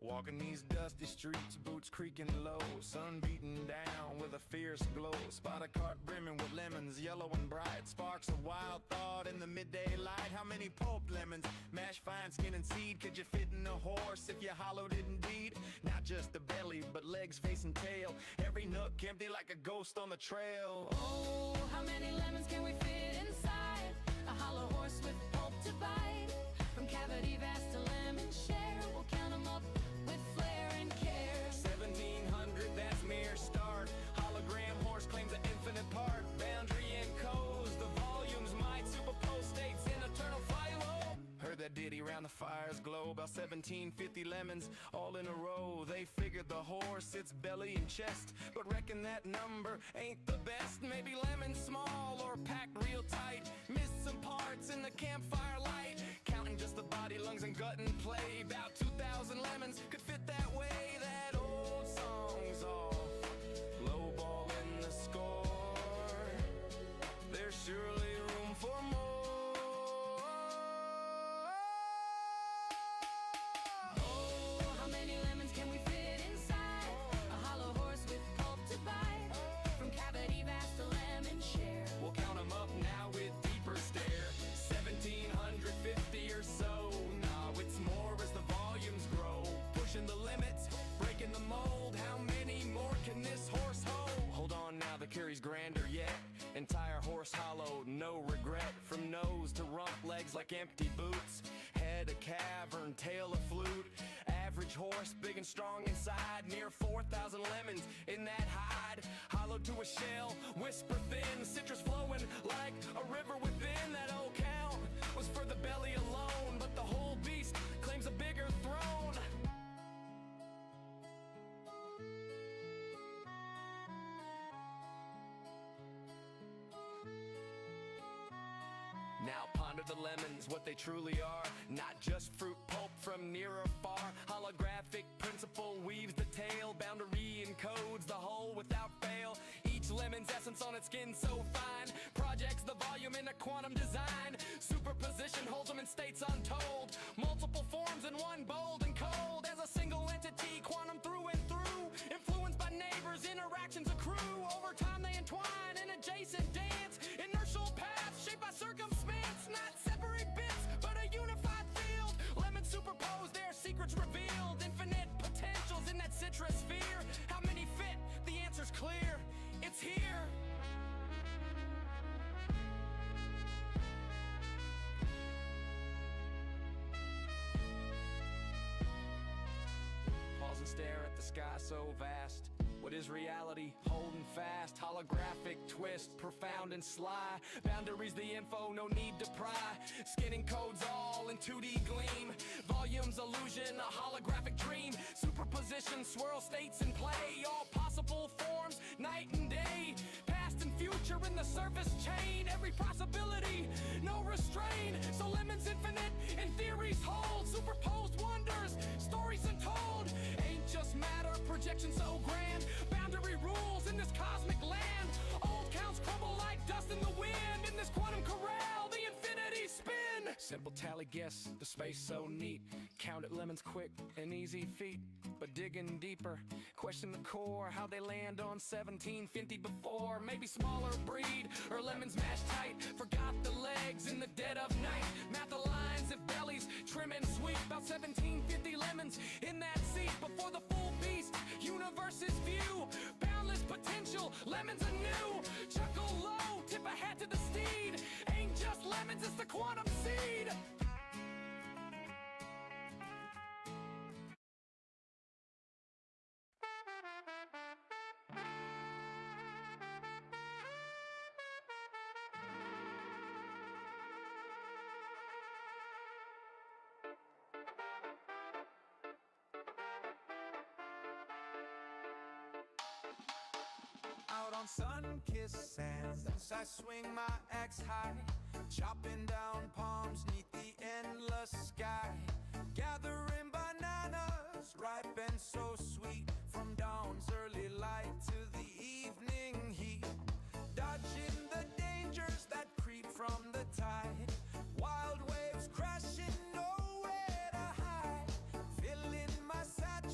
Walking these dusty streets, boots creaking low, sun beating down with a fierce glow. Spot a cart brimming with lemons, yellow and bright. Sparks of wild thought in the midday light. How many pulped lemons, mashed fine skin and seed, could you fit in a horse if you hollowed it indeed? Not just the belly, but legs, face and tail. Every nook empty like a ghost on the trail. Oh, how many lemons can we fit inside a hollow horse with pulp to bite? From cavity vast to lemon share, we'll count them up with flair and care. 1700, that's mere start. Hologram horse claims an infinite part. Boundary and codes, the volumes might superpose states in eternal philo. Heard that ditty round the fire's glow. About 1750 lemons all in a row. They figured the horse, its belly and chest, but reckon that number ain't the best. Maybe lemons small or packed real tight. Missed some parts in the campfire light. Counting just the body, lungs and gut and play. About 2,000 lemons could fit that way. That old song's off, low ball in the score. There's surely room for more. Or so. No, it's more as the volumes grow, pushing the limits, breaking the mold. How many more can this horse hold? Hold on now, the carry's grander yet. Entire horse hollow, no regret. From nose to rump, legs like empty boots. Head a cavern, tail a flute. Average horse, big and strong inside. Near 4,000 lemons in that hide. Hollowed to a shell, whisper thin. Citrus flowing like a river within. That old count was for the belly alone, but the whole beast claims a bigger throne. Now ponder the lemons, what they truly are. Not just fruit pulp from near or far. Holographic principle weaves the tale. Boundary encodes the whole without fail. Each lemon's essence on its skin so fine. Projects the volume in a quantum design. Superposition holds them in states untold. Multiple forms in one, bold and cold. As a single entity, quantum through and through. Influenced by neighbors, interactions accrue. Over time they entwine in adjacent dance. Inertial paths shaped by circumstance. Not separate bits, but a unified field. Lemons superposed, their secrets revealed. Infinite potentials in that citrus sphere. How many fit? The answer's clear. It's here. Pause and stare at the sky so vast. What is reality? Holding fast. Holographic twist, profound and sly. Boundaries the info, no need to pry. Skinning codes all in 2D gleam. Volumes illusion, a holographic dream. Superposition, swirl states in play. All possible forms, night and day. Past and future in the surface chain. Every possibility, no restraint. So lemons infinite and theories hold. Superposed wonders, stories untold. Ain't just matter, projection so grand. Boundary rules in this cosmic land. Old counts crumble like dust in the wind. In this quantum corral, the infinity spin. Simple tally guess, the space so neat. Counted lemons quick, an easy feat. But digging deeper, question the core. How they land on 1750 before. Maybe smaller breed, or lemons mashed tight. Forgot the legs in the dead of night. Math the lines if bellies trim and sweet. About 1750 lemons in that seat. Before the full beast, universe's view. Boundless potential, lemons anew. Chuckle low, tip a hat to the steed. Ain't just lemons, it's the quantum seed. Out on sun-kissed sands, I swing my axe high, chopping down palms neath the endless sky. Gathering bananas, ripe and so sweet, from dawn's early light to the evening heat. Dodging the dangers that creep from the tide. Wild waves crashing, nowhere to hide. Filling my saddle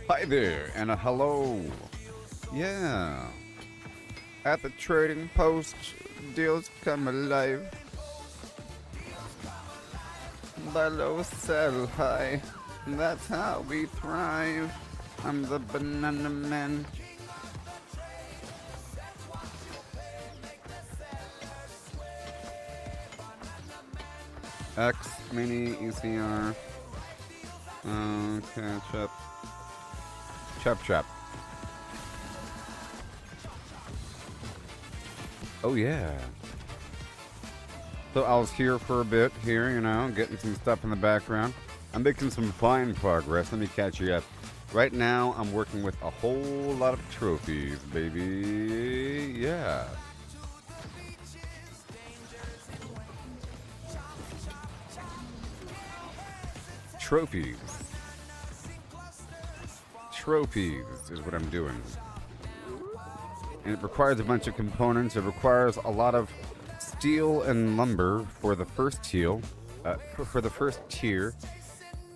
Hi there, and a hello. Yeah. At the trading post, deals come alive. Buy low, sell high. That's how we thrive. I'm the banana man. X, mini, ECR. Okay, chop. Oh yeah. So I was here for a bit here, you know, getting some stuff in the background. I'm making some fine progress. Let me catch you up. Right now, I'm working with a whole lot of trophies, baby. Yeah. Trophies. Trophies is what I'm doing. And it requires a bunch of components. It requires a lot of steel and lumber for the first tier,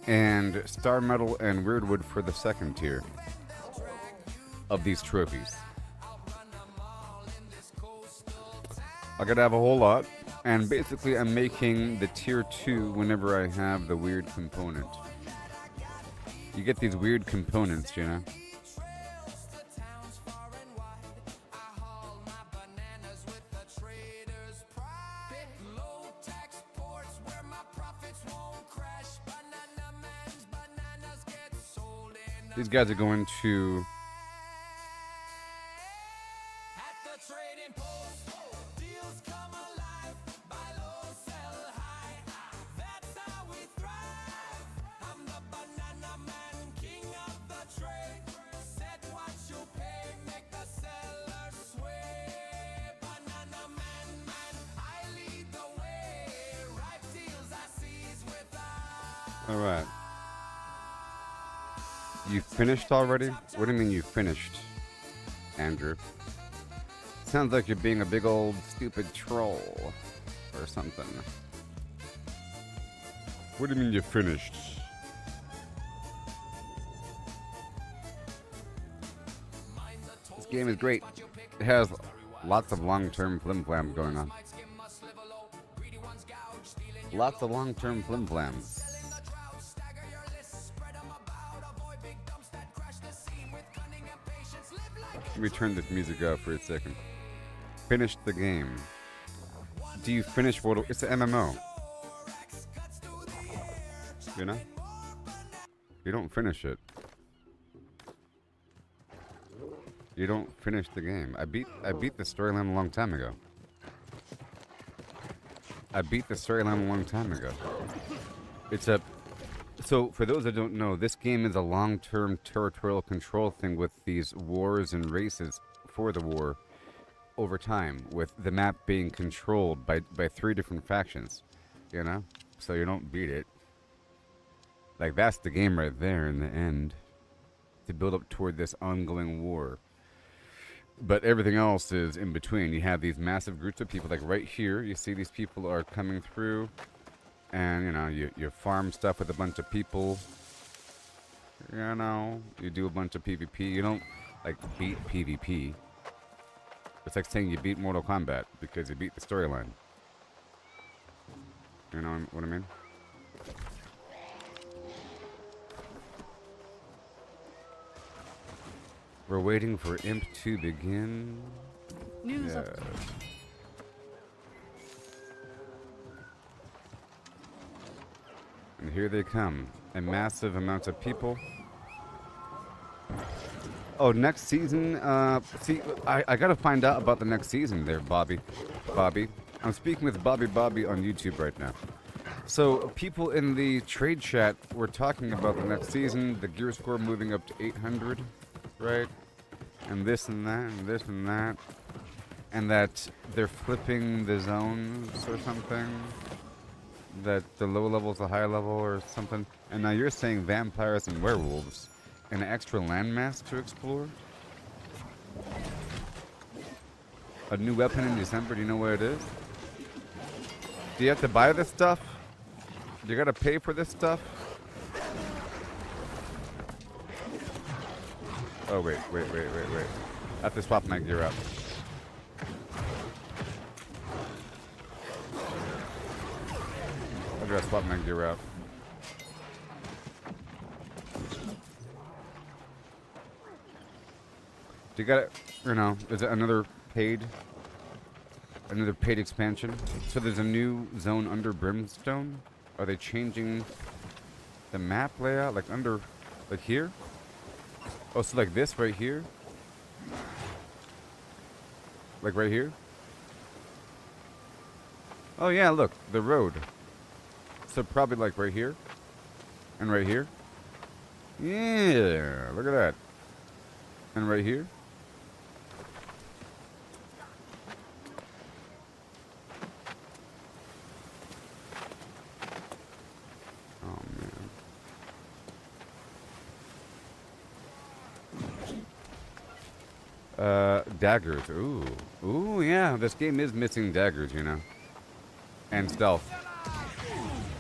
and star metal and weirdwood for the second tier of these trophies. I gotta have a whole lot, and basically I'm making the tier 2 whenever I have the weird component. You get these weird components, you know? These guys are going to all right. You finished already? What do you mean you finished, Andrew? Sounds like you're being a big old stupid troll or something. What do you mean you finished? This game is great. It has lots of long-term flim-flams going on. Lots of long-term flim-flams. Let me turn this music up for a second. Finish the game. Do you finish what? It's an MMO. You know? You don't finish it. You don't finish the game. I beat the storyline a long time ago. So, for those that don't know, this game is a long-term territorial control thing with these wars and races for the war over time, with the map being controlled by 3 different factions, you know? So you don't beat it. Like, that's the game right there in the end, to build up toward this ongoing war. But everything else is in between. You have these massive groups of people, like right here, you see these people are coming through. And, you know, you farm stuff with a bunch of people. You know, you do a bunch of PvP. You don't, like, beat PvP. It's like saying you beat Mortal Kombat because you beat the storyline. You know what I mean? We're waiting for Imp to begin. News Yeah. And here they come. A massive amount of people. Oh, next season? See, I gotta find out about the next season there, Bobby. I'm speaking with Bobby on YouTube right now. So, people in the trade chat were talking about the next season, the gear score moving up to 800, right? And this and that, and this and that. And that they're flipping the zones or something. That the low level's a high level or something. And now you're saying vampires and werewolves. An extra landmass to explore? A new weapon in December, do you know what it is? Do you have to buy this stuff? Do you gotta pay for this stuff? Oh, wait. I have to swap my gear out. I gotta swap my gear out. Do you got it? Or no? Is it another paid expansion? So there's a new zone under Brimstone? Are they changing the map layout? Like under, like here? Oh, so like this right here? Like right here? Oh yeah, look, the road. So probably like right here? And right here? Yeah, look at that. And right here? Oh man. Daggers. Ooh. Ooh, yeah, this game is missing daggers, you know. And stealth.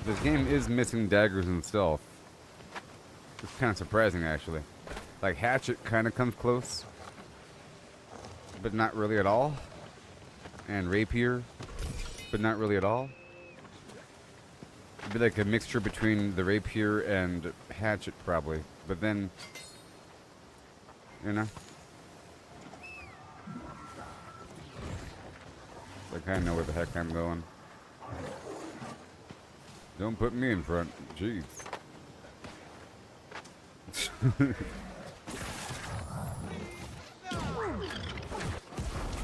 This game is missing daggers and stealth. It's kind of surprising, actually. Like, Hatchet kind of comes close. But not really at all. And Rapier. But not really at all. It'd be like a mixture between the Rapier and Hatchet, probably. But then, you know. Like, I know where the heck I'm going. Don't put me in front. Jeez.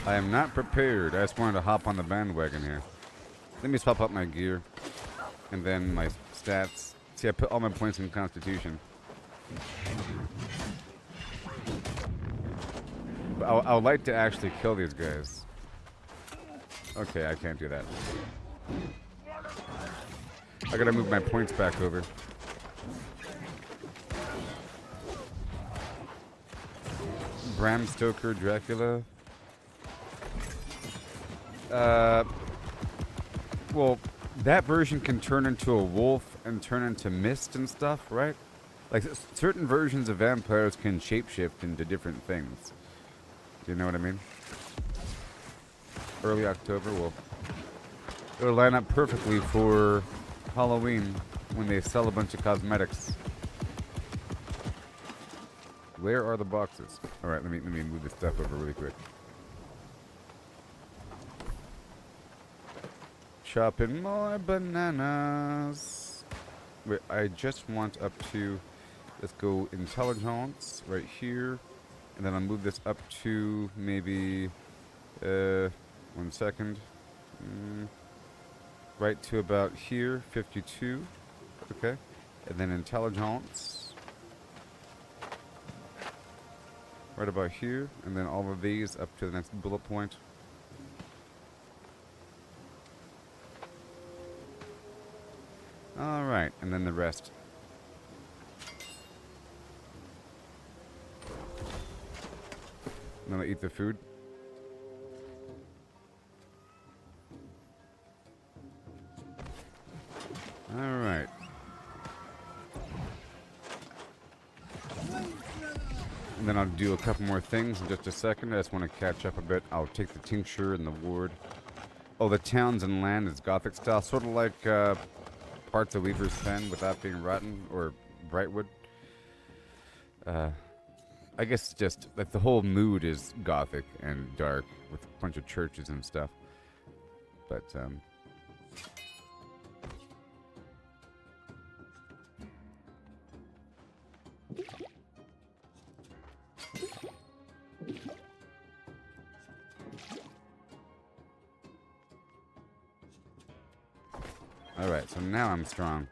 I am not prepared. I just wanted to hop on the bandwagon here. Let me swap up my gear. And then my stats. See, I put all my points in Constitution. But I would like to actually kill these guys. Okay, I can't do that. I gotta move my points back over. Bram Stoker, Dracula. Well, that version can turn into a wolf and turn into mist and stuff, right? Like, certain versions of vampires can shapeshift into different things. Do you know what I mean? Early October, well, it'll line up perfectly for Halloween when they sell a bunch of cosmetics. Where are the boxes? All right, let me move this stuff over really quick. Chopping more bananas. Wait, I just want up to, let's go intelligence right here, and then I'll move this up to maybe 1 second. Right to about here, 52. Okay, and then intelligence. Right about here, and then all of these up to the next bullet point. All right, and then the rest. Then I eat the food. All right. And then I'll do a couple more things in just a second. I just want to catch up a bit. I'll take the tincture and the ward. Oh, the towns and land is Gothic style, sort of like parts of Weaver's Fen without being rotten, or Brightwood. I guess just like the whole mood is Gothic and dark with a bunch of churches and stuff. But alright, so now I'm strong.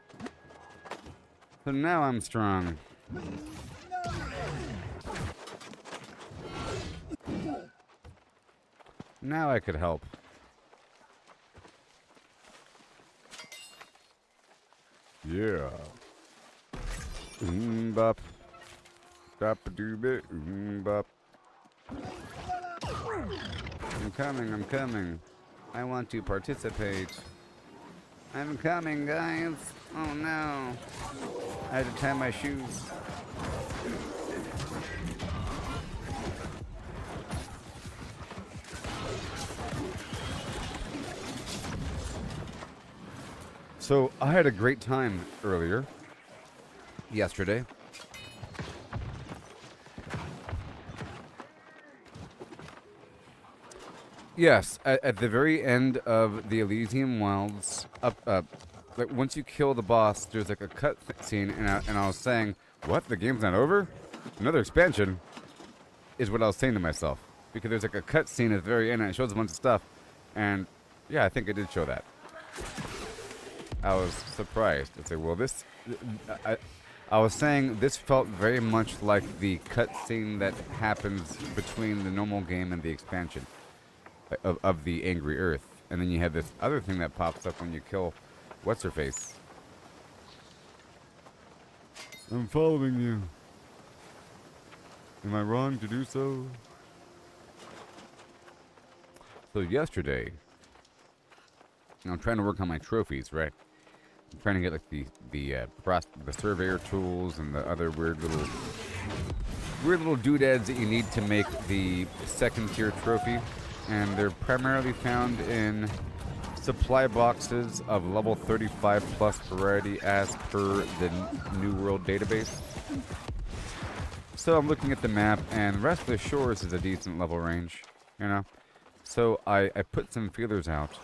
Now I could help. Yeah. Bop. Bop-a-doo-bit. Bop. I'm coming. I want to participate. I'm coming, guys. Oh no. I had to tie my shoes. So I had a great time earlier, yesterday. Yes, at the very end of the Elysium Wilds, like once you kill the boss, there's like a cut scene, and I was saying, "What? The game's not over? Another expansion?" Is what I was saying to myself, because there's like a cut scene at the very end, and it shows a bunch of stuff, and yeah, I think it did show that. I was surprised. I'd say, well, this, I was saying this felt very much like the cutscene that happens between the normal game and the expansion of the Angry Earth. And then you have this other thing that pops up when you kill What's-Her-Face. I'm following you. Am I wrong to do so? So yesterday, I'm trying to work on my trophies, right? I'm trying to get like the surveyor tools and the other weird little doodads that you need to make the second tier trophy, and they're primarily found in supply boxes of level 35 plus variety as per the New World database. So I'm looking at the map, and the rest of the shores is a decent level range, you know. So I put some feelers out.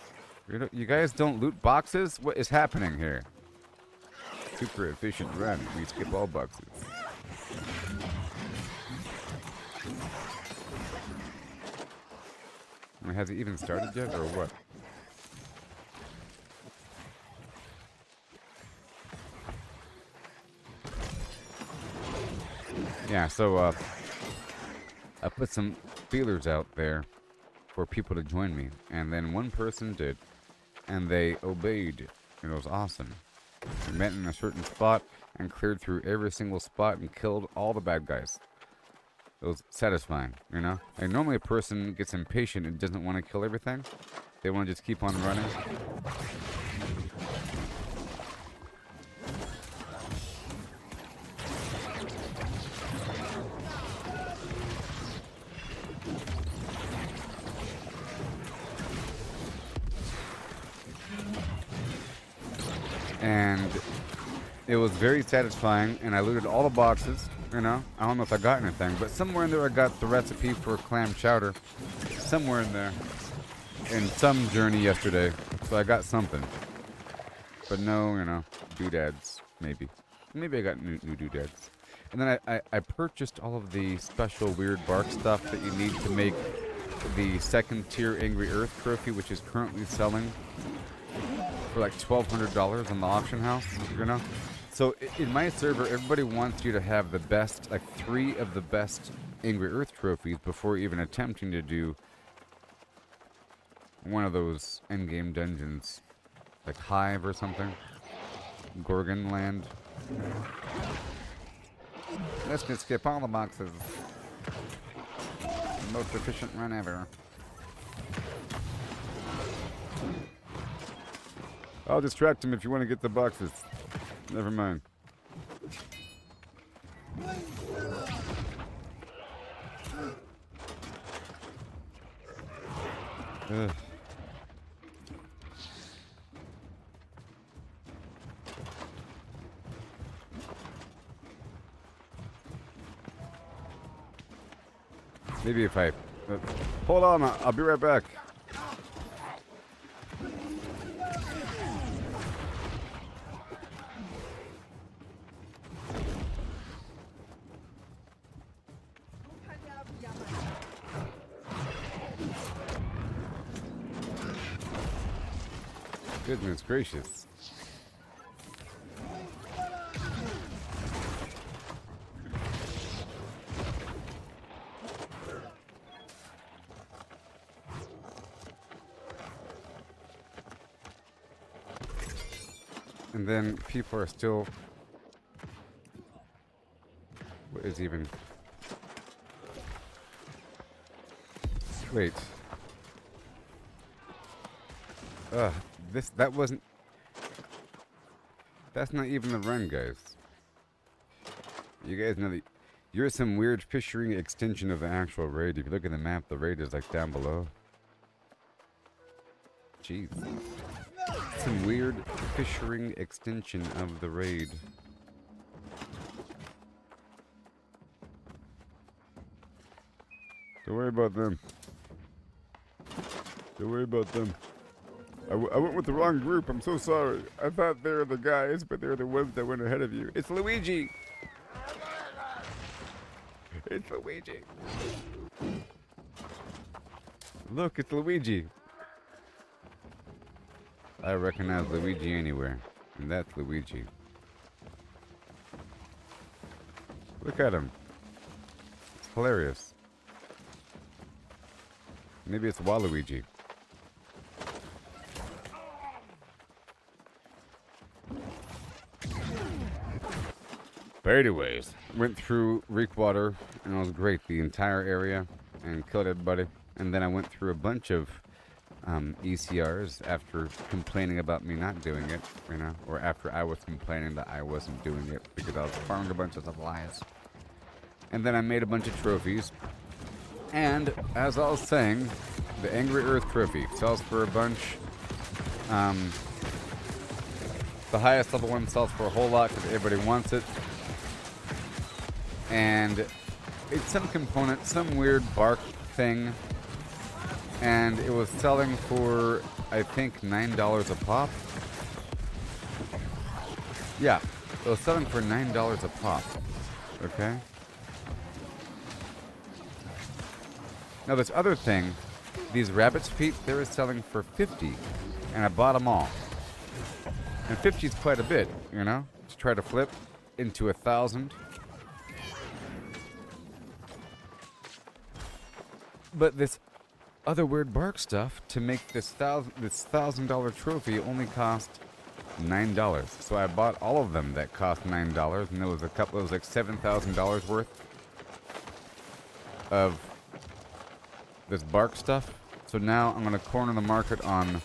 You guys don't loot boxes? What is happening here? Super efficient run. We skip all boxes. Has it even started yet, or what? Yeah, so I put some feelers out there for people to join me, and then one person did, and they obeyed. It was awesome. We met in a certain spot and cleared through every single spot and killed all the bad guys. It was satisfying, you know? Like normally a person gets impatient and doesn't want to kill everything. They want to just keep on running. And it was very satisfying, and I looted all the boxes, you know. I don't know if I got anything, but somewhere in there I got the recipe for clam chowder. Somewhere in there. In some journey yesterday. So I got something. But no, you know, doodads, maybe. Maybe I got new doodads. And then I purchased all of the special weird bark stuff that you need to make the second tier Angry Earth trophy, which is currently selling for like $1,200 on the auction house, you know? So in my server, everybody wants you to have the best, like 3 of the best Angry Earth trophies before even attempting to do one of those endgame dungeons, like Hive or something, Gorgon Land. Let's just skip all the boxes. The most efficient run ever. I'll distract him if you want to get the boxes. Never mind. Ugh. Maybe if I... hold on, I'll be right back. Goodness gracious. And then people are still... what is even... wait. That wasn't... that's not even the run, guys. You guys know that you're some weird fishery extension of the actual raid. If you look at the map, the raid is like down below. Jeez. Some weird fishing extension of the raid. Don't worry about them. Don't worry about them. I went with the wrong group. I'm so sorry. I thought they were the guys, but they're the ones that went ahead of you. It's Luigi. It's Luigi. Look, it's Luigi. I recognize Luigi anywhere, and that's Luigi. Look at him. It's hilarious. Maybe it's Waluigi. But anyways, went through Reekwater, and it was great. The entire area, and killed everybody. And then I went through a bunch of ECRs after complaining about me not doing it, you know, or after I was complaining that I wasn't doing it because I was farming a bunch of supplies. And then I made a bunch of trophies. And as I was saying, the Angry Earth trophy sells for a bunch. The highest level one sells for a whole lot because everybody wants it. And it's some component, some weird bark thing. And it was selling for, I think, $9 a pop. Yeah, it was selling for $9 a pop. Okay? Now this other thing, these rabbit's feet, they were selling for $50. And I bought them all. And 50 is quite a bit, you know? To try to flip into 1,000. But this other weird bark stuff to make this $1,000 trophy only cost $9. So I bought all of them that cost $9, and there was a couple. It was like $7,000 worth of this bark stuff. So now I'm gonna corner the market on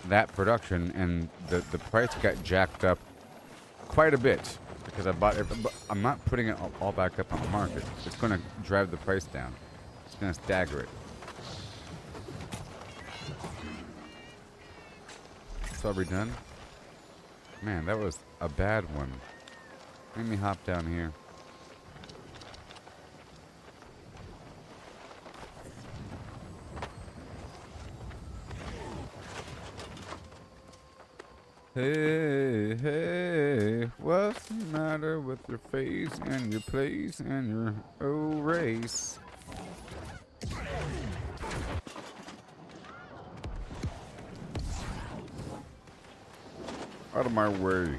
that production, and the price got jacked up quite a bit because I bought it. But I'm not putting it all back up on the market. It's gonna drive the price down. It's gonna stagger it. So are we done? Man, that was a bad one. Let me hop down here. Hey, hey, what's the matter with your face and your place and your race? Out of my way.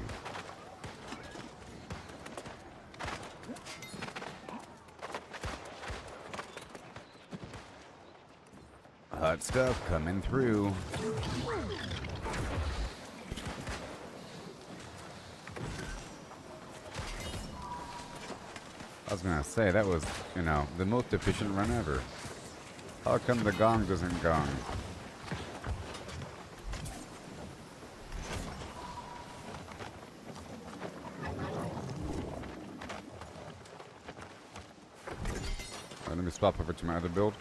Hot stuff coming through. I was gonna say, that was, you know, the most efficient run ever. How come the gong doesn't gong? Let me swap over to my other build.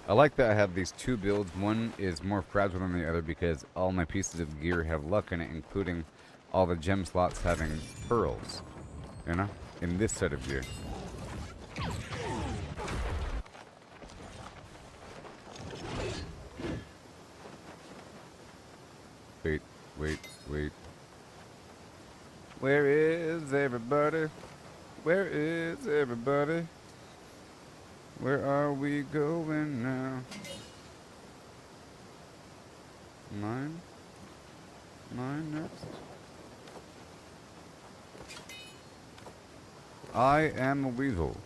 I like that I have these two builds. One is more fragile than the other because all my pieces of gear have luck in it, including all the gem slots having pearls. You know? In this set of gear. Wait, wait, wait. Where is everybody? Where is everybody? Where are we going now? Mine? Mine next? I am a weasel.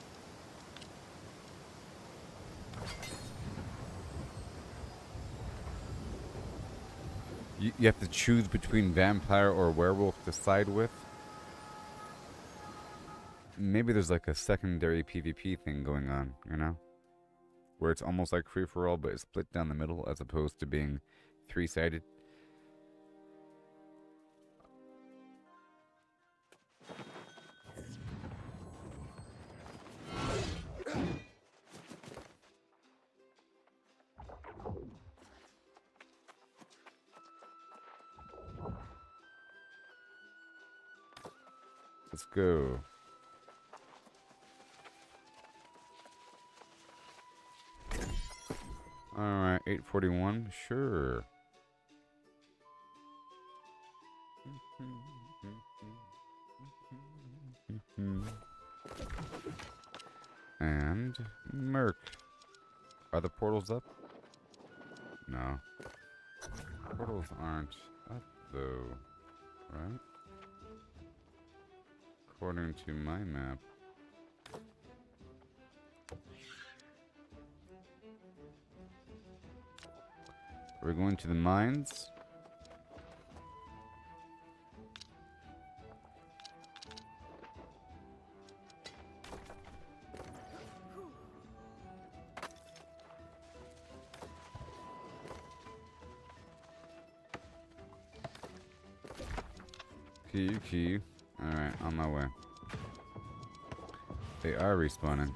You have to choose between vampire or werewolf to side with. Maybe there's like a secondary PvP thing going on, you know? Where it's almost like free-for-all, but it's split down the middle as opposed to being three-sided. Let's go. Alright, 841. Sure. And Merc. Are the portals up? No. Portals aren't up though, right? According to my map. We're going to the mines. Key. Alright, on my way. They are respawning.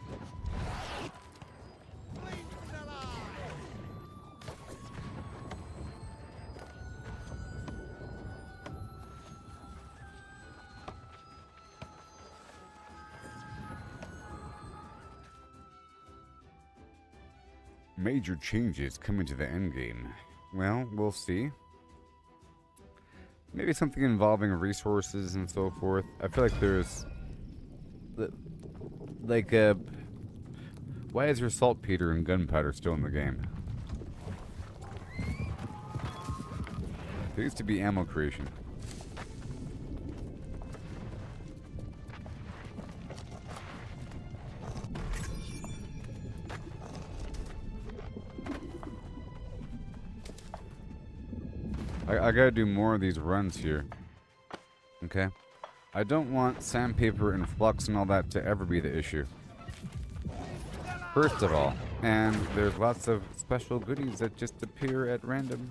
Major changes coming to the endgame. Well, we'll see. Maybe something involving resources and so forth. I feel like there's... Like, why is your saltpeter and gunpowder still in the game? There used to be ammo creation. I gotta do more of these runs here. Okay? I don't want sandpaper and flux and all that to ever be the issue. First of all, and there's lots of special goodies that just appear at random.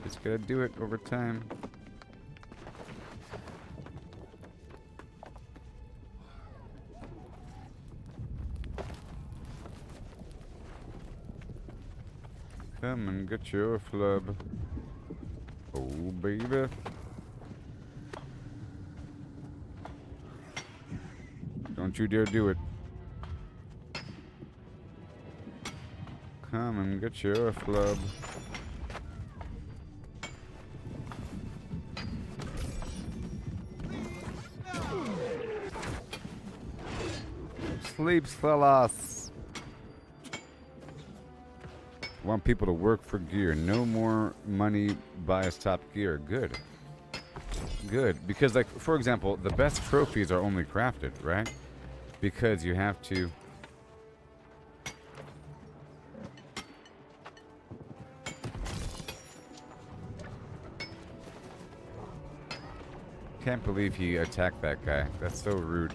Just gotta do it over time. Come and get your flub. Oh, baby. Don't you dare do it. Come and get your flub. Sleep, fellas. Want people to work for gear. No more money buys top gear. Good. Good. Because, like, for example, the best trophies are only crafted, right? Because you have to... Can't believe he attacked that guy. That's so rude.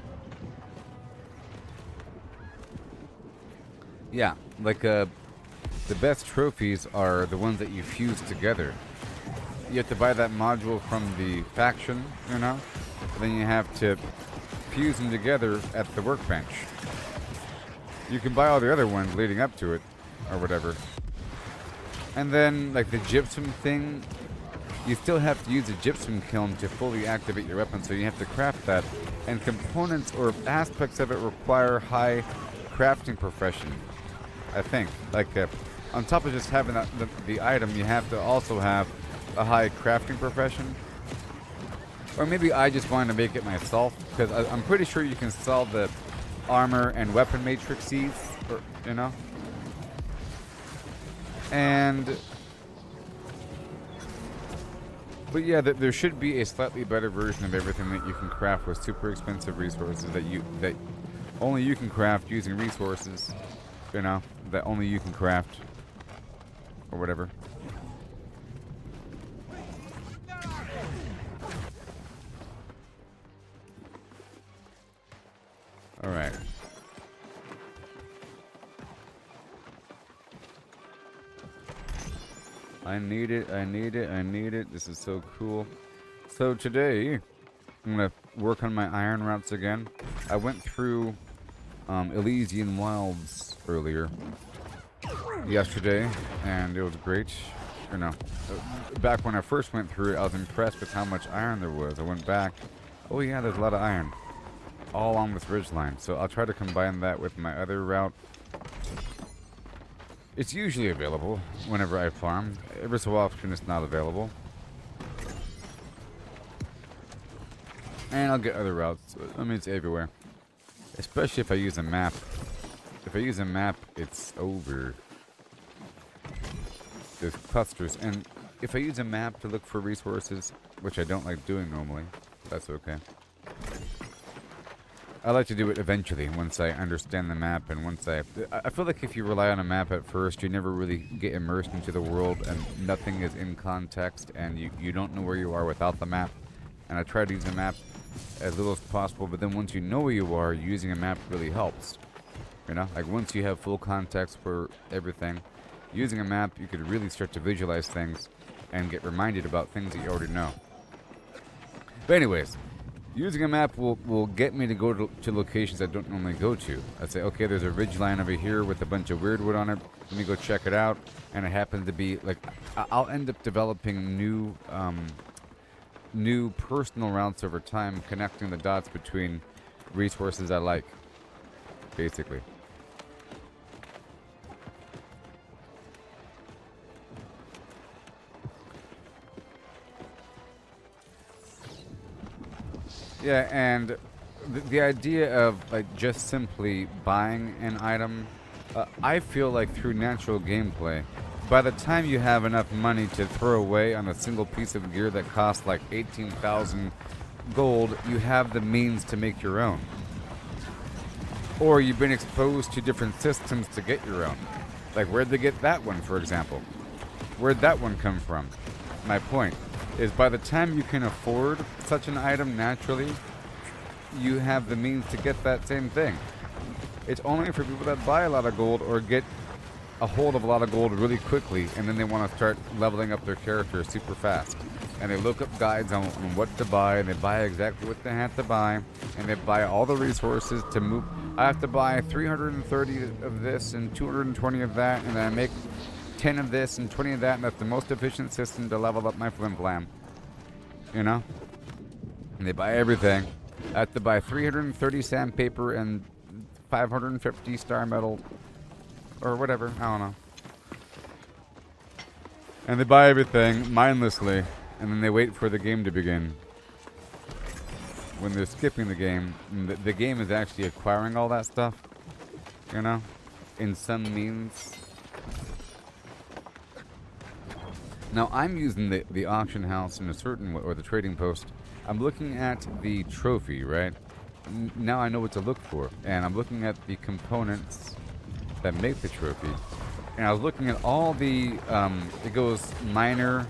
Yeah, like, the best trophies are the ones that you fuse together. You have to buy that module from the faction, you know? And then you have to fuse them together at the workbench. You can buy all the other ones leading up to it, or whatever. And then, like, the gypsum thing, you still have to use a gypsum kiln to fully activate your weapon, so you have to craft that. And components or aspects of it require high crafting profession, I think. Like, on top of just having the item, you have to also have a high crafting profession. Or maybe I just wanted to make it myself, because I'm pretty sure you can sell the armor and weapon matrices, or, you know? And... But yeah, there should be a slightly better version of everything that you can craft with super expensive resources that only you can craft using resources, you know, that only you can craft. Or whatever. Alright. I need it. This is so cool. So today, I'm going to work on my iron routes again. I went through Elysian Wilds earlier. Yesterday, and it was great. You know, back when I first went through it, I was impressed with how much iron there was. I went back Oh yeah, there's a lot of iron. All on this ridge line. So I'll try to combine that with my other route. It's usually available whenever I farm. Every so often it's not available. And I'll get other routes. I mean, it's everywhere. Especially if I use a map. If I use a map, it's over. There's clusters. And if I use a map to look for resources, which I don't like doing normally, that's okay. I like to do it eventually once I understand the map and once I feel like if you rely on a map at first, you never really get immersed into the world and nothing is in context and you don't know where you are without the map. And I try to use the map as little as possible, but then once you know where you are, using a map really helps. You know, like once you have full context for everything, using a map, you could really start to visualize things and get reminded about things that you already know. But anyways, using a map will get me to go to locations I don't normally go to. I'd say, okay, there's a ridge line over here with a bunch of weird wood on it. Let me go check it out. And it happens to be, like, I'll end up developing new personal routes over time, connecting the dots between resources I like, basically. Yeah, and the idea of like just simply buying an item, I feel like through natural gameplay, by the time you have enough money to throw away on a single piece of gear that costs like 18,000 gold, you have the means to make your own. Or you've been exposed to different systems to get your own. Like, where'd they get that one, for example? Where'd that one come from? My point is, by the time you can afford such an item naturally, you have the means to get that same thing. It's only for people that buy a lot of gold or get a hold of a lot of gold really quickly, and then they want to start leveling up their character super fast. And they look up guides on what to buy, and they buy exactly what they have to buy, and they buy all the resources to move. I have to buy 330 of this and 220 of that, and then I make 10 of this and 20 of that, and that's the most efficient system to level up my flim flam. You know? And they buy everything. I have to buy 330 sandpaper and 550 star metal, or whatever, I don't know. And they buy everything mindlessly, and then they wait for the game to begin. When they're skipping the game, the game is actually acquiring all that stuff, you know, in some means. Now I'm using the auction house in a certain way, or the trading post. I'm looking at the trophy, right? Now I know what to look for, and I'm looking at the components that make the trophy. And I was looking at all the, it goes minor,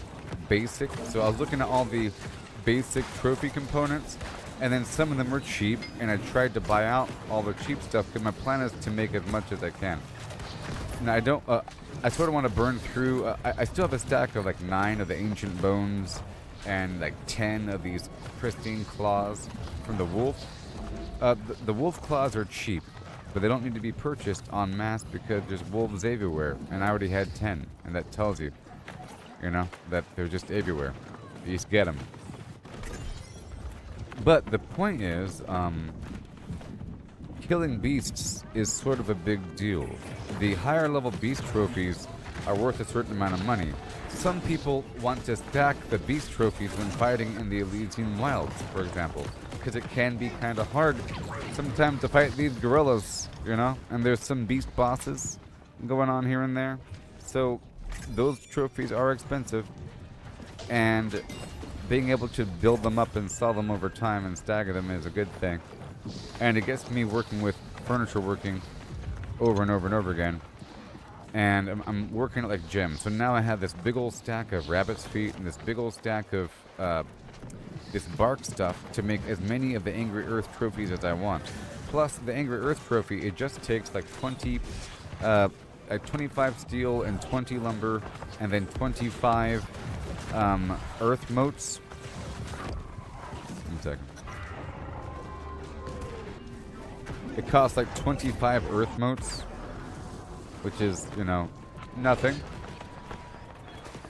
basic. So I was looking at all the basic trophy components, and then some of them were cheap, and I tried to buy out all the cheap stuff because my plan is to make as much as I can. Now I don't, I sort of want to burn through, I still have a stack of like 9 of the ancient bones and like 10 of these pristine claws from the wolf. The wolf claws are cheap, but they don't need to be purchased en masse because there's wolves everywhere, and I already had 10, and that tells you, you know, that they're just everywhere. You just get them. But the point is, killing beasts is sort of a big deal. The higher level beast trophies are worth a certain amount of money. Some people want to stack the beast trophies when fighting in the Elysian Wilds, for example, because it can be kind of hard sometimes to fight these gorillas, you know, and there's some beast bosses going on here and there. So those trophies are expensive, and being able to build them up and sell them over time and stagger them is a good thing. And it gets me working with furniture working over and over and over again. And I'm working at like gems. So now I have this big old stack of rabbit's feet and this big old stack of this bark stuff to make as many of the Angry Earth trophies as I want. Plus the Angry Earth trophy, it just takes like 25 steel and 20 lumber and then 25 earth motes. 1 second. It costs like 25 earth motes, which is, you know, nothing.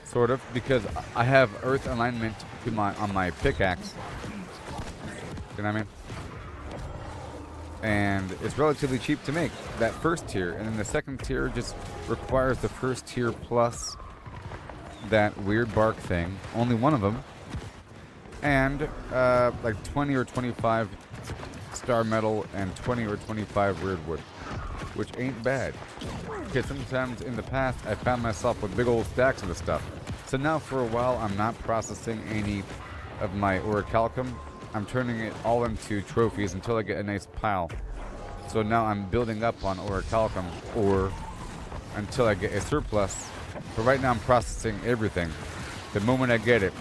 Sort of, because I have earth alignment on my pickaxe. You know what I mean? And it's relatively cheap to make, that first tier. And then the second tier just requires the first tier plus that weird bark thing. Only one of them. And like 20 or 25 star metal and 20 or 25 weird wood. Which ain't bad. Because sometimes in the past I found myself with big old stacks of this stuff. So now for a while I'm not processing any of my orichalcum. I'm turning it all into trophies until I get a nice pile. So now I'm building up on orichalcum or until I get a surplus. But right now I'm processing everything the moment I get it.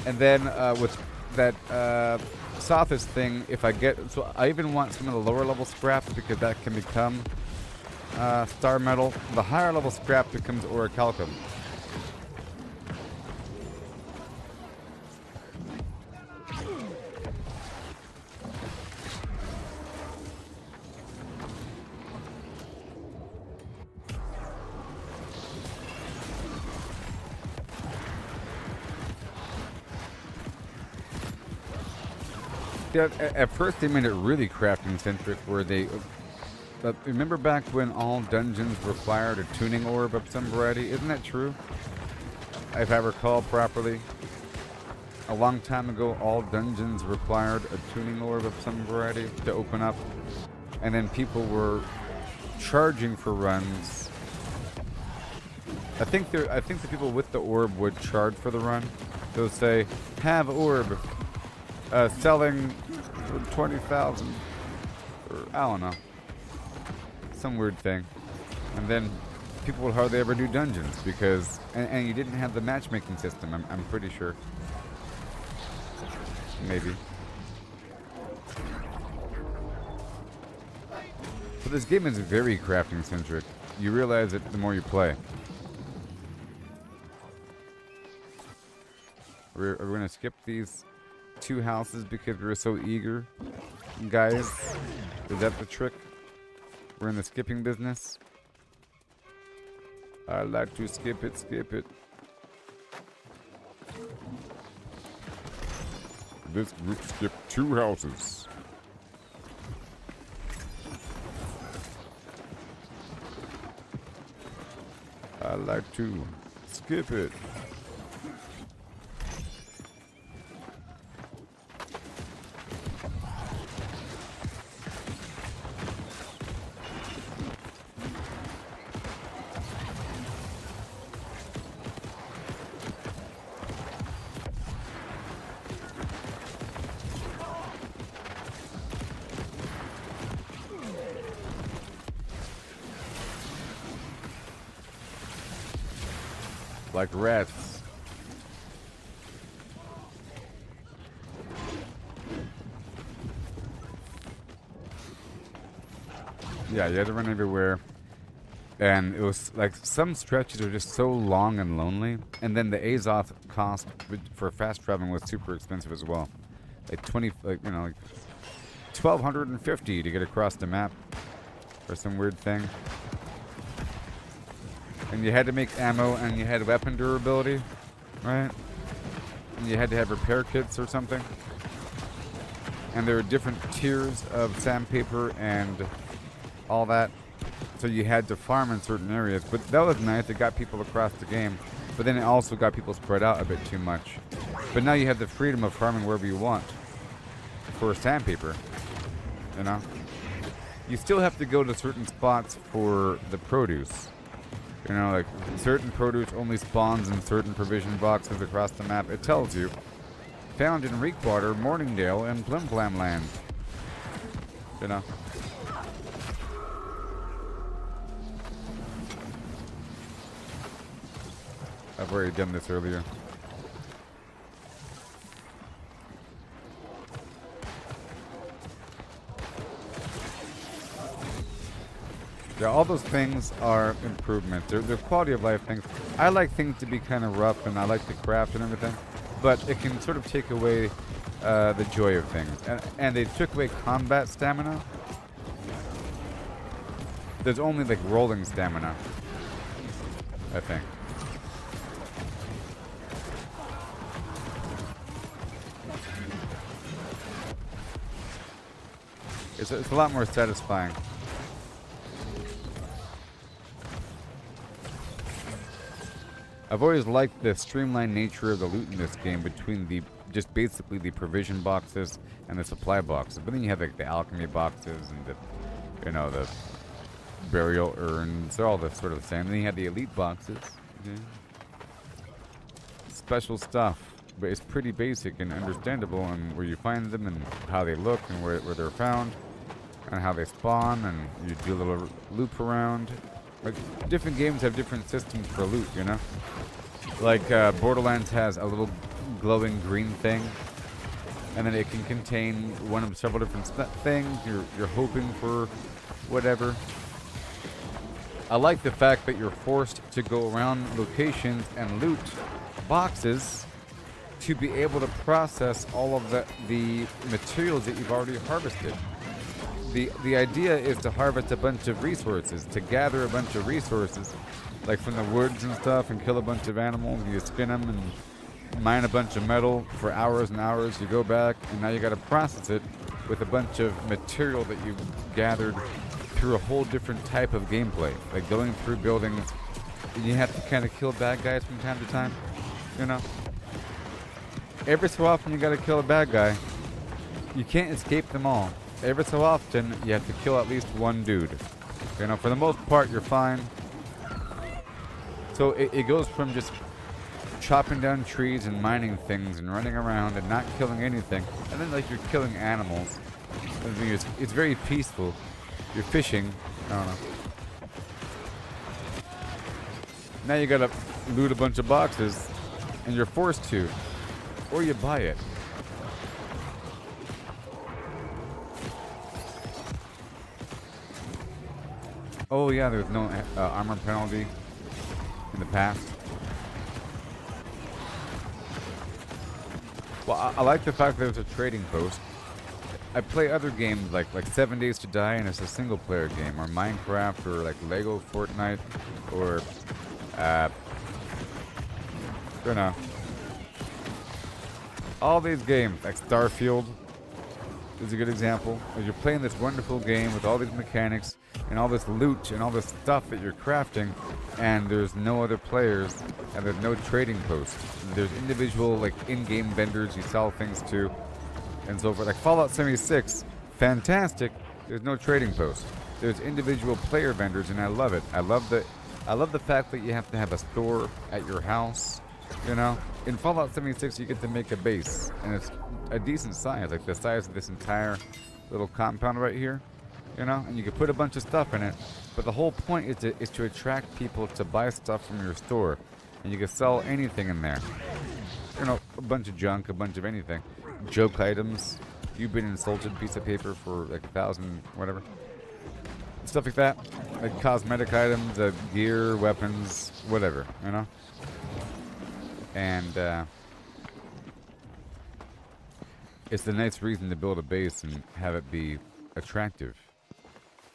And then with that Sothis thing, if I get... So I even want some of the lower level scrap because that can become star metal. The higher level scrap becomes orichalcum. Yeah, at first they made it really crafting centric where they... remember back when all dungeons required a tuning orb of some variety? Isn't that true? If I recall properly. A long time ago, all dungeons required a tuning orb of some variety to open up. And then people were charging for runs. I think the people with the orb would charge for the run. They'll say, have orb. Selling for 20,000, or I don't know, some weird thing, and then people would hardly ever do dungeons because, and you didn't have the matchmaking system. I'm pretty sure, maybe. But this game is very crafting centric. You realize it the more you play. Are we gonna skip these 2 houses because we were so eager? Guys, is that the trick? We're in the skipping business. I like to skip it, skip it. This group skipped 2 houses. I like to skip it. Like rats. Yeah, you had to run everywhere. And it was like some stretches are just so long and lonely. And then the Azoth cost for fast traveling was super expensive as well. Like 1,250 to get across the map or some weird thing. And you had to make ammo, and you had weapon durability, right? And you had to have repair kits or something. And there were different tiers of sandpaper and all that. So you had to farm in certain areas. But that was nice. It got people across the game. But then it also got people spread out a bit too much. But now you have the freedom of farming wherever you want for sandpaper, you know? You still have to go to certain spots for the produce. You know, like certain produce only spawns in certain provision boxes across the map. It tells you. Found in Reekwater, Morningdale, and Plim Land. You know. I've already done this earlier. Yeah, all those things are improvements. They're quality of life things. I like things to be kind of rough, and I like to craft and everything, but it can sort of take away the joy of things. And they took away combat stamina. There's only like rolling stamina, I think. It's a lot more satisfying. I've always liked the streamlined nature of the loot in this game between the just basically the provision boxes and the supply boxes. But then you have like the alchemy boxes and the, the burial urns. They're all the sort of the same. Then you have the elite boxes. Special stuff, but it's pretty basic and understandable, and where you find them and how they look and where they're found and how they spawn, and you do a little loop around. Like, different games have different systems for loot, you know? Like, Borderlands has a little glowing green thing, and then it can contain one of several different things. You're hoping for whatever. I like the fact that you're forced to go around locations and loot boxes to be able to process all of the materials that you've already harvested. The idea is to harvest a bunch of resources, to gather a bunch of resources, like from the woods and stuff, and kill a bunch of animals. You skin them and mine a bunch of metal for hours and hours. You go back, and now you got to process it with a bunch of material that you've gathered through a whole different type of gameplay, like going through buildings. And you have to kind of kill bad guys from time to time, you know. Every so often you got to kill a bad guy. You can't escape them all. Every so often, you have to kill at least one dude. You know, for the most part, you're fine. So it goes from just chopping down trees and mining things and running around and not killing anything, and then like you're killing animals. I mean, it's very peaceful. You're fishing. I don't know. Now you gotta loot a bunch of boxes, and you're forced to, or you buy it. Oh yeah, there's no armor penalty in the past. Well, I like the fact that there's a trading post. I play other games like 7 Days to Die, and it's a single player game, or Minecraft, or like Lego Fortnite, or I don't know. All these games, like Starfield is a good example. As you're playing this wonderful game with all these mechanics and all this loot and all this stuff that you're crafting, and there's no other players, and there's no trading post. There's individual like in-game vendors you sell things to, and so forth. Like Fallout 76, fantastic. There's no trading post. There's individual player vendors, and I love it. I love the fact that you have to have a store at your house. You know, in Fallout 76, you get to make a base, and it's a decent size, like the size of this entire little compound right here. You know, and you can put a bunch of stuff in it, but the whole point is to attract people to buy stuff from your store, and you can sell anything in there. You know, a bunch of junk, a bunch of anything, joke items. You've been insulted, piece of paper for like 1,000, whatever, stuff like that, like cosmetic items, gear, weapons, whatever. You know, and it's a nice reason to build a base and have it be attractive.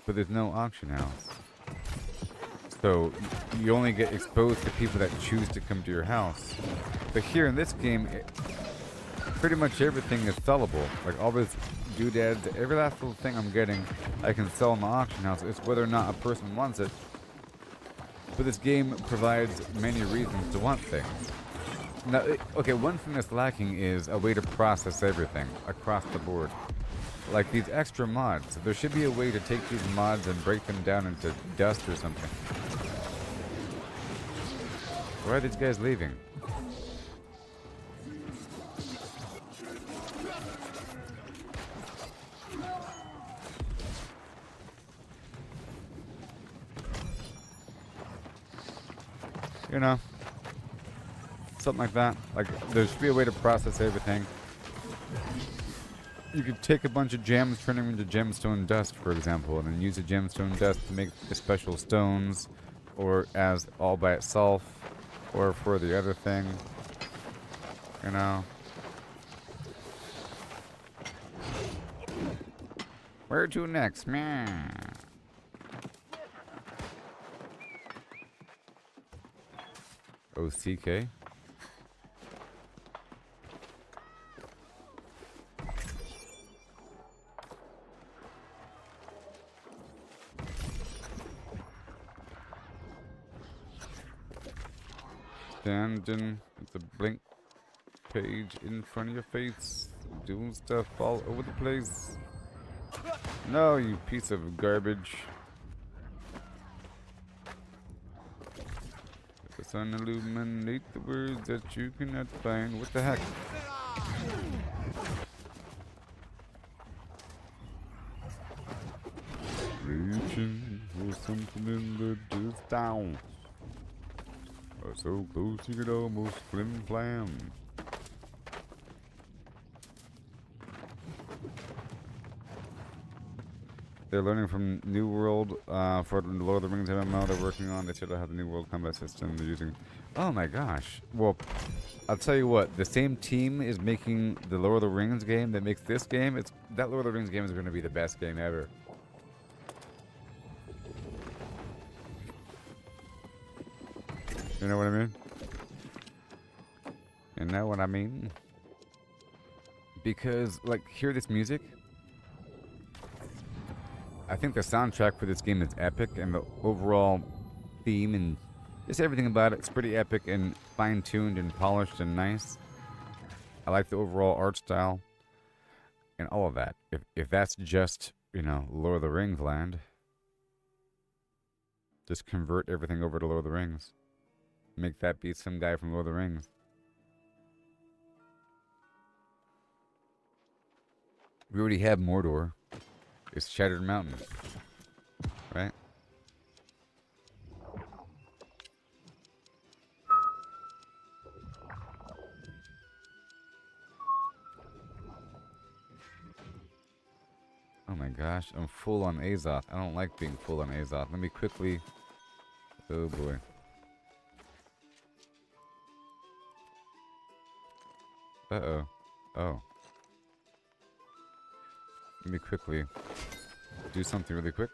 But there's no auction house. So you only get exposed to people that choose to come to your house. But here in this game, pretty much everything is sellable. Like all this doodads, every last little thing I'm getting, I can sell in the auction house. It's whether or not a person wants it. But this game provides many reasons to want things. Now, okay, one thing that's lacking is a way to process everything across the board. Like these extra mods. There should be a way to take these mods and break them down into dust or something. Why are these guys leaving? You know, something like that. Like there should be a way to process everything. You could take a bunch of gems, turn them into gemstone dust, for example, and then use the gemstone dust to make the special stones, or as all by itself, or for the other thing. You know. Where to next? Meh. OCK. Standing with the blank page in front of your face, doing stuff all over the place. No, you piece of garbage. Let the sun illuminate the words that you cannot find. What the heck? Reaching for something in the distance. So close you could almost flim flam. They're learning from New World for the Lord of the Rings MMO they're working on. They should have the New World combat system they're using. Oh my gosh. Well, I'll tell you what. The same team is making the Lord of the Rings game that makes this game. That Lord of the Rings game is going to be the best game ever. You know what I mean? You know what I mean? Because, like, hear this music? I think the soundtrack for this game is epic, and the overall theme and just everything about it's pretty epic and fine-tuned and polished and nice. I like the overall art style and all of that. If that's just, you know, Lord of the Rings land, just convert everything over to Lord of the Rings. Make that be some guy from Lord of the Rings. We already have Mordor. It's Shattered Mountain. Right? Oh my gosh, I'm full on Azoth. I don't like being full on Azoth. Let me quickly... Oh boy. Uh-oh. Oh. Let me quickly do something really quick.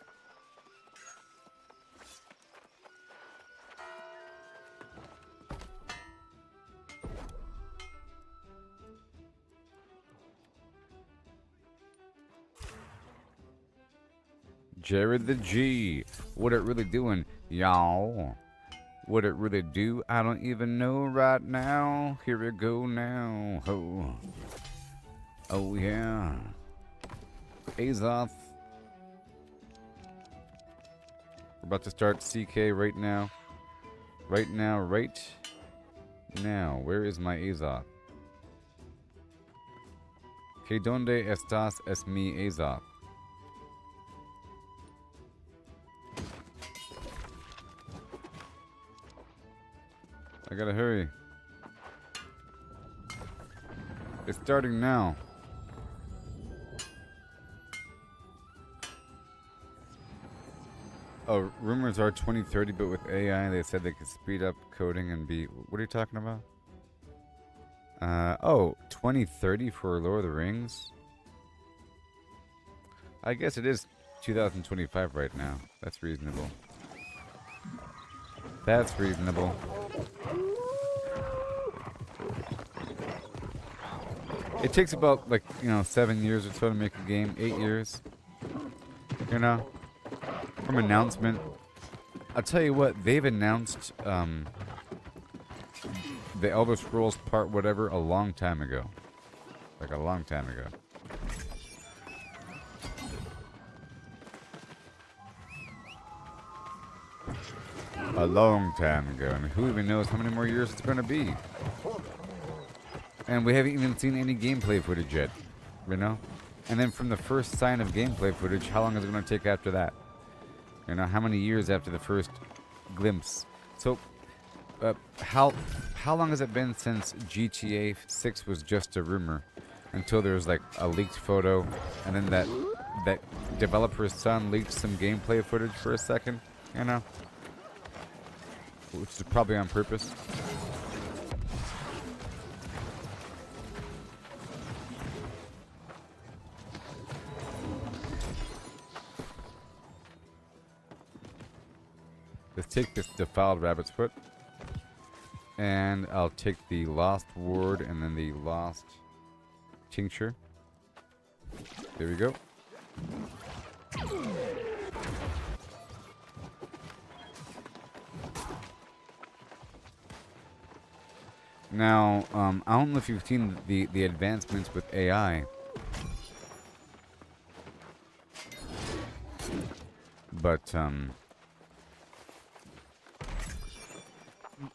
Jared the G. What it really doing, y'all? What it really do? I don't even know right now. Here we go now. Oh, oh yeah. Azoth. We're about to start CK right now. Right now, right now. Where is my Azoth? Que donde estás es mi Azoth? I gotta hurry. It's starting now. Oh, rumors are 2030, but with AI, they said they could speed up coding and be... What are you talking about? Oh, 2030 for Lord of the Rings? I guess it is 2025 right now. That's reasonable. That's reasonable. It takes about, like, 7 years or so to make a game. 8 years. From announcement. I'll tell you what, they've announced the Elder Scrolls part whatever a long time ago. Like a long time ago. A long time ago. I mean, who even knows how many more years it's going to be? And we haven't even seen any gameplay footage yet, And then from the first sign of gameplay footage, how long is it going to take after that? How many years after the first glimpse? So, how long has it been since GTA 6 was just a rumor? Until there was like a leaked photo, and then that developer's son leaked some gameplay footage for a second, Which is probably on purpose. Let's take this defiled rabbit's foot. And I'll take the lost ward and then the lost tincture. There we go. Now, I don't know if you've seen the advancements with AI, but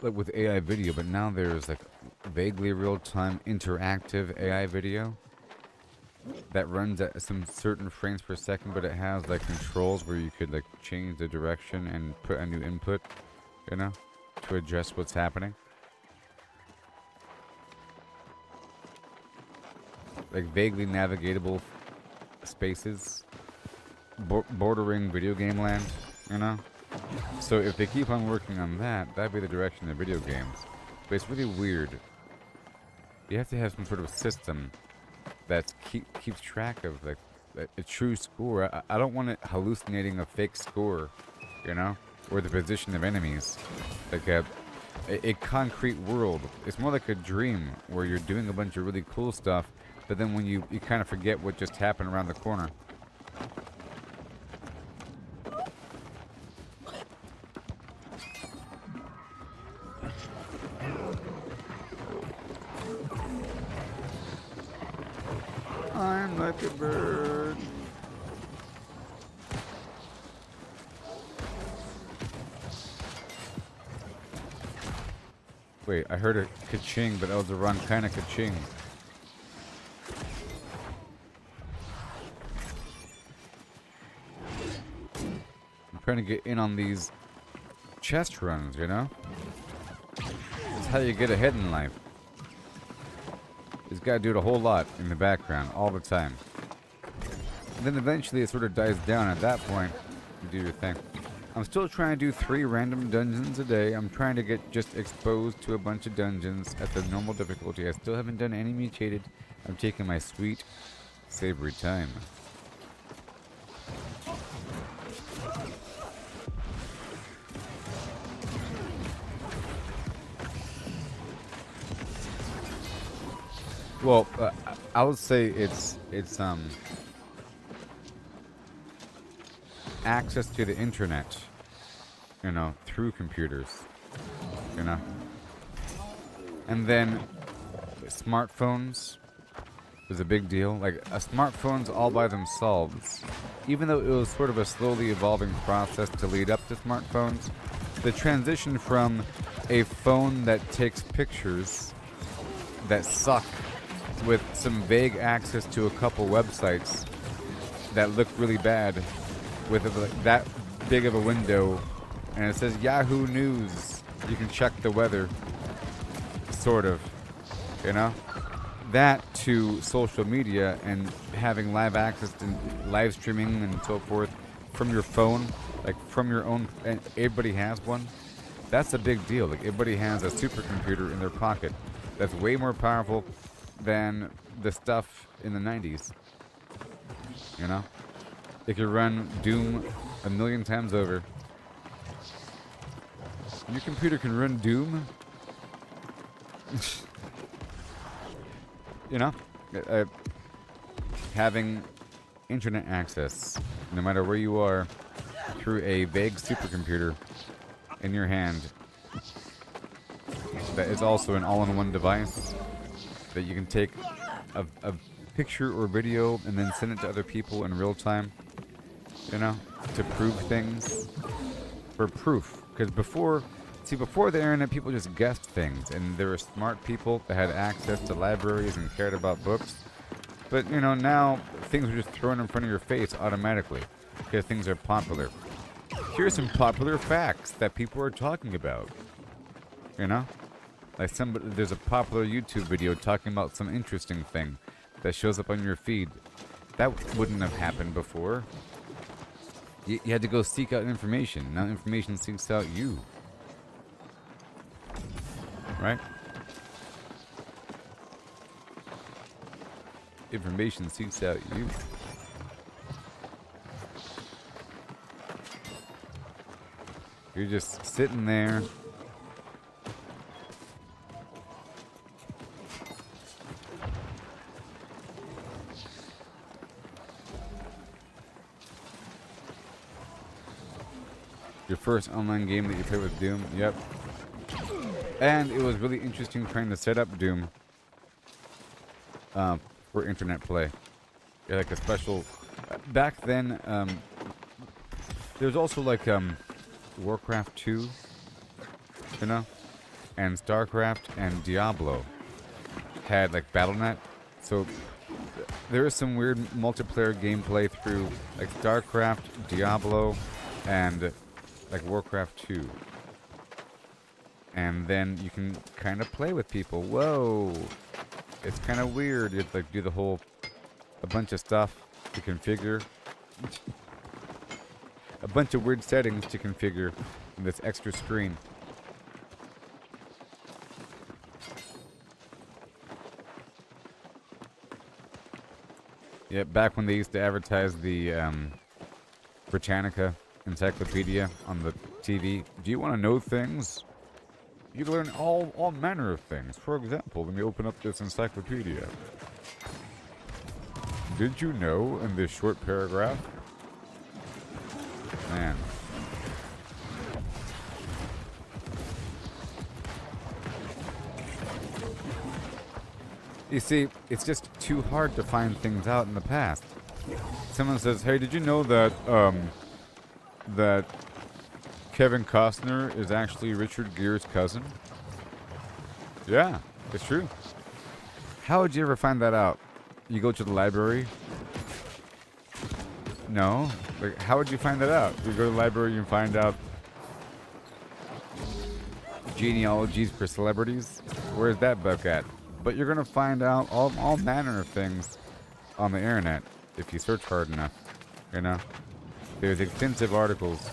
like with AI video, but now there's like vaguely real-time interactive AI video that runs at some certain frames per second, but it has like controls where you could like change the direction and put a new input, you know, to adjust what's happening. Like vaguely navigatable spaces bordering video game land, you know? So if they keep on working on that, that'd be the direction of video games. But it's really weird. You have to have some sort of system that keeps track of like a true score. I don't want it hallucinating a fake score, you know? Or the position of enemies. Like a concrete world. It's more like a dream where you're doing a bunch of really cool stuff, but then when you kind of forget what just happened around the corner. I'm like a bird. Wait, I heard a ka-ching, but that was the wrong kind of ka-ching. I'm trying to get in on these chest runs, you know? That's how you get ahead in life. You just gotta do it a whole lot in the background, all the time. And then eventually it sort of dies down. At that point, you do your thing. I'm still trying to do 3 random dungeons a day. I'm trying to get just exposed to a bunch of dungeons at the normal difficulty. I still haven't done any mutated. I'm taking my sweet, savory time. Well, I would say it's access to the internet, you know, through computers, you know. And then smartphones was a big deal. Like, smartphones all by themselves, even though it was sort of a slowly evolving process to lead up to smartphones, the transition from a phone that takes pictures that suck with some vague access to a couple websites that look really bad with that big of a window and it says Yahoo News, you can check the weather, sort of, you know, that to social media and having live access to live streaming and so forth from your phone, like from your own, and everybody has one. That's a big deal. Like, everybody has a supercomputer in their pocket that's way more powerful than the stuff in the 90s, you know? It could run Doom 1,000,000 times over. Your computer can run Doom? You know? Having internet access, no matter where you are, through a vague supercomputer in your hand that is also an all-in-one device that you can take a picture or video and then send it to other people in real time, you know, to prove things. For proof. Because before the internet, people just guessed things, and there were smart people that had access to libraries and cared about books. But, you know, now things are just thrown in front of your face automatically because things are popular. Here's some popular facts that people are talking about, you know? Like there's a popular YouTube video talking about some interesting thing that shows up on your feed. That wouldn't have happened before. You had to go seek out information. Now information seeks out you. Right? Information seeks out you. You're just sitting there. Your first online game that you played with Doom? Yep. And it was really interesting trying to set up Doom for internet play. Yeah, like a special... back then, there's also like Warcraft 2, you know? And StarCraft and Diablo had like BattleNet. So there is some weird multiplayer gameplay through like StarCraft, Diablo, and like Warcraft 2. And then you can kind of play with people. Whoa! It's kind of weird. You have to like do the whole, a bunch of stuff to configure. A bunch of weird settings to configure in this extra screen. Yeah, back when they used to advertise the Britannica encyclopedia on the TV. Do you want to know things? You learn all manner of things. For example, let me open up this encyclopedia. Did you know in this short paragraph? Man. You see, it's just too hard to find things out in the past. Someone says, hey, did you know that, that Kevin Costner is actually Richard Gere's cousin? Yeah, it's true. How would you ever find that out? You go to the library? No. Like, how would you find that out? You go to the library and find out genealogies for celebrities? Where's that book at? But you're going to find out all manner of things on the internet if you search hard enough, you know? There's extensive articles.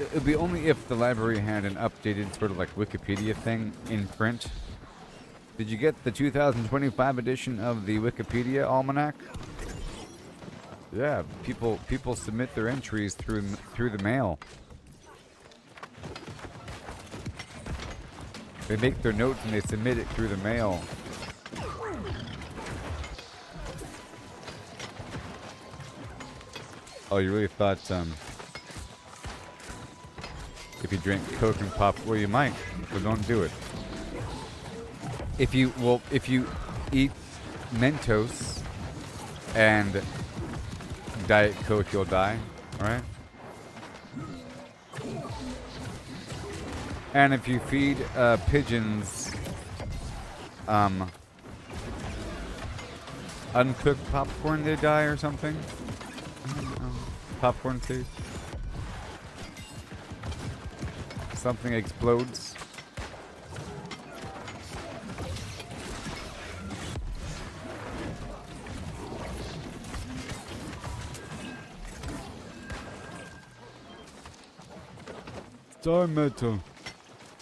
It would be only if the library had an updated sort of like Wikipedia thing in print. Did you get the 2025 edition of the Wikipedia Almanac? Yeah, people submit their entries through the mail. They make their notes and they submit it through the mail. Oh, you really thought if you drink Coke and pop, well, you might, so don't do it. If you eat Mentos and Diet Coke, you'll die, alright? And if you feed pigeons uncooked popcorn, they die or something? Popcorn taste? Something explodes.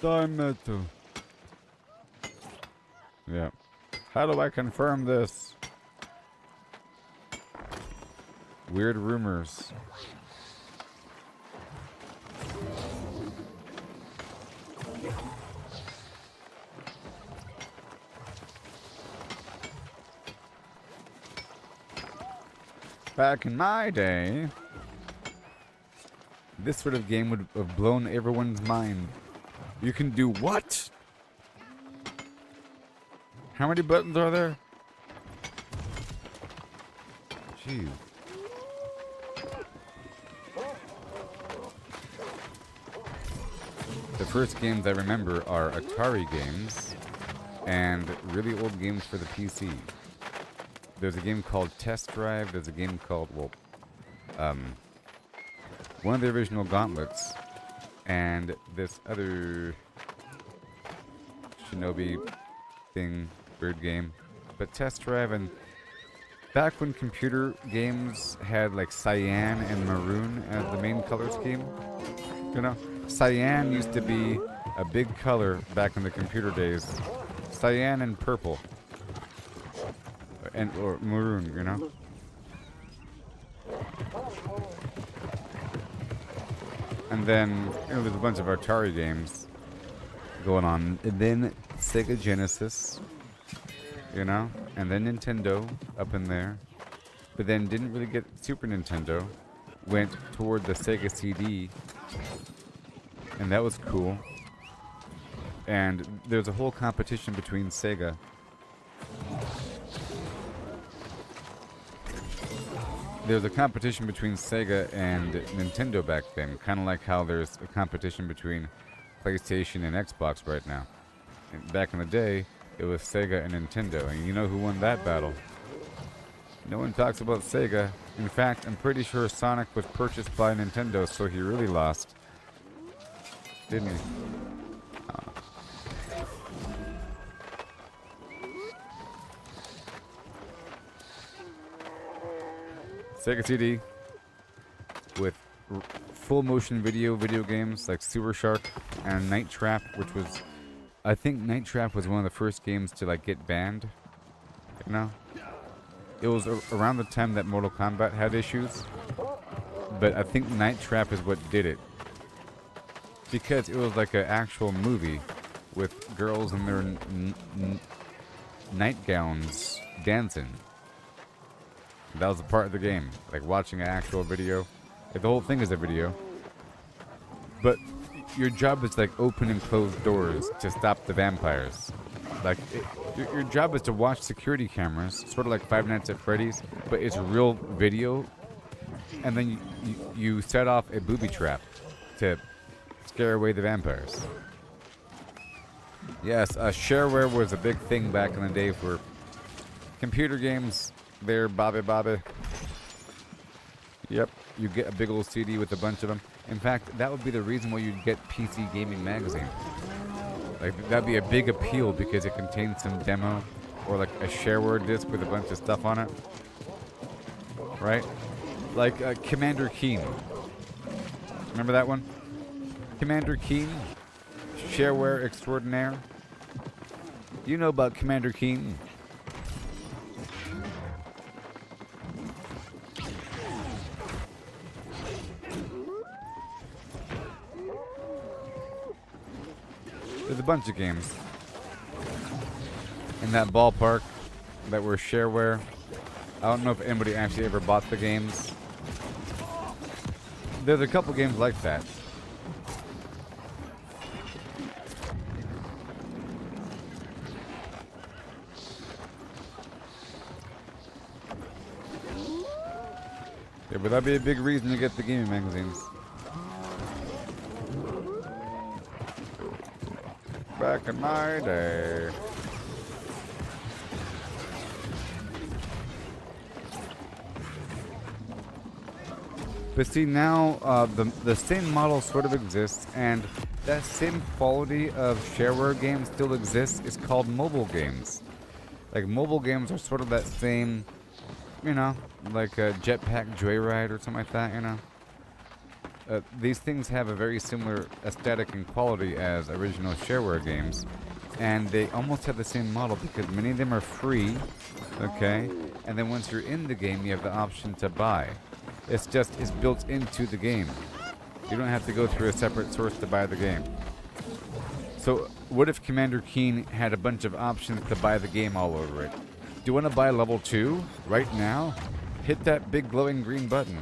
Dimetal. Yeah. How do I confirm this? Weird rumors. Back in my day, this sort of game would have blown everyone's mind. You can do what? How many buttons are there? Jeez. The first games I remember are Atari games and really old games for the PC. There's a game called Test Drive. There's a game called, one of the original Gauntlets. And this other Shinobi thing, weird game. But Test Drive, and back when computer games had like cyan and maroon as the main color scheme, you know? Cyan used to be a big color back in the computer days. Cyan and purple. Or maroon, you know? And then, you know, there's a bunch of Atari games going on. And then Sega Genesis, you know? And then Nintendo up in there. But then didn't really get Super Nintendo. Went toward the Sega CD. and that was cool. And there's a whole competition between Sega. There's a competition between Sega and Nintendo back then, kind of like how there's a competition between PlayStation and Xbox right now. And back in the day, it was Sega and Nintendo, and you know who won that battle? No one talks about Sega. In fact, I'm pretty sure Sonic was purchased by Nintendo, so he really lost. Didn't he? Sega CD with full motion video games like Sewer Shark and Night Trap, which was, I think Night Trap was one of the first games to like get banned. You know? It was around the time that Mortal Kombat had issues, but I think Night Trap is what did it. Because it was like an actual movie with girls in their nightgowns dancing. That was a part of the game, like watching an actual video. Like the whole thing is a video. But your job is like open and close doors to stop the vampires. Like, your job is to watch security cameras, sort of like Five Nights at Freddy's, but it's real video. And then you set off a booby trap to scare away the vampires. Yes, shareware was a big thing back in the day for computer games. There, Bobby. Yep, you get a big old CD with a bunch of them. In fact, that would be the reason why you'd get PC Gaming Magazine. Like, that'd be a big appeal because it contains some demo or like a shareware disc with a bunch of stuff on it. Right? Like Commander Keen. Remember that one? Commander Keen? Shareware extraordinaire. You know about Commander Keen? There's a bunch of games in that ballpark that were shareware. I don't know if anybody actually ever bought the games. There's a couple games like that. Yeah, but that'd be a big reason to get the gaming magazines. Back in my day. But see, now the same model sort of exists, and that same quality of shareware games still exists. It's called mobile games. Like, mobile games are sort of that same, you know, like a Jetpack Joyride or something like that, you know. These things have a very similar aesthetic and quality as original shareware games, and they almost have the same model because many of them are free, okay? And then once you're in the game, you have the option to buy. It's built into the game. You don't have to go through a separate source to buy the game. So what if Commander Keen had a bunch of options to buy the game all over it? Do you want to buy level 2 right now? Hit that big glowing green button.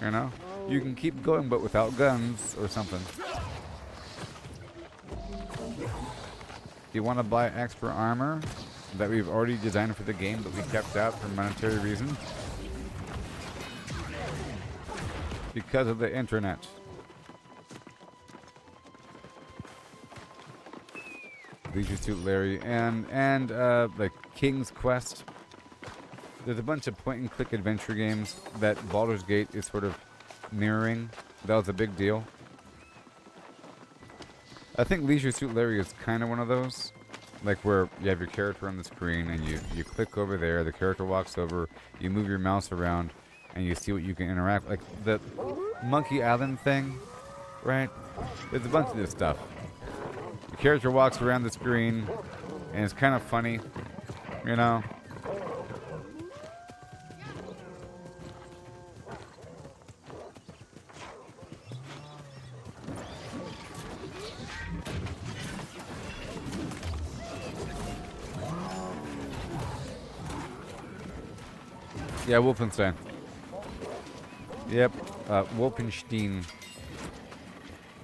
You know? You can keep going, but without guns or something. Do you want to buy extra armor that we've already designed for the game but we kept out for monetary reasons? Because of the internet. Leisure Suit Larry and like King's Quest. There's a bunch of point-and-click adventure games that Baldur's Gate is sort of mirroring. That was a big deal. I think Leisure Suit Larry is kind of one of those, like where you have your character on the screen and you click over there, the character walks over, you move your mouse around, and you see what you can interact with. Like the Monkey Island thing, right? There's a bunch of this stuff. The character walks around the screen, and it's kind of funny, you know? Yeah, Wolfenstein. Yep, Wolfenstein.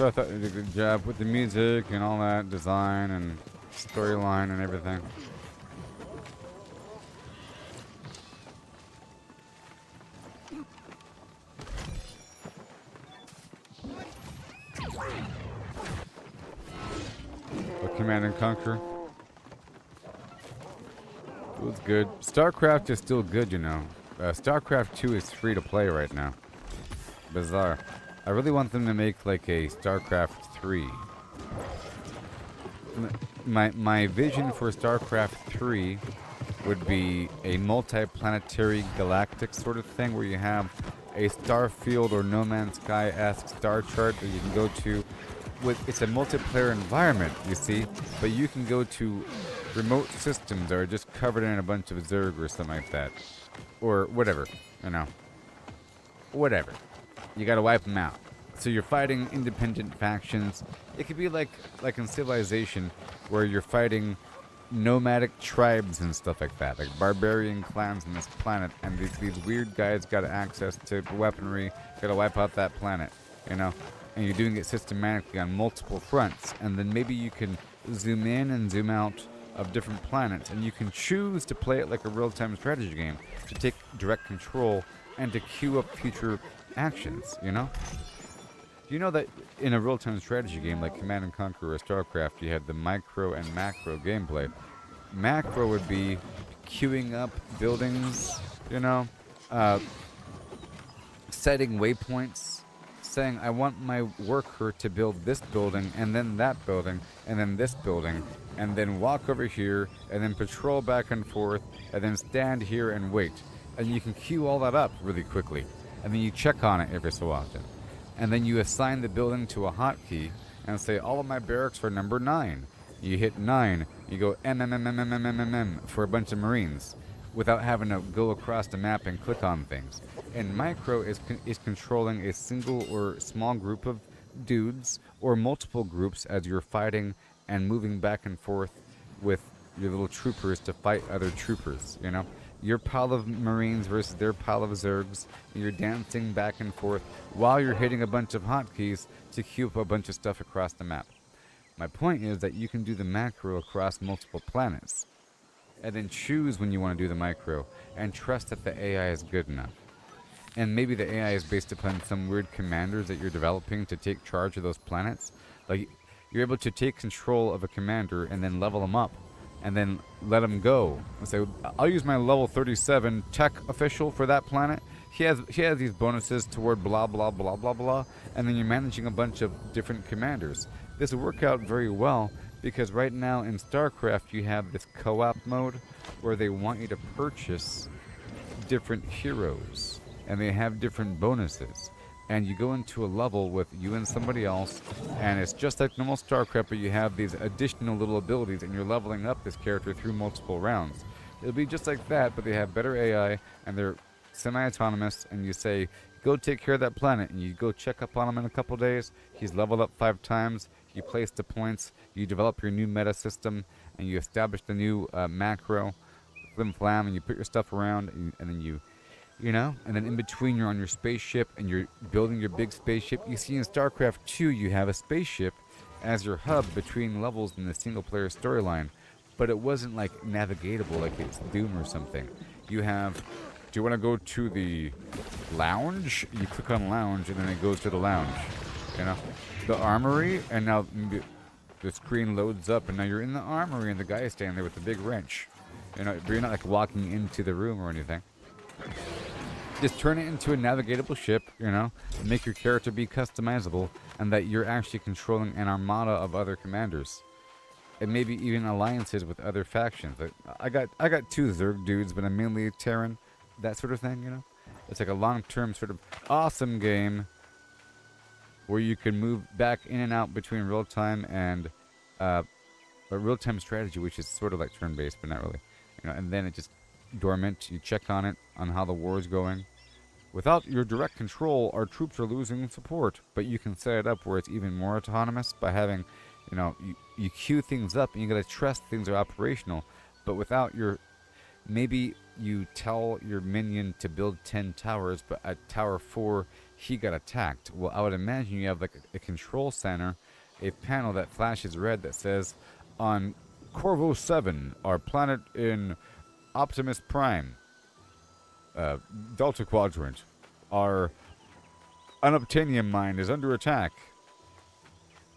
So I thought you did a good job with the music and all that design and storyline and everything. But Command and Conquer. It was good. StarCraft is still good, you know. StarCraft 2 is free to play right now. Bizarre. I really want them to make like a StarCraft 3. My vision for StarCraft 3 would be a multi-planetary galactic sort of thing where you have a Starfield or No Man's Sky-esque star chart that you can go to. It's a multiplayer environment, you see, but you can go to remote systems that are just covered in a bunch of Zerg or something like that. Or whatever, you know. Whatever. You gotta wipe them out. So you're fighting independent factions. It could be like in Civilization, where you're fighting nomadic tribes and stuff like that, like barbarian clans on this planet, and these weird guys got access to weaponry, gotta wipe out that planet, you know? And you're doing it systematically on multiple fronts, and then maybe you can zoom in and zoom out of different planets, and you can choose to play it like a real-time strategy game, to take direct control and to queue up future actions, you know? Do you know that in a real-time strategy game like Command and Conquer or StarCraft, you have the micro and macro gameplay? Macro would be queuing up buildings, you know, setting waypoints, saying I want my worker to build this building and then that building and then this building and then walk over here and then patrol back and forth and then stand here and wait. And you can queue all that up really quickly. And then you check on it every so often. And then you assign the building to a hotkey and say all of my barracks are number 9. You hit 9, you go MMMMMMMM for a bunch of Marines without having to go across the map and click on things. And micro is controlling a single or small group of dudes or multiple groups as you're fighting and moving back and forth with your little troopers to fight other troopers, you know? Your pile of Marines versus their pile of Zergs. You're dancing back and forth while you're hitting a bunch of hotkeys to queue up a bunch of stuff across the map. My point is that you can do the macro across multiple planets, and then choose when you want to do the micro, and trust that the AI is good enough. And maybe the AI is based upon some weird commanders that you're developing to take charge of those planets. Like, you're able to take control of a commander and then level them up, and then let him go. And say, I'll use my level 37 tech official for that planet. He has these bonuses toward blah, blah, blah, blah, blah. And then you're managing a bunch of different commanders. This will work out very well because right now in StarCraft you have this co-op mode where they want you to purchase different heroes. And they have different bonuses. And you go into a level with you and somebody else, and it's just like normal StarCraft, but you have these additional little abilities, and you're leveling up this character through multiple rounds. It'll be just like that, but they have better AI, and they're semi-autonomous, and you say, go take care of that planet, and you go check up on him in a couple days. He's leveled up 5 times. You place the points. You develop your new meta system, and you establish the new macro, flim flam, and you put your stuff around, and then you know, and then in between you're on your spaceship and you're building your big spaceship. You see in StarCraft 2 you have a spaceship as your hub between levels in the single player storyline, but it wasn't like navigatable like it's Doom or something. You have, do you want to go to the lounge? You click on lounge and then it goes to the lounge, you know, the armory, and now the screen loads up and now you're in the armory and the guy is standing there with the big wrench, you know, but you're not like walking into the room or anything. Just turn it into a navigatable ship, you know, and make your character be customizable, and that you're actually controlling an armada of other commanders, and maybe even alliances with other factions. Like, I got 2 Zerg dudes, but I'm mainly Terran, that sort of thing, you know. It's like a long-term sort of awesome game where you can move back in and out between real-time and a real-time strategy, which is sort of like turn-based, but not really, you know. And then it just dormant. You check on it, on how the war is going. Without your direct control, our troops are losing support, but you can set it up where it's even more autonomous by having, you know, you queue things up and you gotta trust things are operational, but without your, maybe you tell your minion to build 10 towers, but at tower 4 he got attacked. Well, I would imagine you have like a control center, a panel that flashes red that says, on Corvo 7, our planet in Optimus Prime, Delta Quadrant, our unobtainium mine is under attack.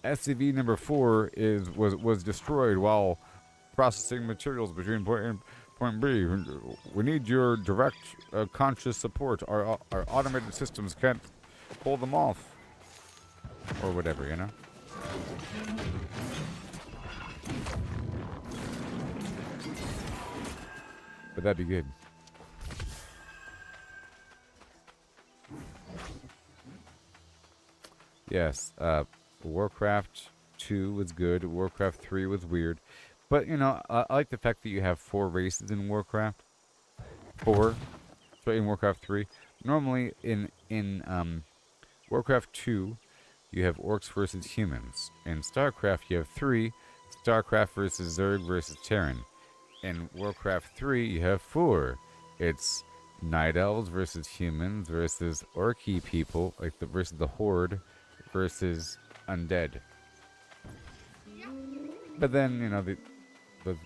SCV number 4 was destroyed while processing materials between point A and point B. We need your direct conscious support. Our automated systems can't pull them off. Or whatever, you know? But that'd be good. Yes, Warcraft 2 was good. Warcraft 3 was weird. But, you know, I like the fact that you have 4 races in Warcraft. 4. So in Warcraft 3. Normally, in Warcraft 2, you have orcs versus humans. In StarCraft, you have 3. StarCraft versus Zerg versus Terran. In Warcraft 3, you have 4. It's Night Elves versus humans versus Orky people, like versus the Horde versus Undead. But then, you know,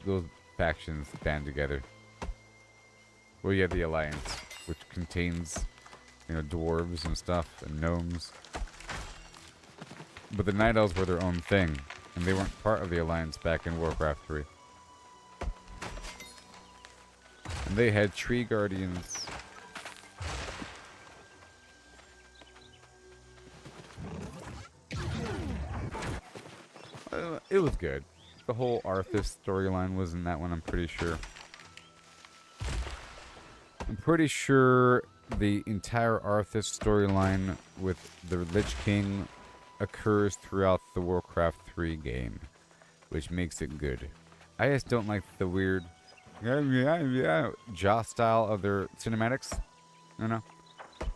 those factions band together. Well, you have the Alliance, which contains, you know, dwarves and stuff, and gnomes. But the Night Elves were their own thing, and they weren't part of the Alliance back in Warcraft 3. And they had tree guardians. It was good. The whole Arthas storyline was in that one, I'm pretty sure. I'm pretty sure the entire Arthas storyline with the Lich King occurs throughout the Warcraft 3 game, which makes it good. I just don't like the weird jaw style of their cinematics, you know?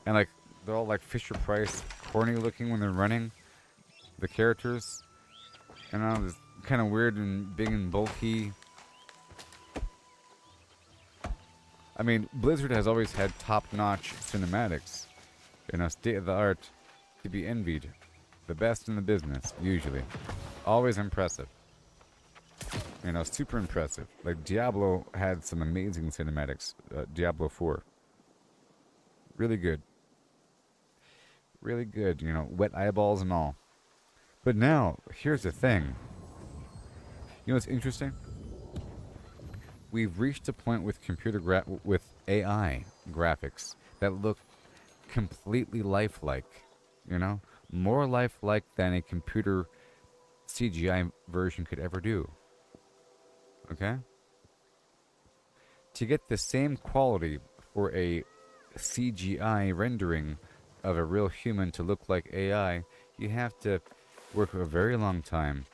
And like, they're all like Fisher Price, corny looking when they're running. The characters, you know, it's kind of weird and big and bulky. I mean, Blizzard has always had top-notch cinematics. You know, state-of-the-art, to be envied. The best in the business, usually. Always impressive. You know, super impressive. Like, Diablo had some amazing cinematics. Diablo 4. Really good. Really good, you know, wet eyeballs and all. But now, here's the thing. You know what's interesting? We've reached a point with with AI graphics that look completely lifelike, you know? More lifelike than a computer CGI version could ever do. Okay? To get the same quality for a CGI rendering of a real human to look like AI, you have to work a very long time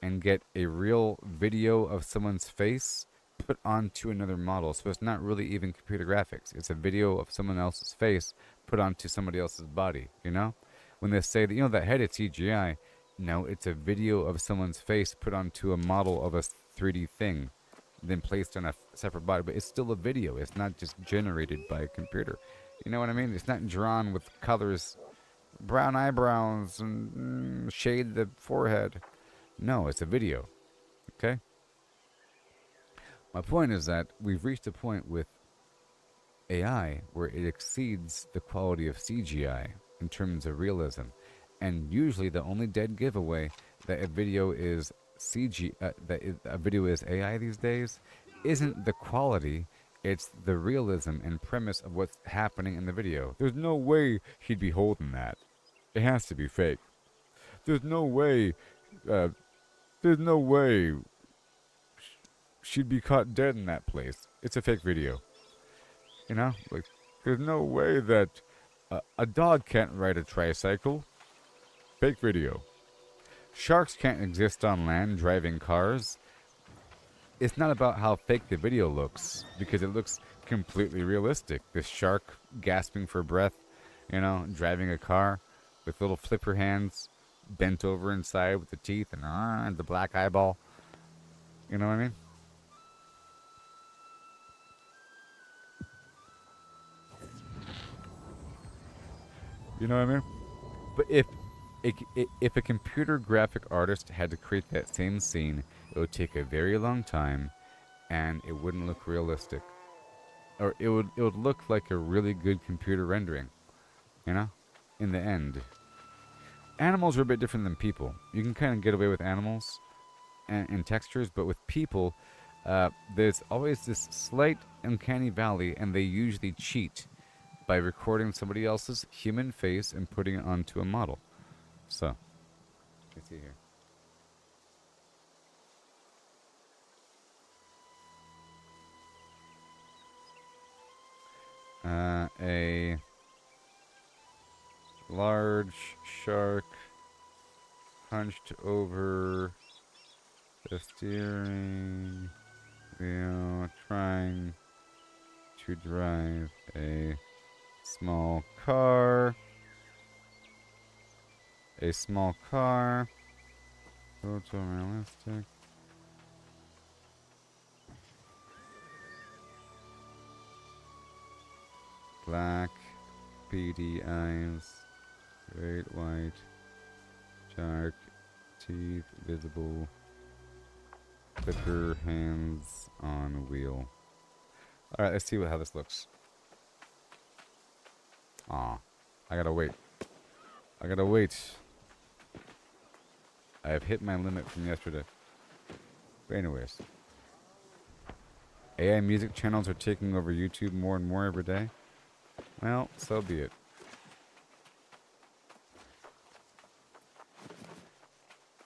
and get a real video of someone's face put onto another model. So it's not really even computer graphics. It's a video of someone else's face put onto somebody else's body, you know? When they say that, you know, that head is CGI, no, it's a video of someone's face put onto a model of a 3D thing, then placed on a separate body. But it's still a video. It's not just generated by a computer. You know what I mean? It's not drawn with colors, brown eyebrows, and shade the forehead. No, it's a video. Okay? My point is that we've reached a point with AI where it exceeds the quality of CGI in terms of realism. And usually the only dead giveaway that a video is a video is AI these days isn't the quality, it's the realism and premise of what's happening in the video. There's no way he'd be holding that. It has to be fake. There's no way she'd be caught dead in that place. It's a fake video. You know? Like, there's no way that a dog can't ride a tricycle. Fake video. Sharks can't exist on land driving cars. It's not about how fake the video looks, because it looks completely realistic. This shark gasping for breath, you know, driving a car with little flipper hands, bent over inside with the teeth and the black eyeball. You know what I mean? You know what I mean? But if a computer graphic artist had to create that same scene, it would take a very long time, and it wouldn't look realistic. Or it would look like a really good computer rendering, you know? In the end. Animals are a bit different than people. You can kind of get away with animals and textures, but with people, there's always this slight uncanny valley, and they usually cheat by recording somebody else's human face and putting it onto a model. So, let's see here. A large shark hunched over the steering wheel trying to drive a small car. A small car. Photorealistic. Black, beady eyes, great white, shark, teeth visible, clicker hands on wheel. Alright, let's see how this looks. Aw, I gotta wait. I gotta wait. I have hit my limit from yesterday. But anyways. AI music channels are taking over YouTube more and more every day. Well, so be it.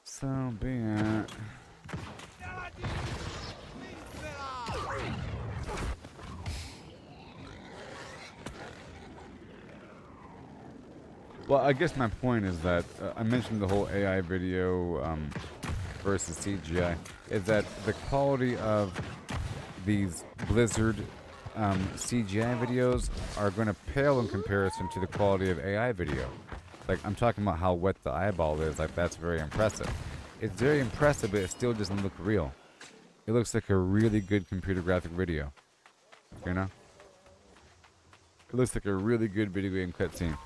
So be it. Well, I guess my point is that I mentioned the whole AI video versus CGI, is that the quality of these Blizzard CGI videos are going to pale in comparison to the quality of AI video. Like, I'm talking about how wet the eyeball is. Like, that's very impressive. It's very impressive, but it still doesn't look real. It looks like a really good computer graphic video. You know? It looks like a really good video game cutscene,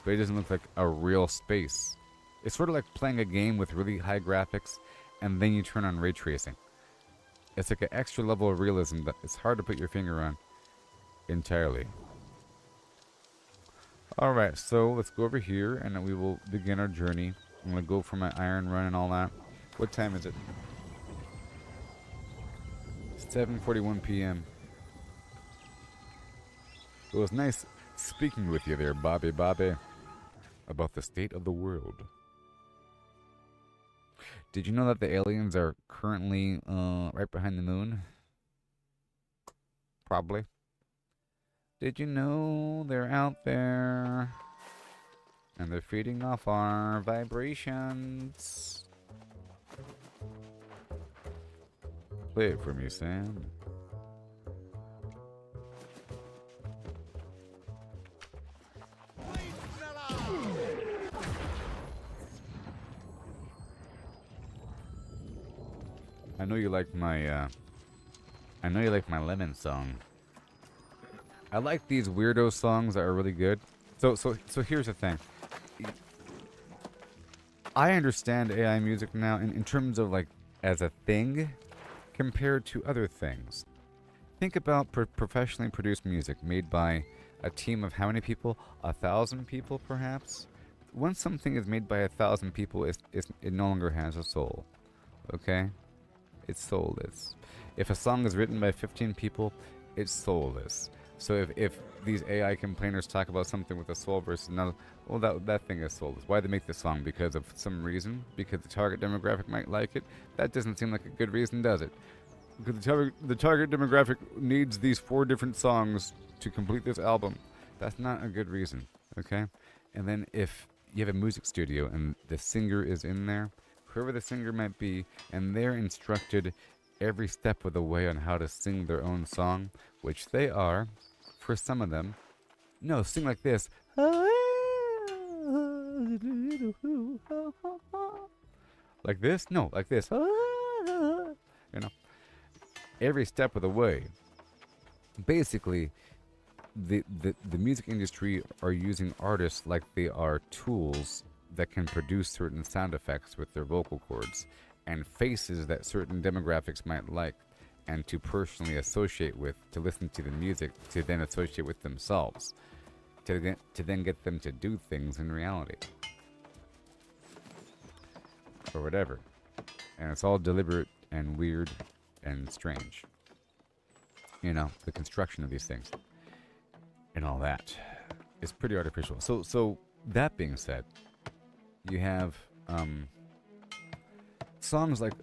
but it doesn't look like a real space. It's sort of like playing a game with really high graphics, and then you turn on ray tracing. It's like an extra level of realism that it's hard to put your finger on entirely. Alright, so let's go over here, and then we will begin our journey. I'm going to go for my iron run and all that. What time is it? 7:41 p.m. It was nice speaking with you there, Bobby, about the state of the world. Did you know that the aliens are currently right behind the moon? Probably. Did you know they're out there and they're feeding off our vibrations? Play it for me, Sam. I know you like my lemon song. I like these weirdo songs that are really good. So here's the thing. I understand AI music now in terms of like as a thing compared to other things. Think about professionally produced music made by a team of how many people? 1,000 people, perhaps? Once something is made by 1,000 people, it no longer has a soul. Okay? It's soulless. If a song is written by 15 people, it's soulless. So if these AI complainers talk about something with a soul versus another, well, that thing is soulless. Why they make the song? Because of some reason? Because the target demographic might like it? That doesn't seem like a good reason, does it? Because the target demographic needs these 4 different songs to complete this album. That's not a good reason, okay? And then if you have a music studio and the singer is in there, whoever the singer might be, and they're instructed every step of the way on how to sing their own song, which they are, for some of them. No, sing like this. Like this? No, like this. You know, every step of the way. Basically, the music industry are using artists like they are tools that can produce certain sound effects with their vocal cords and faces that certain demographics might like, and to personally associate with, to listen to the music, to then associate with themselves, to then get them to do things in reality. Or whatever. And it's all deliberate and weird and strange. You know, the construction of these things. And all that is pretty artificial. So that being said, you have songs like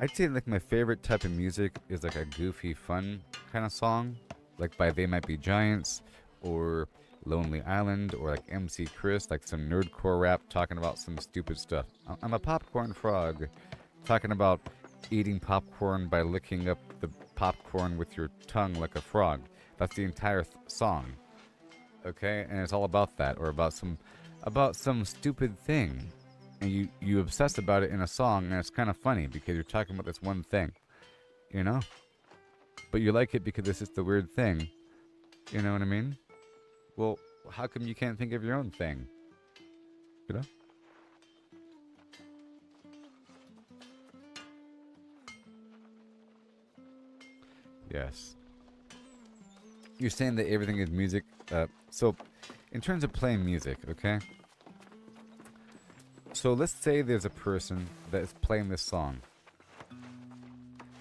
I'd say like my favorite type of music is like a goofy, fun kind of song, like by They Might Be Giants or Lonely Island or like MC Chris, like some nerdcore rap talking about some stupid stuff. I'm a popcorn frog, talking about eating popcorn by licking up the popcorn with your tongue like a frog. That's the entire song. Okay, and it's all about that, or about some stupid thing, and you obsess about it in a song, and it's kind of funny because you're talking about this one thing, you know. But you like it because it's just a weird thing. You know what I mean? Well, how come you can't think of your own thing? You know? Yes. You're saying that everything is music. So, in terms of playing music, okay? So let's say there's a person that is playing this song.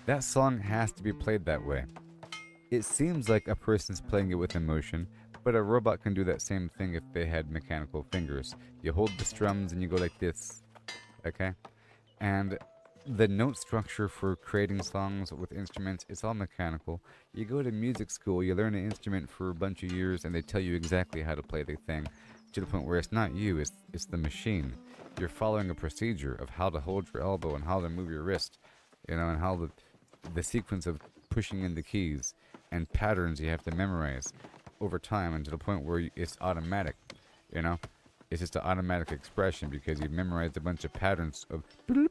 That song has to be played that way. It seems like a person's playing it with emotion, but a robot can do that same thing if they had mechanical fingers. You hold the strums and you go like this, okay? And the note structure for creating songs with instruments, it's all mechanical. You go to music school, you learn an instrument for a bunch of years, and they tell you exactly how to play the thing, to the point where it's not you, it's the machine. You're following a procedure of how to hold your elbow and how to move your wrist, you know, and how the sequence of pushing in the keys and patterns you have to memorize over time, and to the point where it's automatic, you know. It's just an automatic expression because you've memorized a bunch of patterns of to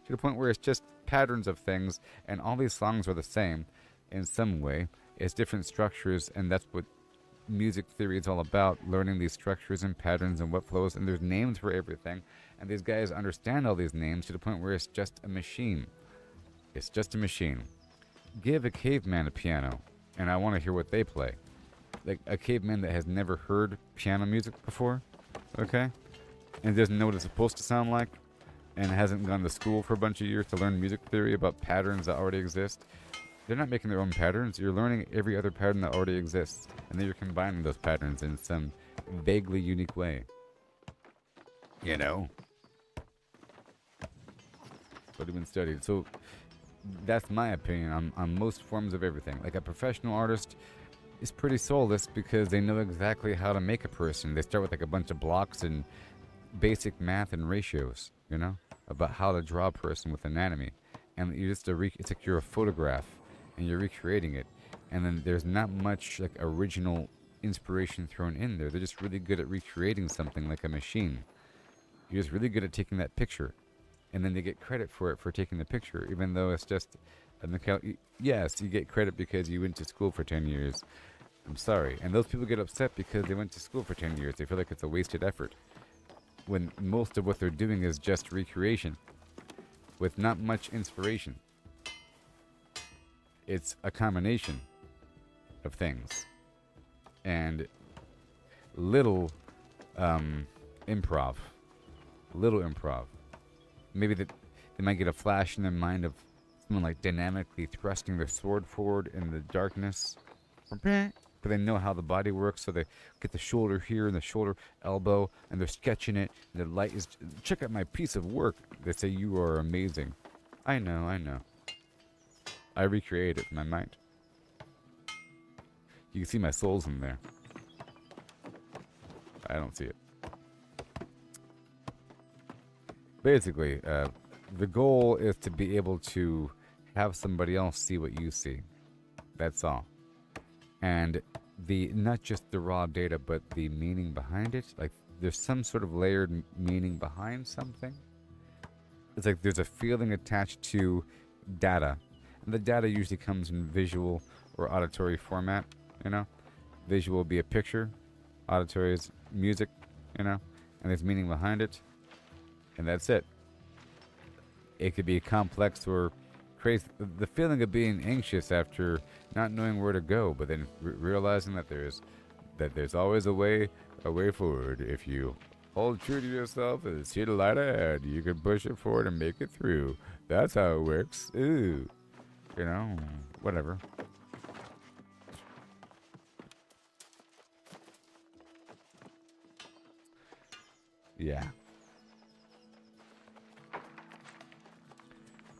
the point where it's just patterns of things, and all these songs are the same in some way. It's different structures, and that's what music theory is all about, learning these structures and patterns and what flows, and there's names for everything, and these guys understand all these names to the point where it's just a machine. It's just a machine. Give a caveman a piano, and I want to hear what they play. Like a caveman that has never heard piano music before, okay? And doesn't know what it's supposed to sound like, and hasn't gone to school for a bunch of years to learn music theory about patterns that already exist. They're not making their own patterns. You're learning every other pattern that already exists, and then you're combining those patterns in some vaguely unique way. You know? But have been studied. So that's my opinion on most forms of everything. Like a professional artist is pretty soulless because they know exactly how to make a person. They start with like a bunch of blocks and basic math and ratios, you know, about how to draw a person with anatomy. And you're just it's like you're a photograph and you're recreating it. And then there's not much like original inspiration thrown in there. They're just really good at recreating something like a machine. You're just really good at taking that picture. And then they get credit for it for taking the picture, even though it's just a mechanical. Yes, you get credit because you went to school for 10 years. I'm sorry. And those people get upset because they went to school for 10 years. They feel like it's a wasted effort, when most of what they're doing is just recreation with not much inspiration. It's a combination of things and little improv. Maybe they might get a flash in their mind of someone like dynamically thrusting their sword forward in the darkness, but they know how the body works, so they get the shoulder here and the shoulder elbow, and they're sketching it, and the light is, check out my piece of work. They say, you are amazing. I know. I recreate it in my mind. You can see my soul's in there. I don't see it. Basically, the goal is to be able to have somebody else see what you see. That's all. And not just the raw data, but the meaning behind it. Like, there's some sort of layered meaning behind something. It's like there's a feeling attached to data, And the data usually comes in visual or auditory format, you know? Visual will be a picture, auditory is music, you know? And there's meaning behind it, and that's it. It could be complex or crazy. The feeling of being anxious after not knowing where to go, but then realizing that there's always a way forward. If you hold true to yourself and see the light ahead, you can push it forward and make it through. That's how it works. Ooh, you know, whatever. Yeah.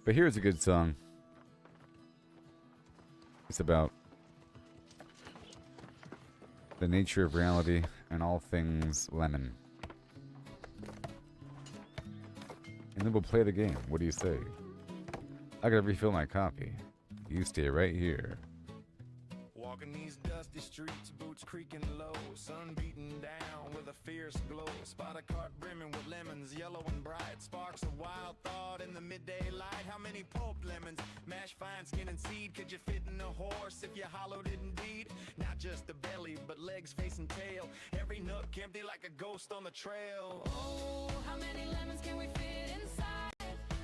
But here's a good song. It's about the nature of reality and all things lemon. And then we'll play the game. What do you say? I gotta refill my coffee. You stay right here. Walking these dusty streets, boots creaking low, sun beating down with a fierce glow. Spot a cart brimming with lemons, yellow and bright. Sparks of wild thought in the midday light. How many pulped lemons, mashed fine skin and seed? Could you fit in a horse if you hollowed it indeed? Not just the belly, but legs, face and tail. Every nook empty like a ghost on the trail. Oh, how many lemons can we fit inside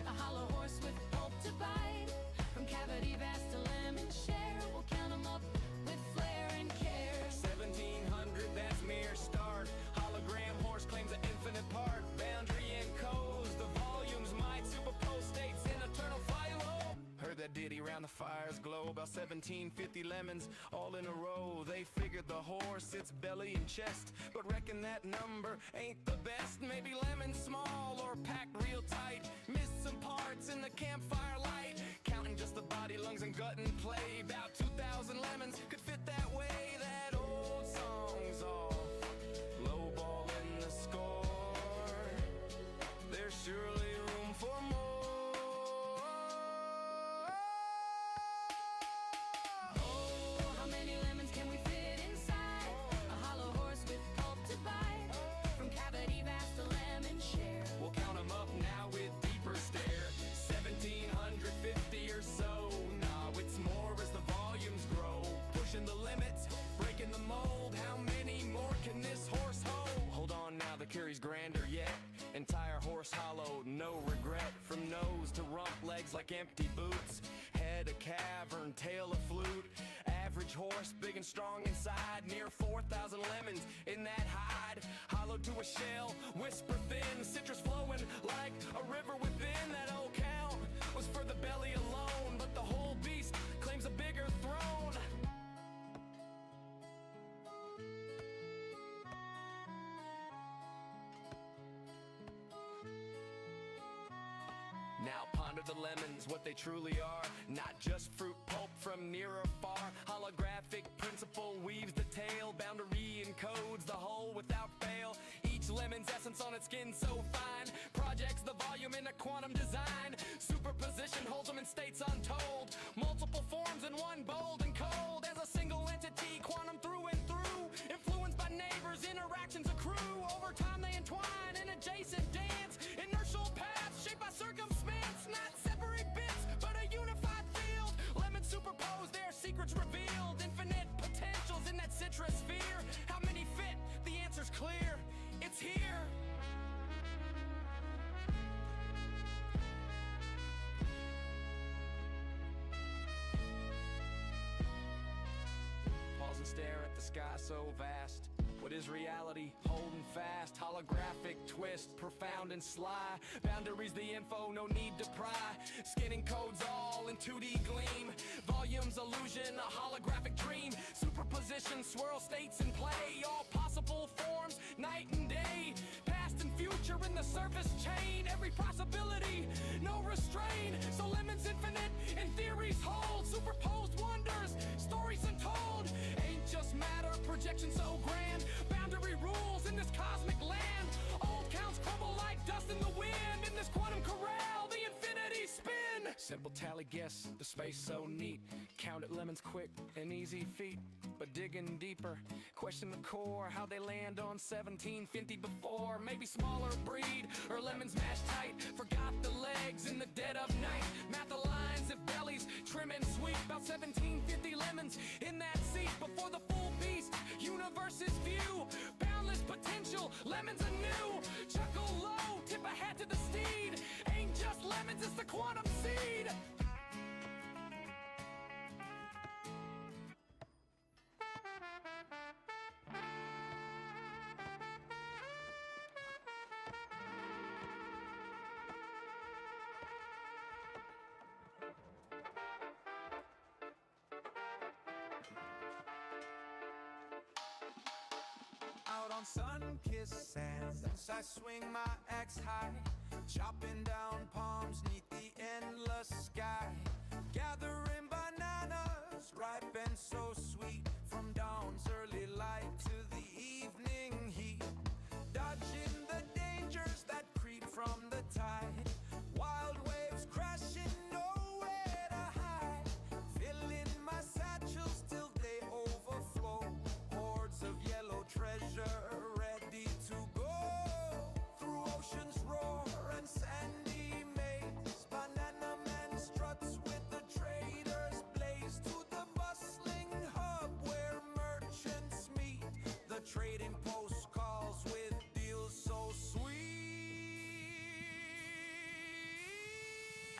a hollow horse with pulp to bite? From cavity vast to lemon share, we'll count 'em up with flair and care. 1700, that's mere start. Hologram horse claims an infinite part. Boundary and codes, the volumes might superpose states in eternal philo. Heard that ditty round the fire's glow. About 1750 lemons all in a row. They figured the horse, its belly and chest, but reckon that number ain't the best. Maybe lemons small or packed real tight. Missed some parts in the campfire light. Counting just the body, lungs and gut and play. About 2,000 lemons could fit that way. That old song's off, lowballing the score. There's surely room for more. Oh, how many lemons can we fit inside a hollow horse with pulp to bite? From cavity vast to lemon share. We'll count 'em up now with deeper stare. 1750 or so. Nah, it's more as the volumes grow. Pushing the limits, breaking the mold. How many more can this horse hold? Hold on now, the curry's grander yet. Entire horse hollow, no regret. From nose to rump, legs like empty boots. Head a cavern, tail a flute. Average horse, big and strong inside. Near 4,000 lemons in that hide. Hollow to a shell, whisper thin. Citrus flowing like a river within. That old count was for the belly alone, but the whole beast claims a bigger throne. Now ponder the lemons, what they truly are. Not just fruit pulp from near or far. Holographic principle weaves the tale. Boundary encodes the whole without fail. Each lemon's essence on its skin so fine. Projects the volume in a quantum design. Superposition holds them in states untold. Multiple forms in one, bold and cold. As a single entity, quantum through and through. Influenced by neighbors, interactions accrue. Over time they entwine in adjacent dance. Inertial paths shaped by circumstance. Not separate bits, but a unified field. Lemons superposed, their secrets revealed. Infinite potentials in that citrus sphere. How many fit? The answer's clear. It's here. Pause and stare at the sky so vast. What is reality? Holding fast. Holographic twist, profound and sly. Boundaries the info, no need to pry. Skinning codes all in 2D gleam. Volumes illusion, a holographic dream. Superposition, swirl states in play. All possible forms, night and day. Past and future in the surface chain. Every possibility, no restraint. So lemons infinite and theories hold. Superposed wonders, stories untold. Ain't just matter, projection so grand. Boundary rules in this cosmic land. Old counts crumble like dust in the wind. In this quantum corral, the infinity spin. Simple tally guess, the space so neat. Counted lemons quick, an easy feat, but digging deeper, question the core, how they land on 1750 before. Maybe smaller breed, or lemons mashed tight, forgot the legs in the dead of night. Math the lines if bellies trim and sweet, about 1750 lemons in that seat before the full beast, universe's view. Boundless potential, lemons anew. Chuckle low, tip a hat to the steed. Ain't just lemons, it's the quantum seed. Out on sun-kissed sands, I swing my axe high, chopping down palms neath the endless sky, gathering bananas, ripe and so sweet, from dawn's early light to the evening heat, dodging the dangers that creep from the tide, wild waves crashing, nowhere to hide, filling my satchels till they overflow, hordes of yellow treasure ready to go, through oceans roar and sandy maze, banana man struts with the traders blaze, to the bustling hub where merchants meet, the trading post calls with deals so sweet.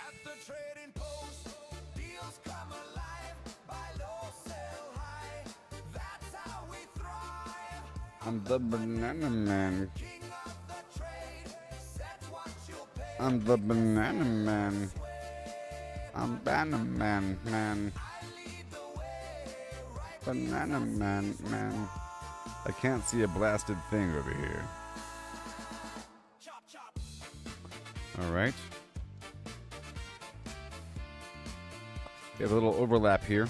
At the trading post, deals come alive, buy low, sell high, that's how we thrive. I'm the banana man. King of the trade, set what you'll pay. I'm the banana man. I'm banana man, man. I lead the way, right Banana man, man. I can't see a blasted thing over here. chop chop. Alright. We have a little overlap here.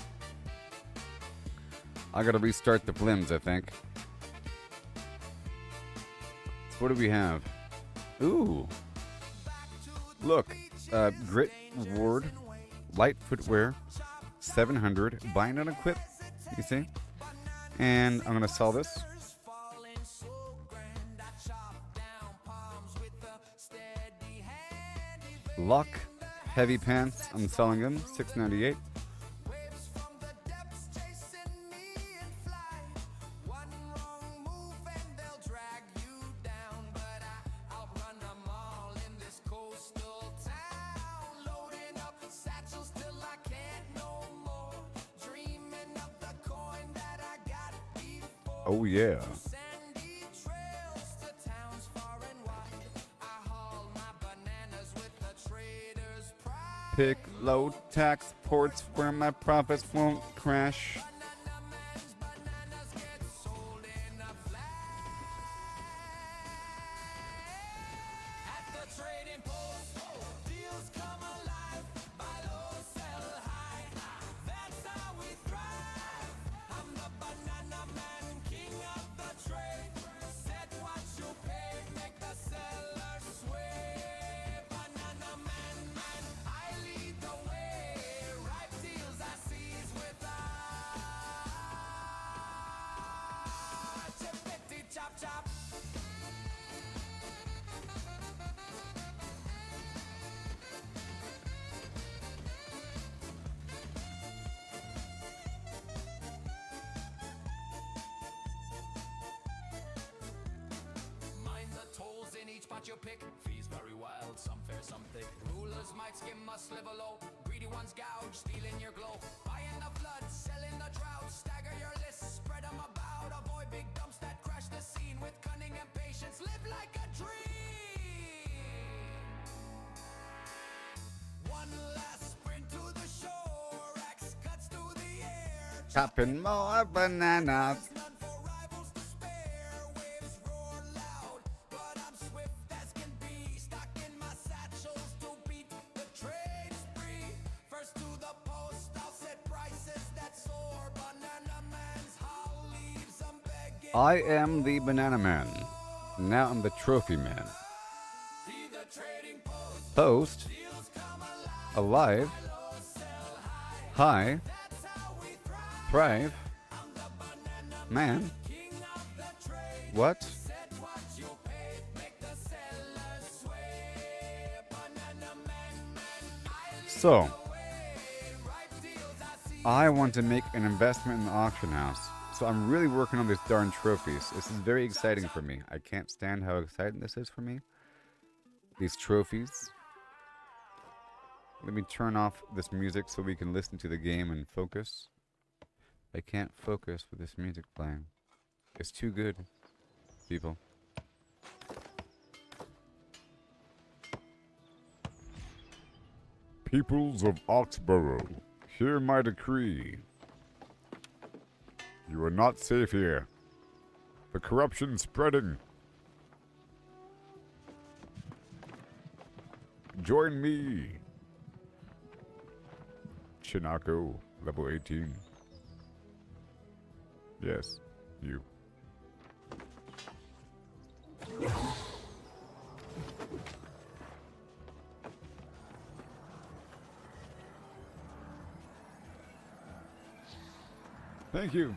I gotta restart the flims, I think. So what do we have? Ooh. Look. Grit reward. Light footwear. 700. Buy and unequip. You see? And I'm gonna sell this. Falling so grand, I chop down palms with a steady hand. Luck. Heavy pants. I'm selling them. $6.98. Waves from the depths chasing me in flight. One wrong move and they'll drag you down, but I outrun them all in this coastal town. Loading up satchels till I can't no more. Dreaming of the coin that I got before. Oh yeah. Sandy trails to towns far and wide. I haul my bananas with the traders' pride. Pick low tax ports where my profits won't crash. Banana man's bananas get sold in a flash. At the trading post, deals come alive. Buy low, sell high. That's how we thrive. I'm the banana man, king of the trade. Set what you pay, make the seller sway. Banana man, man, I lead the way. Ripe deals I seize with chippity chop chop. Mind the tolls in each pot you pick. Fees very wild, some fair, some thick. Rulers might skim, must live low. Greedy ones gouge, stealing your glow. Buying the flood, selling the drought. Stagger your list, spread them about. Avoid big dumps that crash the scene. With cunning and patience, live like a dream. One last sprint to the shore. Axe cuts through the air. Chopping more bananas. None for rivals to spare. Waves roar loud, but I'm swift as can be. Stocking my satchels to beat the trade spree. First to the post, I'll set prices that soar. Banana man's haul leaves 'em begging. I am the banana man. Now I'm the trophy man. See the trading post, Post. deals come alive. Alive. Low, sell high. High. That's Thrive? Man? What? So, I want to make an investment in the auction house. So I'm really working on these darn trophies. This is very exciting for me. I can't stand how exciting this is for me. These trophies. Let me turn off this music so we can listen to the game and focus. I can't focus with this music playing. It's too good, people. Peoples of Oxborough, hear my decree. You are not safe here. The corruption's spreading. Join me. Chinako, level 18. Yes, you. Thank you.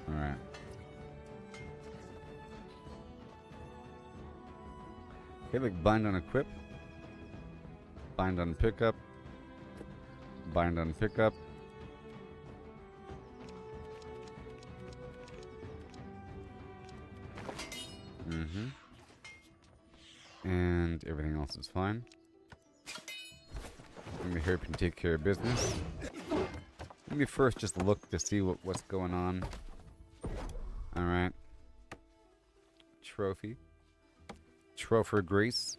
All right. Okay, like bind on equip. Bind on pickup. Bind on pickup. And everything else is fine. Let me hurry up and take care of business. Let me first just look to see what's going on. Alright. Trophy. Trophy Grace.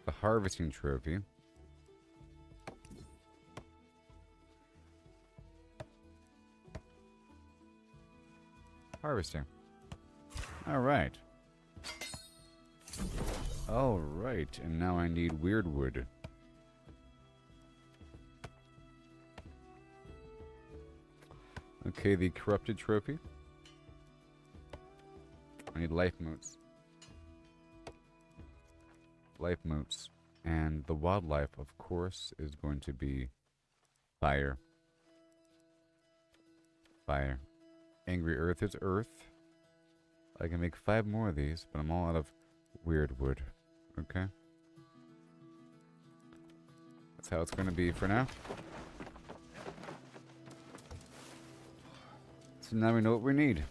The Harvesting Trophy. Harvesting. Alright. Alright, and now I need weird wood. Okay, the corrupted trophy. I need life motes. Life motes. And the wildlife, of course, is going to be fire. Fire. Angry Earth is Earth. I can make 5 more of these, but I'm all out of weird wood. Okay. That's how it's going to be for now. So now we know what we need.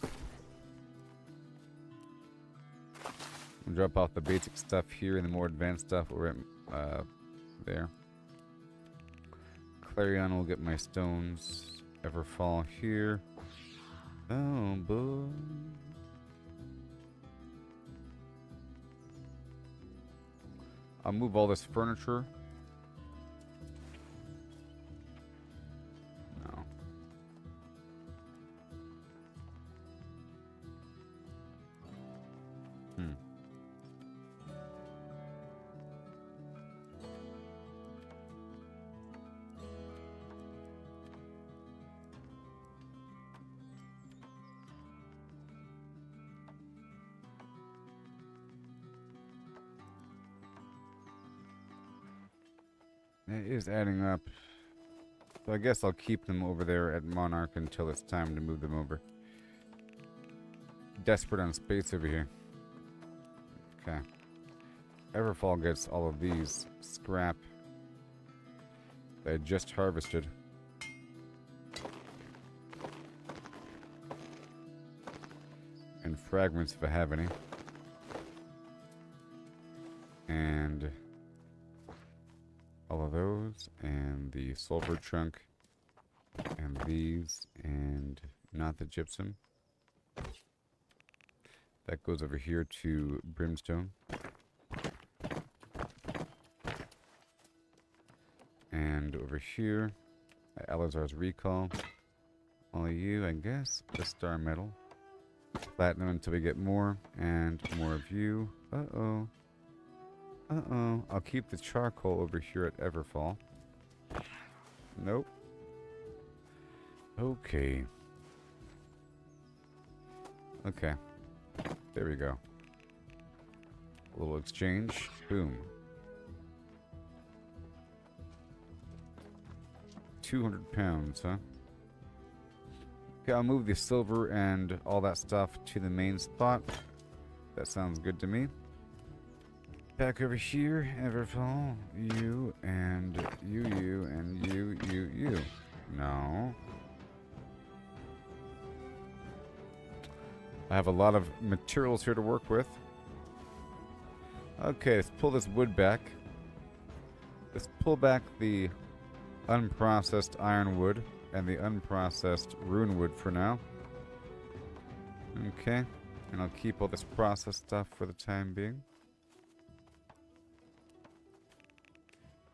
We'll drop off the basic stuff here and the more advanced stuff over at, there. Clarion will get my stones. Everfall here. Oh boy. I'll move all this furniture. No. It is adding up. So I guess I'll keep them over there at Monarch until it's time to move them over. Desperate on space over here. Okay. Everfall gets all of these scrap that I just harvested. And fragments if I have any. And all of those, and the sulfur chunk, and these, and not the gypsum. That goes over here to brimstone. And over here, Elazar's recall. All of you, I guess, the star metal. Platinum until we get more, and more of you. Uh-oh. Uh-oh. I'll keep the charcoal over here at Everfall. Nope. Okay. Okay. There we go. little exchange. Boom. 200 pounds, huh? Okay, I'll move the silver and all that stuff to the main spot. That sounds good to me. Back over here, Everfall. You and you and you. No. I have a lot of materials here to work with. Okay, let's pull this wood back. Let's pull back the unprocessed ironwood and the unprocessed runewood for now. Okay, and I'll keep all this processed stuff for the time being.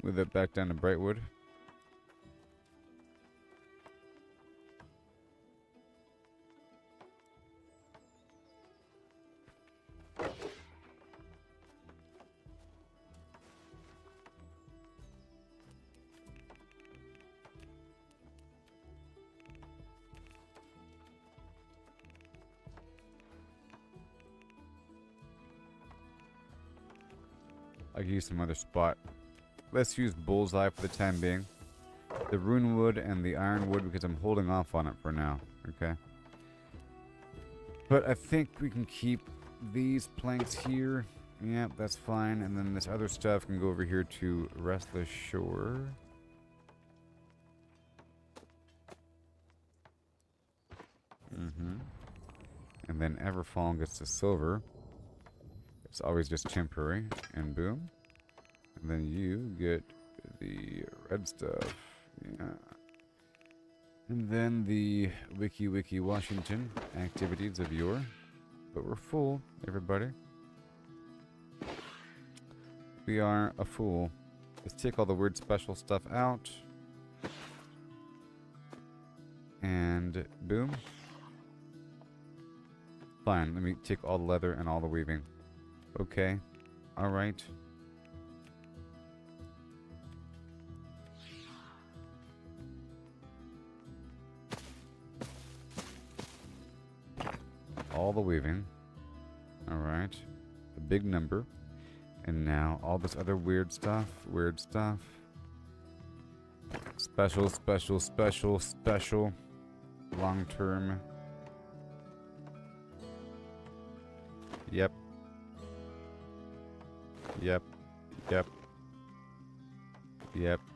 Move it back down to Brightwood. I could use some other spot. Let's use Bullseye for the time being. The Runewood and the Ironwood because I'm holding off on it for now. Okay. But I think we can keep these planks here. Yep, that's fine. And then this other stuff can go over here to Restless Shore. And then Everfall gets the silver. It's always just temporary. And boom. And then you get the red stuff. Yeah. And then the Wiki Washington activities of yore. But we're full, everybody. We are a fool. Let's take all the weird special stuff out. And boom. Fine, let me take all the leather and all the weaving. Okay. Alright. All the weaving. Alright. A big number. And now all this other weird stuff. Weird stuff. Special. Long term. Yep.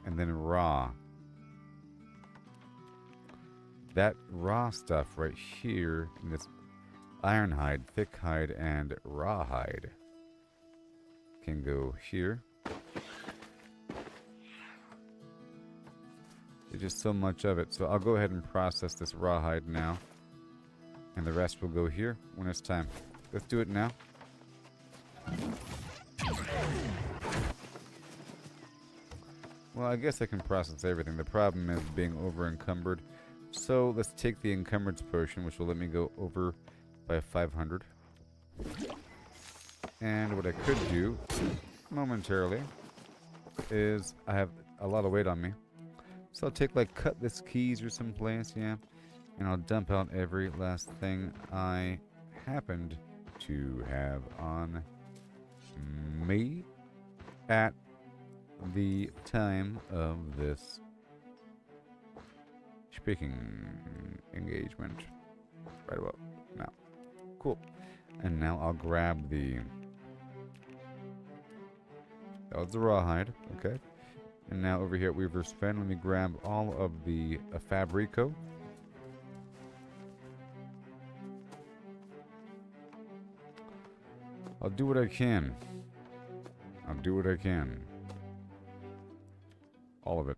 And then raw. That raw stuff right here in this ironhide, thick hide, and rawhide can go here. There's just so much of it, so I'll go ahead and process this rawhide now, and the rest will go here when it's time. Let's do it now. Well, I guess I can process everything. The problem is being over encumbered. So let's take the encumbrance potion, which will let me go over by 500. And what I could do momentarily is I have a lot of weight on me. So I'll take like cutlass keys or someplace, yeah. And I'll dump out every last thing I happened to have on me at the time of this speaking engagement. Right about now. Cool. And now I'll grab the... That was the rawhide, okay. And now over here at Weaver's Fen, let me grab all of the Fabrico. I'll do what I can. All of it.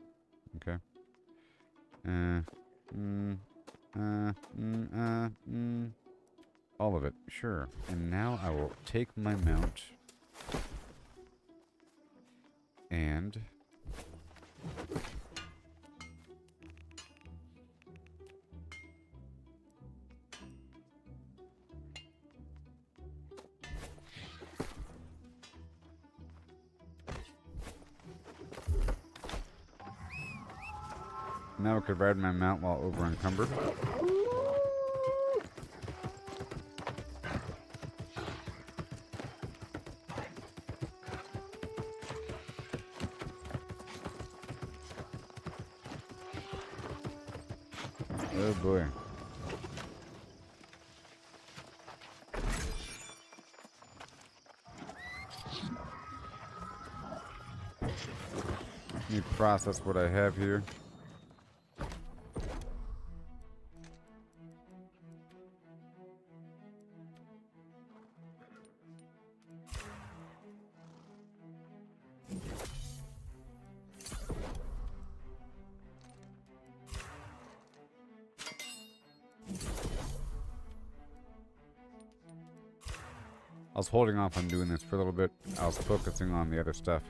Okay. All of it. Sure. And now I will take my mount and now I could ride my mount while over encumbered. Oh boy. Let me process what I have here. I was holding off on doing this for a little bit. I was focusing on the other stuff.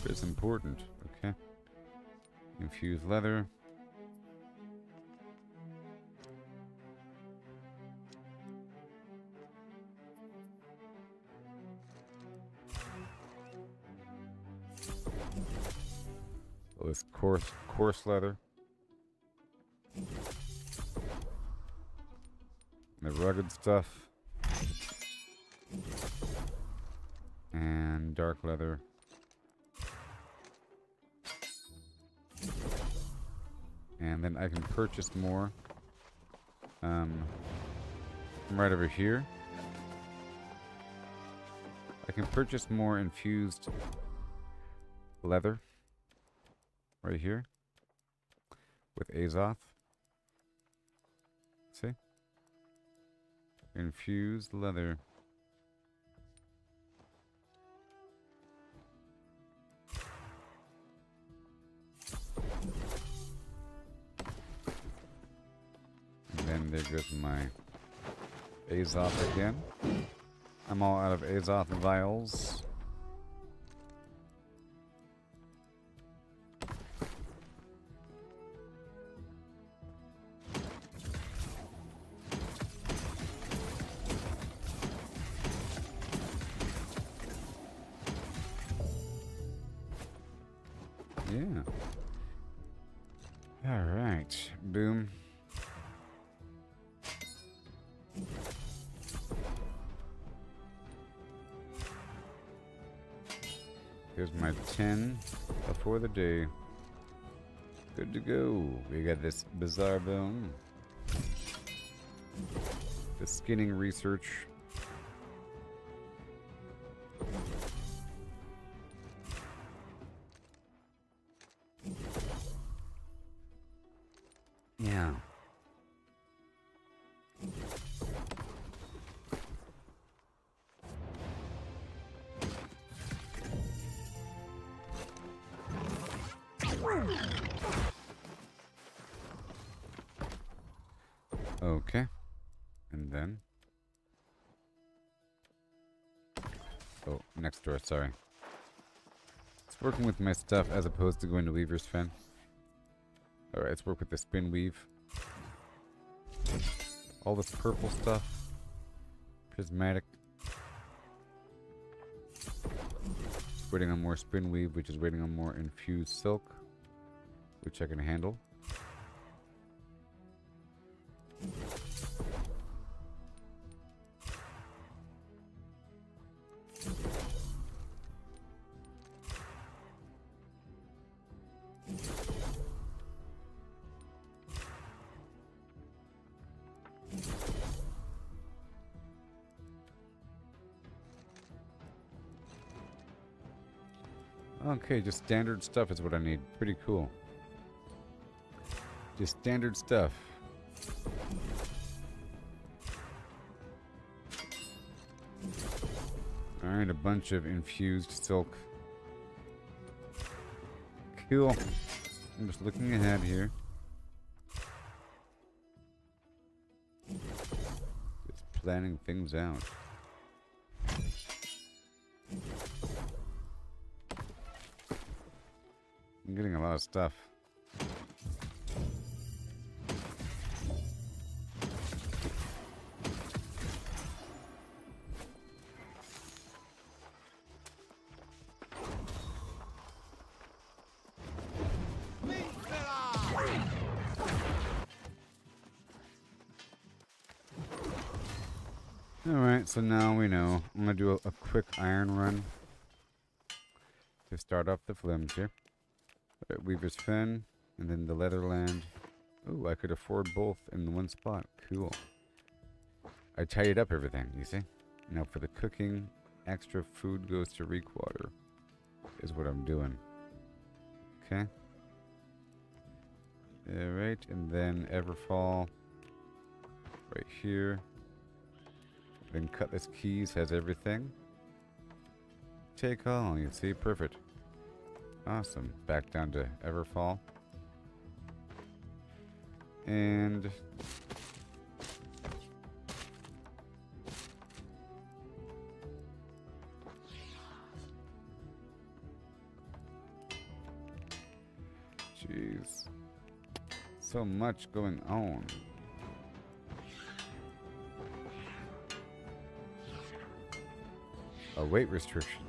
But it's important, okay? Infused leather. Oh, it's coarse leather. The rugged stuff. And dark leather. And then I can purchase more. Right over here. I can purchase more infused leather. Right here. With Azoth. See? Infused leather. And then there goes my Azoth again. I'm all out of Azoth vials. Yeah. All right. Boom. Here's my 10 before the day. Good to go. We got this bizarre bone. The skinning research. Yeah. Okay. And then... Oh, next door, sorry. It's working with my stuff as opposed to going to Weaver's Fen. Alright, let's work with the spin weave. All this purple stuff. Prismatic. It's waiting on more spin weave, which is waiting on more infused silk, which I can handle. Okay, just standard stuff is what I need. Pretty cool. Just standard stuff. Alright, a bunch of infused silk. Cool. I'm just looking ahead here. Just planning things out. I'm getting a lot of stuff. Alright, so now we know. I'm going to do a quick iron run to start off the flames here. Weaver's Fen, and then the Leatherland. Ooh, I could afford both in one spot. Cool. I tidied up everything, you see? Now for the cooking, extra food goes to Reekwater, is what I'm doing. Okay. Alright, and then Everfall, right here. Then Cutlass Keys has everything. Take all, you see? Perfect. Awesome. Back down to Everfall. And jeez. So much going on. A weight restriction.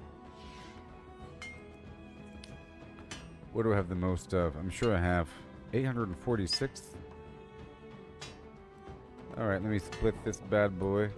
What do I have the most of? I'm sure I have 846. Alright, let me split this bad boy.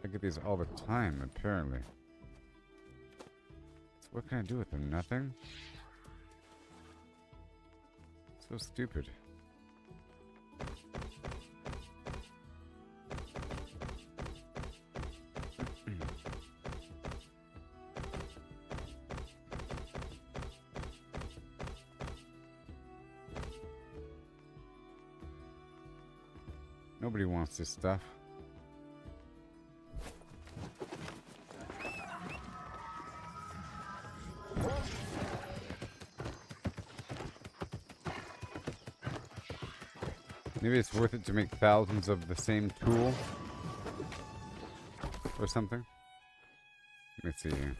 I get these all the time, apparently. So what can I do with them? Nothing? So stupid. Nobody wants this stuff. Maybe it's worth it to make thousands of the same tool or something. Let me see here.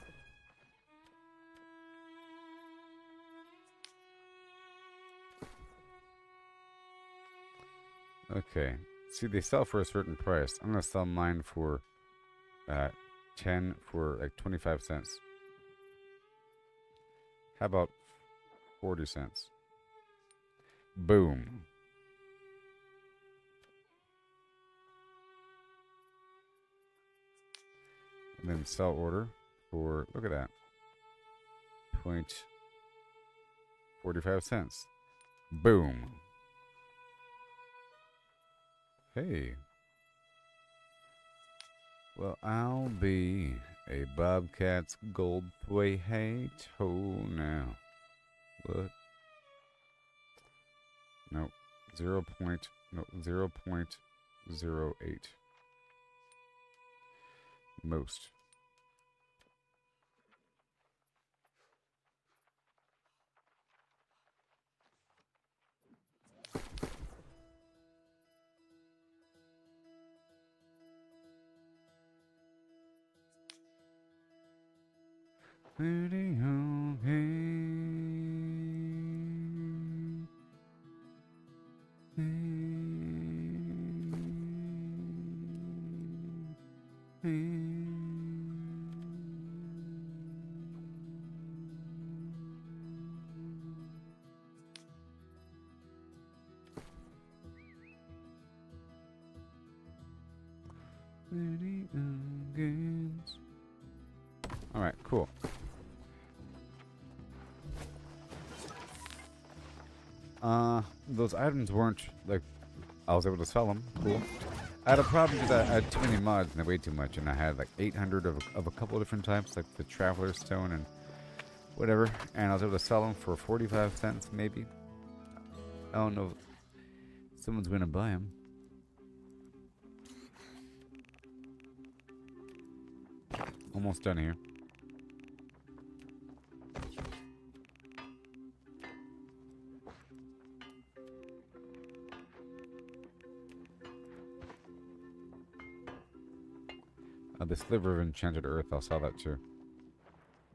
Okay. See, they sell for a certain price. I'm gonna sell mine for 10 for like 25 cents. How about 40 cents? Boom. And then sell order for, look at that, 0.45 cents. Boom. Hey. Well, I'll be a Bobcat's gold potato now. What? Nope. 0.08. Most. Pretty Alright, cool. Those items weren't, like, I was able to sell them. Cool. I had a problem because I had too many mods and they weighed too much, and I had like 800 of a couple of different types, like the Traveler Stone and whatever, and I was able to sell them for 45 cents, maybe. I don't know if someone's gonna buy them. Almost done here. The Sliver of Enchanted Earth, I'll sell that too.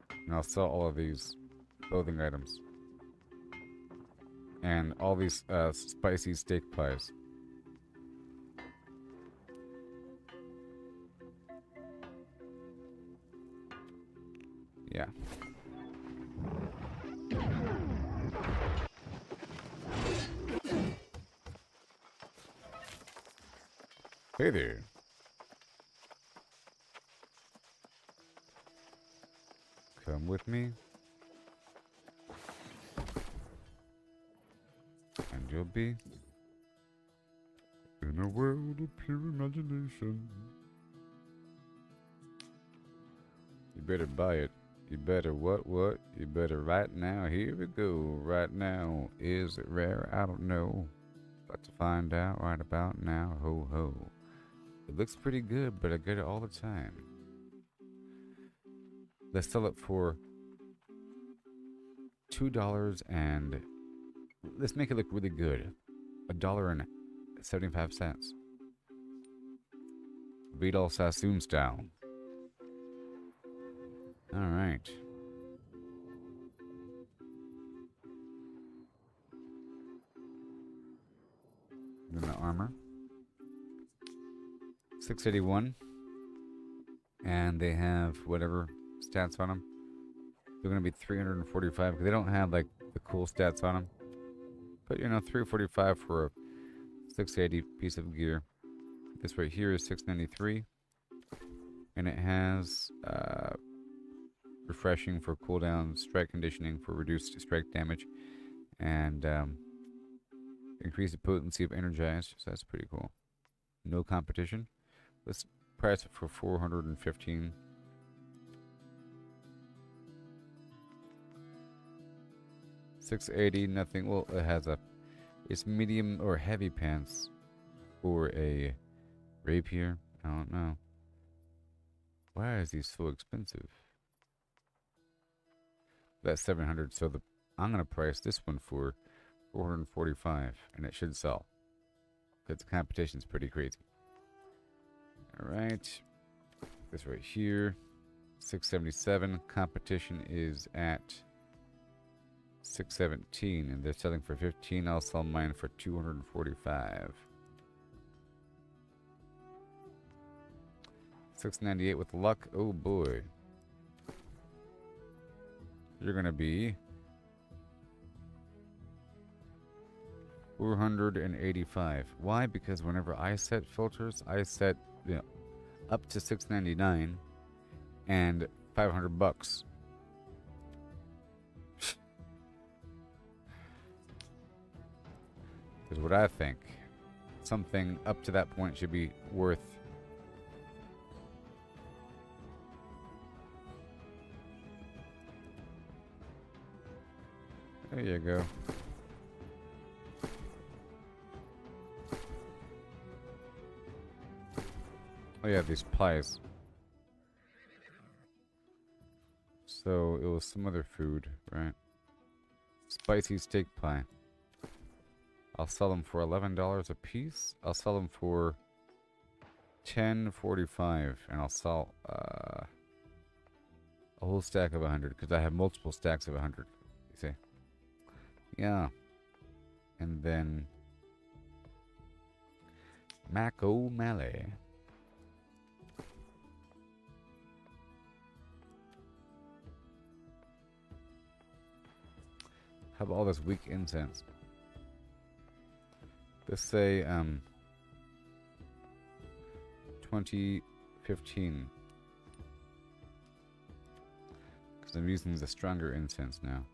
And I'll sell all of these clothing items. And all these spicy steak pies. Yeah. Hey there. Come with me. And you'll be in a world of pure imagination. You better buy it. You better what? You better right now. Here we go. Right now. Is it rare? I don't know. About to find out right about now. Ho ho. It looks pretty good, but I get it all the time. Let's sell it for $2 and let's make it look really good. $1.75. Vidal Sassoon style. Alright. Then the armor. 681. And they have whatever stats on them. They're going to be 345 because they don't have like the cool stats on them. But you know, 345 for a 680 piece of gear. This right here is 693. And it has refreshing for cooldown, strike conditioning for reduced strike damage, and increase the potency of energized. So that's pretty cool. No competition. Let's price it for 415. $680, nothing. Well, it has it's medium or heavy pants for a rapier. I don't know. Why is these so expensive? That's 700. So I'm gonna price this one for 445, and it should sell because the competition's pretty crazy. All right, this right here, 677. Competition is at 617, and they're selling for 15. I'll sell mine for 245. 698 with luck. Oh boy, you're gonna be 485. Why? Because whenever I set filters, I set up to 699 and $500. Is what I think. Something up to that point should be worth. There you go. Oh yeah, these pies. So it was some other food, right? Spicy steak pie. I'll sell them for $11 a piece. I'll sell them for $10.45, and I'll sell a whole stack of 100 because I have multiple stacks of 100. You see? Yeah. And then Mac O'Malley. How about all this weak incense? Let's say 2015. Because I'm using the stronger incense now.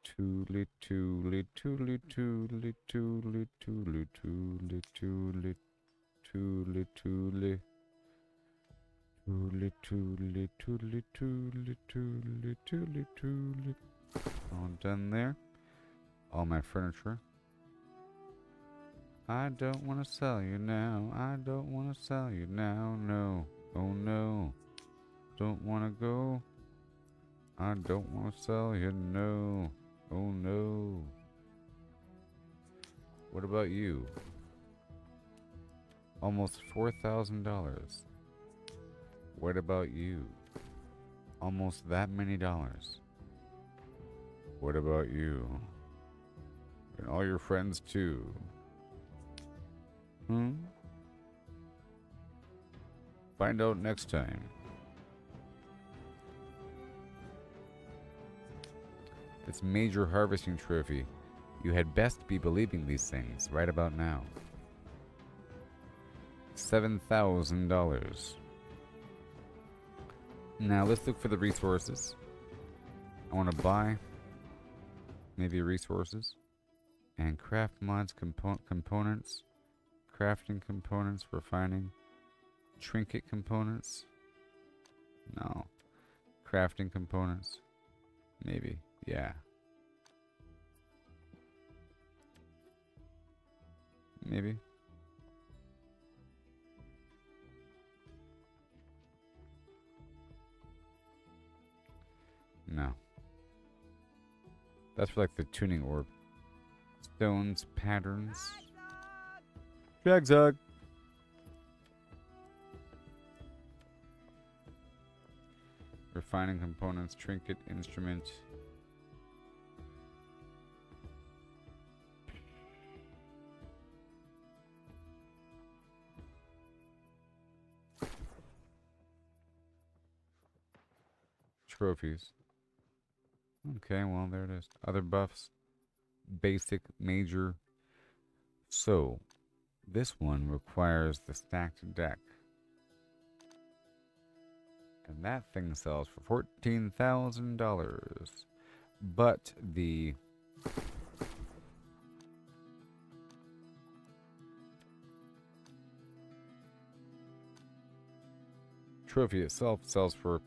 Tootly tootly tootly tootly tootly tootly tootly tootly tootly tootly. Tootly tootly tootly tootly tootly tootly tootly. All done there. All my furniture. I don't want to sell you now. I don't want to sell you now. No. Oh no. Don't want to go. I don't want to sell you. No. Oh no. What about you? Almost $4,000. What about you? Almost that many dollars. What about you? And all your friends too. Find out next time. This major harvesting trophy. You had best be believing these things right about now. $7,000. Now let's look for the resources. I want to buy maybe resources and craft mods, components, crafting components, refining, trinket components. No, crafting components. Maybe, yeah. Maybe. No. That's for like the tuning orb. Stones, patterns. Dragzug. Refining components, trinket, instrument. Trophies. Okay, well, there it is. Other buffs. Basic, major. So, this one requires the stacked deck. And that thing sells for $14,000. But the trophy itself sells for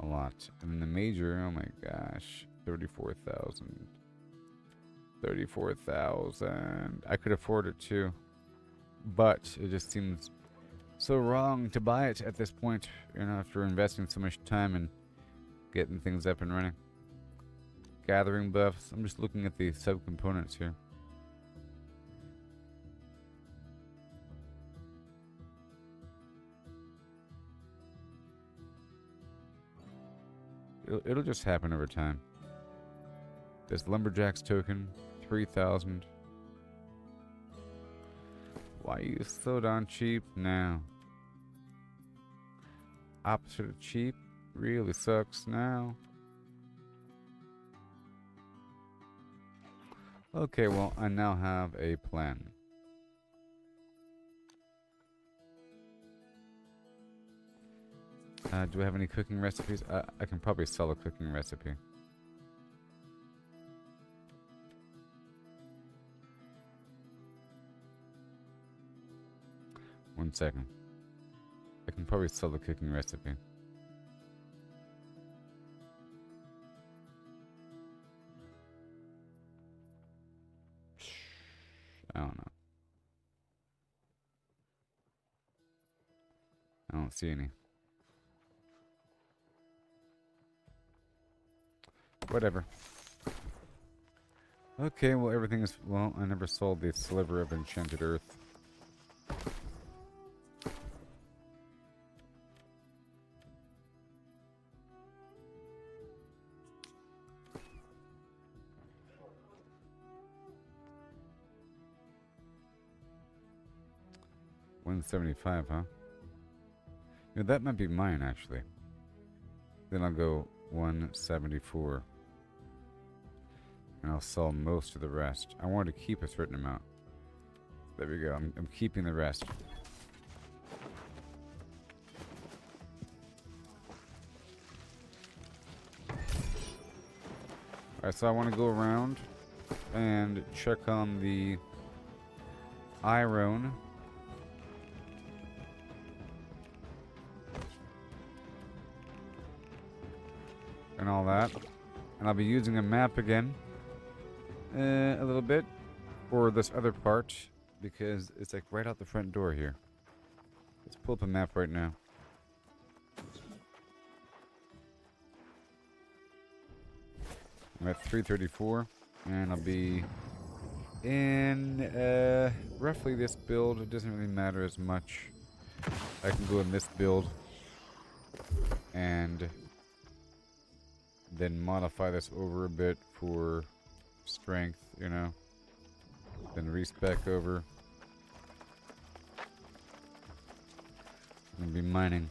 a lot. And then the major, oh my gosh, 34,000. 34,000. I could afford it too. But it just seems so wrong to buy it at this point, you know, after investing so much time and getting things up and running. Gathering buffs. I'm just looking at the subcomponents here. It'll just happen over time. This Lumberjack's token, 3,000. Why are you so darn cheap now? Opposite of cheap really sucks now. Okay, well, I now have a plan. Do I have any cooking recipes? I can probably sell a cooking recipe. One second. I can probably sell the cooking recipe. I don't know. I don't see any. Whatever. Okay, well, everything is... Well, I never sold the sliver of enchanted earth. $175, huh? Yeah, that might be mine, actually. Then I'll go 174. And I'll sell most of the rest. I wanted to keep a certain amount. There we go. I'm keeping the rest. Alright, so I want to go around and check on the iron. And all that. And I'll be using a map again. A little bit. For this other part. Because it's like right out the front door here. Let's pull up a map right now. I'm at 334. And I'll be in roughly this build. It doesn't really matter as much. I can go in this build. And then modify this over a bit for strength, you know. Then respec over. I'm gonna be mining.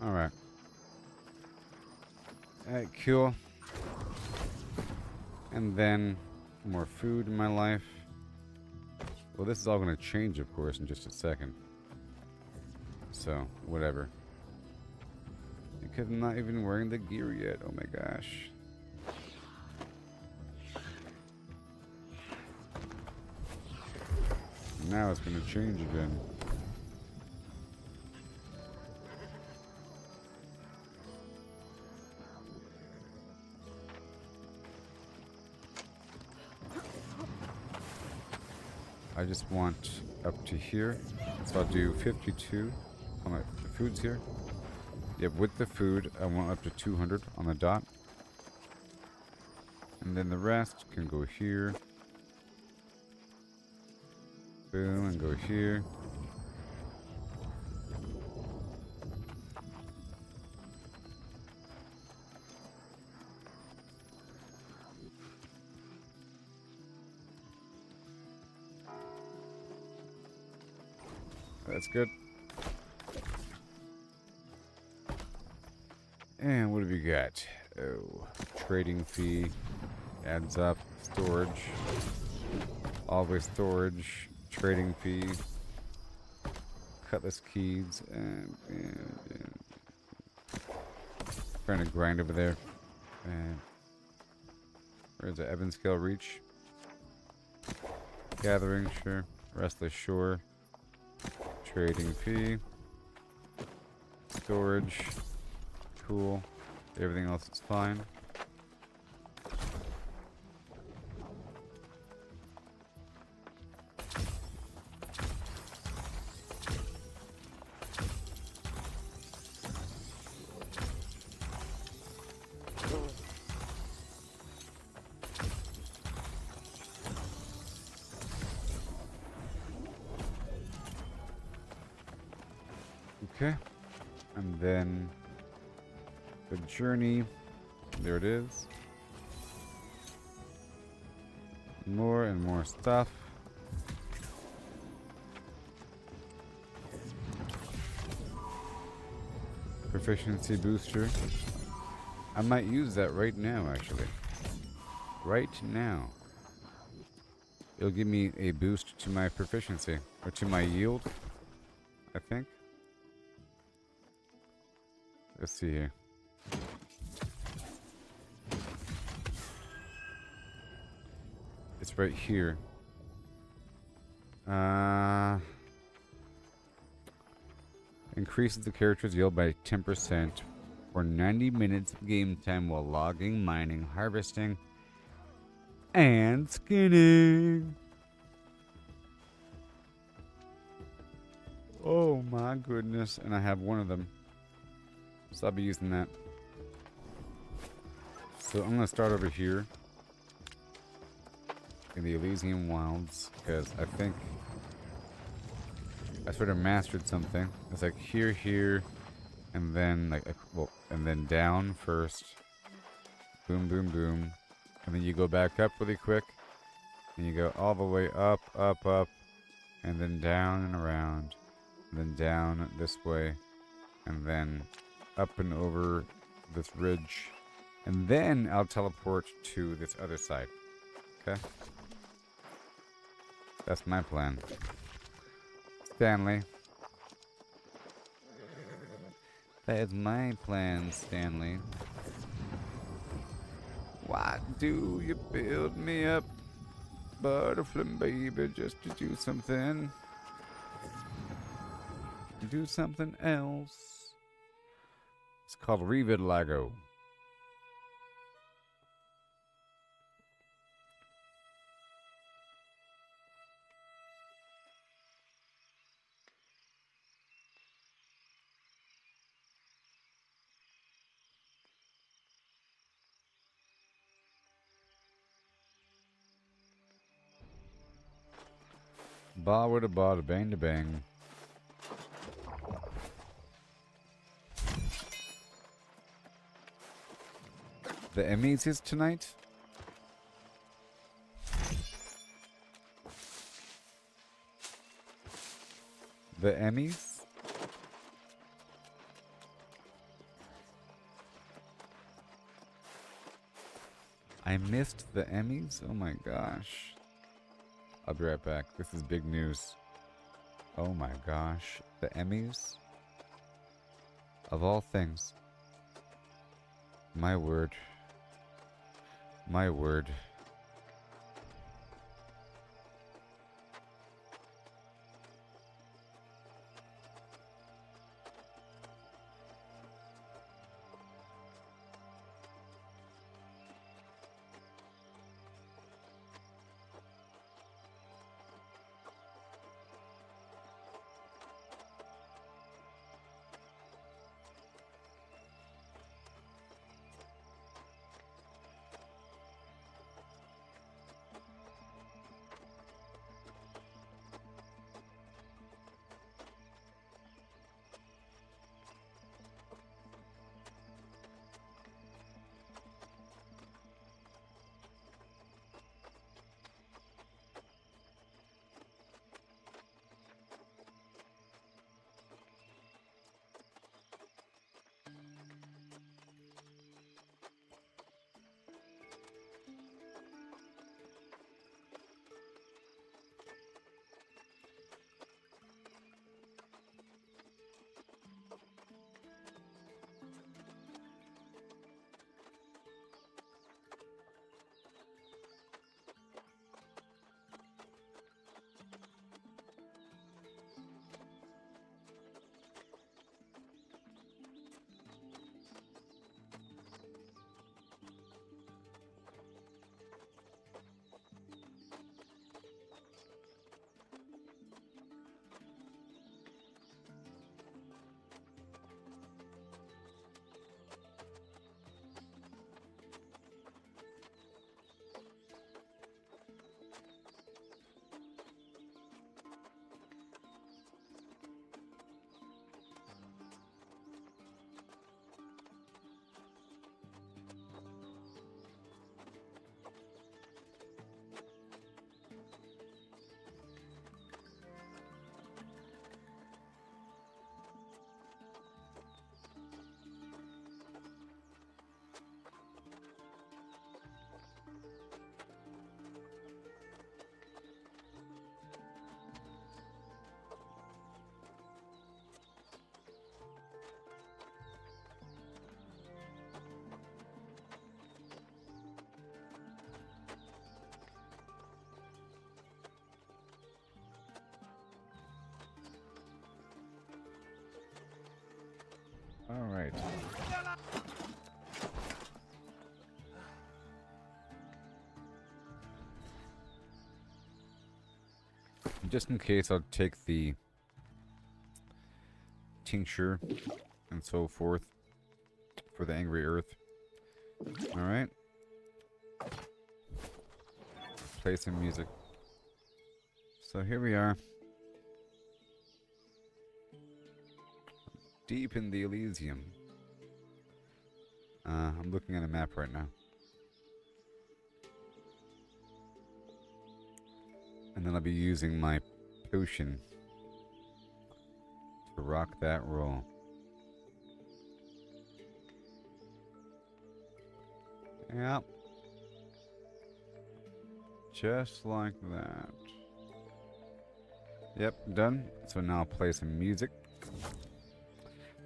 Alright. Alright, cool. And then more food in my life. Well, this is all going to change, of course, in just a second. So, whatever. Because I'm not even wearing the gear yet. Oh my gosh. Now it's going to change again. I just want up to here. So I'll do 52 on the food's here. Yep, with the food, I want up to 200 on the dot. And then the rest can go here. Boom, and go here. That's good. And what have we got? Oh, trading fee adds up. Storage. Always storage. Trading fee. Cutlass keys. And trying to grind over there. And where's the Evans scale reach? Gathering, sure. Restless shore. Trading fee. Storage. Cool. Everything else is fine. Okay. And then the journey. There it is. More and more stuff. Proficiency booster. I might use that right now, actually. Right now. It'll give me a boost to my proficiency. Or to my yield, I think. Let's see here. It's right here. Increases the character's yield by 10% for 90 minutes of game time while logging, mining, harvesting, and skinning. Oh my goodness. And I have one of them. So I'll be using that. So I'm going to start over here in the Elysian Wilds, because I think I sort of mastered something. It's like here, and then like, well, and then down first. Boom, boom, boom. And then you go back up really quick. And you go all the way up, and then down and around. And then down this way. And then up and over this ridge, and then I'll teleport to this other side. Okay? That's my plan. Stanley. That is my plan, Stanley. Why do you build me up, butterfly baby, just to do something? Do something else. It's called Revitalago. Ba with a ba, bang to bang. The Emmys is tonight? The Emmys? I missed the Emmys? Oh my gosh. I'll be right back. This is big news. Oh my gosh. The Emmys? Of all things. My word. My word. All right. Just in case, I'll take the tincture and so forth for the angry earth. All right. Play some music. So here we are. Deep in the Elysium. I'm looking at a map right now. And then I'll be using my potion to rock that roll. Yep. Just like that. Yep, done. So now I'll play some music.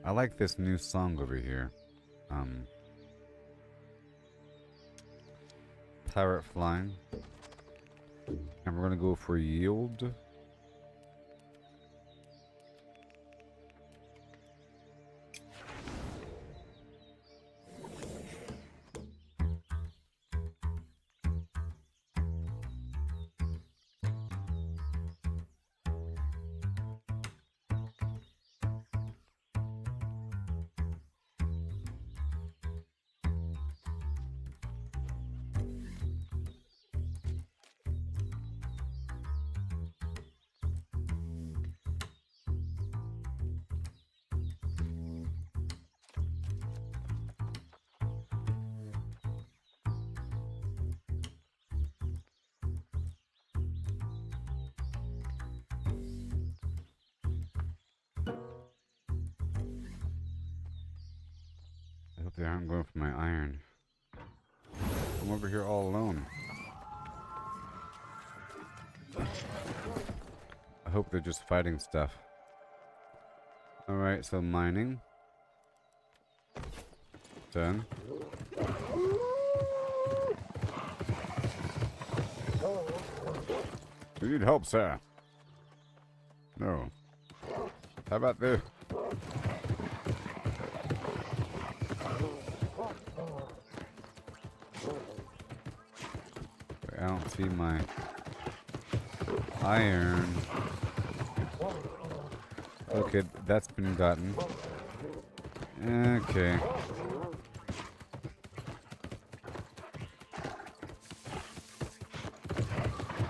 I like this new song over here. Parrot Flying. And we're gonna go for Yield. But they aren't going for my iron. I'm over here all alone. I hope they're just fighting stuff. Alright, so mining. Done. Do you need help, sir? No. How about this? I don't see my iron. Okay, that's been gotten. Okay.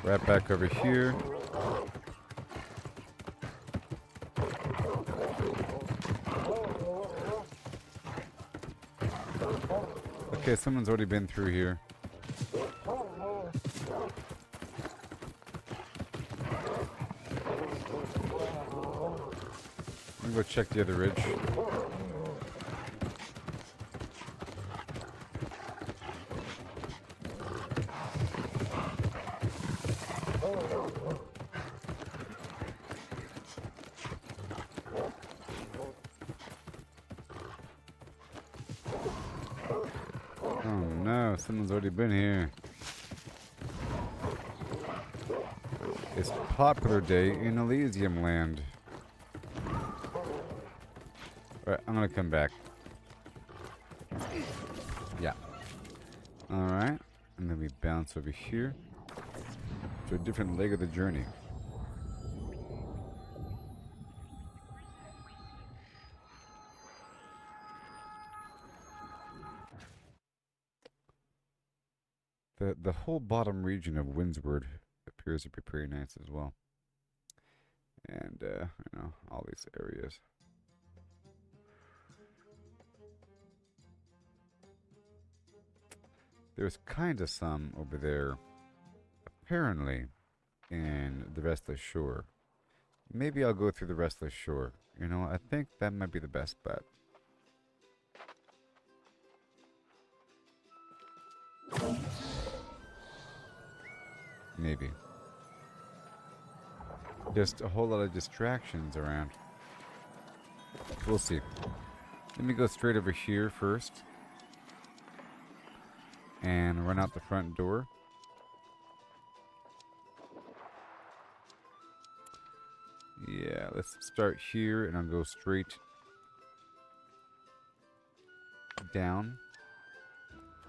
Right back over here. Okay, someone's already been through here. Let me go check the other ridge. Oh no, someone's already been here. It's popular day in Elysium land. Alright, I'm gonna come back. Yeah. Alright. And then we bounce over here to a different leg of the journey. The whole bottom region of Windsward appears to be pretty nice as well. And, you know, all these areas. There's kind of some over there, apparently, in the Restless Shore. Maybe I'll go through the Restless Shore. You know, I think that might be the best bet. Maybe. Just a whole lot of distractions around. We'll see. Let me go straight over here first. And run out the front door. Yeah, let's start here and I'll go straight down.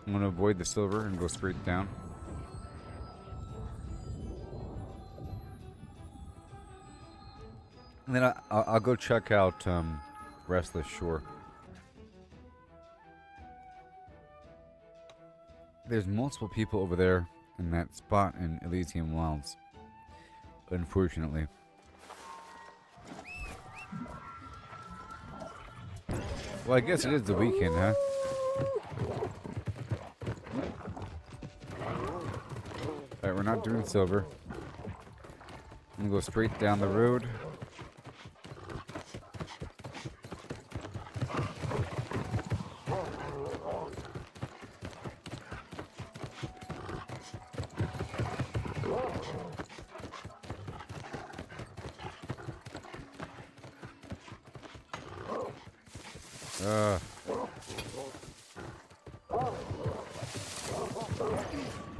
I'm going to avoid the silver and go straight down. And then I'll go check out Restless Shore. There's multiple people over there in that spot in Elysium Wilds, unfortunately. Well, I guess it is the weekend, huh? Alright, we're not doing silver. I'm gonna go straight down the road.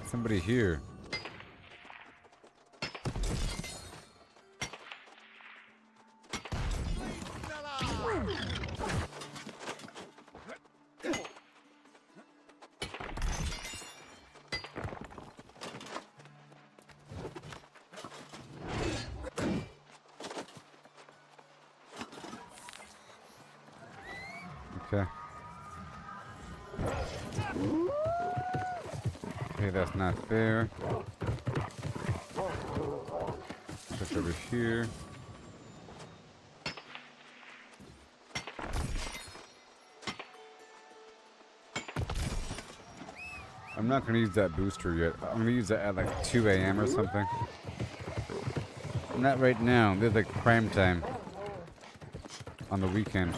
Somebody here. Okay. Okay, that's not fair. Check over here. I'm not gonna use that booster yet. I'm gonna use that at like 2 a.m. or something. Not right now. There's like prime time on the weekend.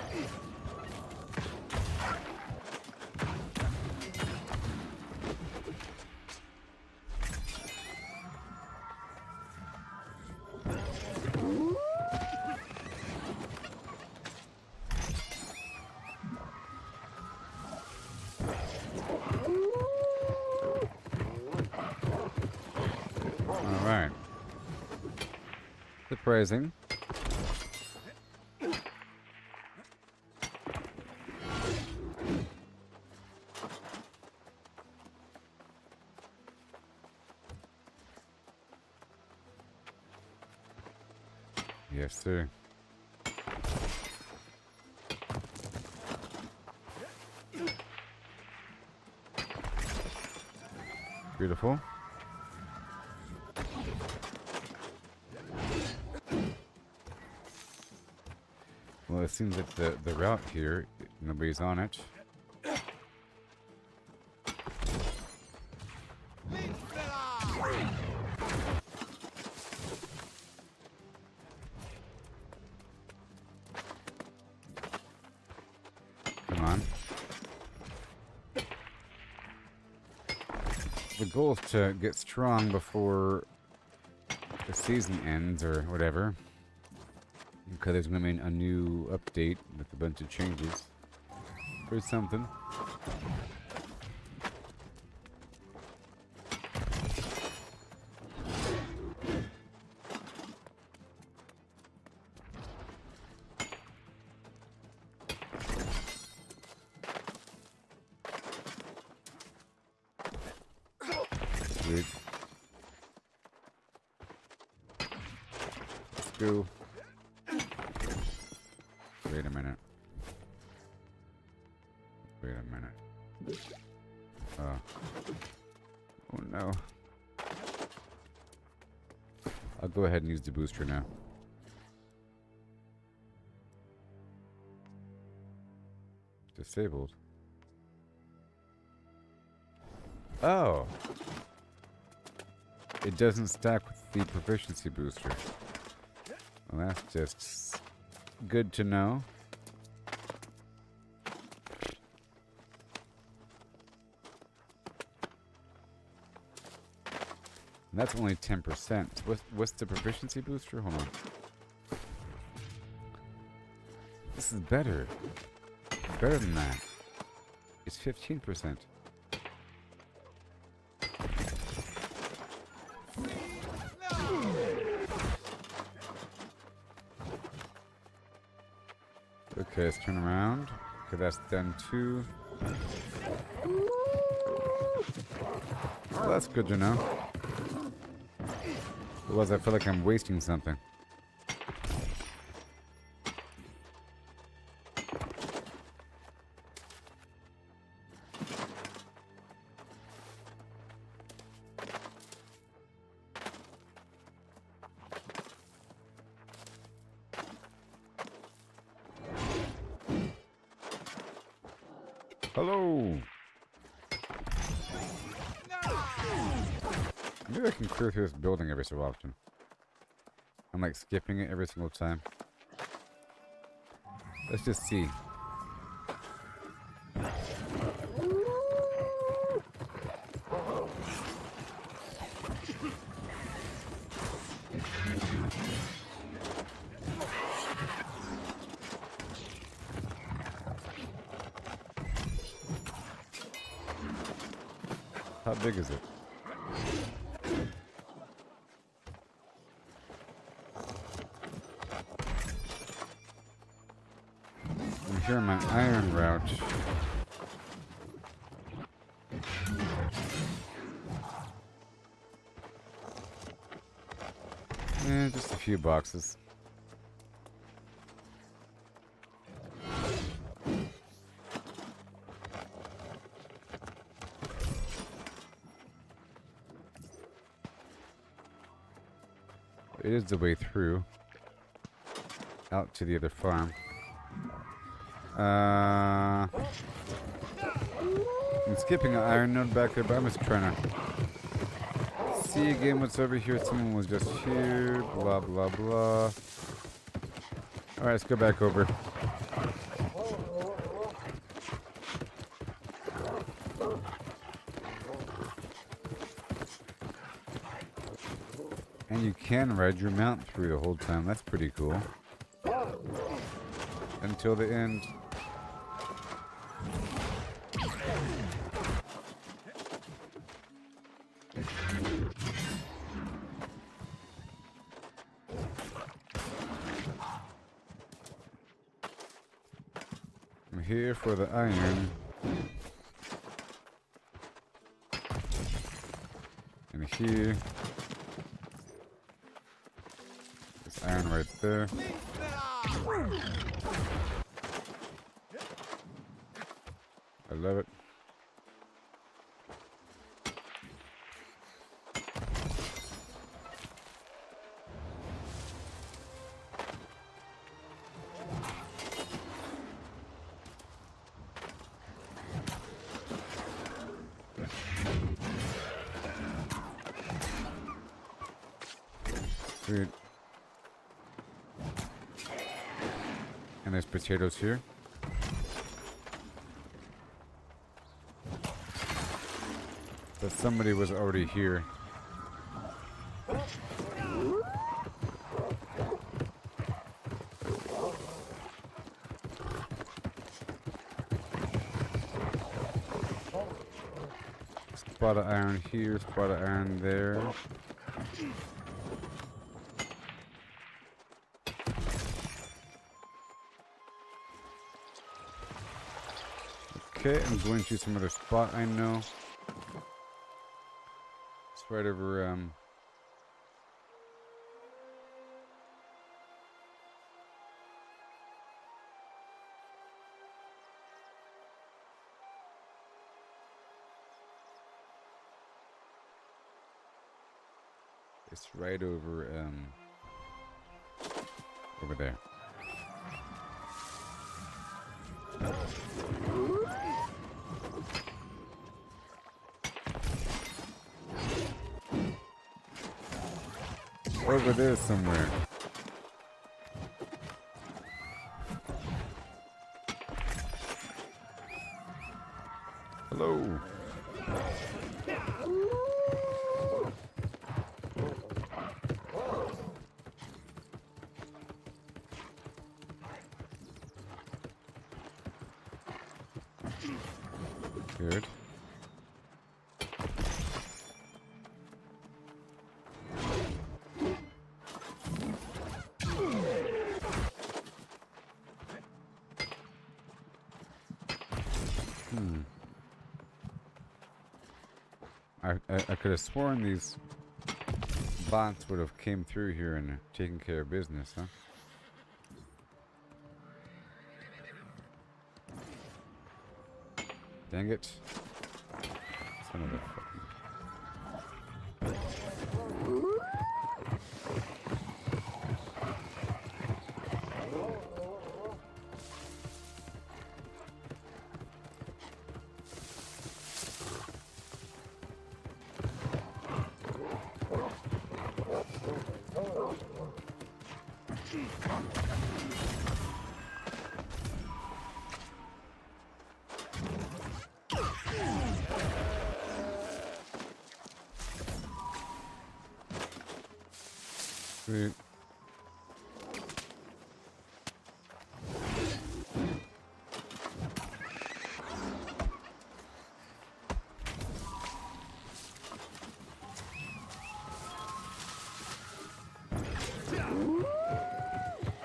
Alright. Surprising. Yes, sir. Beautiful. Well, it seems like the route here, nobody's on it. Come on. The goal is to get strong before the season ends or whatever. Because there's going to be a new update with a bunch of changes. Or something. Sweet. Let's go. Wait a minute. Wait a minute. Oh no. I'll go ahead and use the booster now. Disabled. Oh. It doesn't stack with the proficiency booster. Well, that's just good to know. And that's only 10%. What's the proficiency booster? Hold on. This is better. Better than that. It's 15%. Okay, let's turn around. Okay, that's done too. Well, that's good to know. Otherwise, I feel like I'm wasting something. Hello! Maybe I can clear through this building every so often. I'm like skipping it every single time. Let's just see. How big is it? I'm here on my iron route. Just a few boxes. It is the way through. Out to the other farm. I'm skipping an iron node back there, but I'm just trying to see again what's over here. Someone was just here. Blah, blah, blah. Alright, let's go back over. And you can ride your mount through the whole time. That's pretty cool. Until the end. here for the iron. And here. There's iron right there. I love it. Sweet. And there's potatoes here. But somebody was already here. Spot of iron here, spot of iron there. Okay, I'm going to some other spot I know. It's right over, it's right over, over there. Over there somewhere. Hello. Good. I could have sworn these bots would have came through here and taken care of business, huh? Dang it. Son of a fucking... Sweet.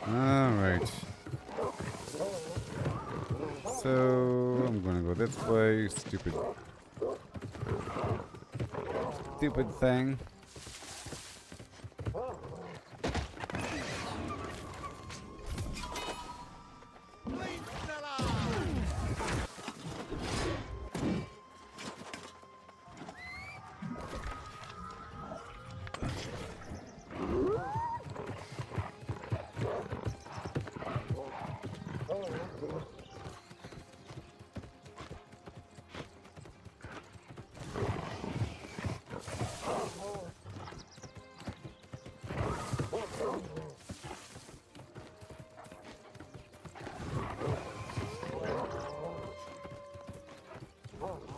Alright. So, I'm gonna go this way. Stupid thing.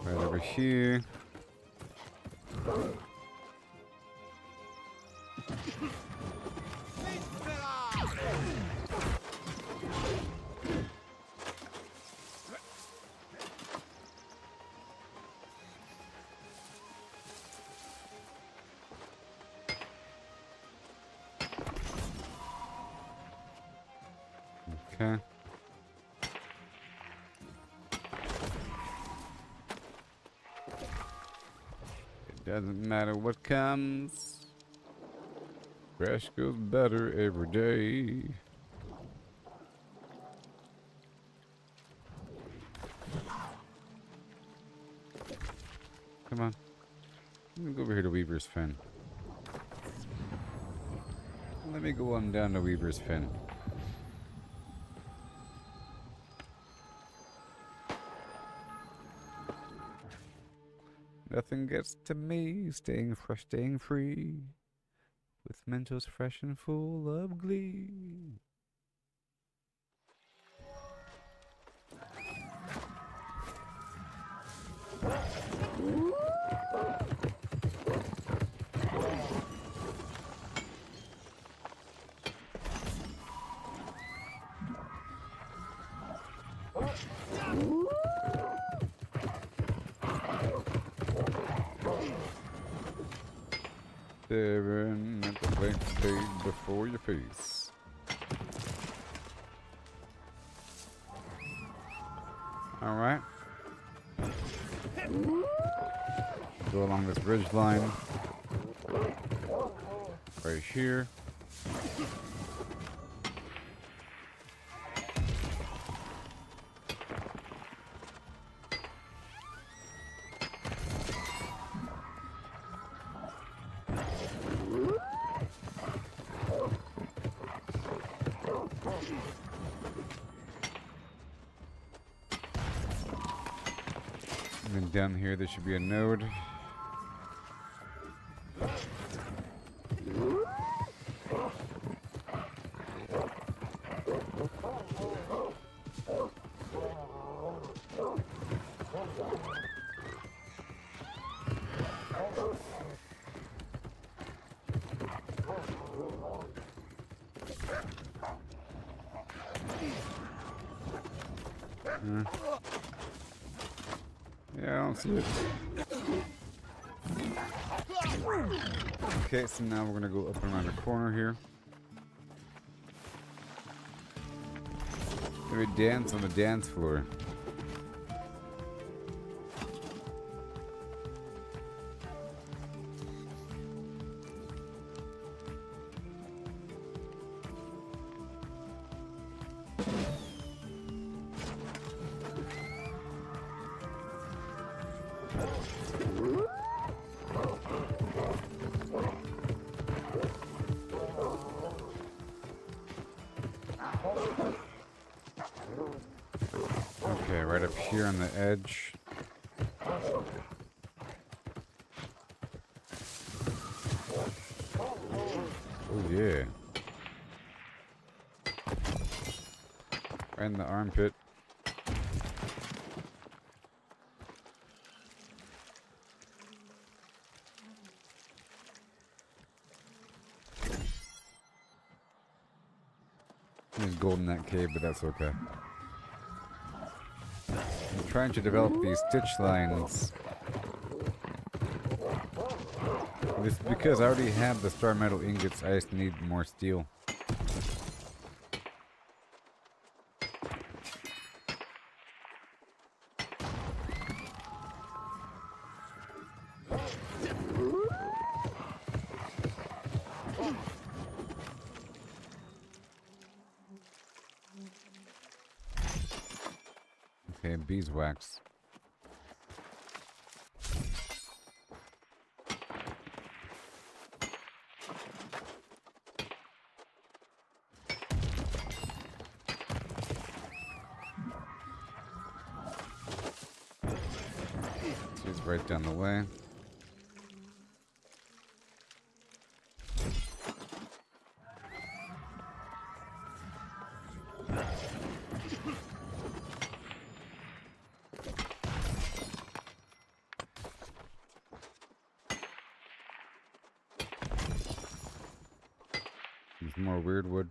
Right over here. Okay. Doesn't matter what comes. Crash goes better every day. Come on. Let me go over here to Weaver's Fen. Let me go on down to Weaver's Fen. Nothing gets to me, staying fresh, staying free, with Mentos fresh and full of glee. Staring at the blank page before your face. All right. Go along this ridge line. Right here. And then down here there should be a node. Yeah, I don't see it. Okay, so now we're gonna go up and around the corner here. Maybe dance on the dance floor. Okay, right up here on the edge. Oh yeah. Right in the armpit. There's gold in that cave, but that's okay. I'm trying to develop these stitch lines. This is because I already have the star metal ingots, I just need more steel. Okay, beeswax. She's right down the way. There's more weird wood.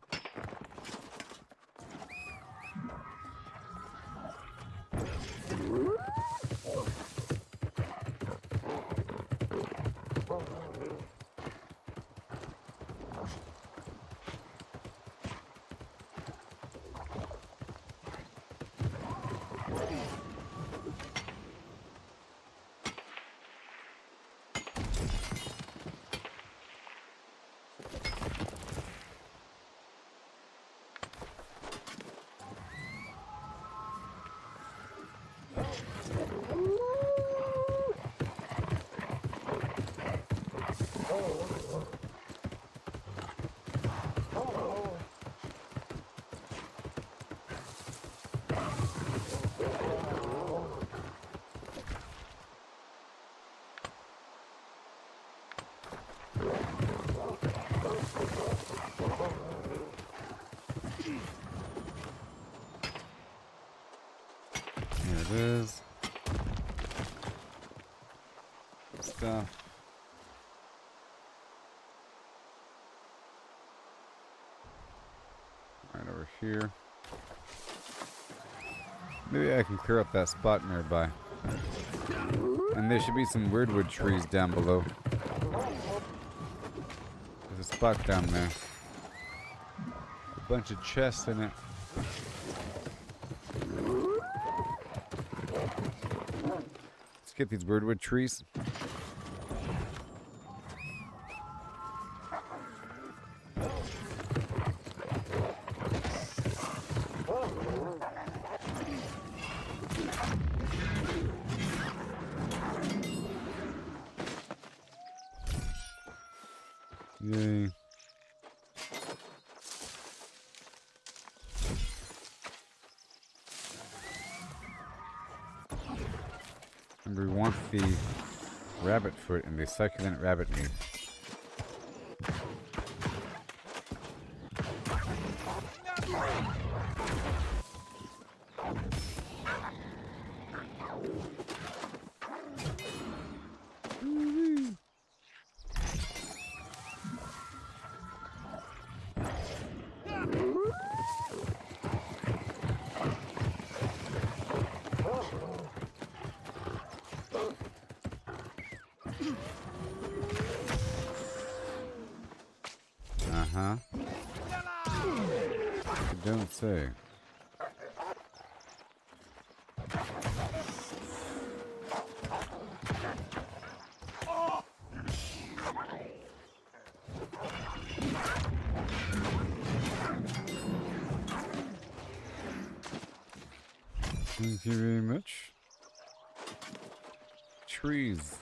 Here it is. Stuff. Right over here. Maybe I can clear up that spot nearby. And there should be some weirdwood trees down below. There's a spot down there. A bunch of chests in it. Let's get these weirdwood trees. Yay. And we want the rabbit foot and the succulent rabbit meat. Uh-huh. You don't say. Thank you very much. Trees.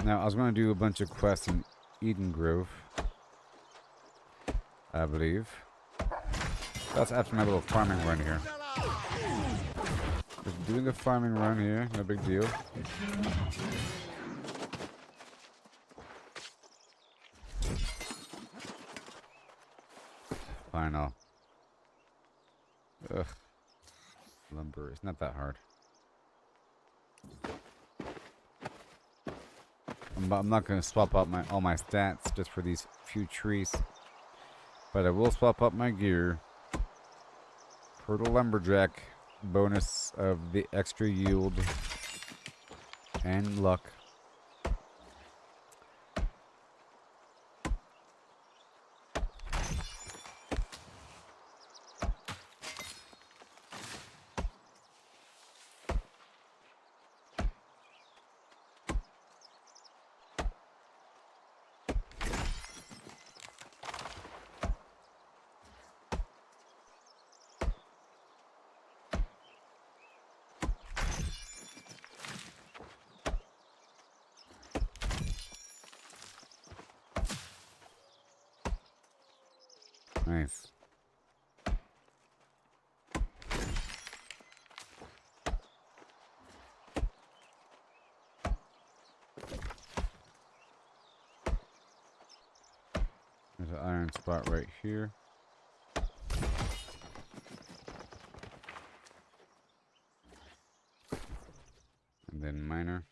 Now, I was going to do a bunch of quests in Eden Grove, I believe. That's after my little farming run here. Just doing the farming run here, no big deal. Final. Ugh. Lumber, it's not that hard. I'm not going to swap out all my stats just for these few trees. But I will swap out my gear for the lumberjack bonus of the extra yield and luck. Nice. There's an iron spot right here. And then miner.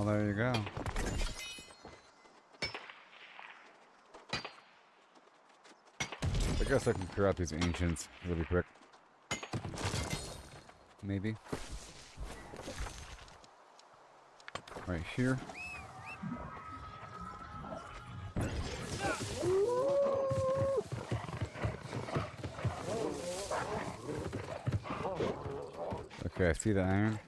Oh, there you go. I guess I can clear out these ancients really quick. Maybe. Right here. Okay, I see the iron.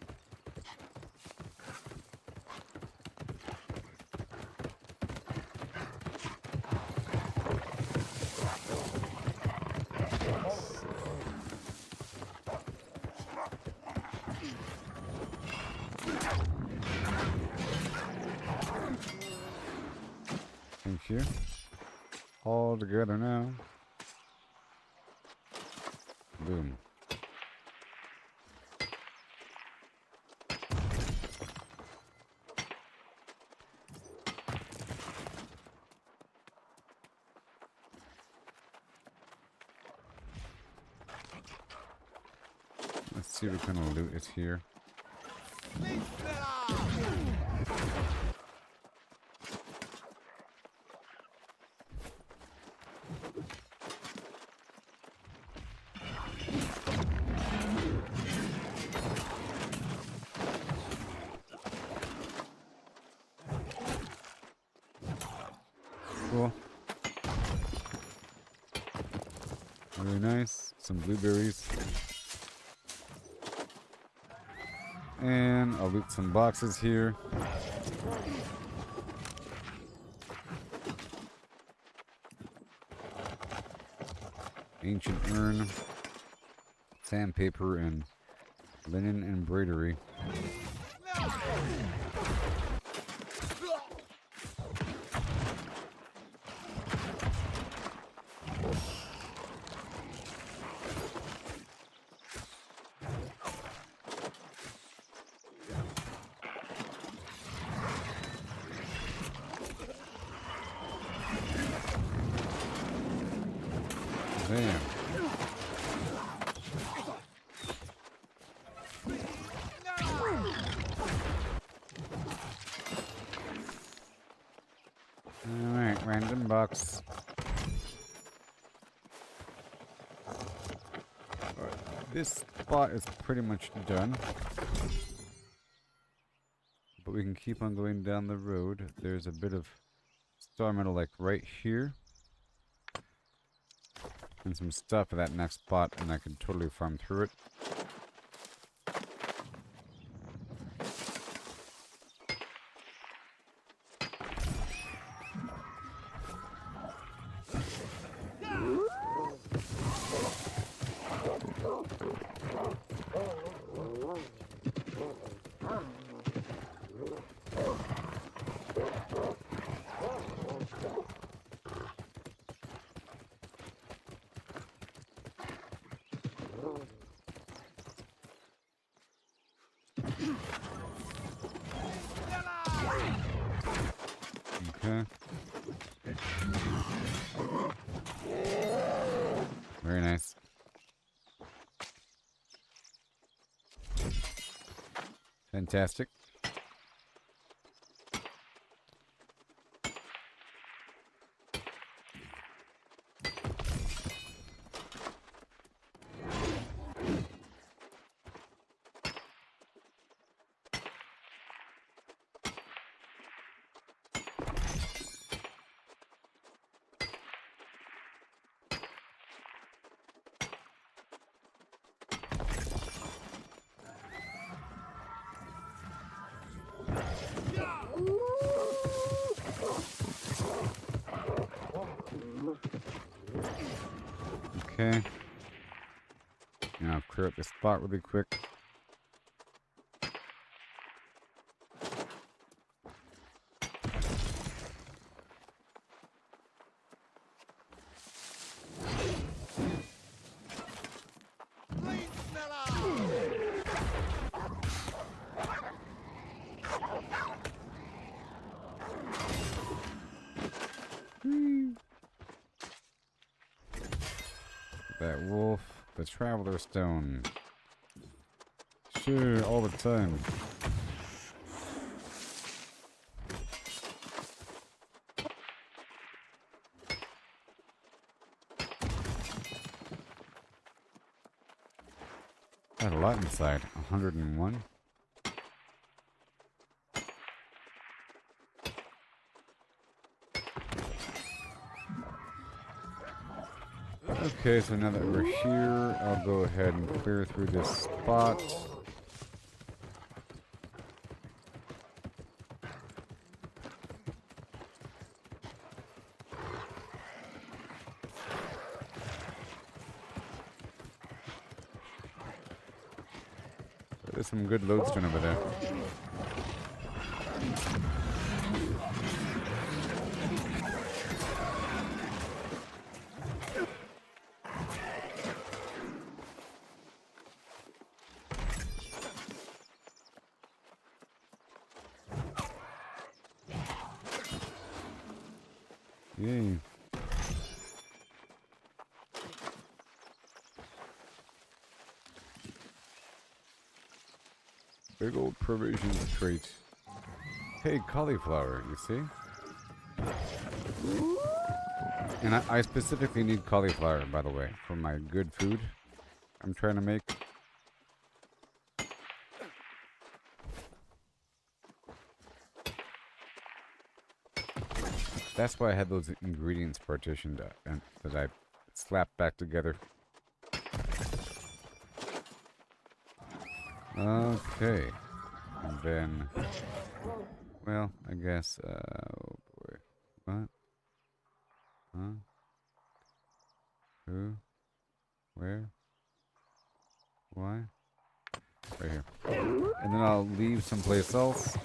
all together now. Boom. Let's see what kind of loot is here. Cool. Very nice. Some blueberries. And I'll loot some boxes here. Ancient urn, sandpaper, and linen embroidery. Damn. Alright, random box. Alright, this spot is pretty much done. But we can keep on going down the road. There's a bit of star metal like right here. And some stuff at that next spot, and I can totally farm through it. Okay. Very nice. Fantastic. Okay. Now I'll clear up this spot really quick. That wolf, the traveler stone. Sure, all the time. Got a lot inside. 101. Okay, so now that we're here, I'll go ahead and clear through this spot. There's some good lodestone over there. Yay. Big old provisions crate. Hey, cauliflower, you see? And I specifically need cauliflower, by the way, for my good food I'm trying to make. That's why I had those ingredients partitioned and that I slapped back together. Okay. And then, well, I guess, oh boy. What? Huh? Who? Where? Why? Right here. And then I'll leave someplace else.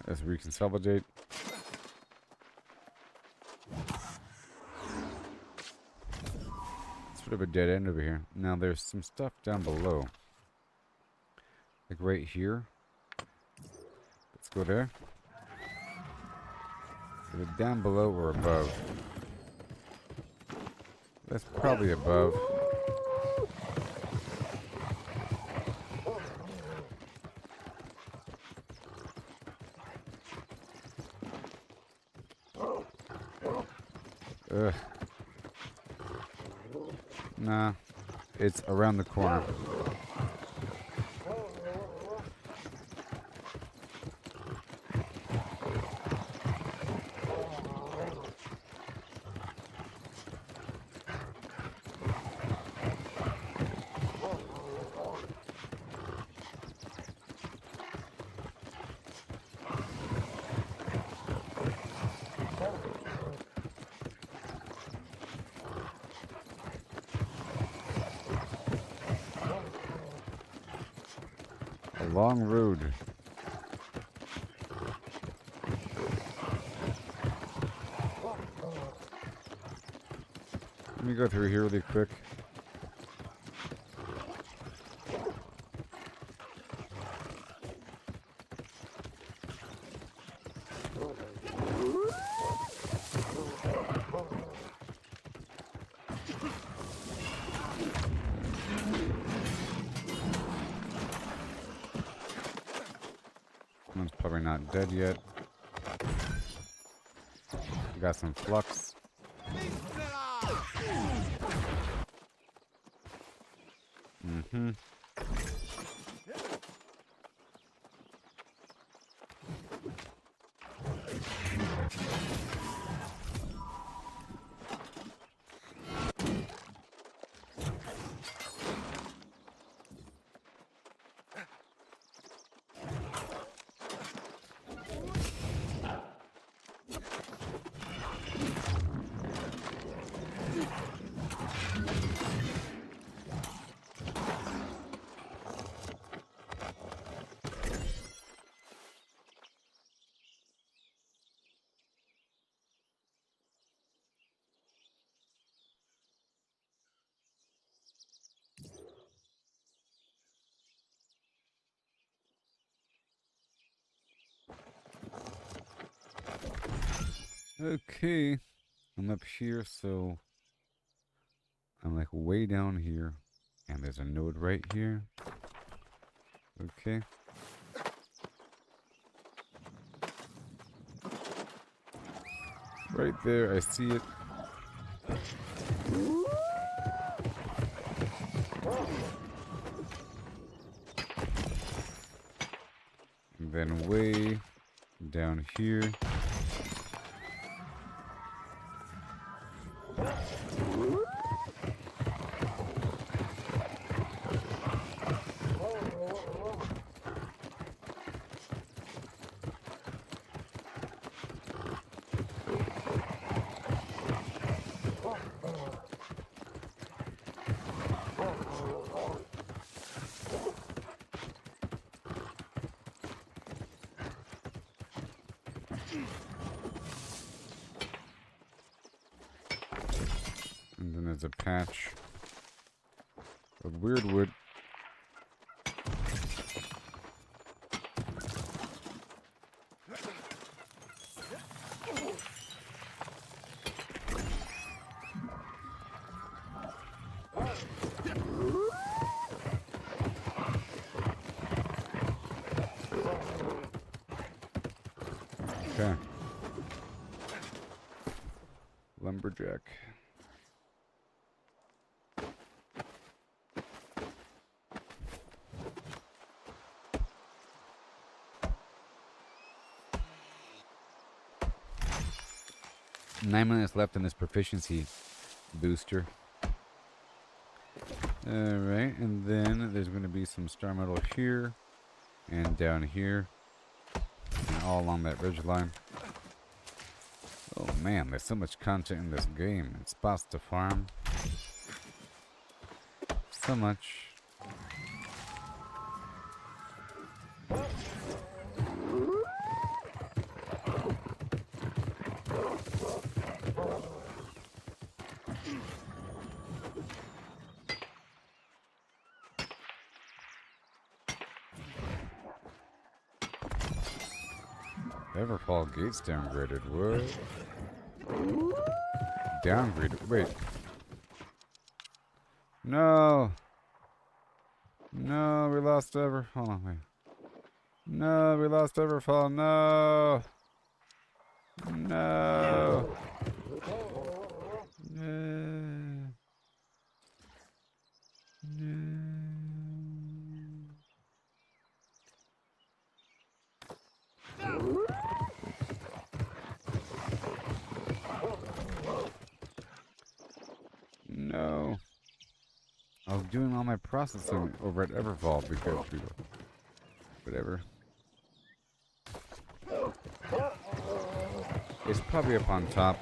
As we consolidate. Sort of a dead end over here. Now there's some stuff down below. Like right here. Let's go there. Is it down below or above? That's probably above. Ugh. Nah, it's around the corner. Long road. Let me go through here really quick. One's probably not dead yet. Got some flux. Mm-hmm. Okay, I'm up here, so I'm like way down here, and there's a node right here. Okay. Right there, I see it. And then way down here. And then there's a patch of weird wood. Okay. Lumberjack. Nine minutes left in this proficiency booster. Alright, and then there's going to be some star metal here and down here and all along that ridge line. Oh man, there's so much content in this game. And spots to farm. So much. Everfall gates downgraded. What? Downgraded? Wait. No. No, we lost Everfall. Hold on, wait. No, we lost Everfall. No. No. No. No. No. I was doing all my processing over at Everfall because whatever. It's probably up on top.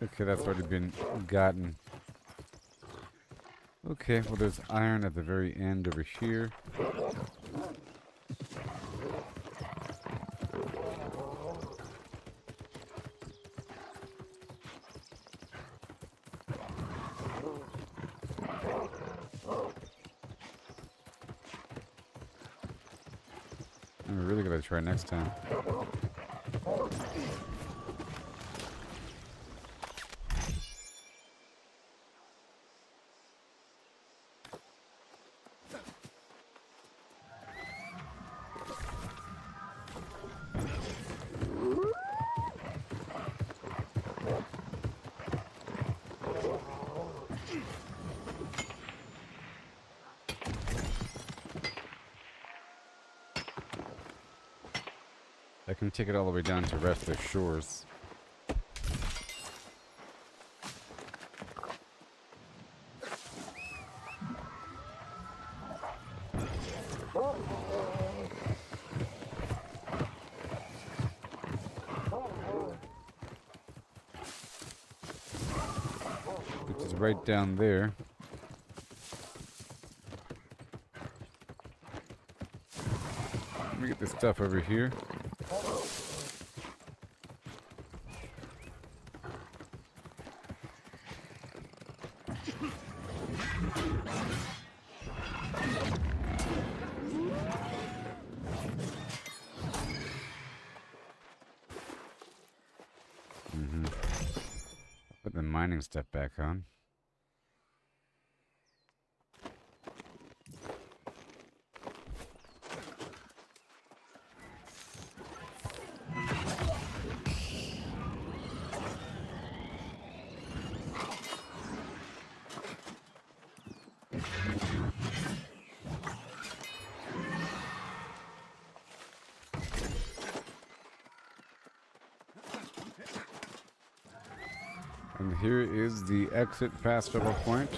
Okay, that's already been gotten. Okay, well there's iron at the very end over here. I'm really gonna try next time. I can take it all the way down to Restless Shores. Which is right down there. Let me get this stuff over here. Put the mining stuff back on. And here is the exit fast travel point.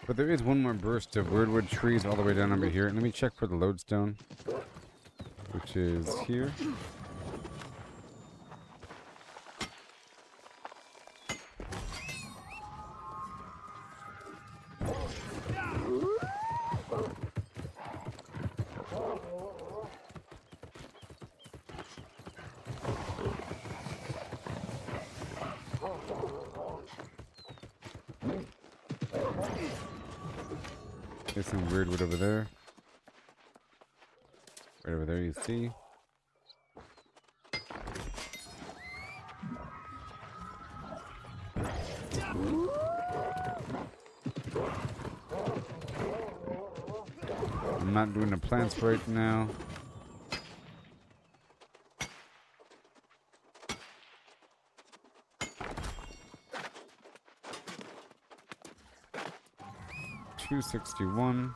But there is one more burst of weirdwood trees all the way down over here. And let me check for the lodestone, which is here. There's some weird wood over there. Right over there, you see. I'm not doing the plants right now. $261.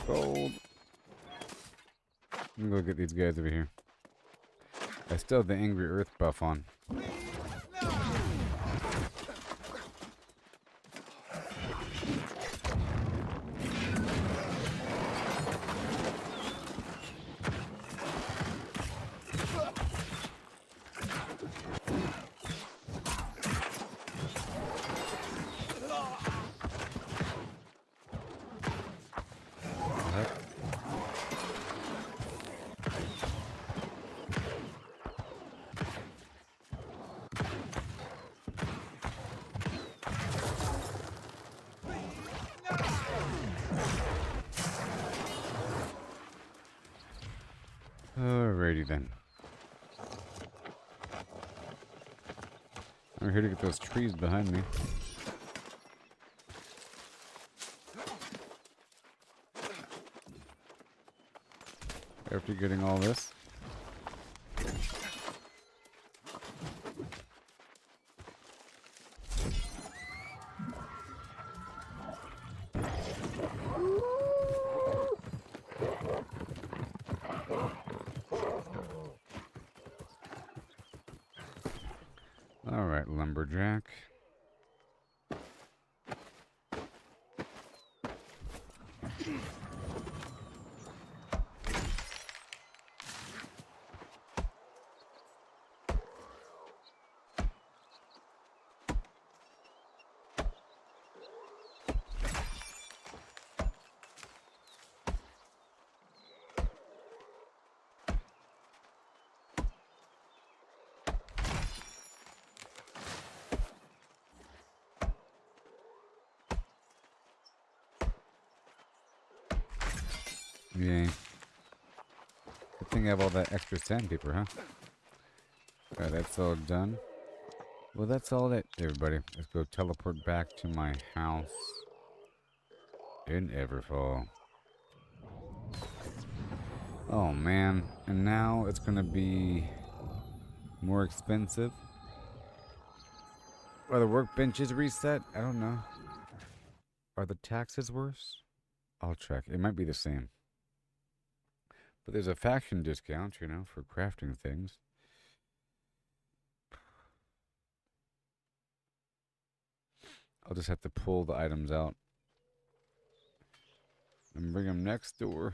Gold. Let me go get these guys over here. I still have the Angry Earth buff on. Alrighty then. I'm here to get those trees behind me. After getting all this. Alright, lumberjack. Yay. Good thing I have all that extra sandpaper, huh? Alright, that's all done. Well, that's all it, everybody. Let's go teleport back to my house in Everfall. Oh, man. And now it's gonna be more expensive. Are the workbenches reset? I don't know. Are the taxes worse? I'll check. It might be the same. But there's a faction discount, you know, for crafting things. I'll just have to pull the items out and bring them next door.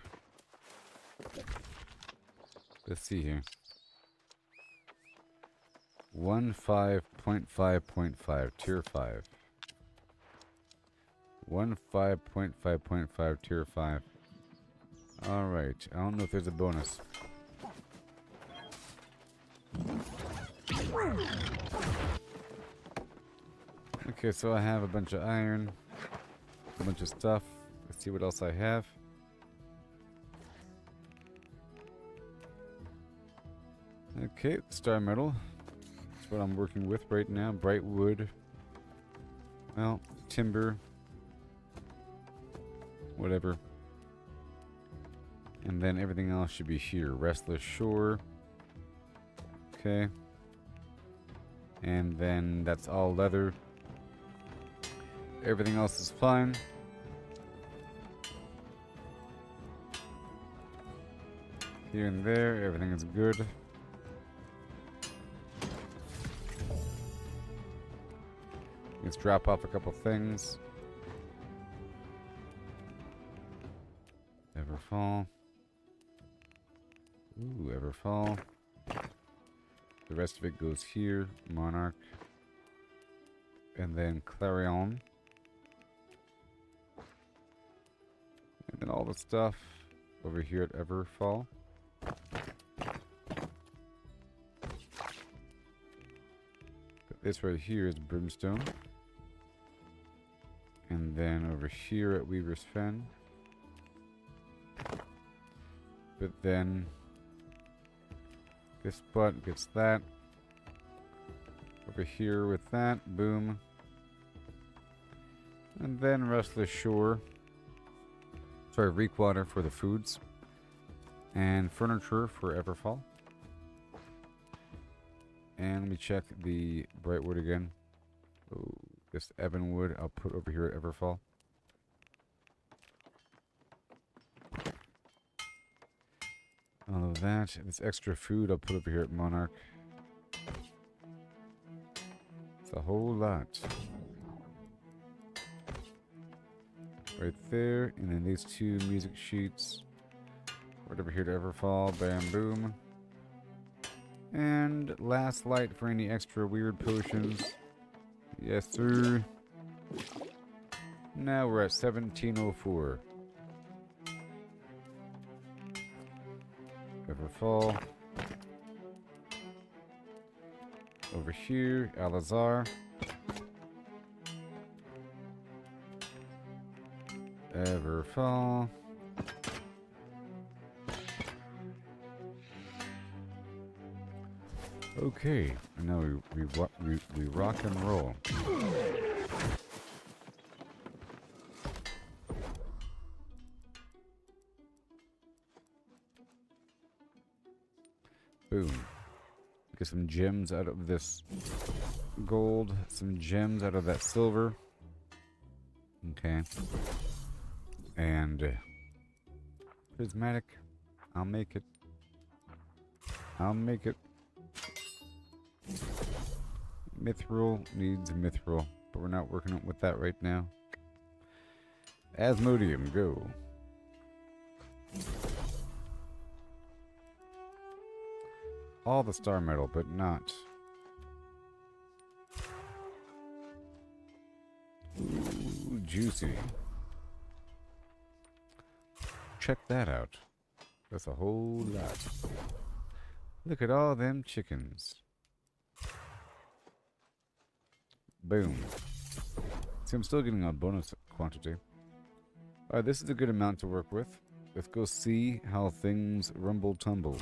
Let's see here. 15.5.5, tier 5. 15.5.5, tier 5. Alright, I don't know if there's a bonus. Okay, so I have a bunch of iron, a bunch of stuff. Let's see what else I have. Okay, star metal. That's what I'm working with right now. Bright wood. Well, timber. Whatever. And then everything else should be here. Restless shore. Okay. And then that's all leather. Everything else is fine. Here and there, everything is good. Let's drop off a couple things. Everfall. Ooh, Everfall. The rest of it goes here. Monarch. And then Clarion. And then all the stuff over here at Everfall. But this right here is Brimstone. And then over here at Weaver's Fen. But then this spot gets that. Over here with that. Boom. And then Restless Shore. Sorry, Reekwater for the foods. And furniture for Everfall. And let me check the Brightwood again. Oh, this Ebonwood I'll put over here at Everfall. All of that. This extra food I'll put over here at Monarch. It's a whole lot. Right there. And then these two music sheets. Right over here to Everfall. Bam, boom. And last light for any extra weird potions. Yes, sir. Now we're at 1704. Everfall. Over here, Alazar. Everfall. Okay, and now we rock and roll. Boom. Get some gems out of this gold, some gems out of that silver. Okay. And prismatic. I'll make it. I'll make it. Mithril needs mithril, but we're not working with that right now. Asmodium, go. All the star metal, but not. Ooh, juicy. Check that out. That's a whole lot. Look at all them chickens. Boom. See, I'm still getting a bonus quantity. Alright, this is a good amount to work with. Let's go see how things rumble tumble.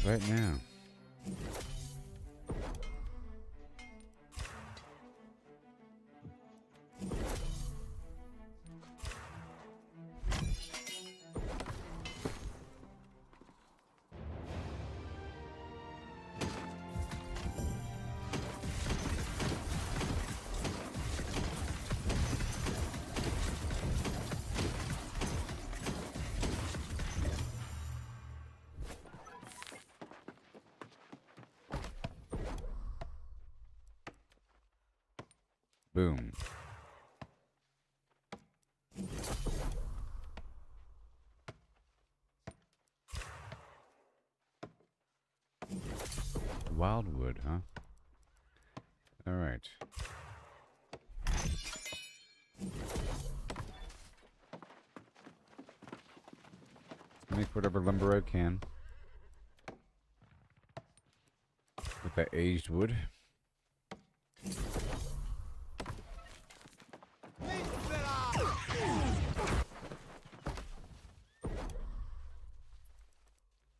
Right now. Boom. Wildwood, huh? All right. Make whatever lumber I can with that aged wood.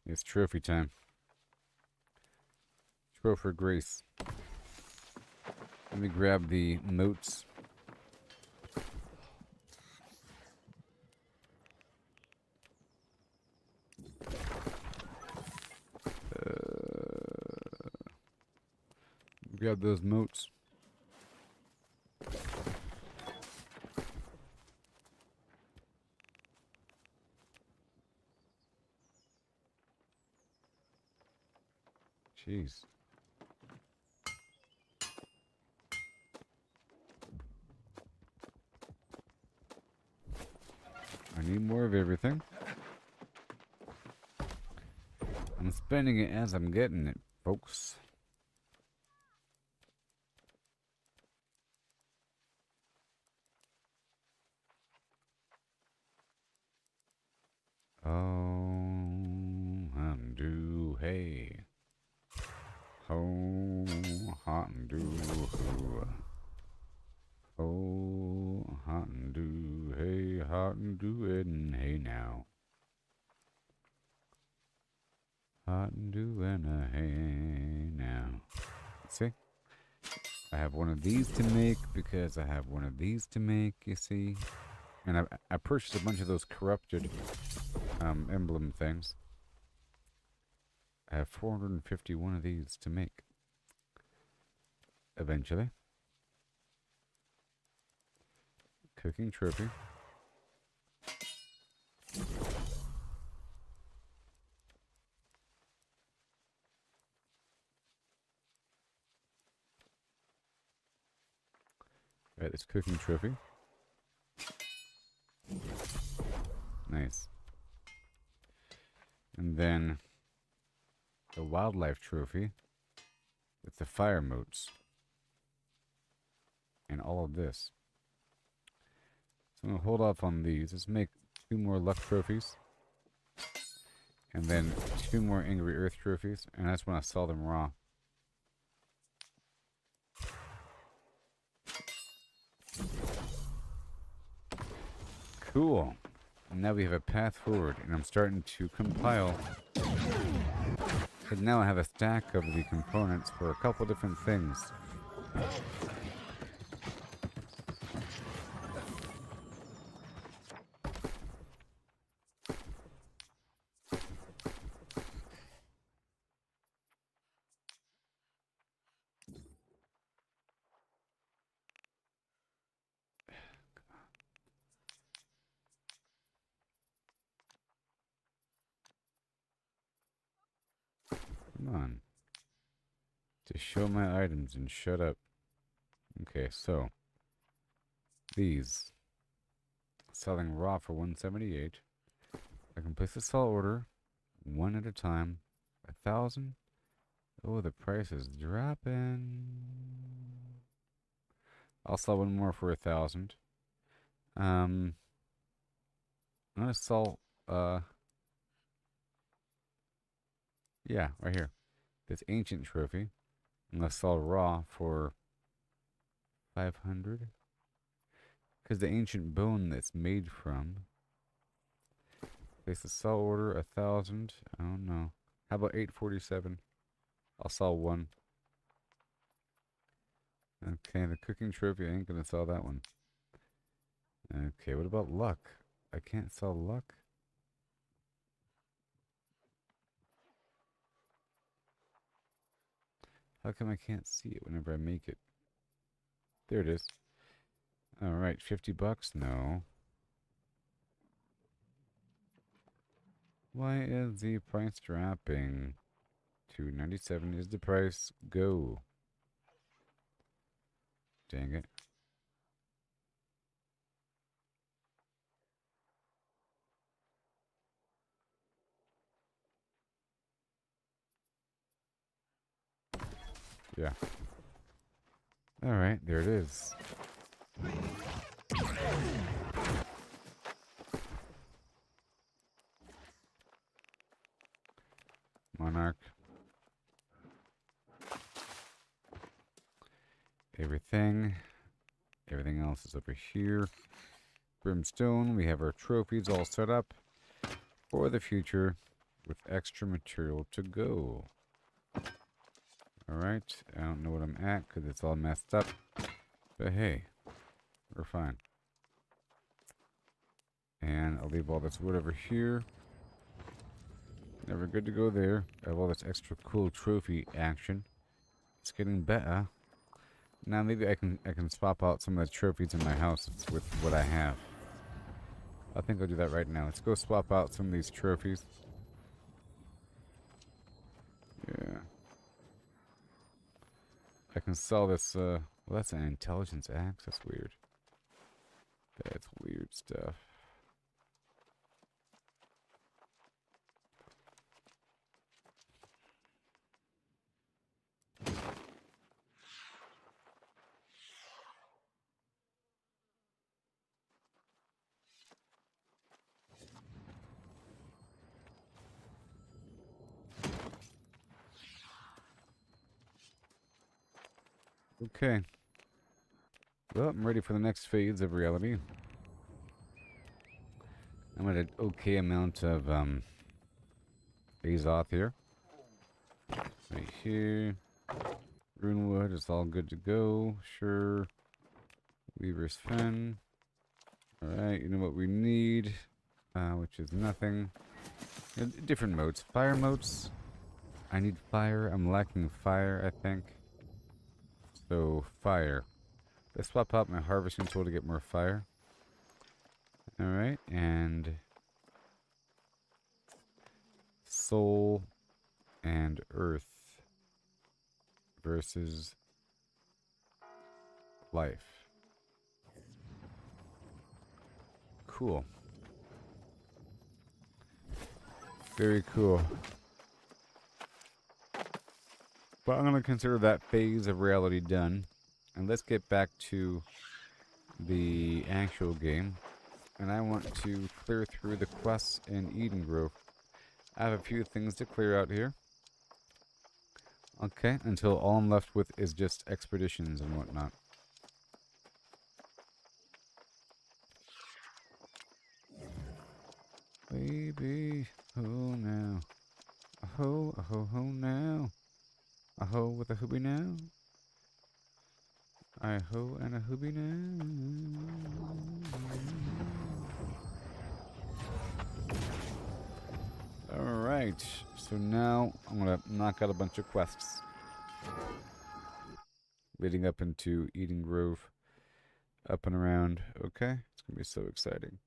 It's trophy time. Trophy Grace. Let me grab the moats. Grab those moats. Jeez. I need more of everything. I'm spending it as I'm getting it, folks. Oh, undo, hey. Oh, hot and do, hoo. Oh, hot and do, hey, hot and do it, and hey now. Hot and do and a hey now. See? I have one of these to make because I have one of these to make, you see? And I purchased a bunch of those corrupted emblem things. I have 451 of these to make. Eventually. Cooking trophy. Right, this cooking trophy. Nice. And then the wildlife trophy with the fire moats. And all of this. So I'm going to hold off on these. Let's make 2 more luck trophies. And then 2 more angry earth trophies. And I just want to sell them raw. Cool. And now we have a path forward. And I'm starting to compile. And now I have a stack of the components for a couple different things. Come on. To show my items and shut up. Okay, so. These. Selling raw for 178. I can place a sell order. 1 at a time. 1,000. Oh, the price is dropping. I'll sell 1 more for 1,000. I'm gonna sell, yeah, right here. This ancient trophy. I'm gonna sell raw for 500. Because the ancient bone that's made from. Place a sell order, 1,000. I don't know. How about 847? I'll sell 1. Okay, the cooking trophy, I ain't gonna sell that one. Okay, what about luck? I can't sell luck. How come I can't see it whenever I make it? There it is. Alright, 50 bucks? No. Why is the price dropping? 297 is the price. Go. Dang it. Yeah. Alright, there it is. Monarch. Everything. Everything else is over here. Brimstone. We have our trophies all set up for the future with extra material to go. Alright. I don't know what I'm at because it's all messed up. But hey, we're fine. And I'll leave all this wood over here. Never good to go there. I have all this extra cool trophy action. It's getting better Now maybe I can swap out some of the trophies in my house with what I have. I think I'll do that right now. Let's go swap out some of these trophies. Yeah. I can sell this, well, that's an intelligence axe. That's weird. That's weird stuff. Okay. Well, I'm ready for the next phase of reality. I'm at an okay amount of Azoth here. Right here. Runewood is all good to go. Sure. Weaver's Fen. Alright, you know what we need, which is nothing. Different modes. Fire modes. I need fire. I'm lacking fire, I think. So, fire. Let's swap out my harvesting tool to get more fire. Alright, and soul and earth versus life. Cool. Very cool. But I'm going to consider that phase of reality done. And let's get back to the actual game. And I want to clear through the quests in Eden Grove. I have a few things to clear out here. Okay, until all I'm left with is just expeditions and whatnot. Baby, oh now. A ho now. A ho with a hoobie now. I ho and a hoobie now. Alright, so now I'm gonna knock out a bunch of quests. Leading up into Eden Grove. Up and around. Okay, it's gonna be so exciting.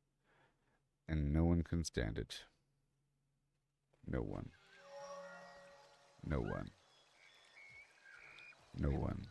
And no one can stand it. No one. No one. No one.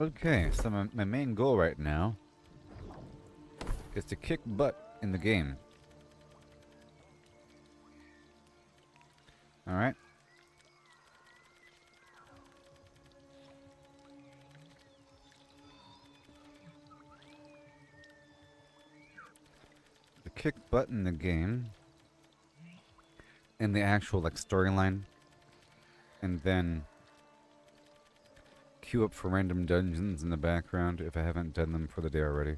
Okay, so my main goal right now is to kick butt in the game. Alright. To kick butt in the game. In the actual, like, storyline. And then queue up for random dungeons in the background if I haven't done them for the day already.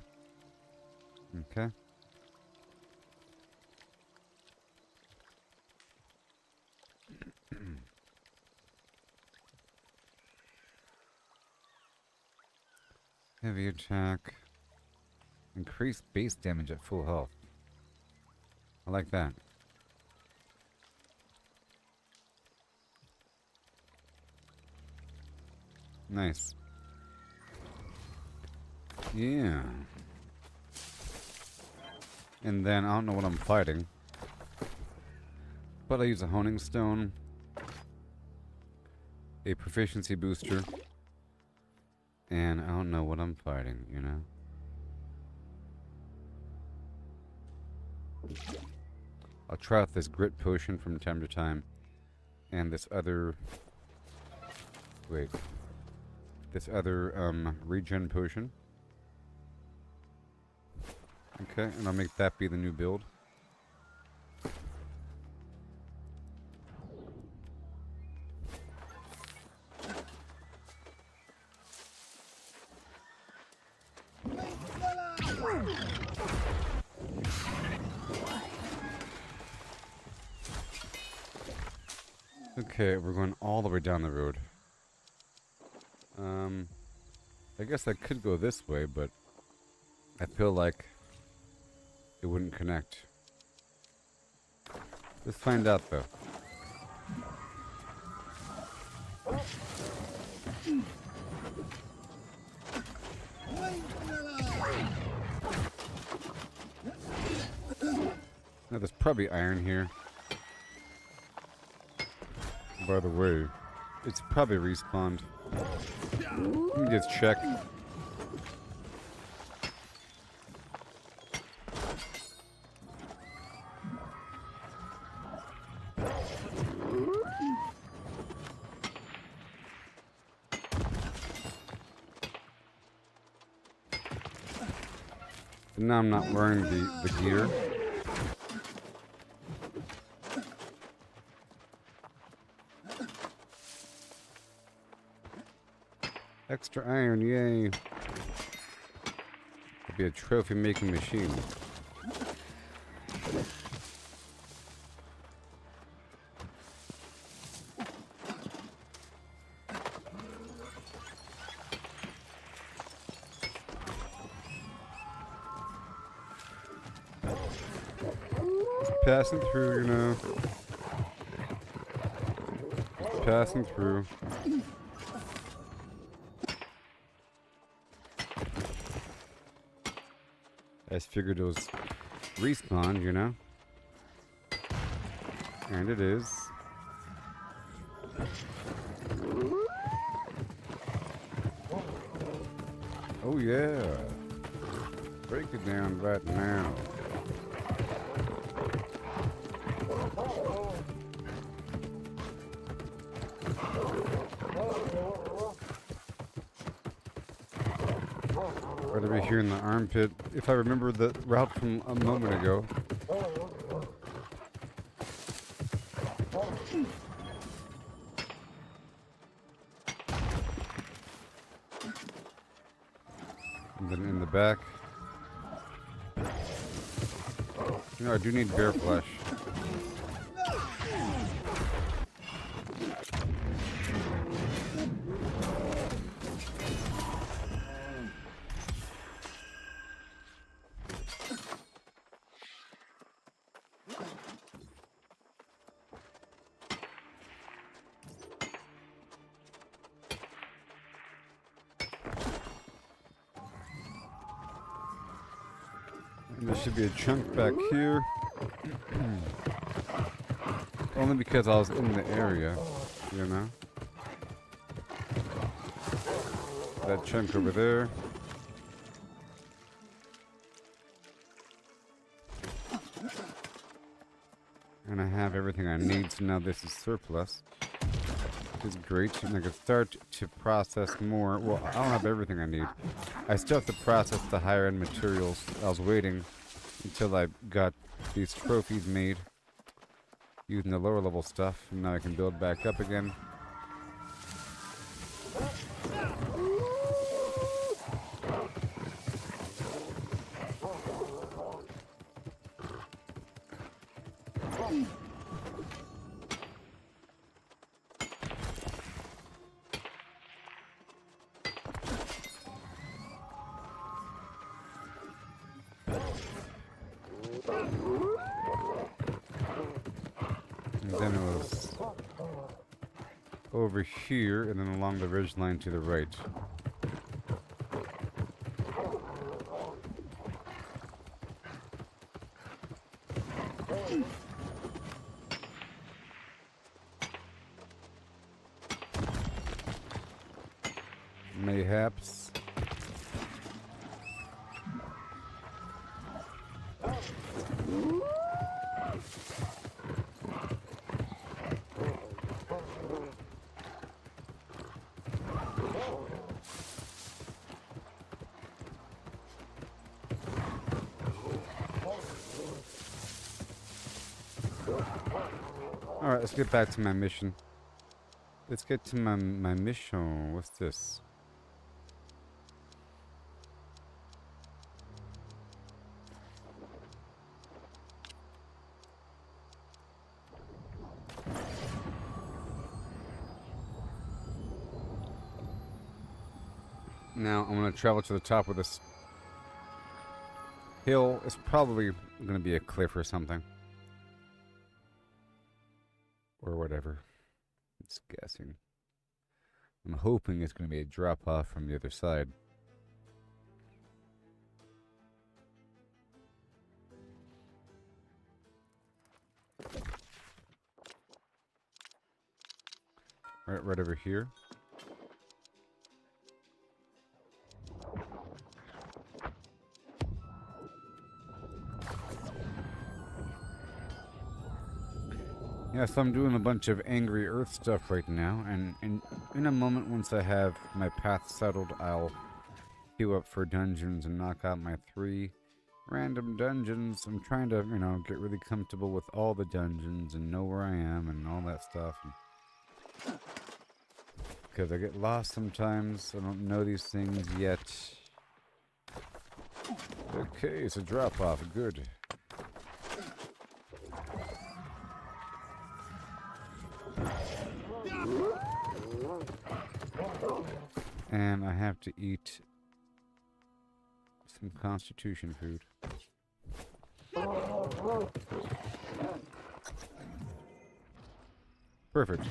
Okay. Heavy attack. Increased base damage at full health. I like that. Nice. Yeah. And then I don't know what I'm fighting. But I use a honing stone. A proficiency booster. And I don't know what I'm fighting, you know? I'll try out this grit potion from time to time. And this other... Wait. This other, regen potion. Okay, and I'll make that be the new build. Okay, we're going all the way down the road. I guess I could go this way, but I feel like it wouldn't connect. Let's find out, though. Now, there's probably iron here. By the way, it's probably respawned. Let me just check. Now I'm not wearing the gear. Extra iron, yay. Could be a trophy making machine. Passing through, you know. Passing through. I just figured it was respawned, you know? And it is. Oh yeah. Break it down right now. Right over here in the armpit, if I remember the route from a moment ago. And then in the back. You know, I do need bear flesh. And there should be a chunk back here. Only because I was in the area, you know? that chunk over there. And I have everything I need, so now this is surplus. Which is great, and I can start to process more. Well, I don't have everything I need. I still have to process the higher end materials. I was waiting until I got these trophies made using the lower level stuff, and now I can build back up again. And then it was over here, and then along the ridge line to the right. Mayhaps. Alright, let's get back to my mission. Let's get to my mission. What's this? Now I'm going to travel to the top of this hill. It's probably going to be a cliff or something. Or whatever. It's guessing. I'm hoping it's going to be a drop off from the other side. Right over here. Yeah, so I'm doing a bunch of Angry Earth stuff right now, and in a moment, once I have my path settled, I'll queue up for dungeons and knock out my 3 random dungeons. I'm trying to, you know, get really comfortable with all the dungeons and know where I am and all that stuff. Because I get lost sometimes, I don't know these things yet. Okay, it's a drop-off, good. And I have to eat some constitution food. Perfect.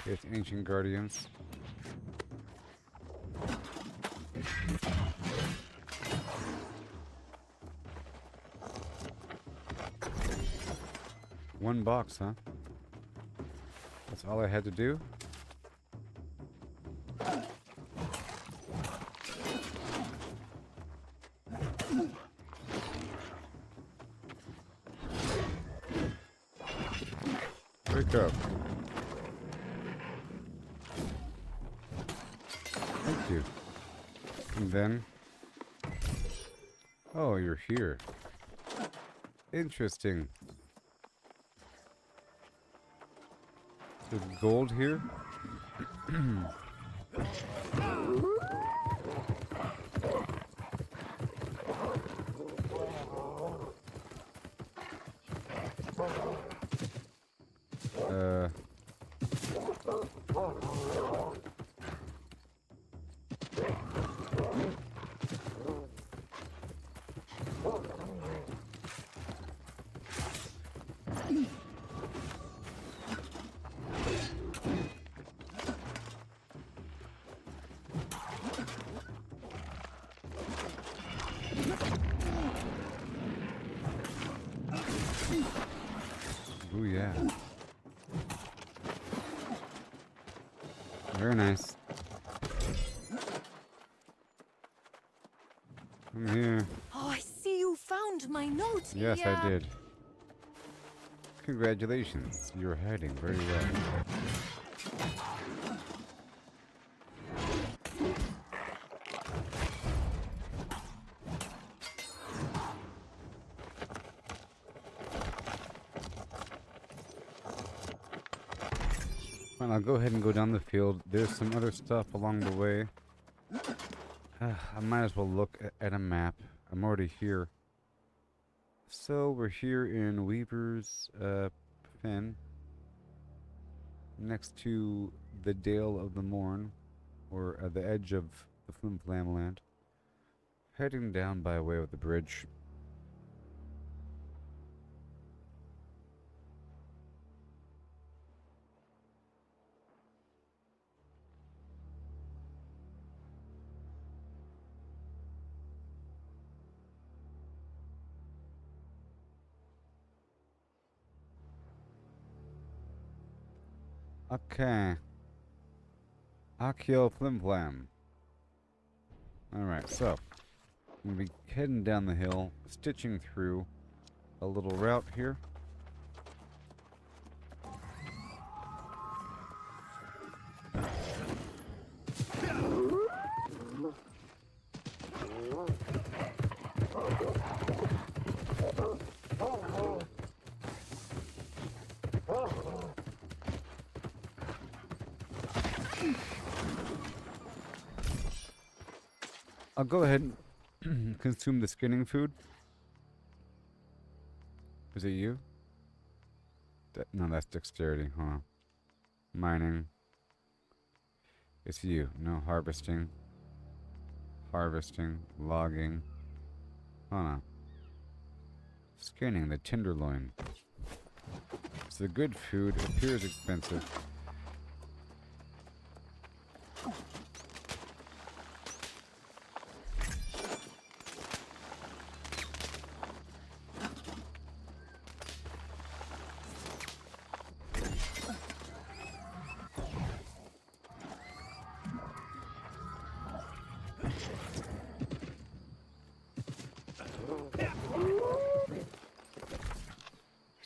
Okay, it's Ancient Guardians. One box, huh? That's all I had to do? Wake up. Thank you. And then... Oh, you're here. Interesting. There's gold here. Ooh, yeah. Very nice. I'm here. Oh, I see you found my note. Yes, Yeah. I did. Congratulations. You're hiding very well. Fine, I'll go ahead and go down the field. There's some other stuff along the way. I might as well look at a map. I'm already here. So we're here in Weaver's Fen, next to the Dale of the Morn, or the edge of the Flim Flam land. Heading down by way of the bridge. Okay. Akio Flim Flam. Alright, so I'm going to be heading down the hill, stitching through a little route here. I'll go ahead and consume the skinning food. Is it you? No, that's dexterity, huh? Mining. It's you. No, harvesting. Harvesting. Logging. Oh no. Skinning the tenderloin. It's a good food. It appears expensive.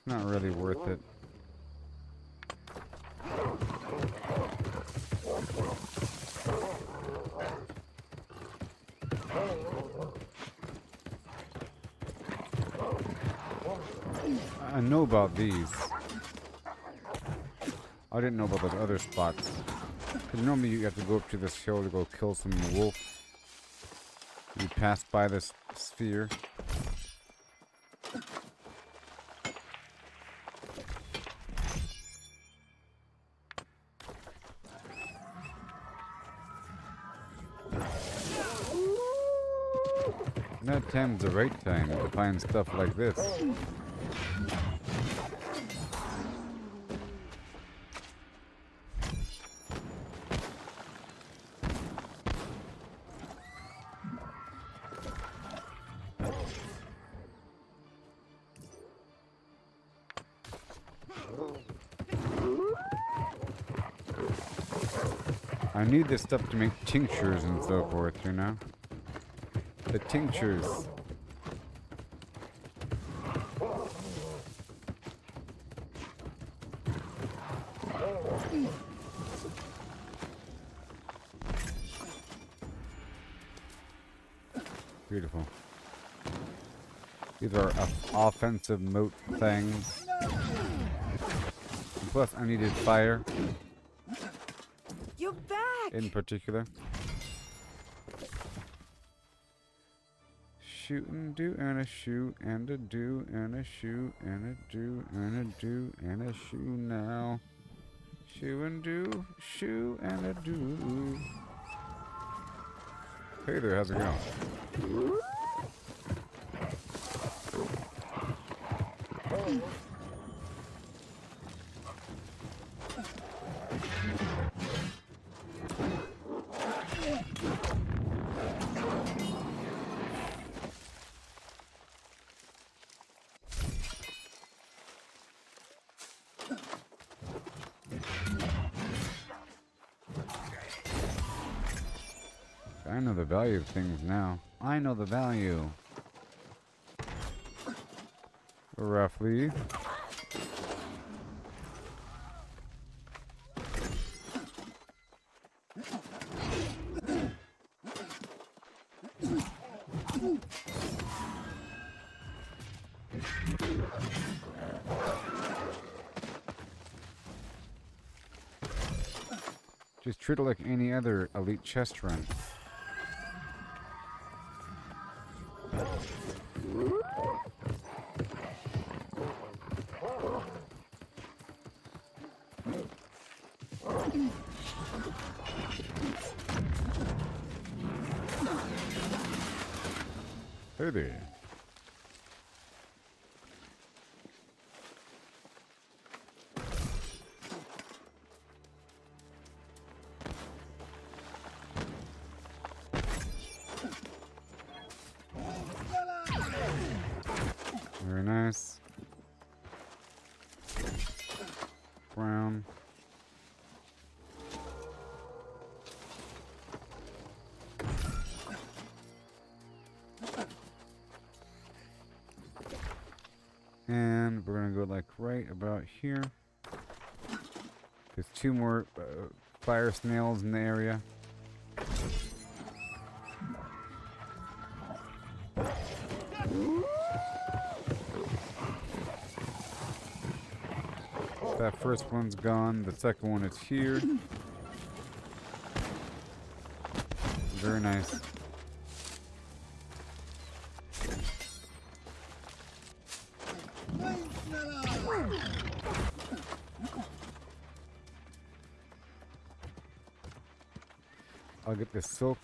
Not really worth it. I know about these. I didn't know about those other spots. Because normally you have to go up to this hill to go kill some wolf. You pass by this sphere. That time's the right time to find stuff like this. I need this stuff to make tinctures and so forth, you know? The tinctures. Beautiful. These are offensive moat things. And plus, I needed fire. You're back. In particular. Shoot and do and a shoot and a do and a shoot and a do and a do and a shoot now. Shoot and do, shoot and a do. Hey there, how's it going? I know the value of things now. I know the value. Roughly. Just treat it like any other elite chest run. Hey there. Very nice. Brown. And we're gonna go like right about here. There's 2 more fire snails in the area. That first one's gone. The second one is here. Very nice. I'll get the silk.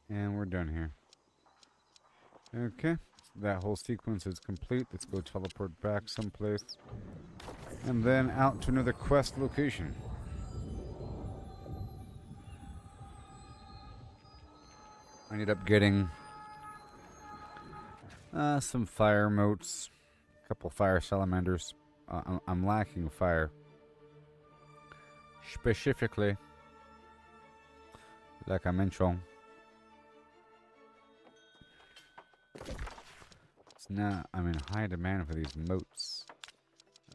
And we're done here. Okay, that whole sequence is complete. Let's go teleport back someplace. And then out to another quest location. I ended up getting some fire motes, a couple fire salamanders. I'm lacking fire. Specifically, like I mentioned. So now I'm in high demand for these motes.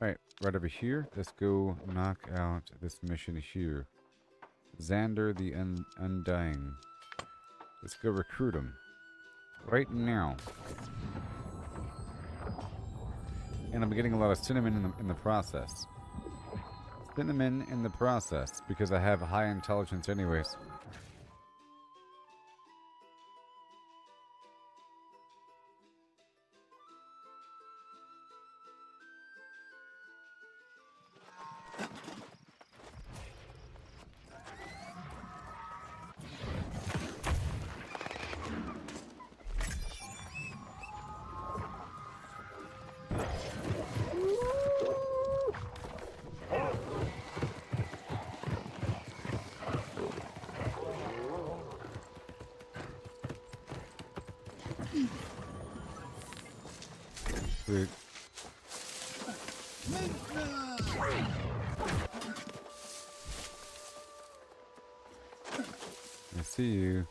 Alright, right over here. Let's go knock out this mission here. Xander the Undying. Let's go recruit him. Right now. And I'm getting a lot of cinnamon in the process. Cinnamon in the process, because I have high intelligence anyways. Sweet. I see you.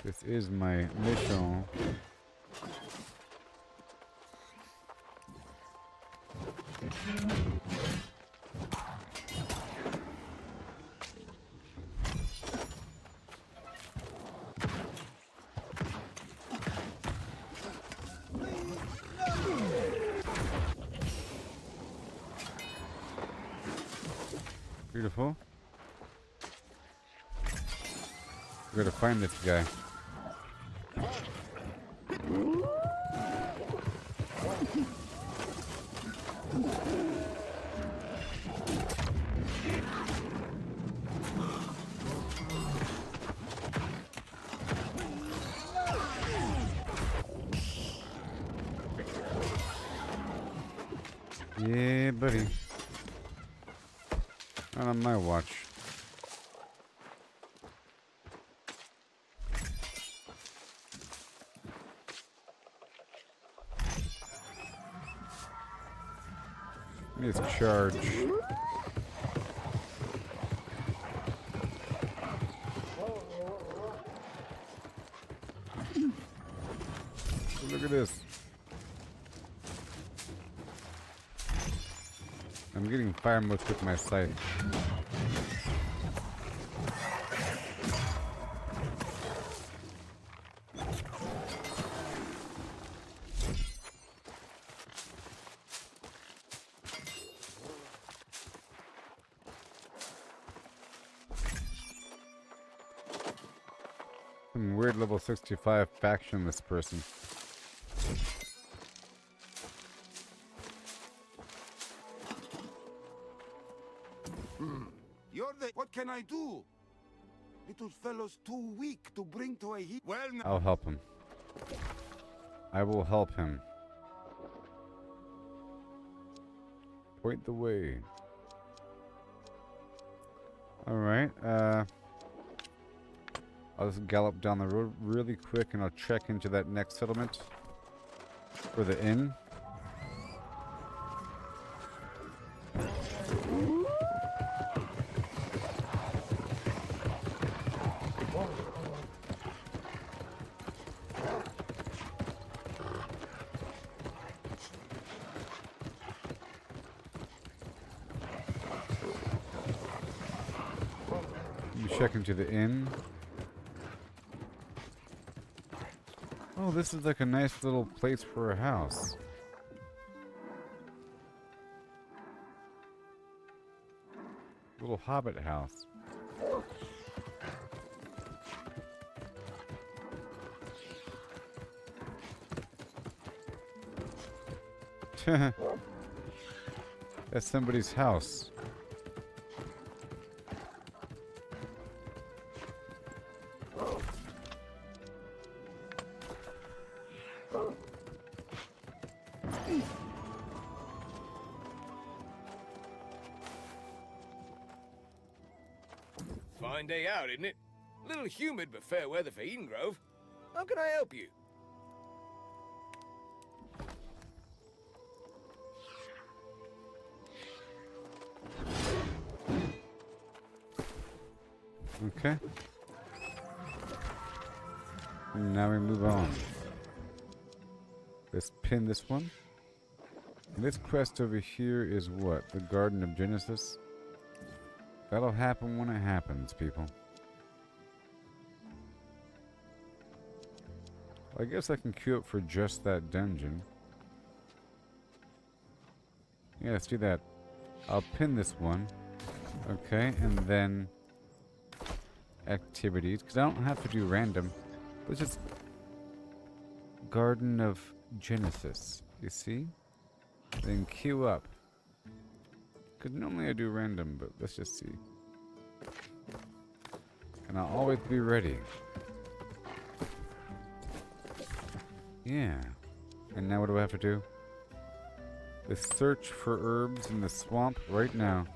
This is my mission. Beautiful. We gotta find this guy. Yeah, buddy. Not on my watch. Let's charge. Look at this. I'm getting fire most with my sight. Some weird level 65 factionless person. You're the... What can I do? Little fellow's too weak to bring to a heat. Well, now... I'll help him. I will help him. Point the way. Alright, I'll just gallop down the road really quick and I'll check into that next settlement. For the inn. Check into the inn. Oh, this is like a nice little place for a house. Little hobbit house. That's somebody's house. Fine day out, isn't it? A little humid, but fair weather for Eden Grove. How can I help you? Okay. And now we move on. Let's pin this one. And this quest over here is what? The Garden of Genesis? That'll happen when it happens, people. Well, I guess I can queue up for just that dungeon. Yeah, let's do that. I'll pin this one. Okay, and then activities, because I don't have to do random. Let's just Garden of Genesis, you see? Then queue up. Because normally I do random, but let's just see. And I'll always be ready. Yeah. And now what do I have to do? Let's search for herbs in the swamp right now.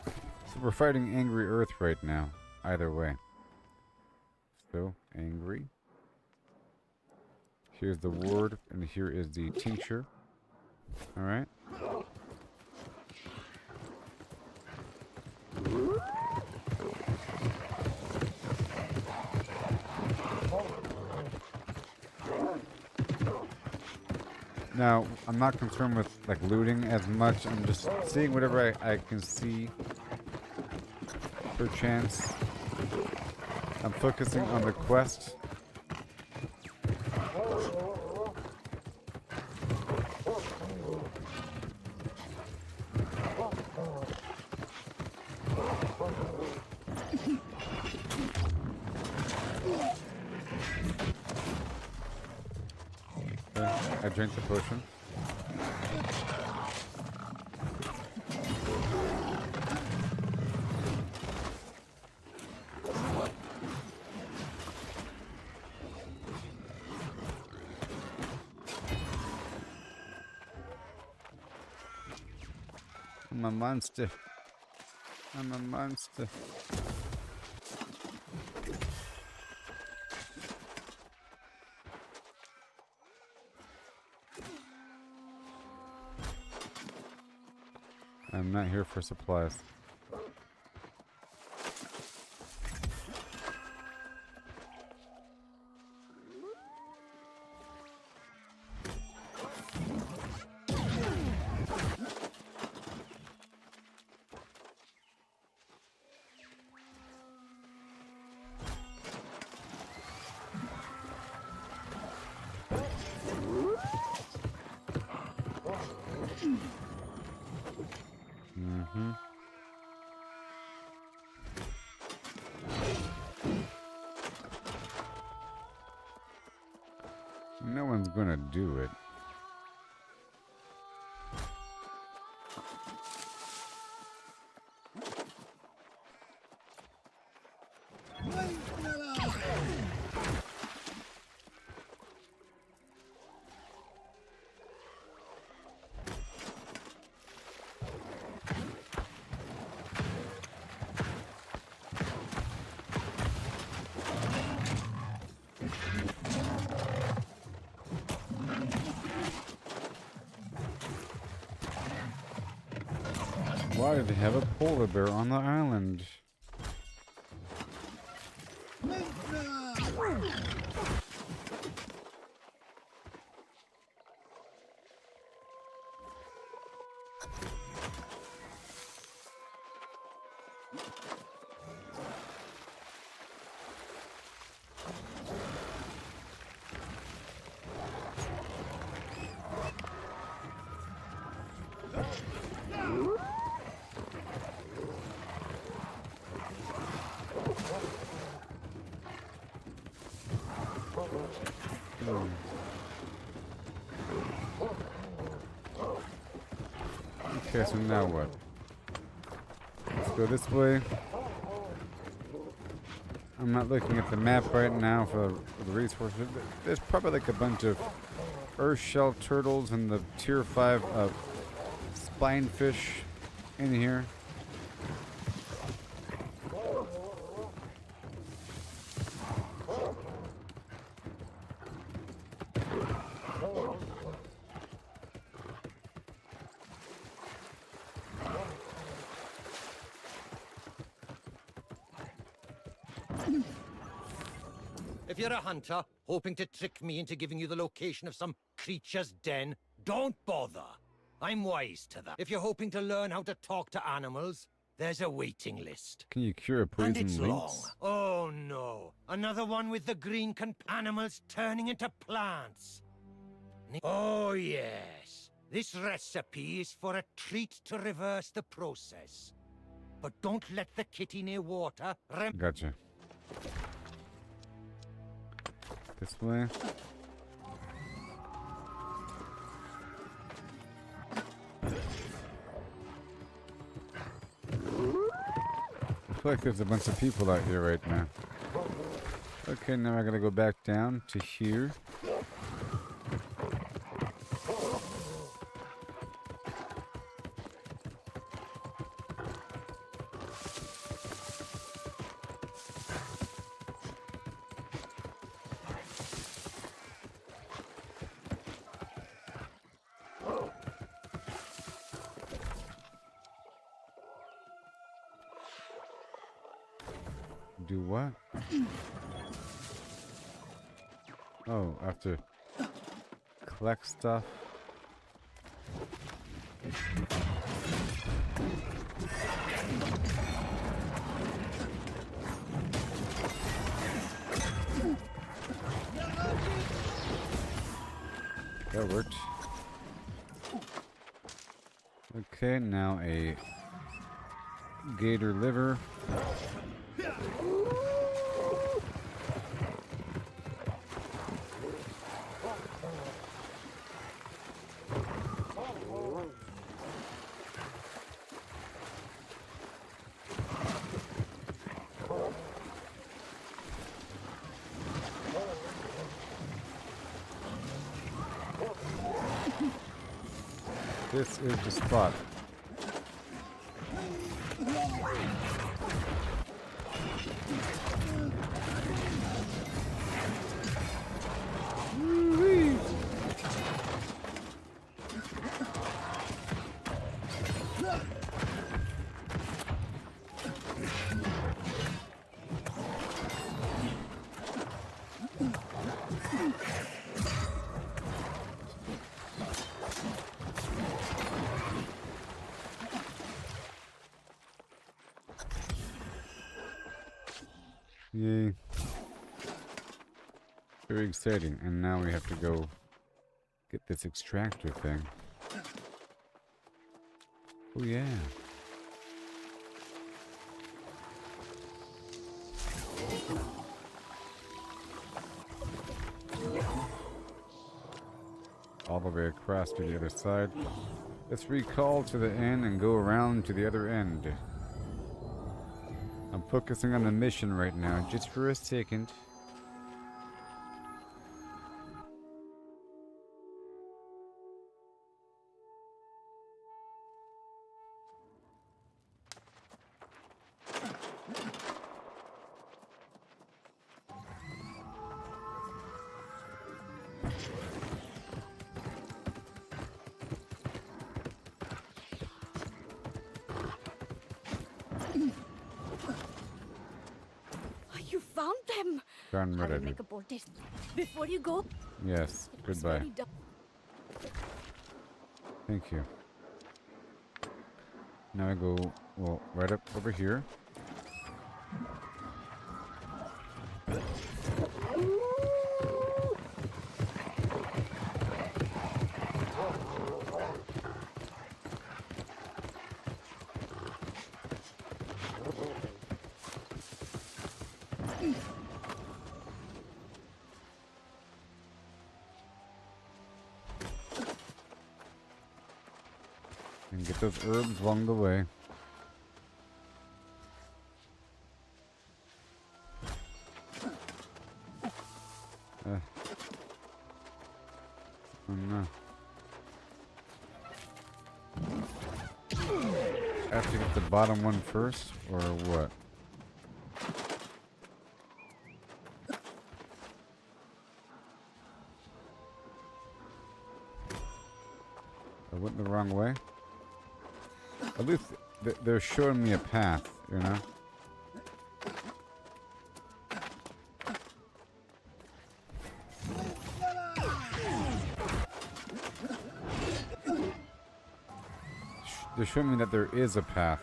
So we're fighting Angry Earth right now. Either way. So, angry. Here's the ward, and here is the tincture. Alright. Now, I'm not concerned with like looting as much. I'm just seeing whatever I can see per chance. I'm focusing on the quest. I drank the potion. I'm a monster. I'm a monster. I'm not here for supplies. No one's gonna do it. Why do they have a polar bear on the island? Okay, so now what? Let's go this way. I'm not looking at the map right now for the resources. There's probably like a bunch of earth shell turtles and the tier 5 spinefish in here. If you're a hunter, hoping to trick me into giving you the location of some creature's den, don't bother. I'm wise to that. If you're hoping to learn how to talk to animals, there's a waiting list. Can you cure a poison And it's lynx? long. Oh no. Another one with the green animals turning into plants. Oh yes. This recipe is for a treat to reverse the process. But don't let the kitty near water Gotcha. This way. I feel like there's a bunch of people out here right now. Okay, now I gotta go back down to here. Do what? Oh, I have to collect stuff. That worked. Okay, now a gator liver. This is the spot. Woo-wee. Yay. Very exciting. And now we have to go get this extractor thing. Oh yeah. All the way across to the other side. Let's recall to the end and go around to the other end. I'm focusing on the mission right now, just for a second. You found them. Gone I rid will of make it. a poultice. Before you go, Yes, it was goodbye. very dark. Thank you. Now I go, well, right up over here. And get those herbs along the way. Oh no. I have to get the bottom one first, or what? I went the wrong way? At least they're showing me a path, you know? They're showing me that there is a path.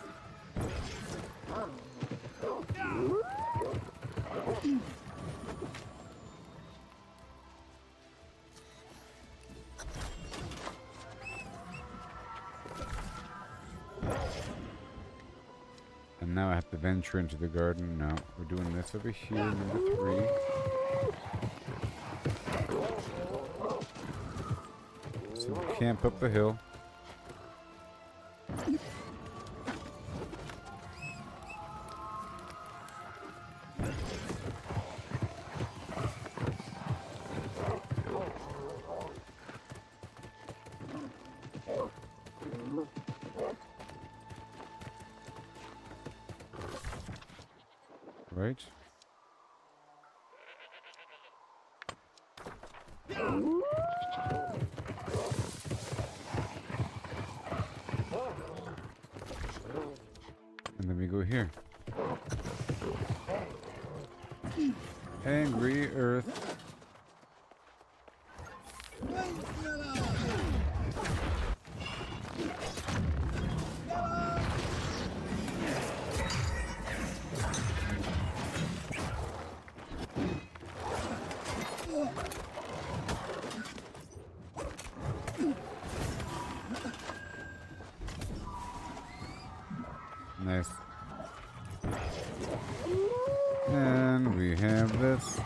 And now I have to venture into the garden. No, we're doing this over here, number 3. So we camp up the hill. Right. And then we go here. Angry Earth. Nice. And we have this.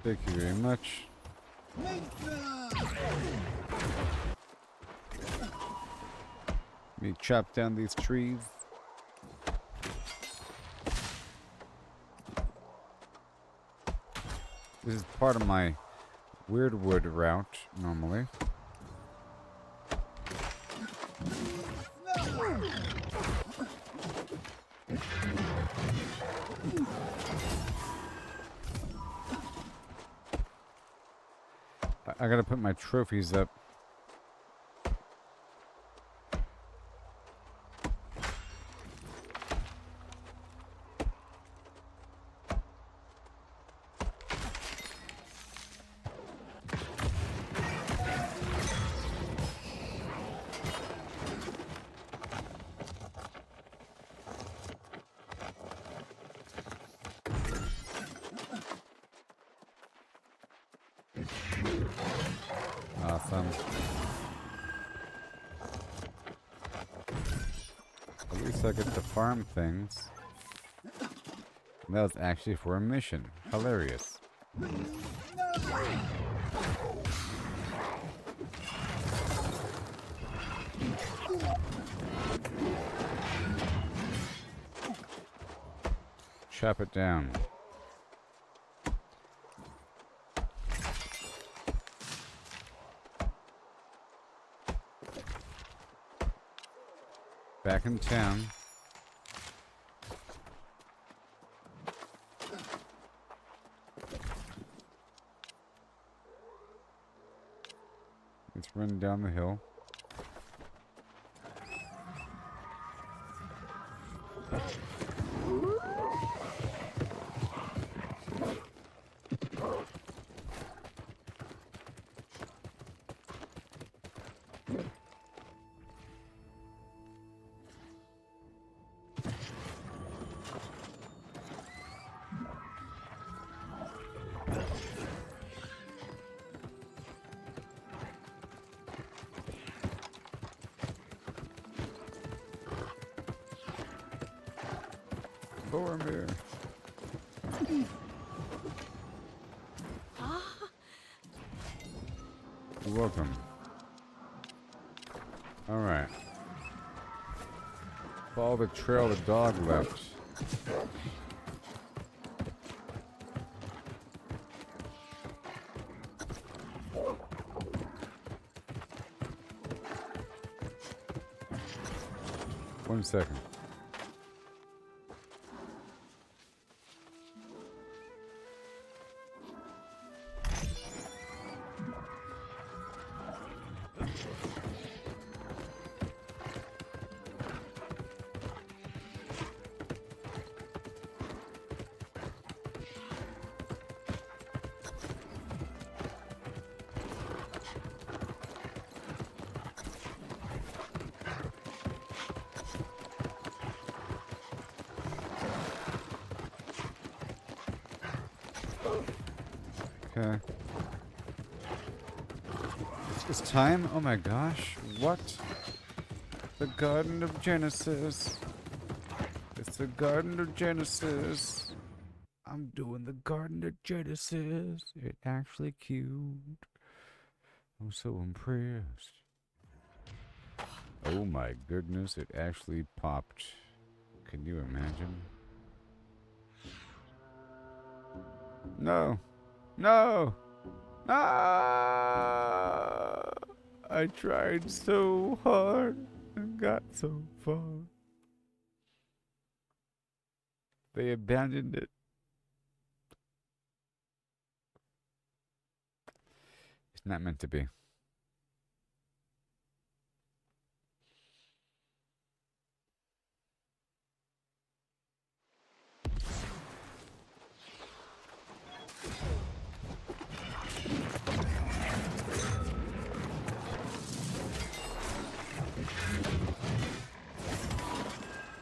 Thank you very much. Let me chop down these trees. This is part of my Weirdwood route, normally. I gotta put my trophies up. Awesome. At least I get to farm things. And that was actually for a mission. Hilarious. Chop it down. Back in town. Let's run down the hill. Boromir. You're welcome. Alright. Follow the trail the dog left. One second. Okay. It's time? Oh my gosh. What? The Garden of Genesis. It's the Garden of Genesis. I'm doing the Garden of Genesis. It actually cute. I'm so impressed. Oh my goodness, it actually popped. Can you imagine? No. No! Ah! I tried so hard and got so far. They abandoned it. It's not meant to be.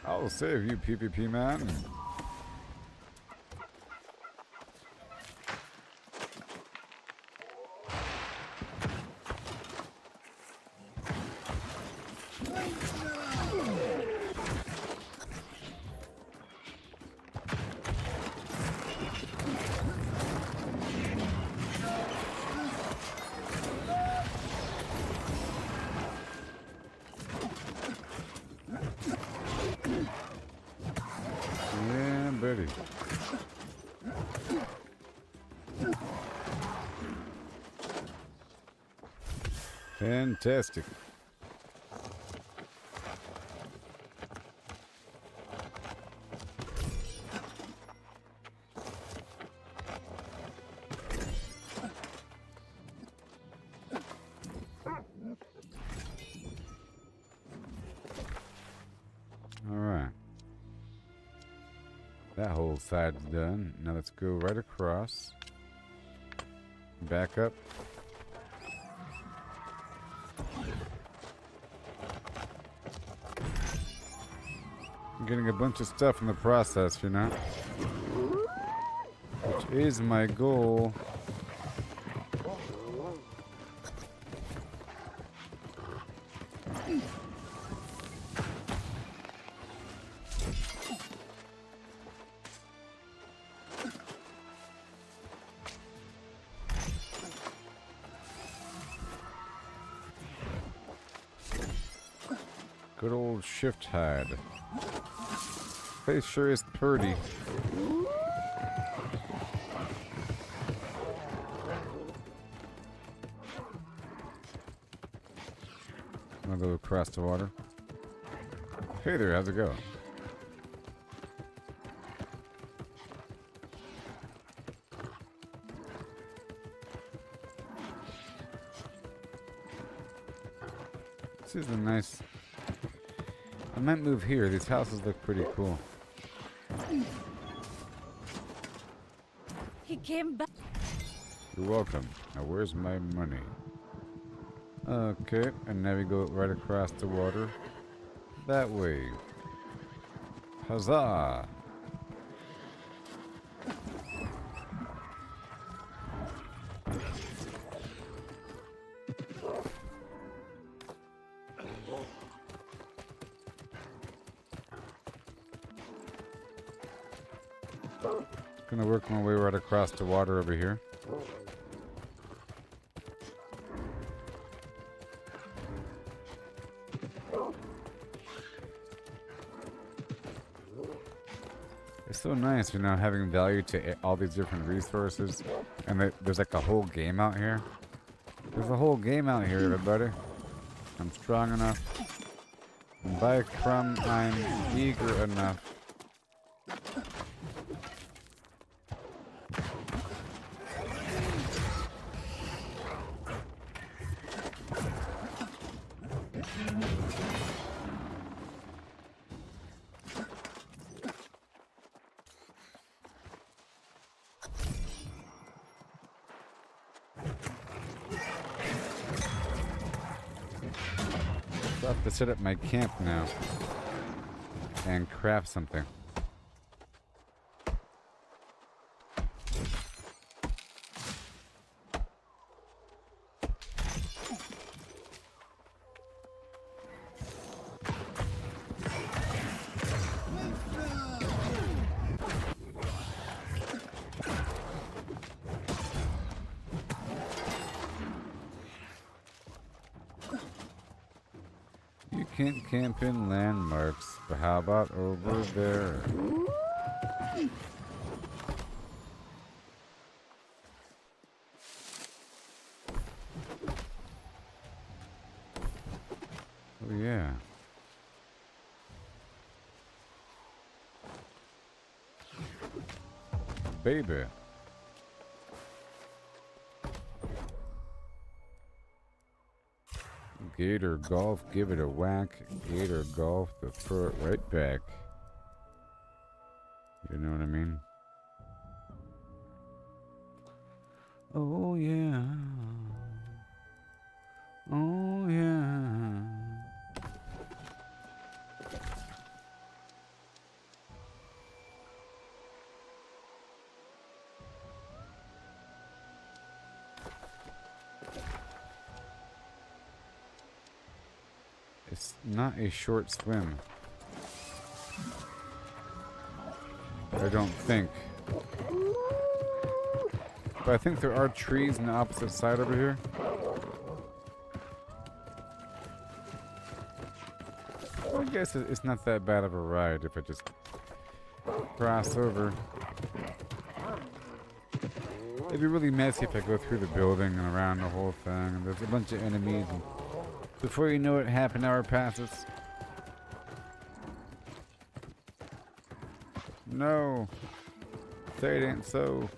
I'll save you, PvP man. Yeah, buddy. Fantastic. All right. That whole side's done. Now let's go right across. Back up. I'm getting a bunch of stuff in the process, you know? Which is my goal. Good old shift hide. Face sure is pretty. I'm gonna go across the water. Hey there, how's it going? This is a nice... I might move here. These houses look pretty cool. He came back. You're welcome. Now where's my money? Okay, and now we go right across the water. That way. Huzzah! Gonna work my way right across the water over here. It's so nice, you know, having value to all these different resources. And there's like a whole game out here. There's a whole game out here, everybody. I'm strong enough. And by crumb, I'm eager enough. So I have to set up my camp now and craft something. You can't camp in landmarks, but how about over there? Oh yeah. Baby. Gator golf, give it a whack. Gator golf, but throw it right back. You know what I mean? Oh yeah. Oh yeah. It's not a short swim. I don't think. But I think there are trees on the opposite side over here. I guess it's not that bad of a ride if I just cross over. It'd be really messy if I go through the building and around the whole thing, and there's a bunch of enemies, and before you know it, half an hour passes. No. Say it ain't so.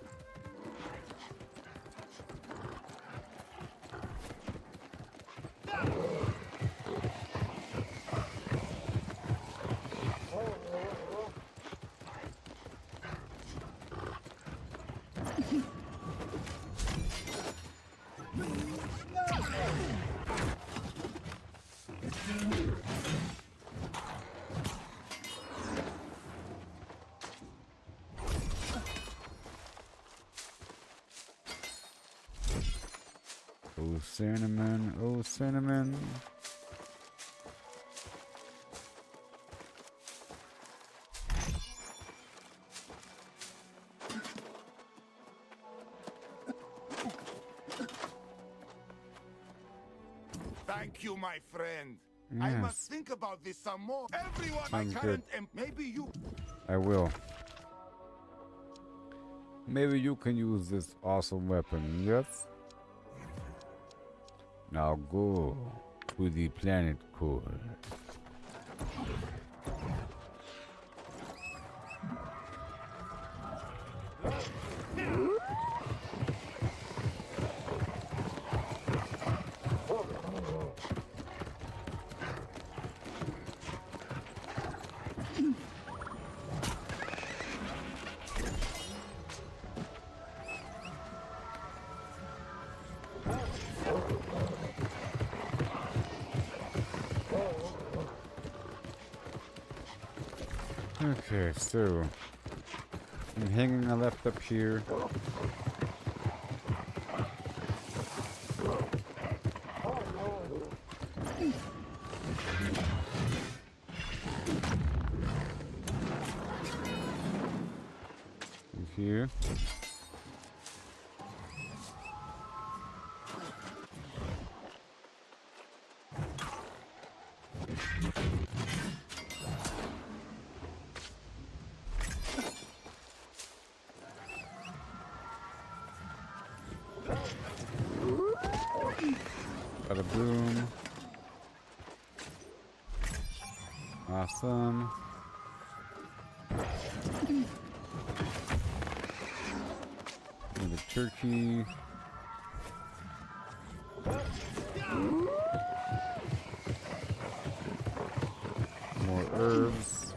Oh cinnamon, oh cinnamon. Thank you, my friend. I Yes. must think about this some more. Everyone, Sounds my current maybe you. I will. Maybe you can use this awesome weapon, yes? Now go to the planet core. Okay, so I'm hanging a left up here. Here. Bada boom. Awesome. Another turkey. More herbs.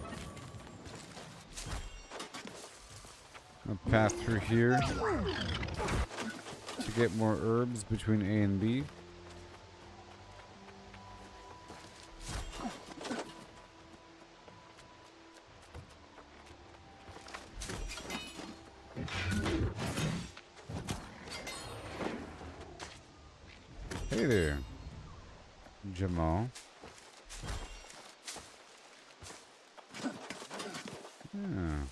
I'll pass through here to get more herbs between A and B. Hey there, Jamal. Yeah.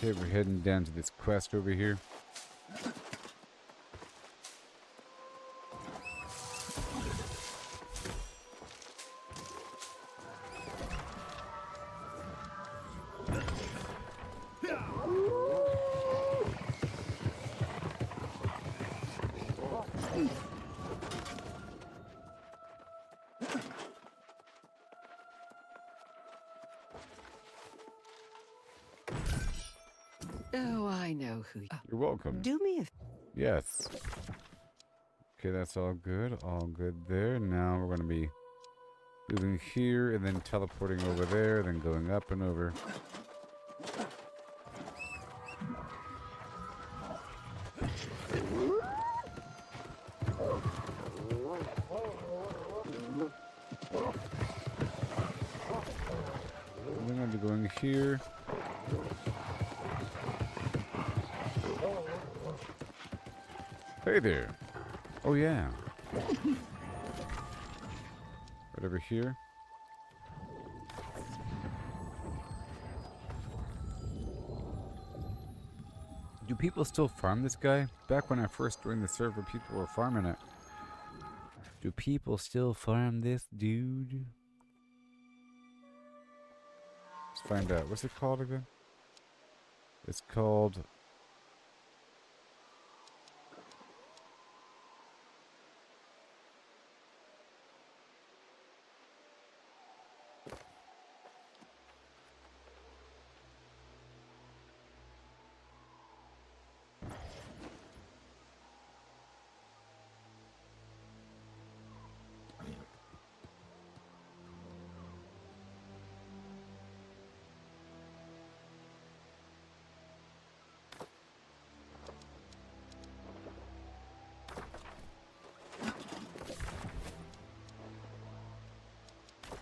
Okay, we're heading down to this quest over here. Oh, I know who. You're welcome. Do me a. Yes. Okay, that's all good. All good there. Now we're going to be moving here and then teleporting over there, then going up and over. We're going to be going here. Hey there. Oh yeah. Right over here. Do people still farm this guy? Back when I first joined the server, people were farming it. Do people still farm this dude? Let's find out. What's it called again? It's called...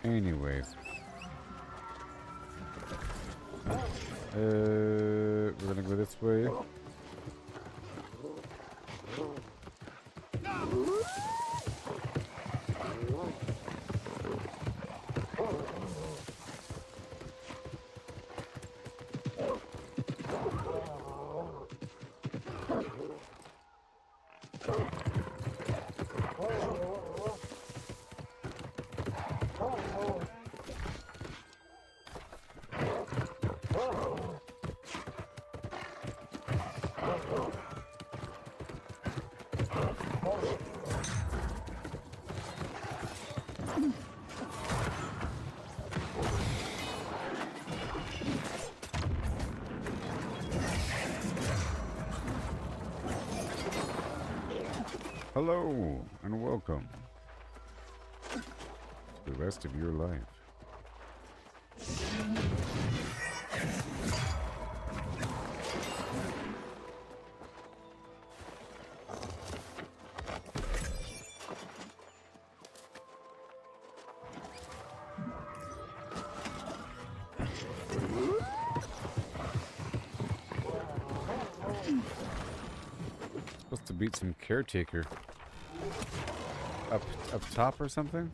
Anyways. We're gonna go this way. Hello and welcome to the rest of your life. Supposed to beat some caretaker up top or something?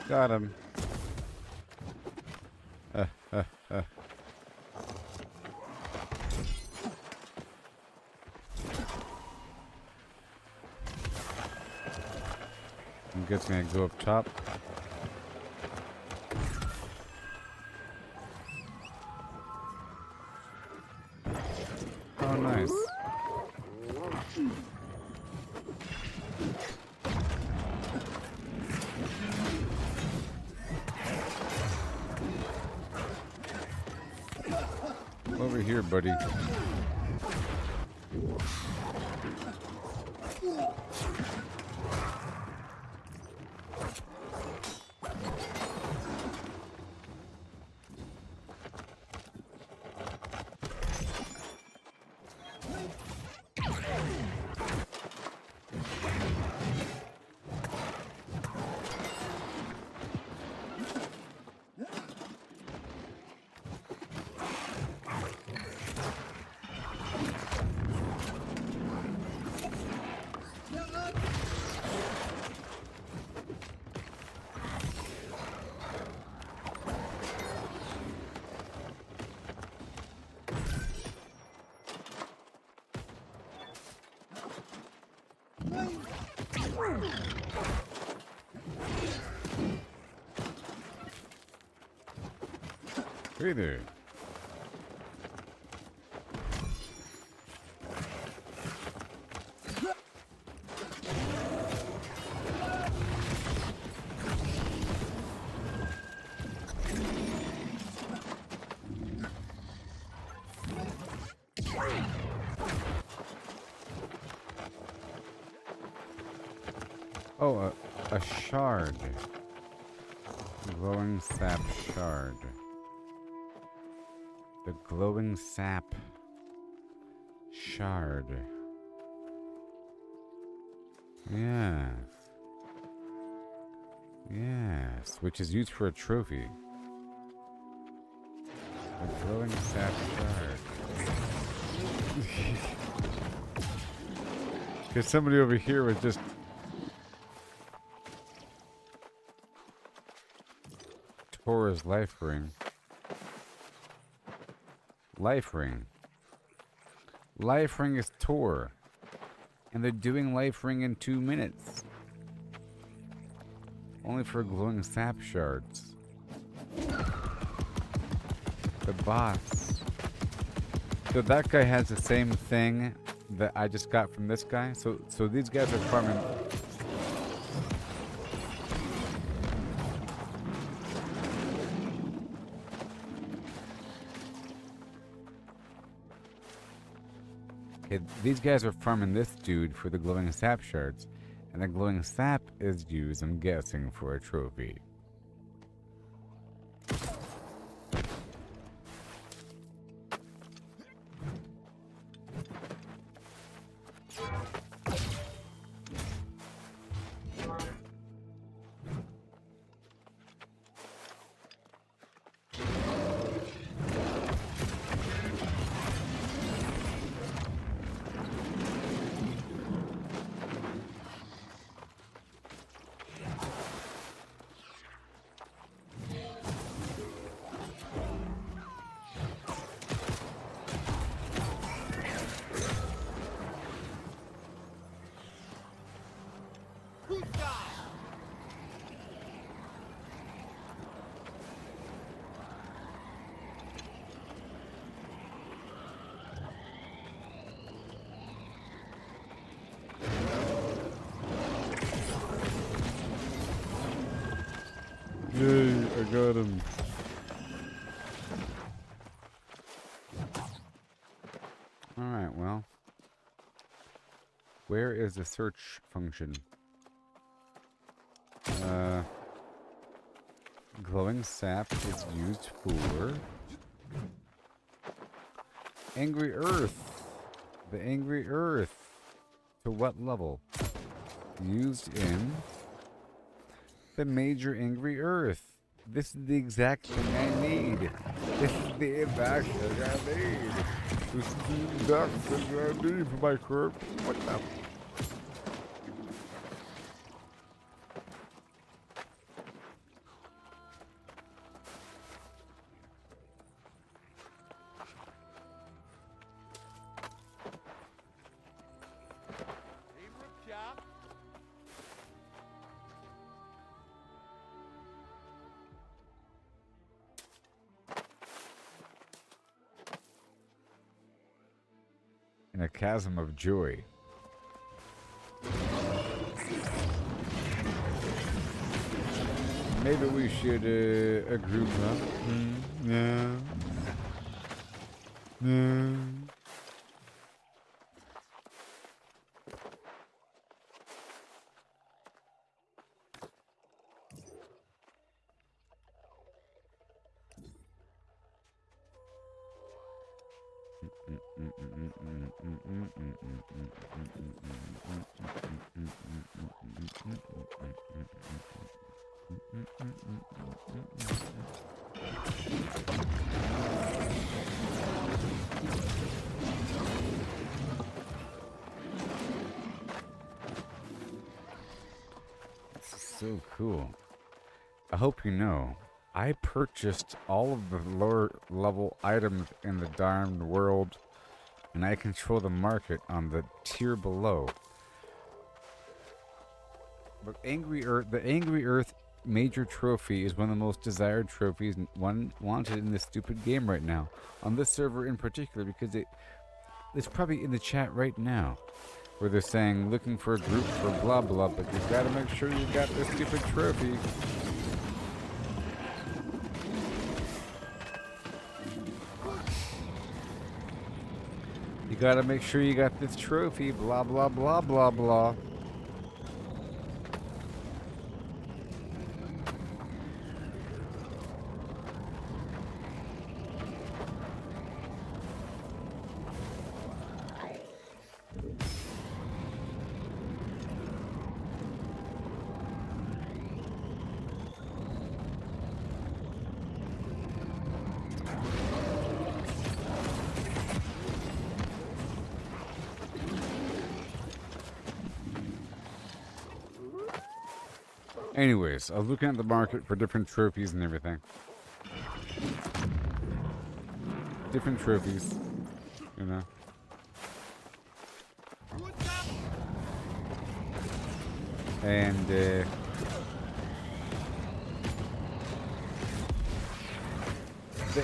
Got him. I'm guessing I go up top. Oh, nice. Over here, buddy. Hey there. Oh, a shard. Glowing sap shard. The glowing sap shard. Yes. Yes, which is used for a trophy. The glowing sap shard. Because somebody over here was just tore his life ring. Life ring. Life ring is tore. And they're doing life ring in 2 minutes. Only for glowing sap shards. The boss. So that guy has the same thing that I just got from this guy. So these guys are farming. Okay, these guys are farming this dude for the glowing sap shards. And the glowing sap is used, I'm guessing, for a trophy. Yay, I got him. Alright, well. Where is the search function? Glowing sap is used for Angry Earth. The Angry Earth. To what level? Used in the Major Angry Earth. This is the exact thing I need. This is the exact thing I need. This is the exact thing I need for my curve. What the? In a chasm of joy. Maybe we should group up. Yeah. Yeah. This is so cool. I hope you know, I purchased all of the lower level items in the darned world, and I control the market on the tier below. But the Angry Earth Major Trophy is one of the most desired trophies wanted in this stupid game right now. On this server in particular, because it's probably in the chat right now, where they're saying looking for a group for blah blah, but you gotta make sure you got this stupid trophy. You gotta make sure you got this trophy, blah blah blah blah blah. Anyways, I was looking at the market for different trophies and everything. Different trophies, you know. And the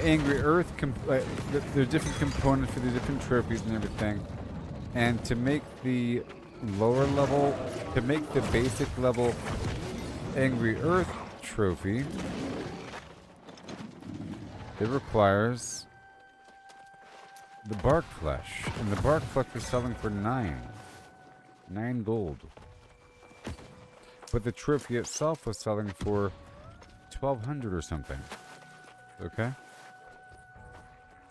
Angry Earth, there are different components for the different trophies and everything. And to make the lower level, to make the basic level Angry Earth trophy, it requires the bark flesh. And the bark flesh is selling for 9 gold. But the trophy itself was selling for 1,200 or something. Okay?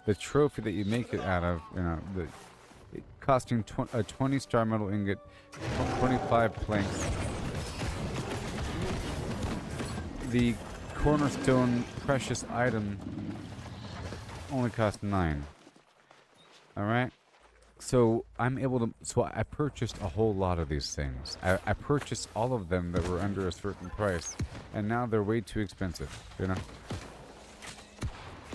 The trophy that you make it out of, you know, it costing a 20-star metal ingot, 25 planks. The cornerstone precious item only cost 9. Alright? So I'm able to, so I purchased a whole lot of these things. I purchased all of them that were under a certain price, and now they're way too expensive, you know?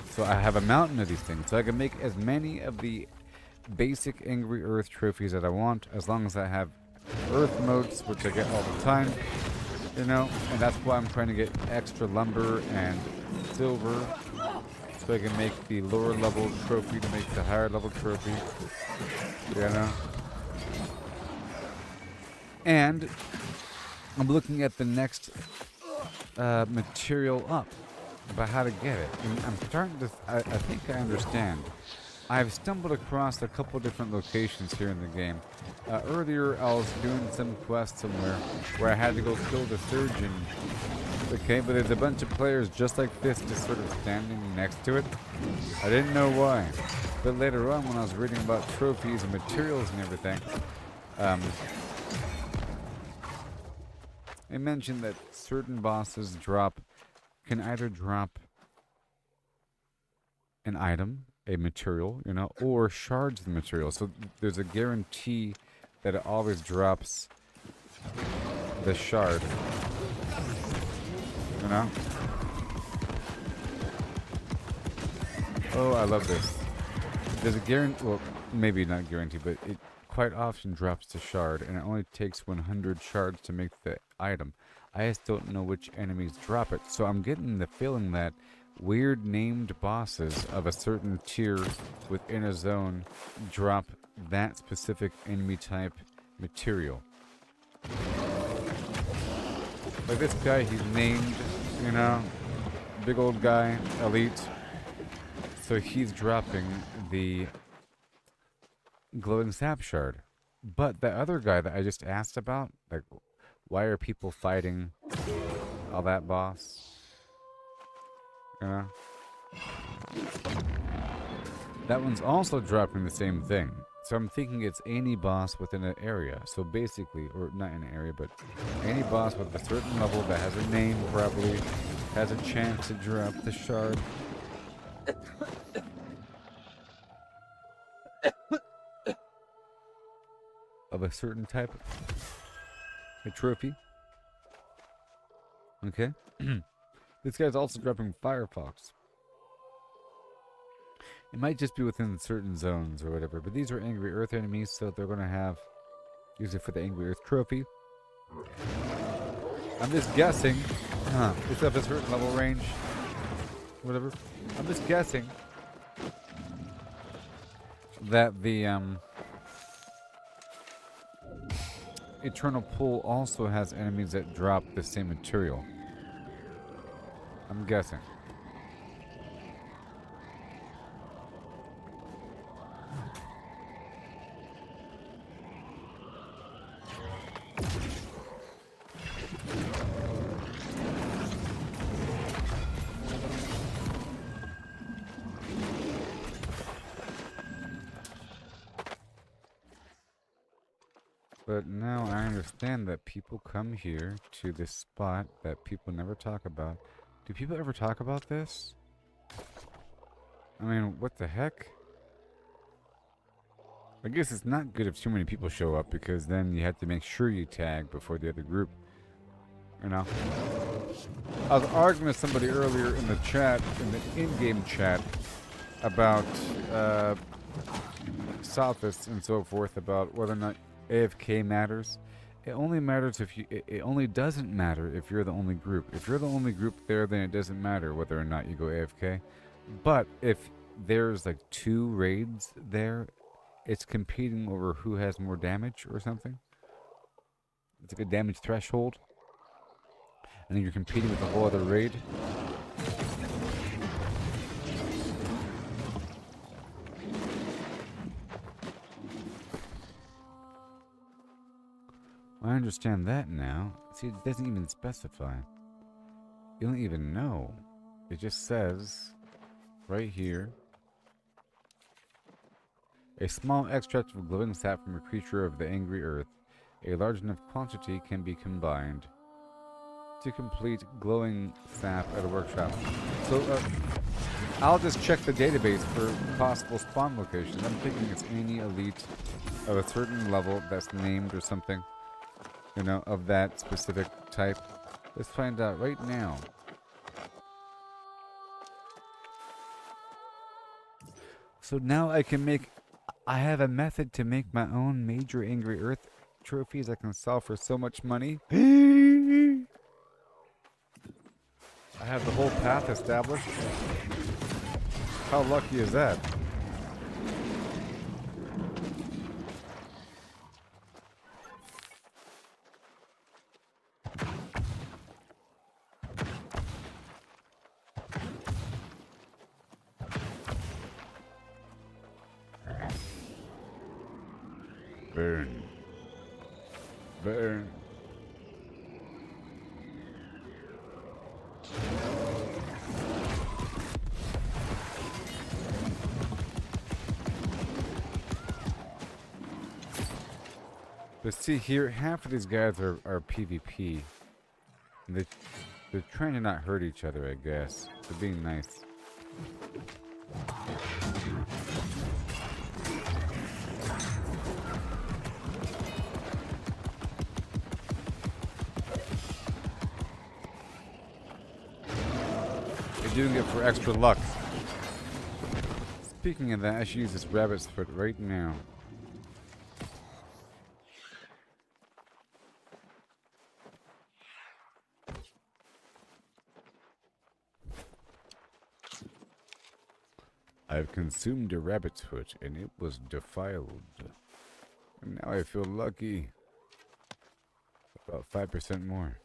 So I have a mountain of these things, so I can make as many of the basic Angry Earth trophies that I want, as long as I have Earth motes, which I get all the time, you know? And that's why I'm trying to get extra lumber and silver, so I can make the lower level trophy to make the higher level trophy, you know? And I'm looking at the next material up, about how to get it. And I'm starting to, I think I understand. I've stumbled across a couple different locations here in the game. Earlier I was doing some quest somewhere where I had to go kill the surgeon. Okay, but there's a bunch of players just like this, just sort of standing next to it. I didn't know why. But later on, when I was reading about trophies and materials and everything, it mentioned that certain bosses can either drop an item, a material, you know, or shards of the material. So there's a guarantee that it always drops the shard. You know? Oh, I love this. There's a guarantee, well, maybe not guarantee, but it quite often drops the shard, and it only takes 100 shards to make the item. I just don't know which enemies drop it, so I'm getting the feeling that weird named bosses of a certain tier within a zone drop that specific enemy type material. Like this guy, he's named, you know, big old guy, elite. So he's dropping the glowing sap shard. But the other guy that I just asked about, like, why are people fighting all that boss? You know? That one's also dropping the same thing. So I'm thinking it's any boss within an area. So basically, or not in an area, but any boss with a certain level that has a name probably has a chance to drop the shard. Of a certain type. A trophy. Okay. This guy's also dropping Firefox. It might just be within certain zones or whatever, but these are Angry Earth enemies, so they're going to have... Use it for the Angry Earth trophy. I'm just guessing... It's up a certain level range. Whatever. I'm just guessing... that the, Eternal Pool also has enemies that drop the same material. I'm guessing. But now I understand that people come here to this spot that people never talk about. Do people ever talk about this? I mean, what the heck? I guess it's not good if too many people show up, because then you have to make sure you tag before the other group. You know? I was arguing with somebody earlier in the chat, in the in-game chat, about sophists and so forth, about whether or not AFK matters. It only matters if you. It only doesn't matter if you're the only group. If you're the only group there, then it doesn't matter whether or not you go AFK. But if there's like 2 raids there, it's competing over who has more damage or something. It's like a damage threshold, and then you're competing with the whole other raid. I understand that now. See, it doesn't even specify. You don't even know. It just says, right here, a small extract of glowing sap from a creature of the angry earth. A large enough quantity can be combined to complete glowing sap at a workshop. So, I'll just check the database for possible spawn locations. I'm thinking it's any elite of a certain level that's named or something. You know, of that specific type. Let's find out right now. So now I can make... I have a method to make my own major Angry Earth trophies I can sell for so much money. I have the whole path established. How lucky is that? Burn. Burn. But see here, half of these guys are PvP. And they're trying to not hurt each other, I guess. They're being nice. Doing it for extra luck. Speaking of that, I should use this rabbit's foot right now. I've consumed a rabbit's foot and it was defiled. And now I feel lucky. About 5% more.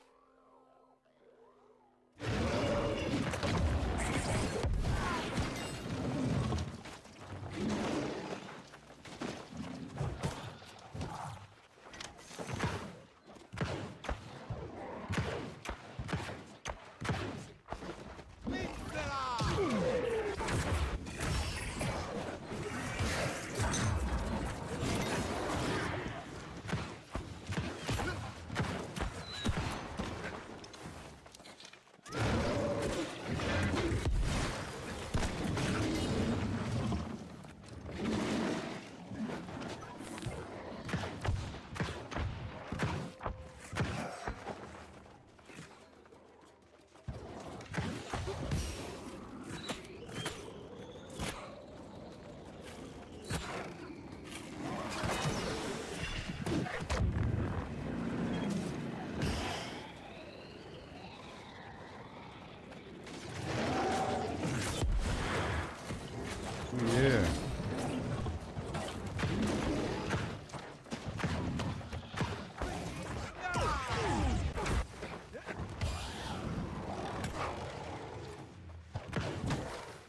Yeah.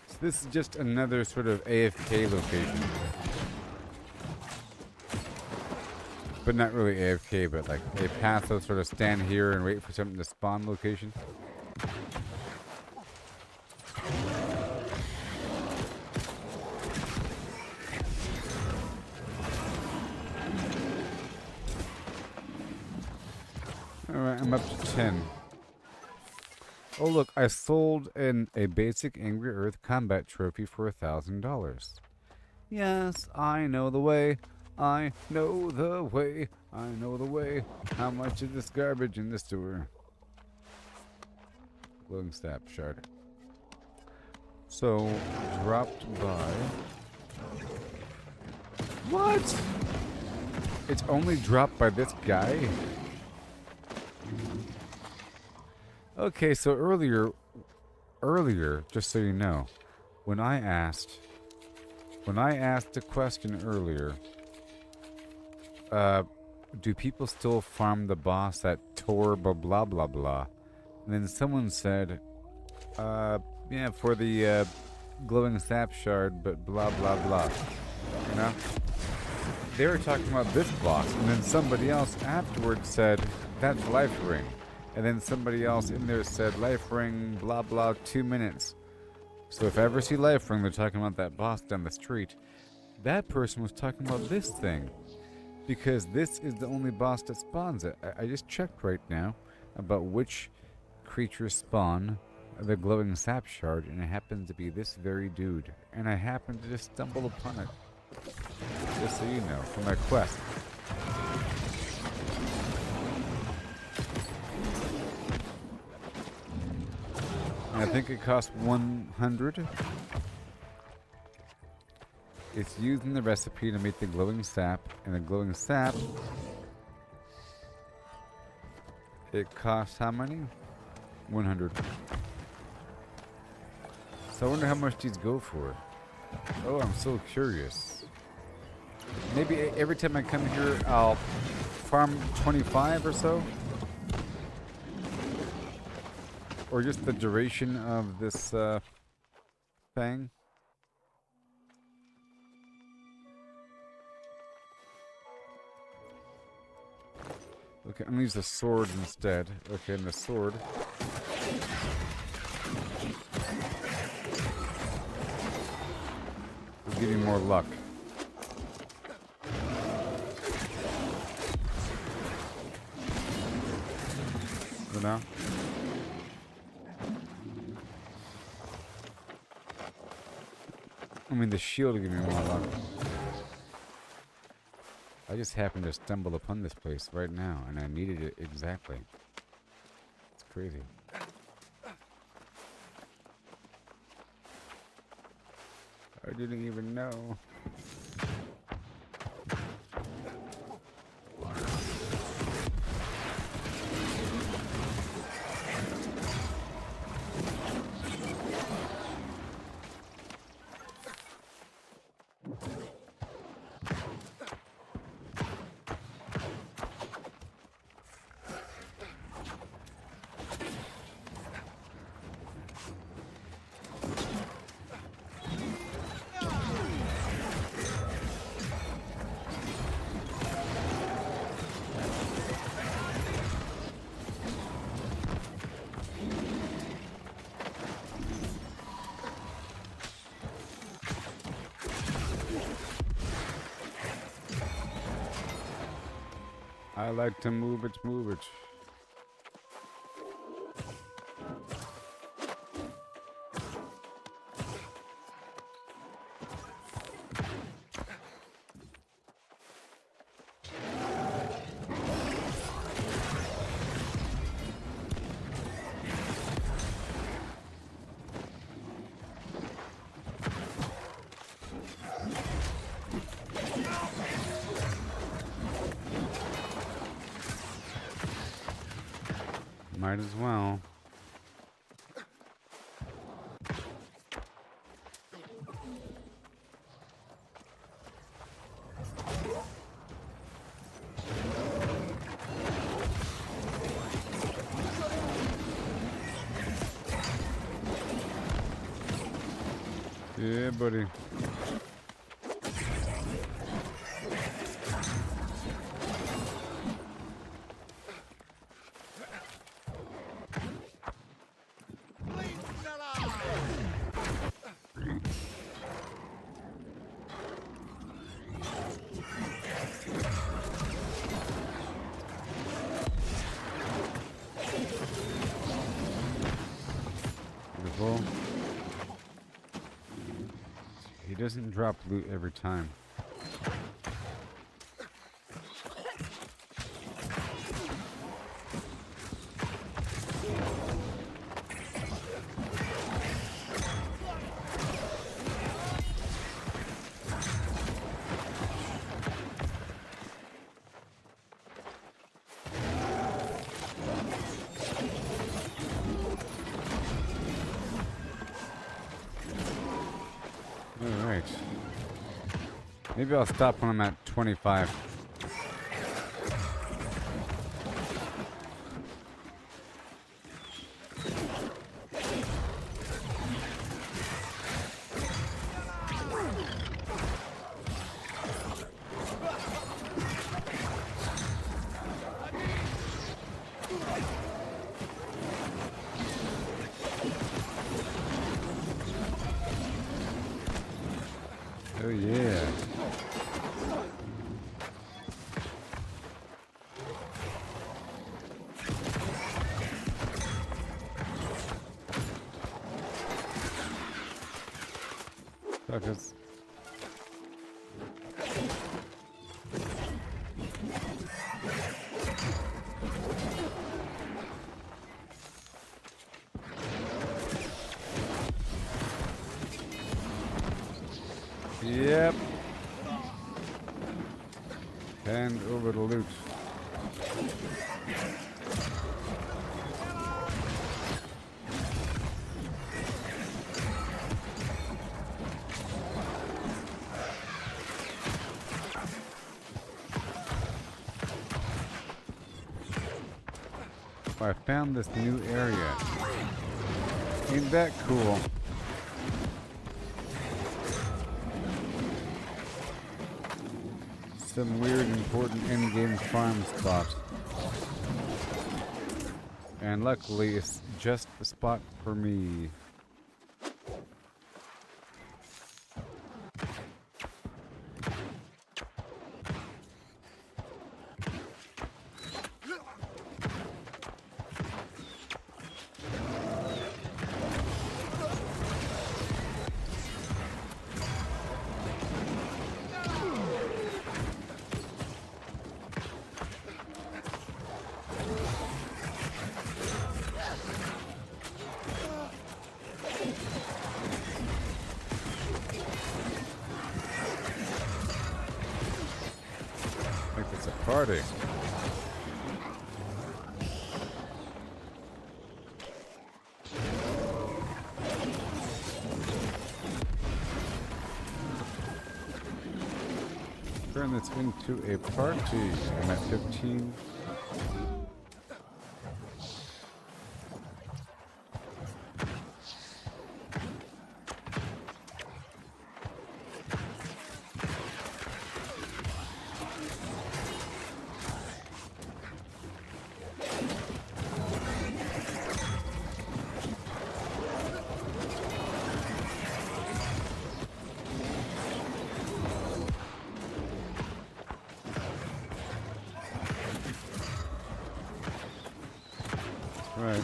So this is just another sort of AFK location. But not really AFK, but like a path to sort of stand here and wait for something to spawn location. Alright, I'm up to 10. Oh look, I sold a basic Angry Earth combat trophy for $1,000. Yes, I know the way. I know the way. I know the way. How much is this garbage in the sewer? Glowing sap shard. So, dropped by. What? It's only dropped by this guy? Okay, so earlier, just so you know, when I asked a question earlier, do people still farm the boss at Tor blah blah blah blah? And then someone said, yeah, for the glowing sap shard, but blah blah blah. You know? they were talking about this boss, and then somebody else afterwards said, that's Life Ring. And then somebody else in there said, Life Ring, blah blah, 2 minutes. So if I ever see Life Ring, they're talking about that boss down the street. That person was talking about this thing. Because this is the only boss that spawns it. I just checked right now about which creatures spawn the glowing sap shard, and it happens to be this very dude. And I happened to just stumble upon it. Just so you know, for my quest. And I think it costs 100. It's used in the recipe to make the glowing sap, and the glowing sap, it costs how many? 100. So I wonder how much these go for. Oh, I'm so curious. Maybe every time I come here, I'll farm 25 or so? Or just the duration of this thing? Okay, I'm gonna use the sword instead. Okay, and the sword. Will give you more luck. You know? I mean, the shield will give me more luck. I just happened to stumble upon this place right now, and I needed it exactly. It's crazy. I didn't even know. I like to move it, move it. Might as well. Yeah, buddy. Beautiful. He doesn't drop loot every time. Alright. Maybe I'll stop when I'm at 25. Oh yeah. Suckers. Yep. Hand over the loot. I found this new area. Ain't that cool? Some weird important in-game farm spot. And luckily it's just the spot for me. Party. Turn this into a party. I'm at 15. Right.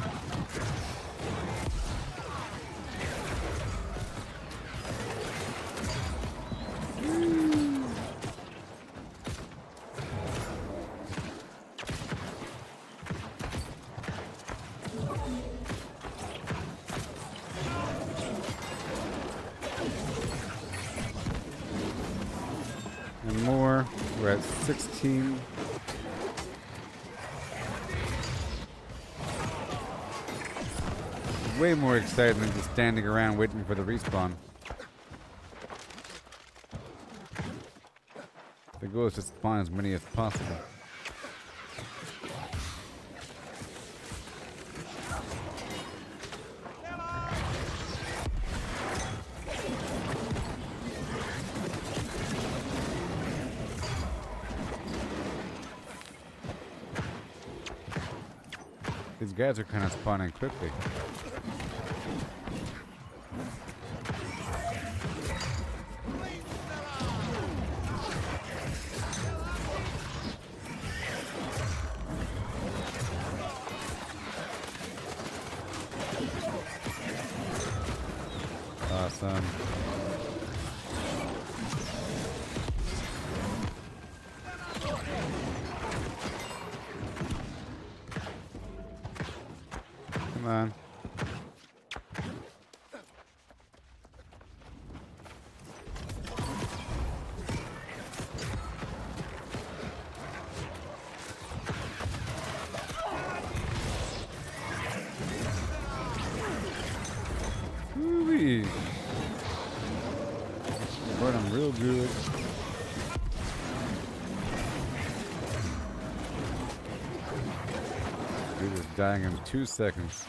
And more. We're at 16. Way more exciting than just standing around waiting for the respawn. The goal is to spawn as many as possible. These guys are kind of spawning quickly. Awesome. Come on. Woo-wee. Burning real good. Dude is dying in 2 seconds.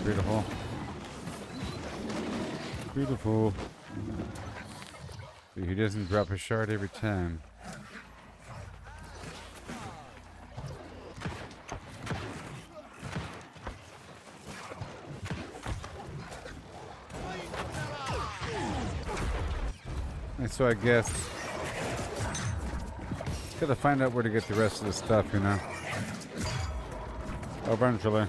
beautiful. Beautiful. He doesn't drop a shard every time. And so I guess gotta find out where to get the rest of the stuff, you know. Eventually.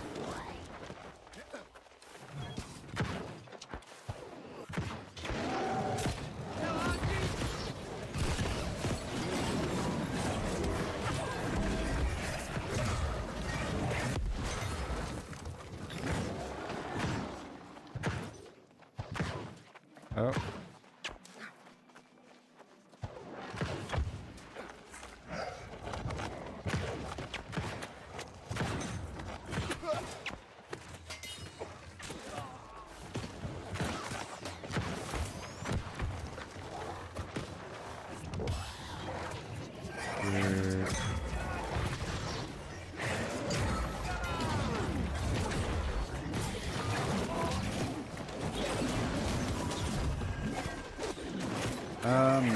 Oh.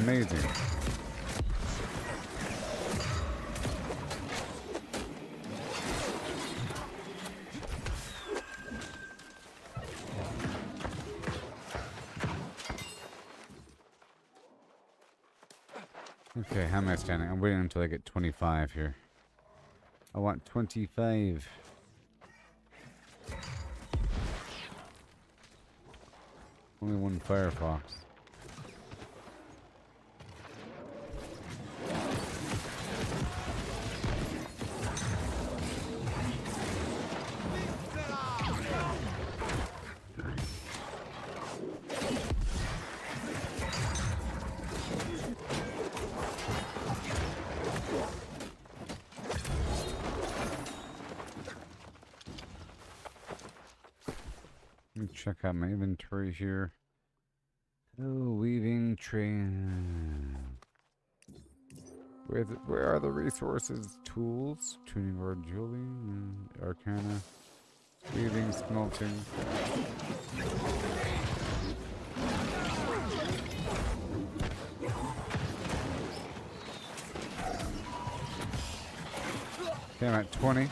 Amazing. Okay, how am I standing? I'm waiting until I get 25 here. I want 25. Only one Firefox. Let me check out my inventory here. Oh, weaving train. Where are the resources? Tools, tuning or jewelry, arcana, weaving, smelting. Okay, I'm at 20.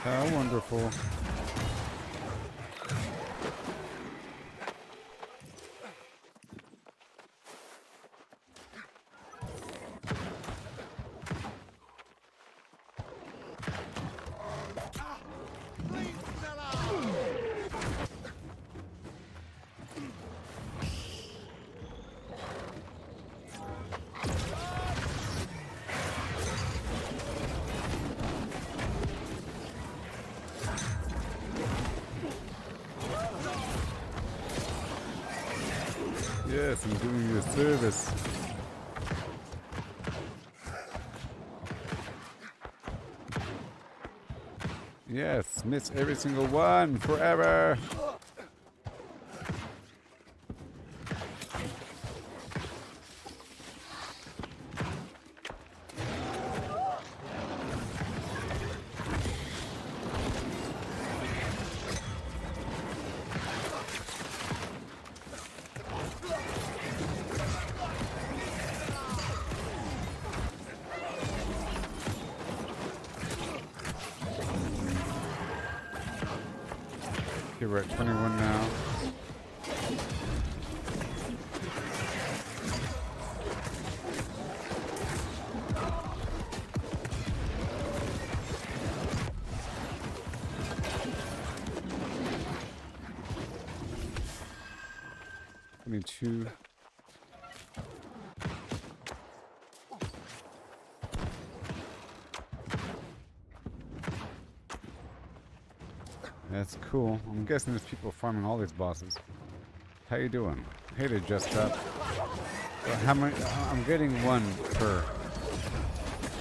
How wonderful. Yes, I'm doing you a service. Yes, miss every single one forever. Okay, we're at 21 now. Two. that's cool. I'm guessing there's people farming all these bosses. How you doing? Hey there, Just Up. How many? I'm getting one per.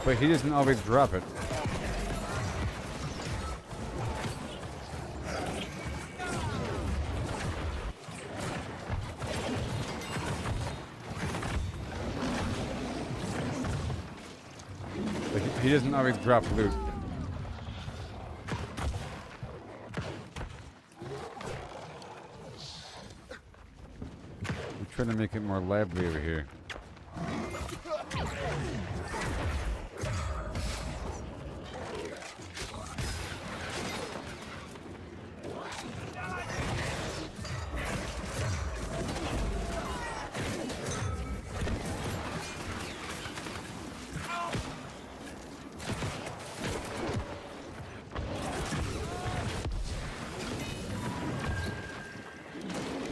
But he doesn't always drop it. Like, he doesn't always drop loot. I'm trying to make it more lively over here.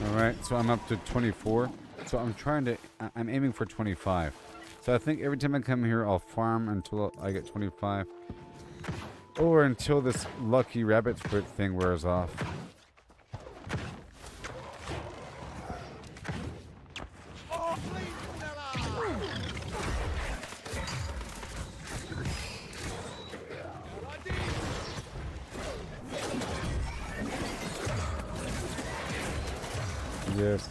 Alright, so I'm up to 24. So I'm aiming for 25. So I think every time I come here, I'll farm until I get 25. Or until this lucky rabbit foot thing wears off. Yes.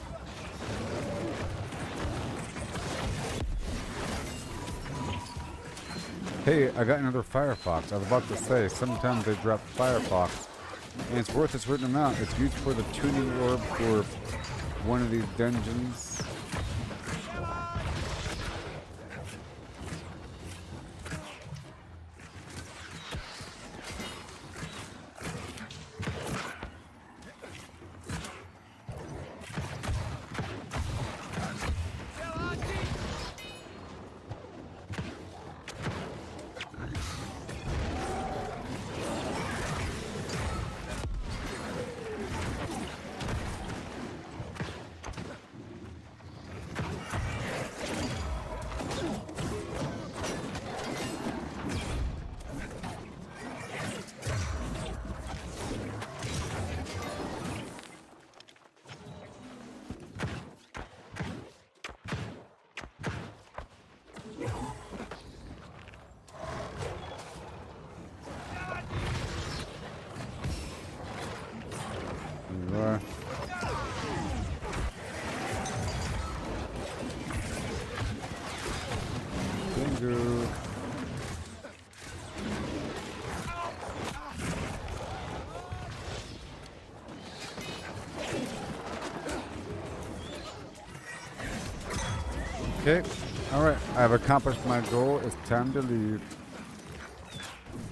Hey, I got another Firefox. I was about to say, sometimes they drop Firefox, and it's worth a certain amount. It's used for the tuning orb for one of these dungeons. Okay, alright, I've accomplished my goal. It's time to leave.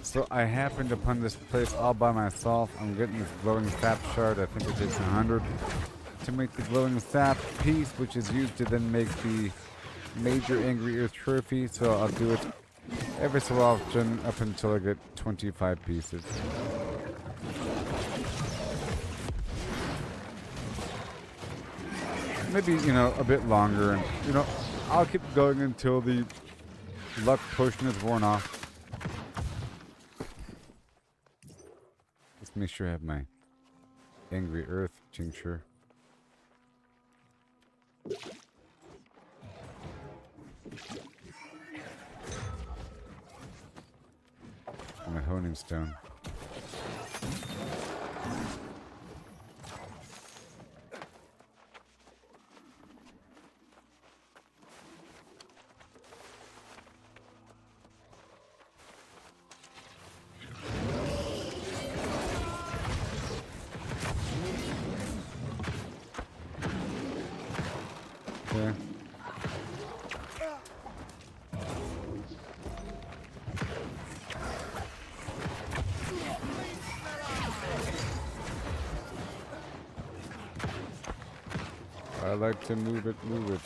So I happened upon this place all by myself. I'm getting this glowing sap shard. I think it takes 100 to make the glowing sap piece, which is used to then make the major angry earth trophy. So I'll do it every so often up until I get 25 pieces. Maybe, a bit longer, and, I'll keep going until the luck potion is worn off. Let's make sure I have my angry earth tincture. And my honing stone. I like to move it, move it.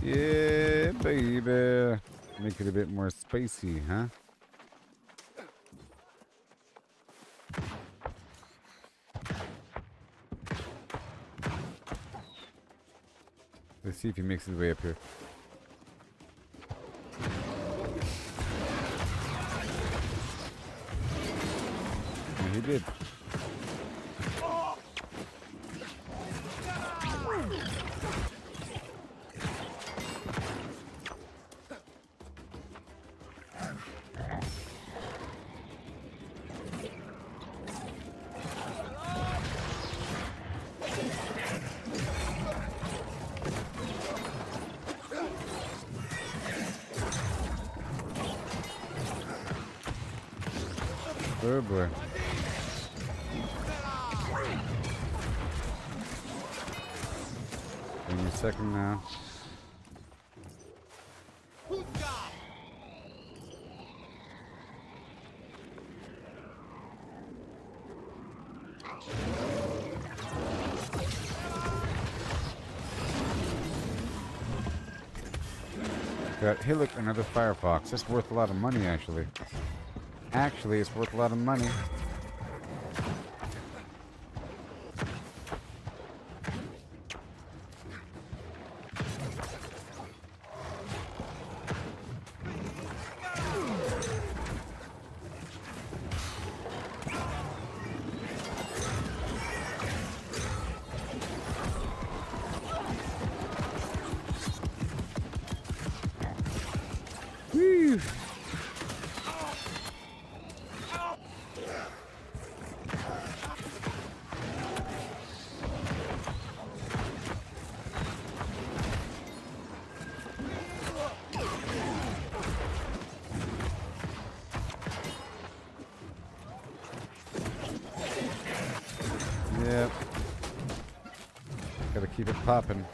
Yeah, baby. Make it a bit more spicy, huh? see if he makes his way up here. And he did. Oh boy. Give me a second now. Hey look, another Firefox. That's worth a lot of money actually. Actually, it's worth a lot of money. Woo! Yep. Gotta keep it popping.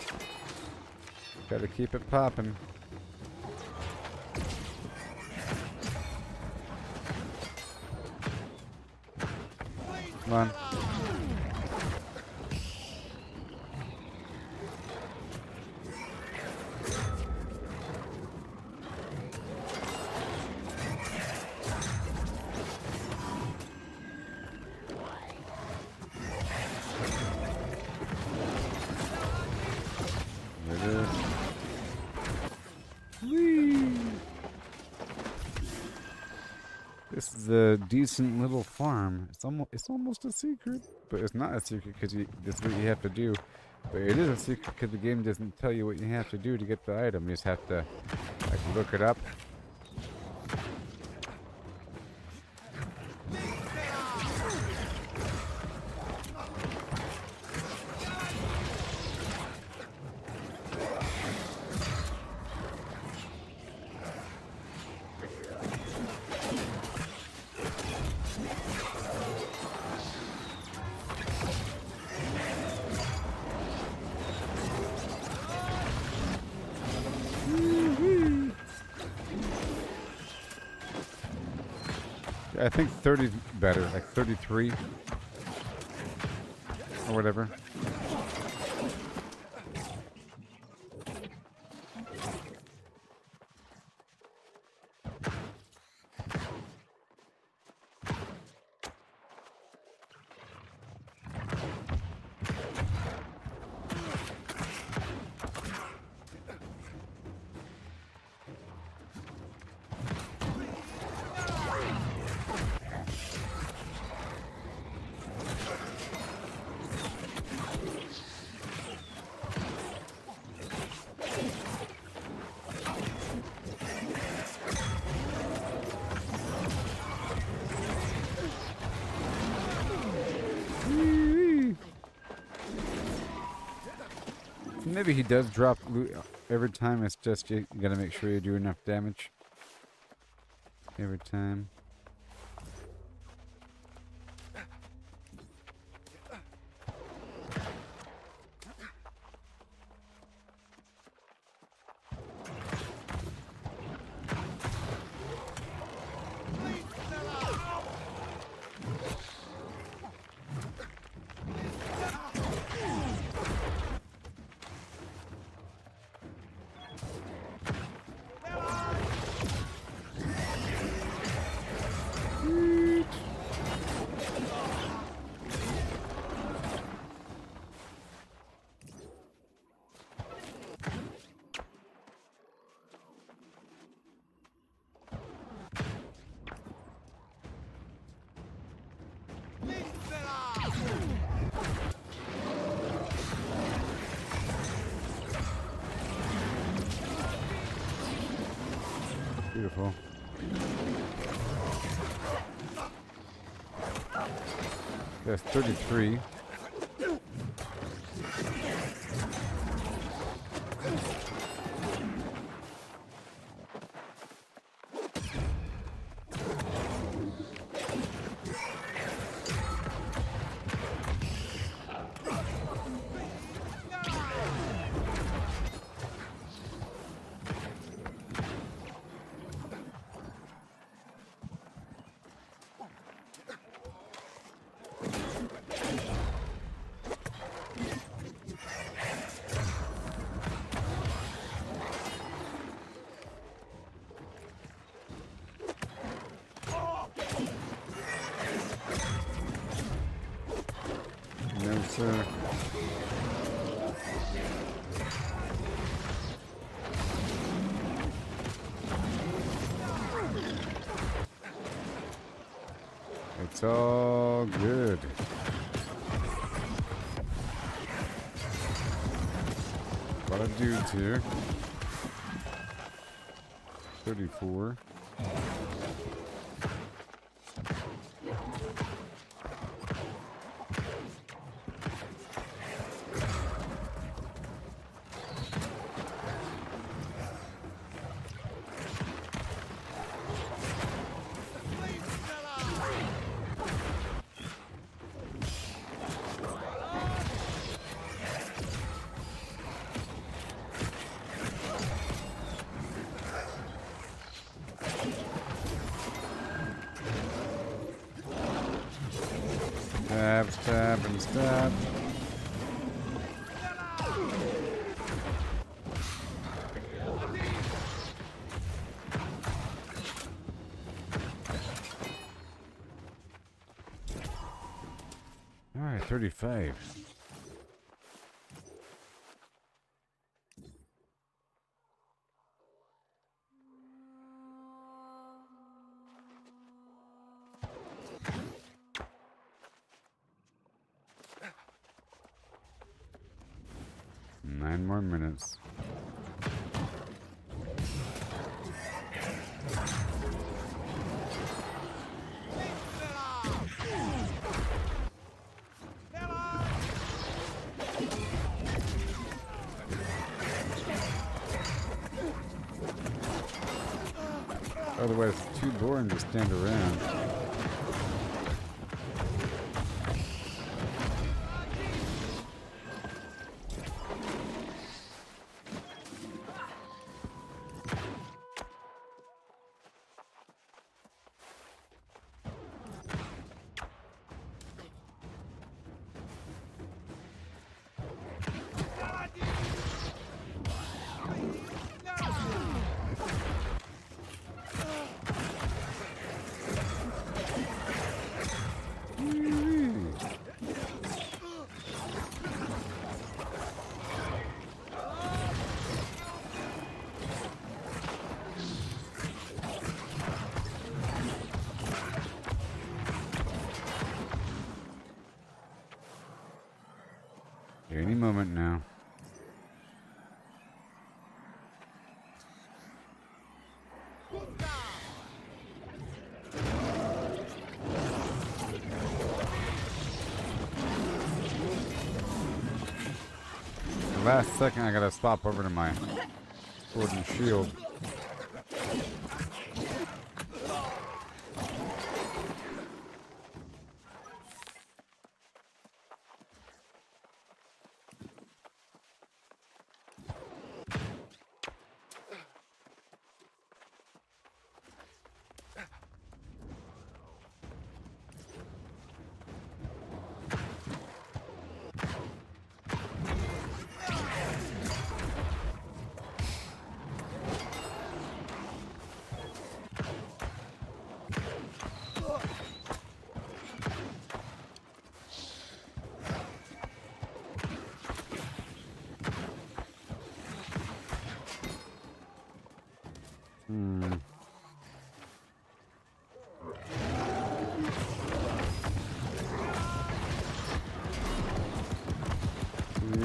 Gotta keep it popping. Come on. There it is. Whee! This is a decent little farm. It's almost a secret, but it's not a secret because this is what you have to do. But it is a secret because the game doesn't tell you what you have to do to get the item. You just have to like look it up. I think 30's better, like 33 or whatever. Maybe he does drop loot every time. It's just you gotta make sure you do enough damage every time. Beautiful. That's 33. No, sir. It's all good. A lot of dudes here. 34. Stab, stab, and stab. All right, 35. Nine more minutes. Otherwise, it's too boring to stand around. Any moment now. The last second I gotta swap over to my sword and shield.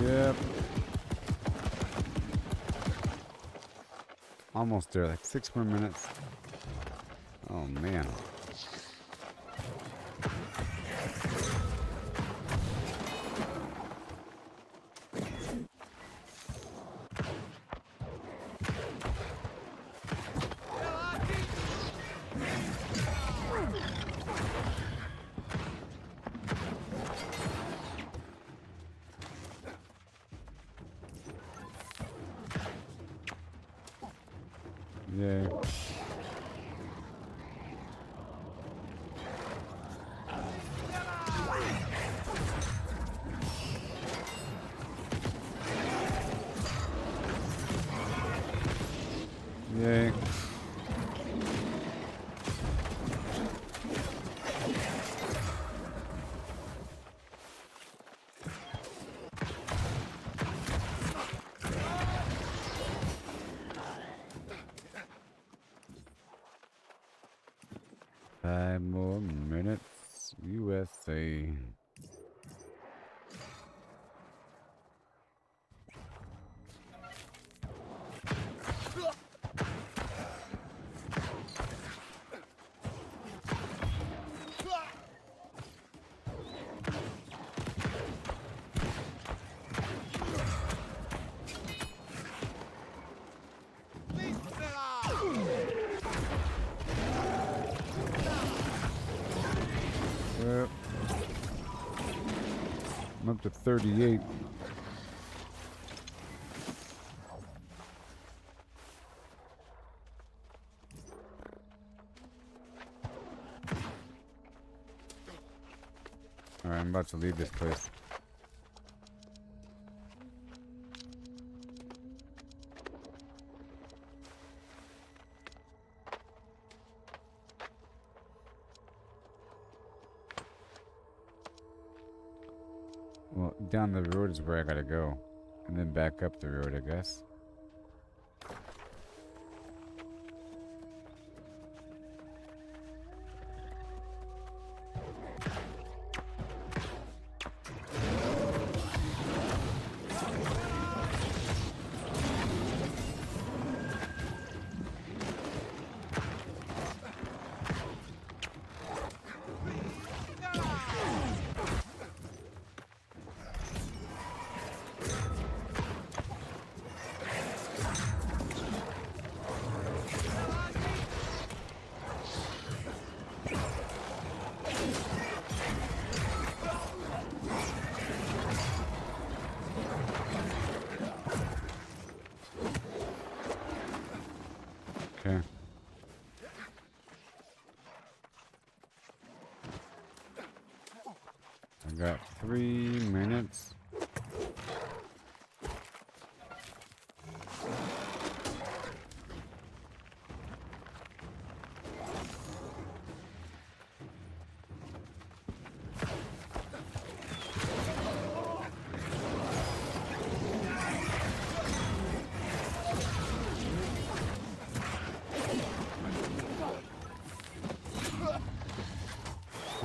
Yep. Almost there, like 6 more minutes. Oh man. Yay. Yay. Five more minutes, USA. I'm up to 38. Alright, I'm about to leave this place. Well, down the road is where I gotta go. And then back up the road, I guess. Okay. I got 3 minutes.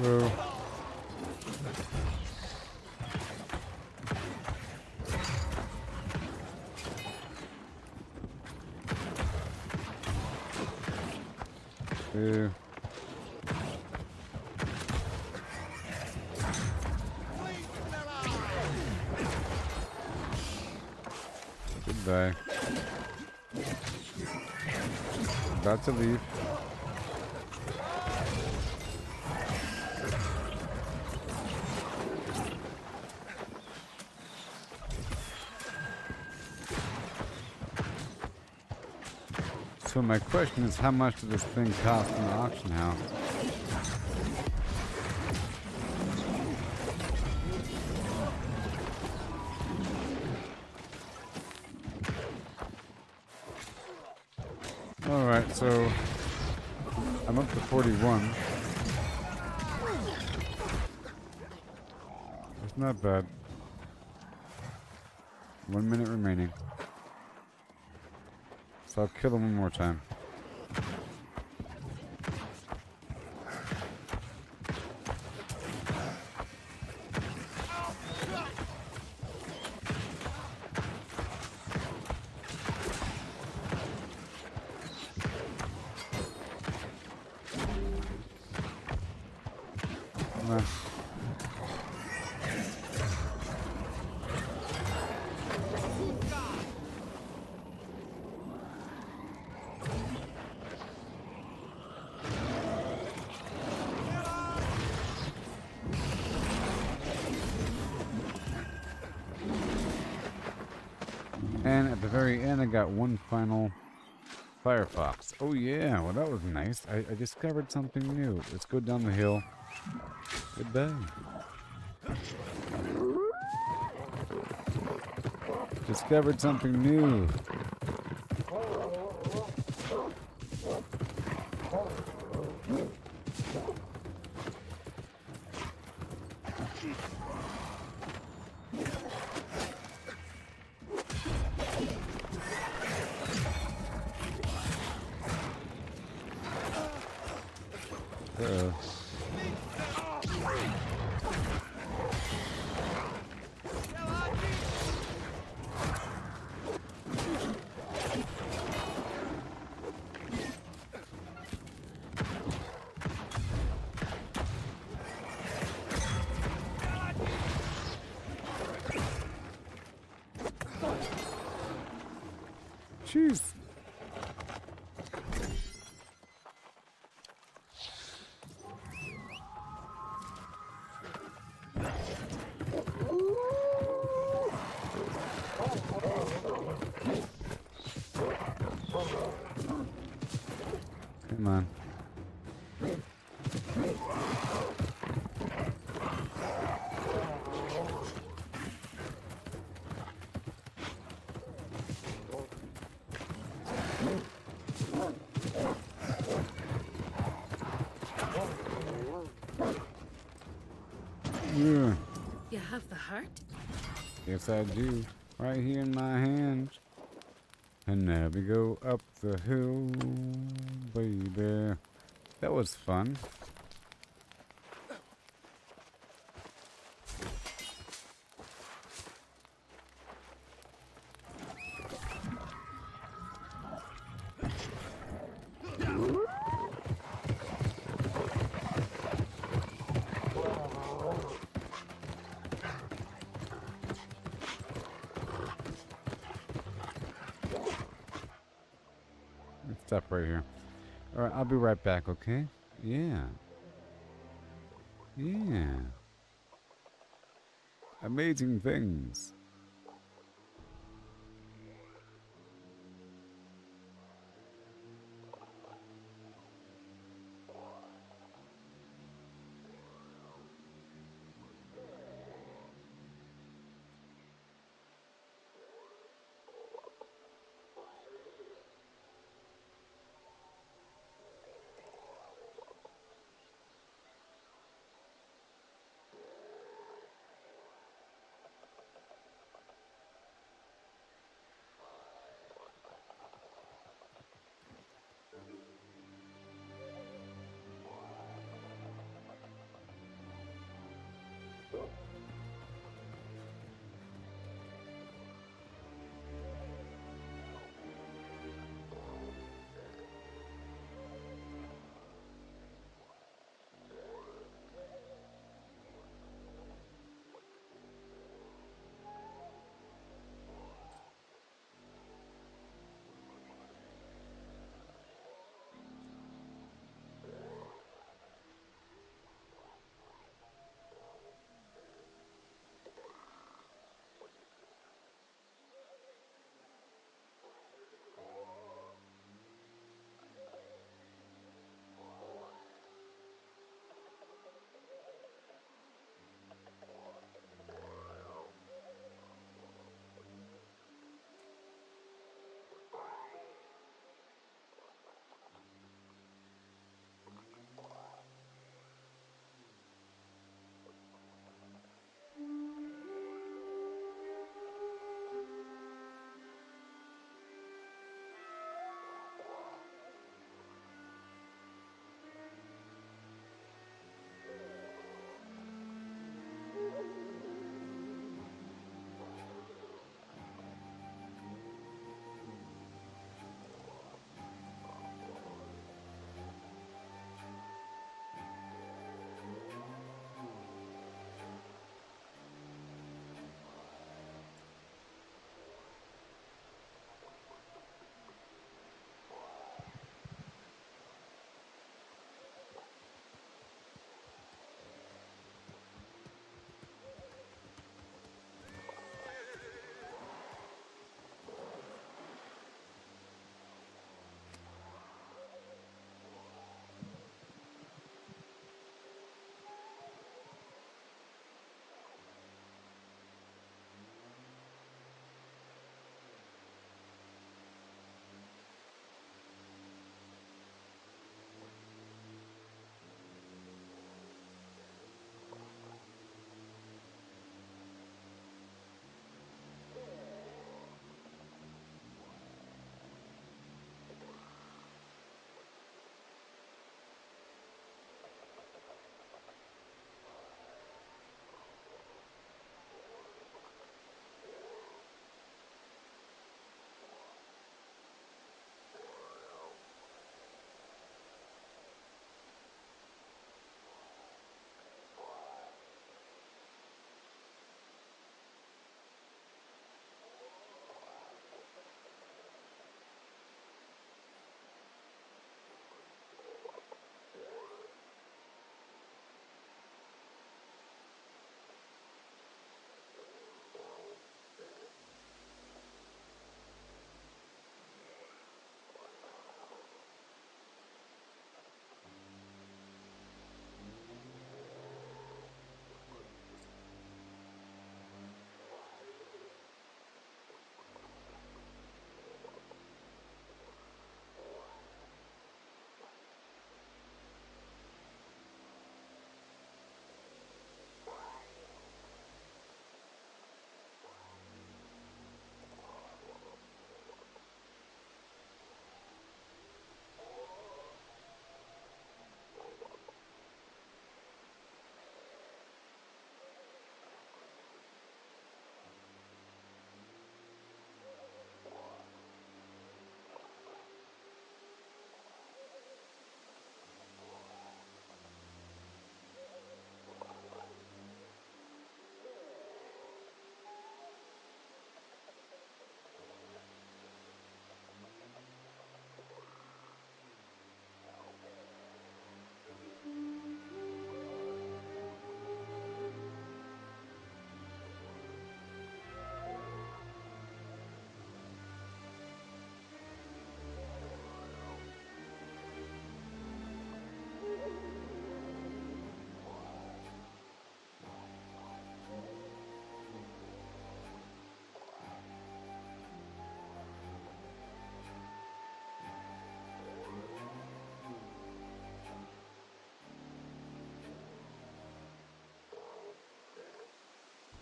Whoa. Ew. Goodbye. About to leave. So my question is, how much does this thing cost in the auction house? Alright, so I'm up to 41. It's not bad. 1 minute remaining. So I'll kill him one more time. Come on. And at the very end, I got one final Firefox. Oh yeah, well that was nice. I discovered something new. Let's go down the hill. Goodbye. Discovered something new. Uh-oh. Jeez. Come on. Yeah. You have the heart? Yes, I do. Right here in my hands. And now we go up the hill, baby. That was fun. Let's stop right here. Alright, I'll be right back, okay? Yeah. Yeah. Amazing things.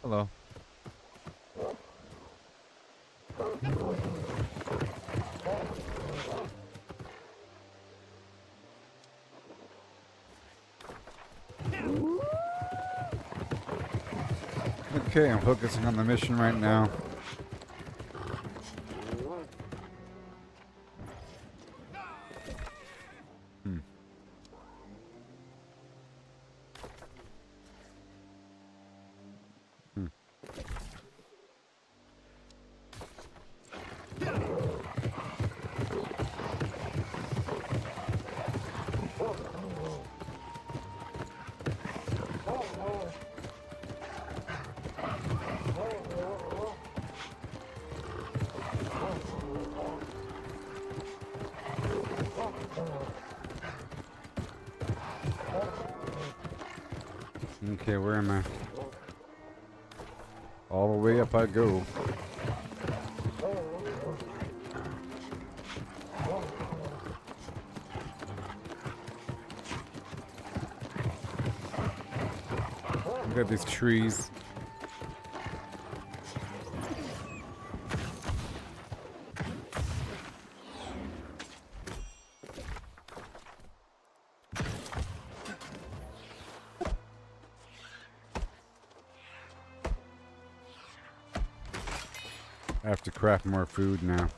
Hello. Okay, I'm focusing on the mission right now. Okay, where am I? All the way up I go. Look at these trees. I have to craft more food now.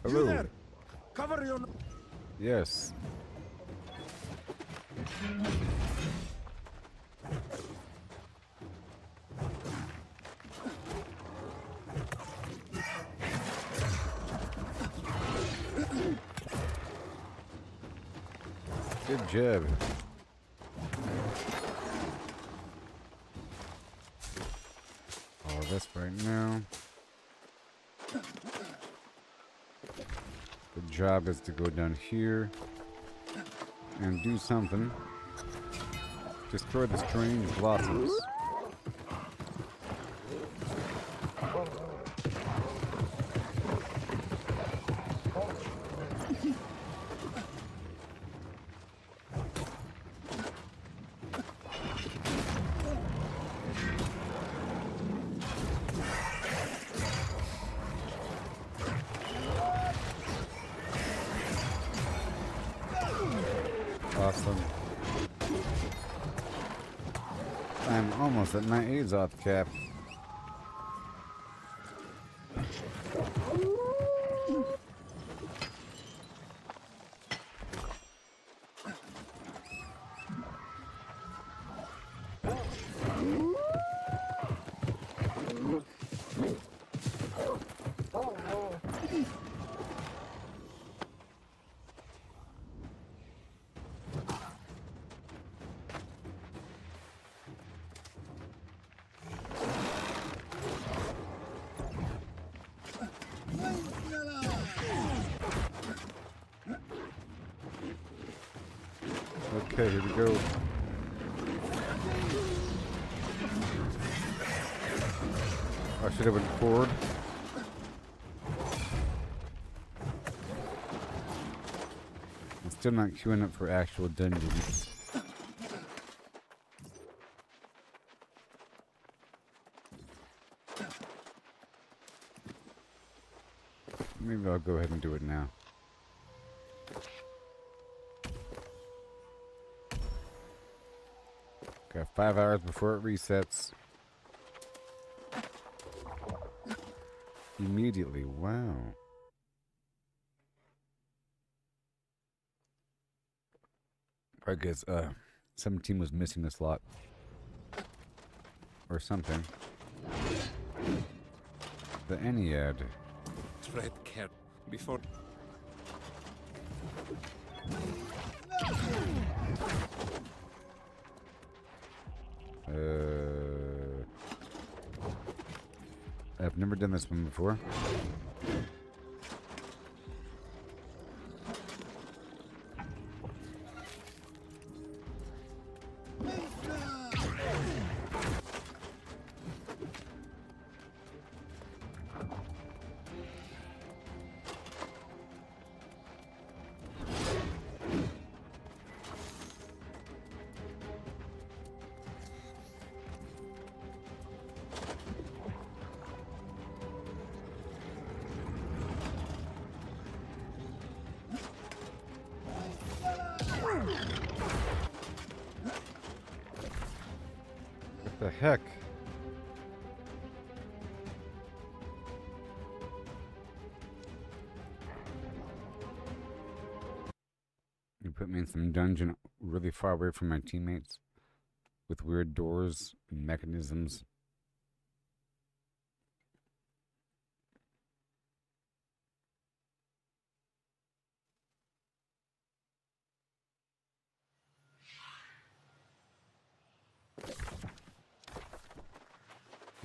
You Hello. there! Cover your... Yes. Good job. All this right now. The job is to go down here and do something. Destroy the strange blossoms. Awesome. I'm almost at my Azoth cap. Okay, here we go. I should have went forward. I'm still not queuing up for actual dungeons. Maybe I'll go ahead and do it now. Got 5 hours before it resets. Immediately, wow. I guess, some team was missing a slot. Or something. The Ennead. Tread care before. I've never done this one before. The heck? You put me in some dungeon really far away from my teammates with weird doors and mechanisms.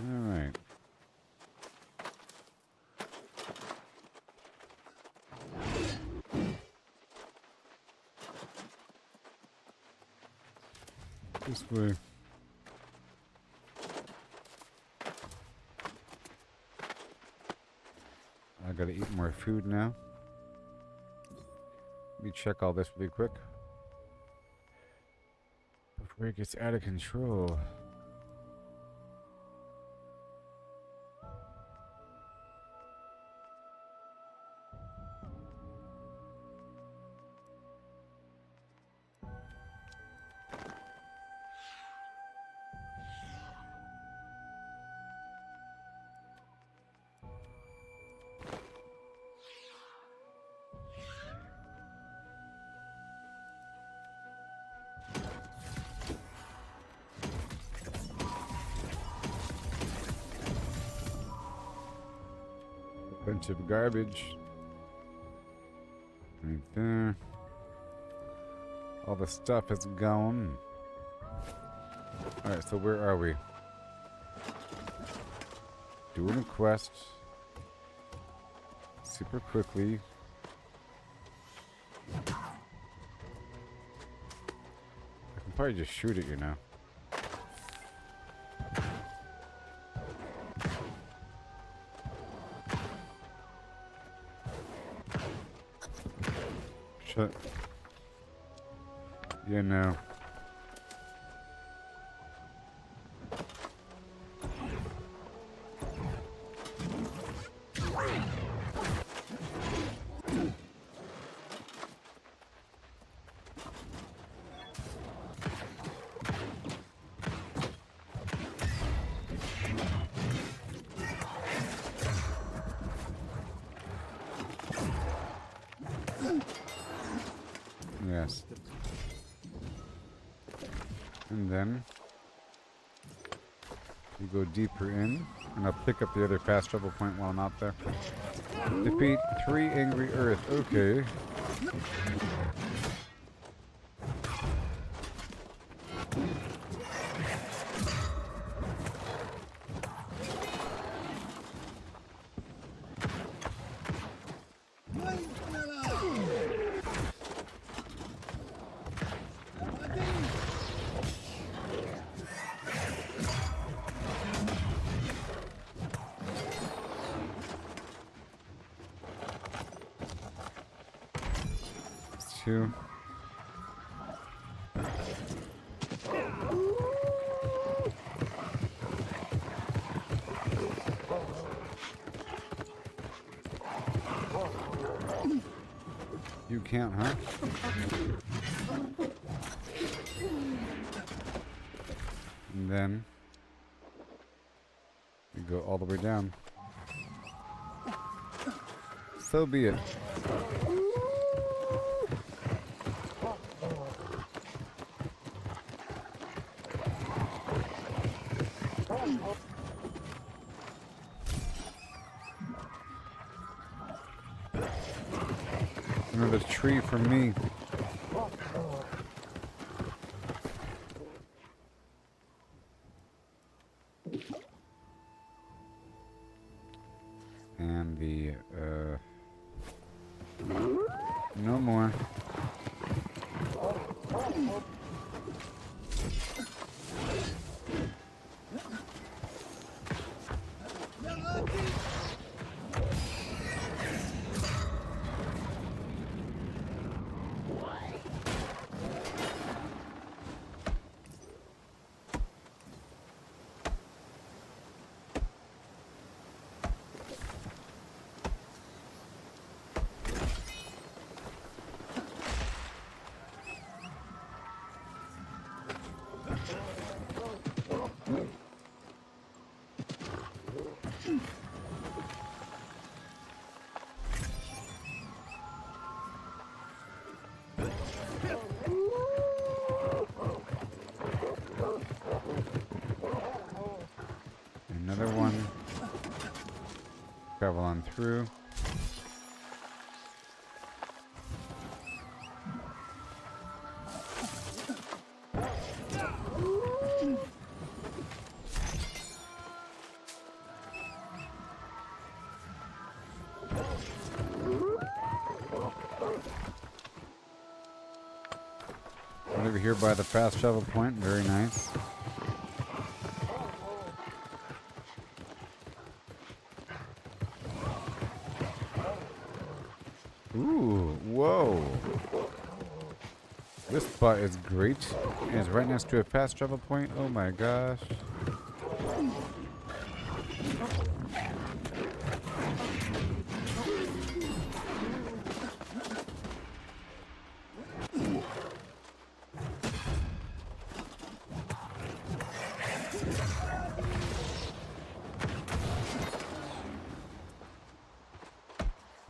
All right. This way. I gotta eat more food now. Let me check all this really quick before it gets out of control. Bunch of garbage right there. All the stuff is gone. Alright, so where are we? Doing a quest super quickly. I can probably just shoot it, you know. Shut. You know. Yes. And then you go deeper in, and I'll pick up the other fast travel point while I'm out there. Defeat 3 angry Earth. Okay. Two. You can't, huh? And then you go all the way down. So be it. Another tree for me. And the no more. on. Travel on through. Right over here by the fast travel point, very nice. Ooh, whoa. This spot is great. And it's right next to a fast travel point. Oh my gosh.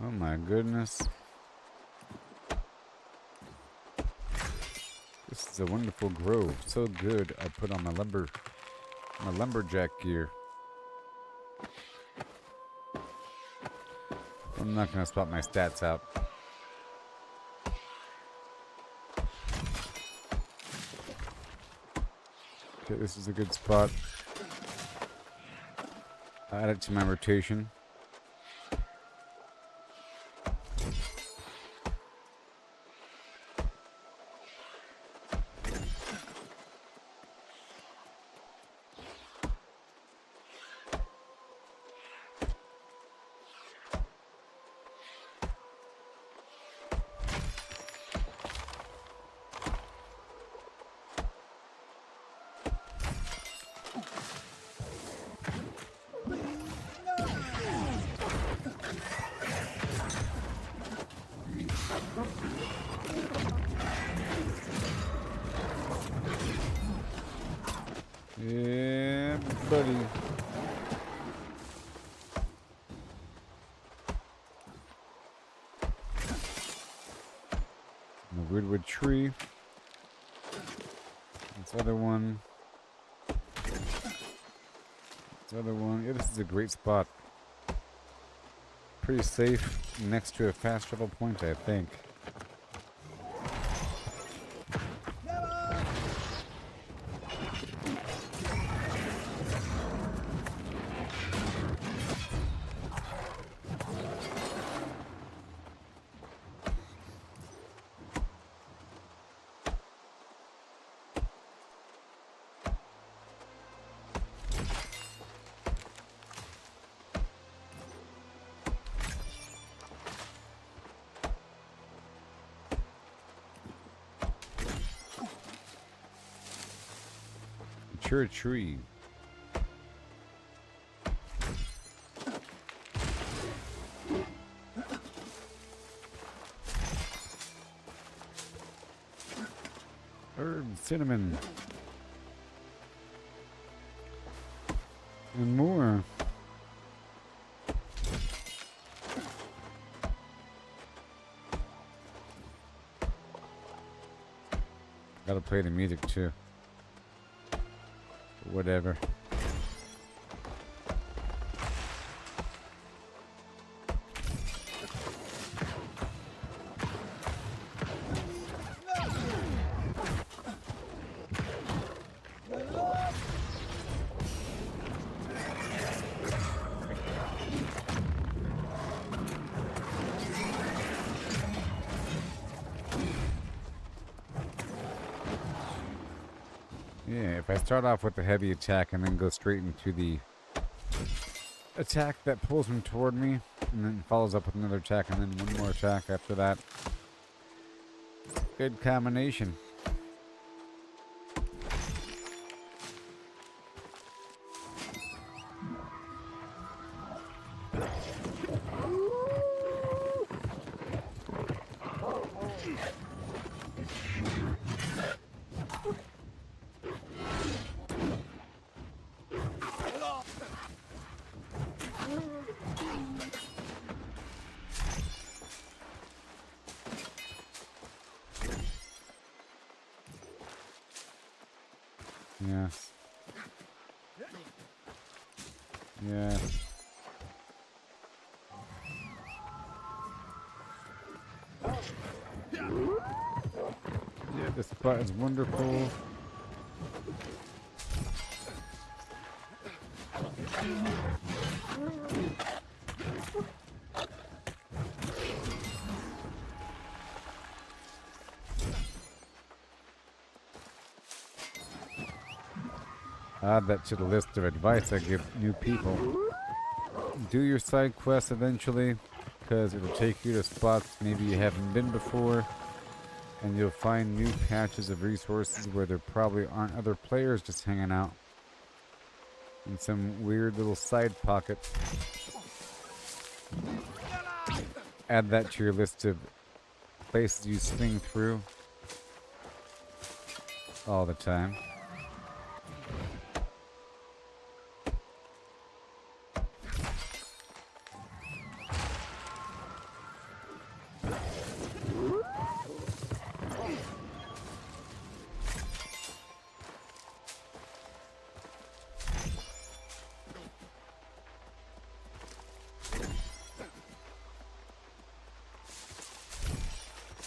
Oh my goodness. This is a wonderful grove. So good. I put on my lumberjack gear. I'm not gonna swap my stats out. Okay, this is a good spot. I'll add it to my rotation. Yeah, buddy. The Woodwood tree. This other one. This other one. Yeah, this is a great spot. Pretty safe next to a fast travel point, I think. Mature tree. Herb, cinnamon. And more. Gotta play the music too. Whatever. Yeah, if I start off with the heavy attack and then go straight into the attack that pulls him toward me, and then follows up with another attack, and then one more attack after that. Good combination. Yes. Yeah. Yeah, this spot is wonderful. Add that to the list of advice I give new people. Do your side quests eventually, because it'll take you to spots maybe you haven't been before, and you'll find new patches of resources where there probably aren't other players just hanging out in some weird little side pocket. Add that to your list of places you swing through all the time.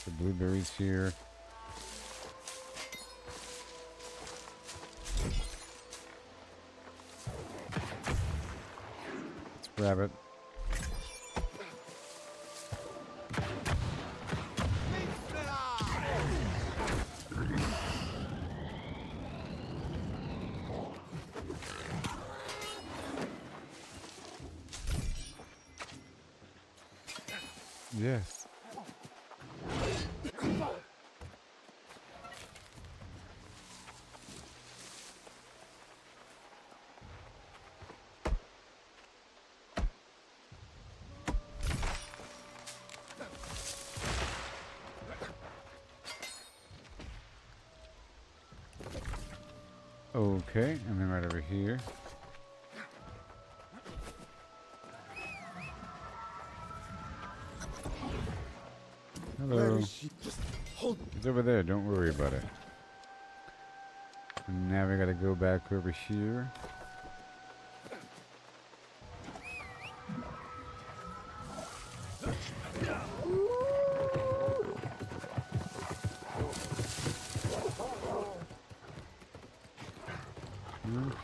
The blueberries here. Let's grab it. Yes. Okay, and then right over here. Hello. He's over there, don't worry about it. And now we gotta go back over here.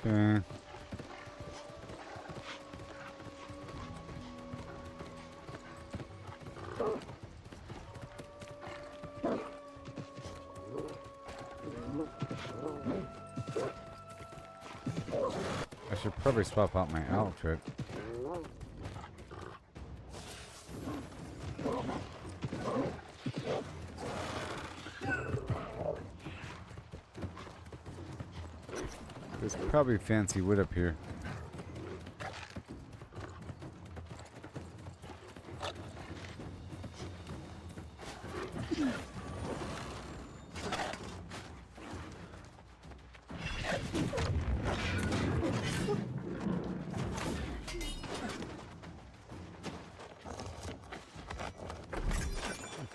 Okay. I should probably swap out my outfit. There's probably fancy wood up here.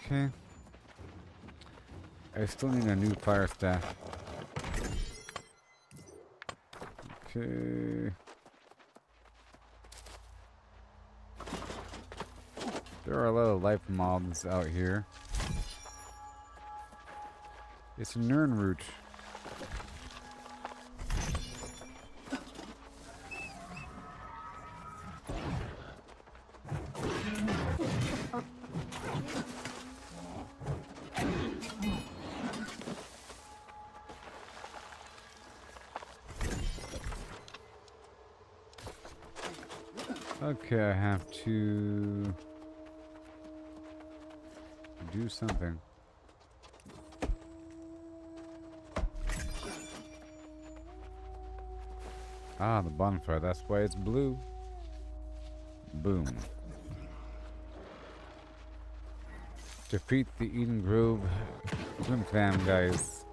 Okay. I still need a new fire staff. Okay. There are a lot of life mobs out here. It's a Nernroot. Okay, I have to do something. Ah, the bonfire. That's why it's blue. Boom. Defeat the Eden Grove Swim Fam, guys.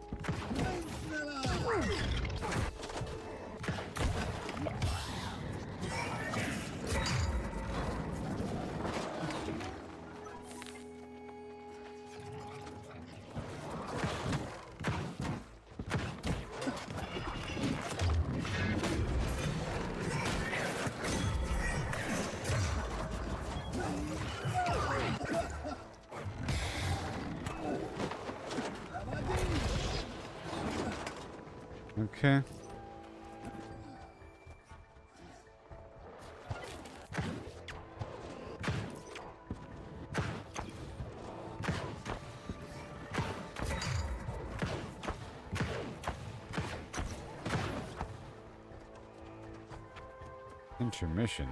Okay. Intermission.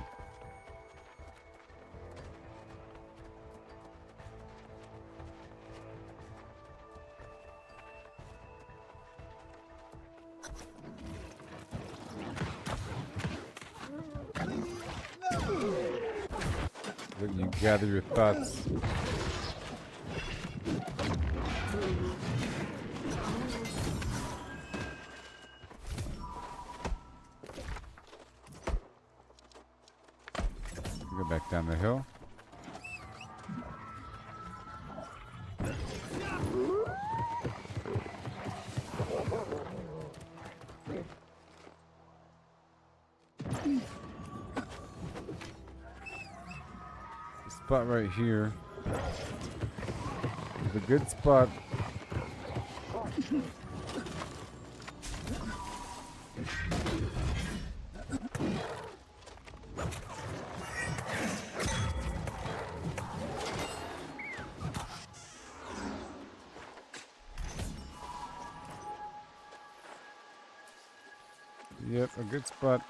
Let you gather your thoughts. Go back down the hill. The spot right here is a good spot. Yep, a good spot.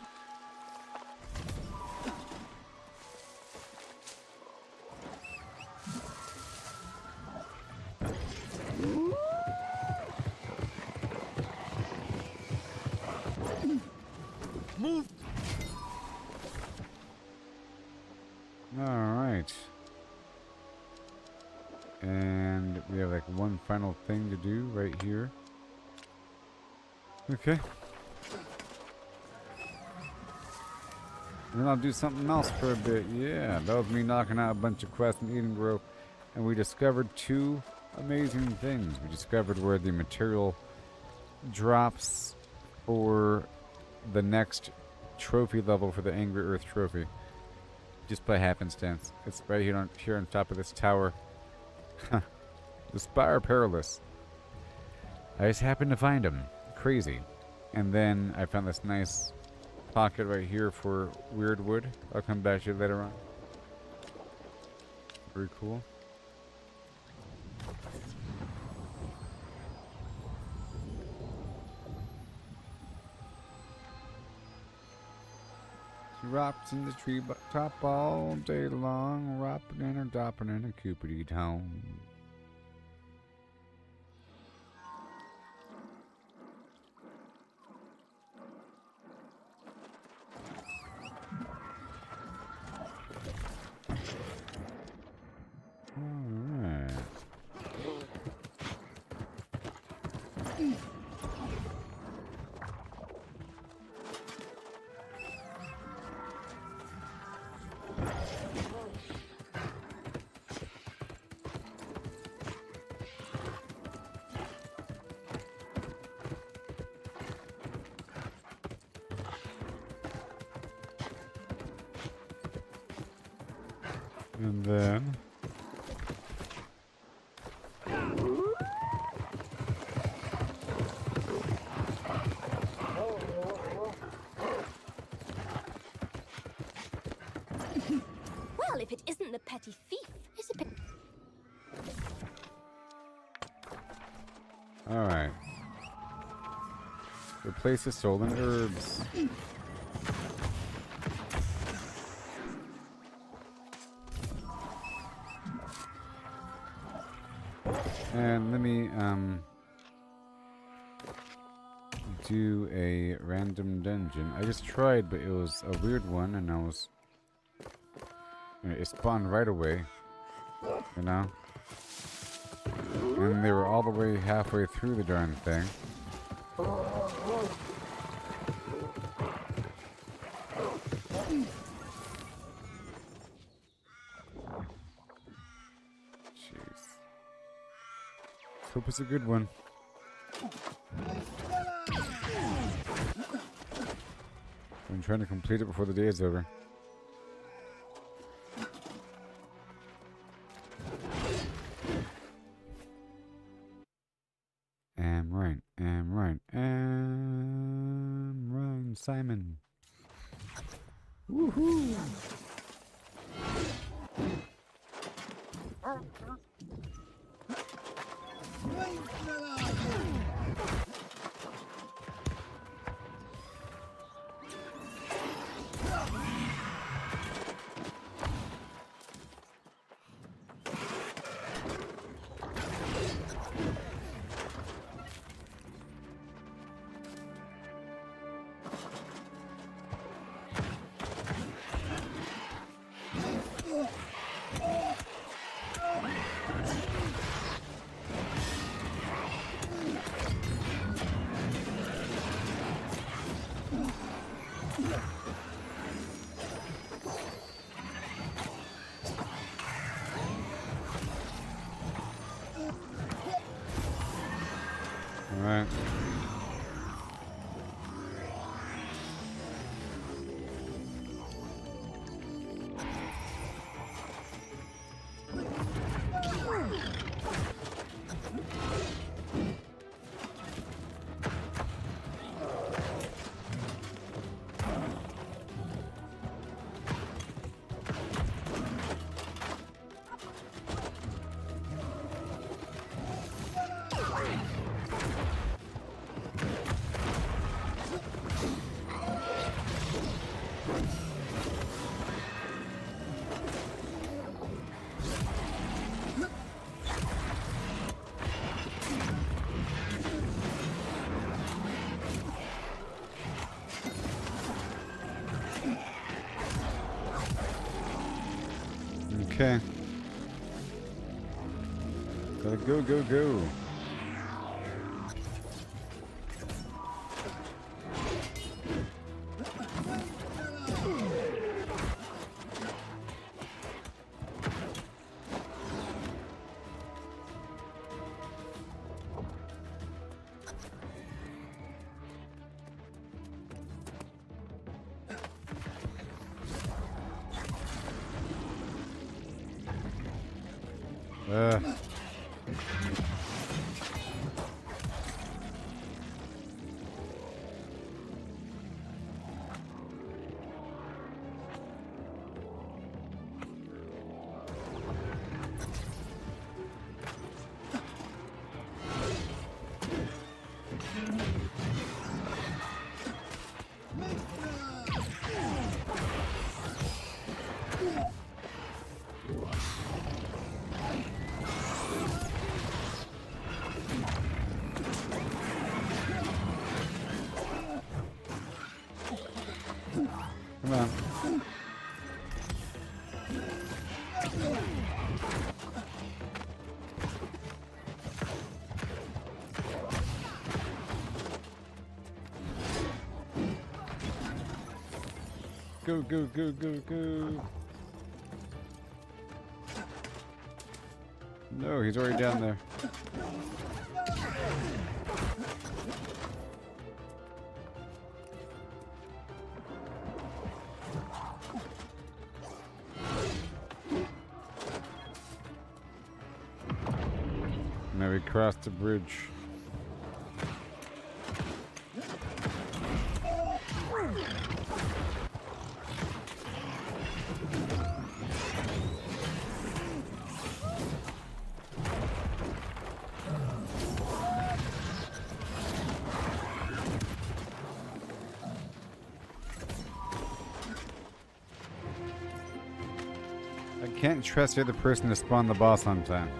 Move! All right. And we have like one final thing to do right here. Okay. And then I'll do something else for a bit. Yeah, that was me knocking out a bunch of quests in Eden Grove. And we discovered two amazing things. We discovered where the material drops for the next trophy level for the Angry Earth trophy. Just by happenstance. It's right here on top of this tower. The Spire Perilous. I just happened to find them. Crazy. And then I found this nice pocket right here for weird wood. I'll come back to it later on. Very cool. She rops in the tree top all day long, ropping and a dopping in a Cupidity town. Alright. And then Well, if it isn't the petty thief, is it? alright. Replace the stolen herbs. And let me do a random dungeon. I just tried, but it was a weird one, and it spawned right away, you know? And they were all the way halfway through the darn thing. Jeez. Hope it's a good one. I'm trying to complete it before the day is over. Am right. Simon. Woohoo! All right. Okay. Gotta go, go, go. Come on. Go, go, go, go, go. No, he's already down there. Now we crossed the bridge. I can't trust the other person to spawn the boss on time.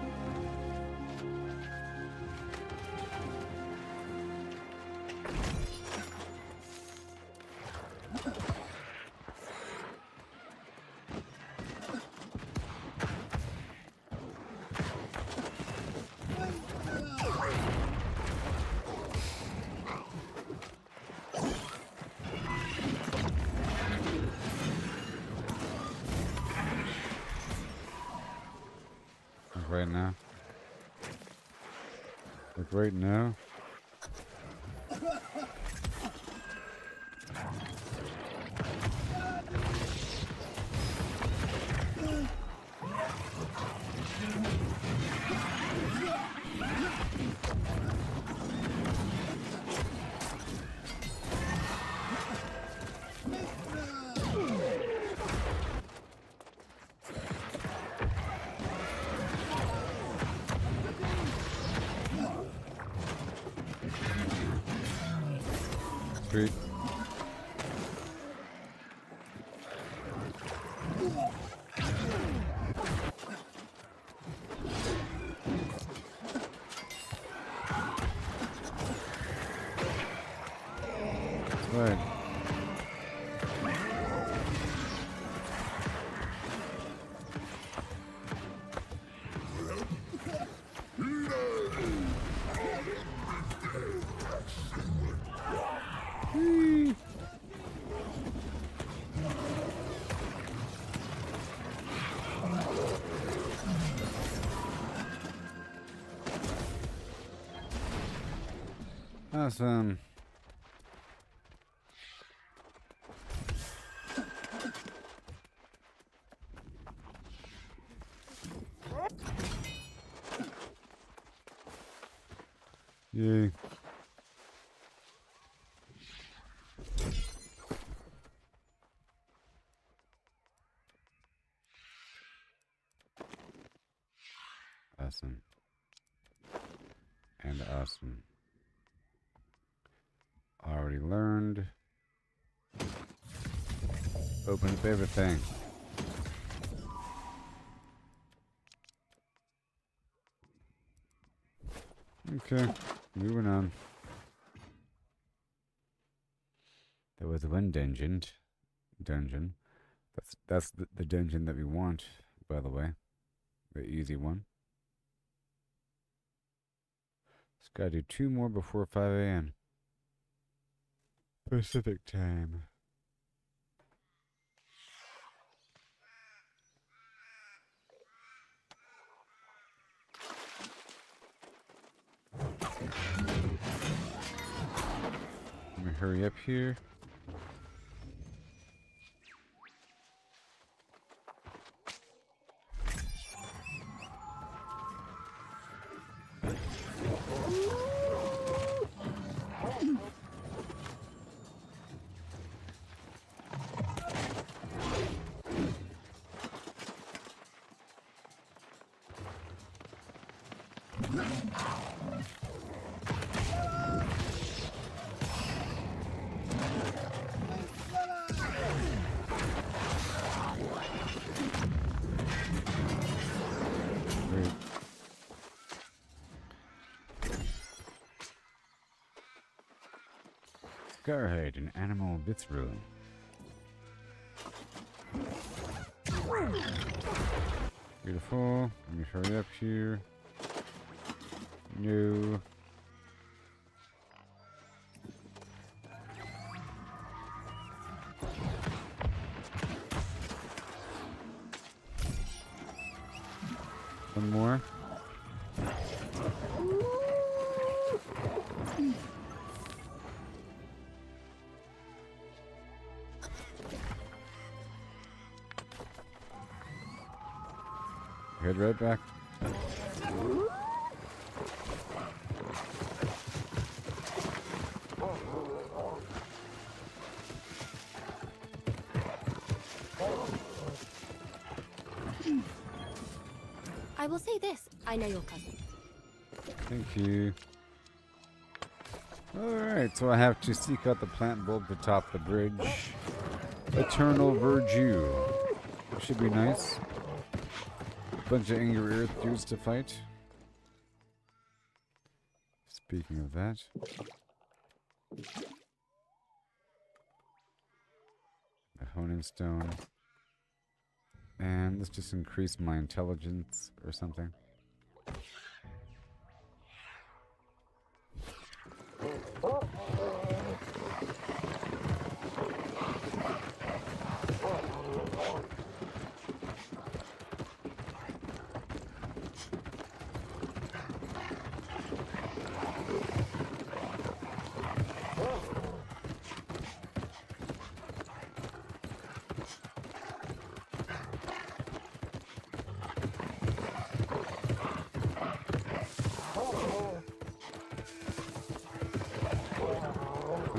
Right now. Like right now. Sweet. Right. Awesome. Yay. Awesome. And awesome. Already learned. Open up everything. Okay, moving on. There was one dungeon. That's the dungeon that we want, by the way. The easy one. Just gotta do 2 more before 5 a.m. Pacific time. Let me hurry up here. Scarhide, an animal visceral. Beautiful. Let me hurry up here. No. One more. Head right back. I will say this. I know your cousin. Thank you. Alright, so I have to seek out the plant bulb to top the bridge. Eternal Verdure. Should be nice. Bunch of angry earth dudes to fight. Speaking of that. The honing stone. And let's just increase my intelligence or something.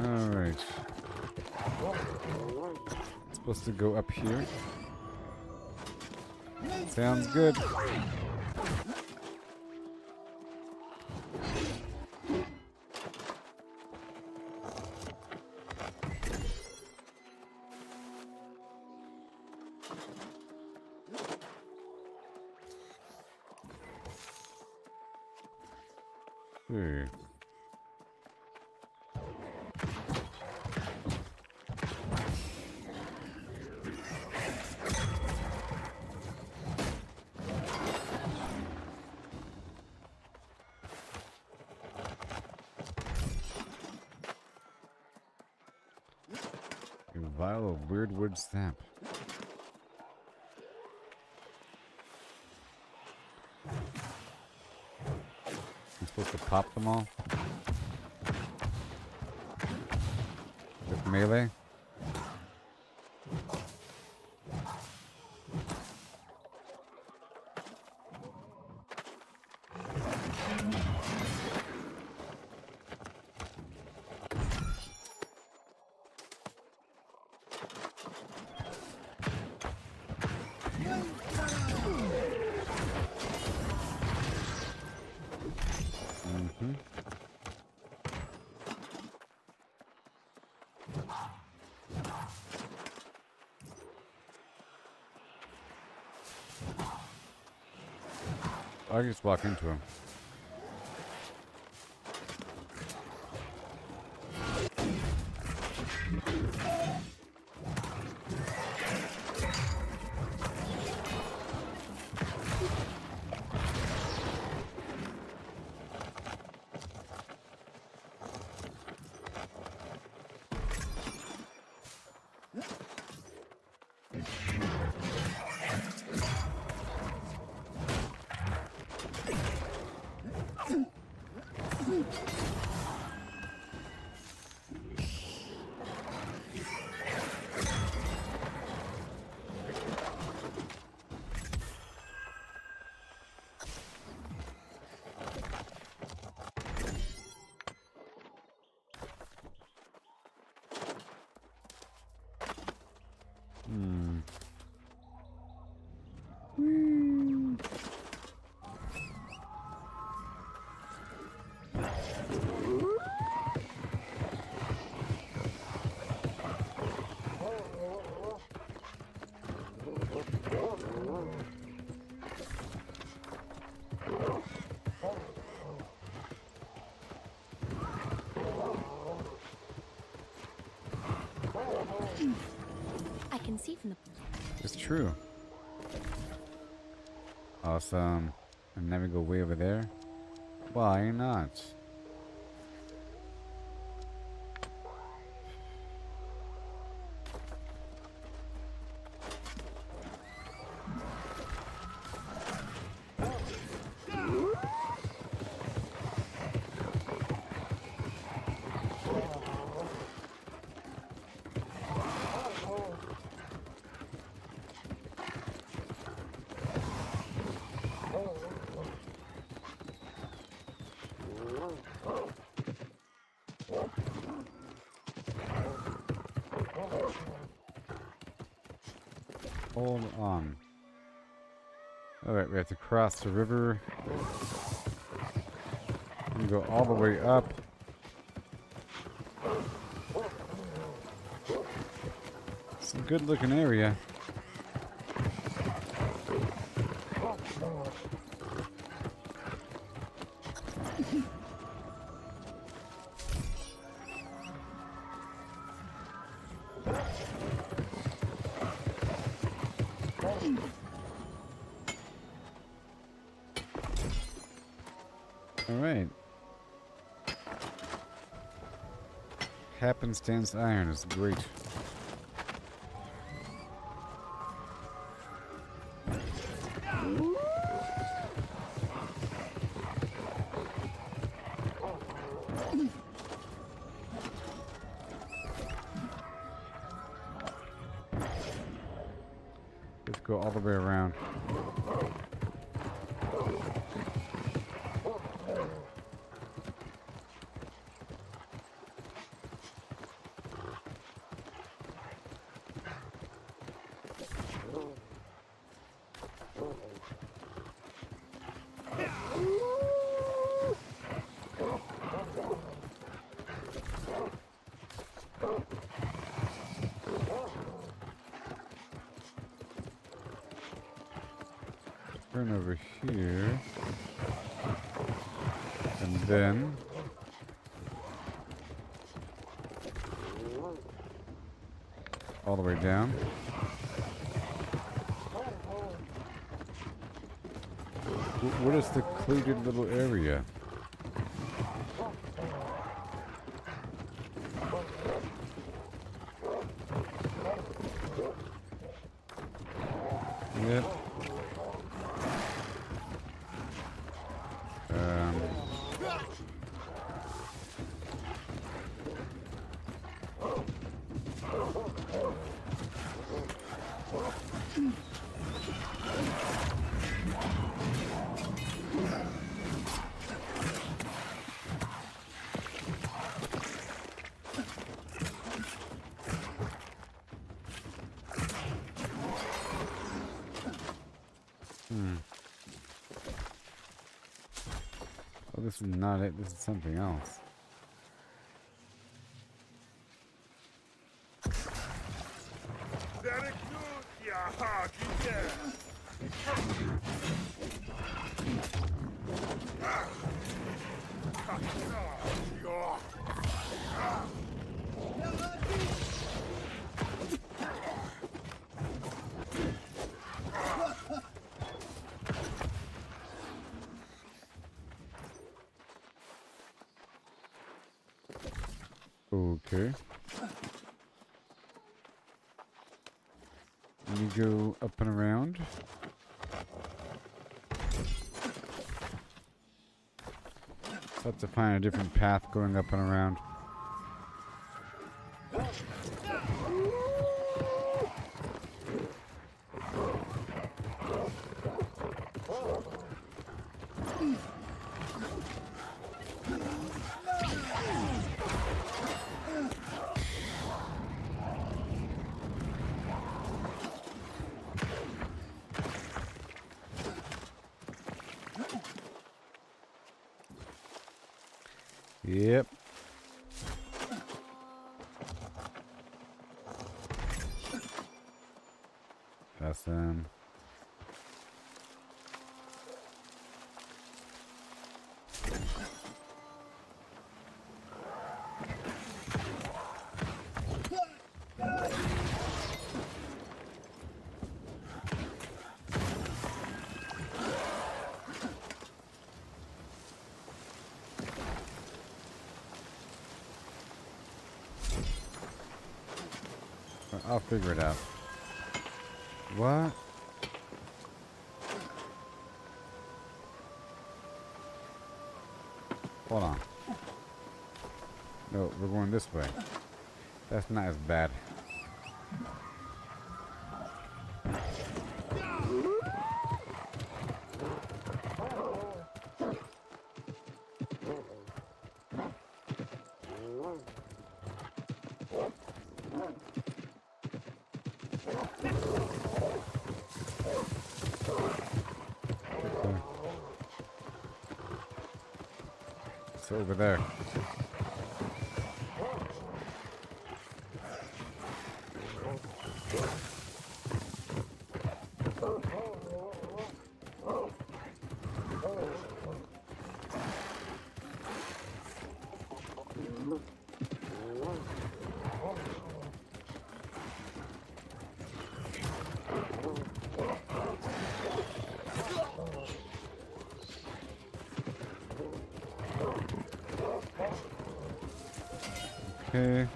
Alright. It's supposed to go up here. Sounds good. see. A vial of weird wood sap. I'm supposed to pop them all? With melee? I just walk into him. I can see from the... It's true. Awesome. And then we go way over there. Why not? Hold on. Alright, we have to cross the river. And go all the way up. It's a good looking area. Alright. Happenstance iron is great. Let's go all the way around. Turn over here. And then all the way down. What is the secluded little area? Yep. Oh, this is not it. This is something else. Very good, yeah, hard, yeah. Okay. Let me go up and around. Have to find a different path going up and around. Yep. That's I'll figure it out. What? Hold on. No, we're going this way. That's not as bad. It's over there. Okay.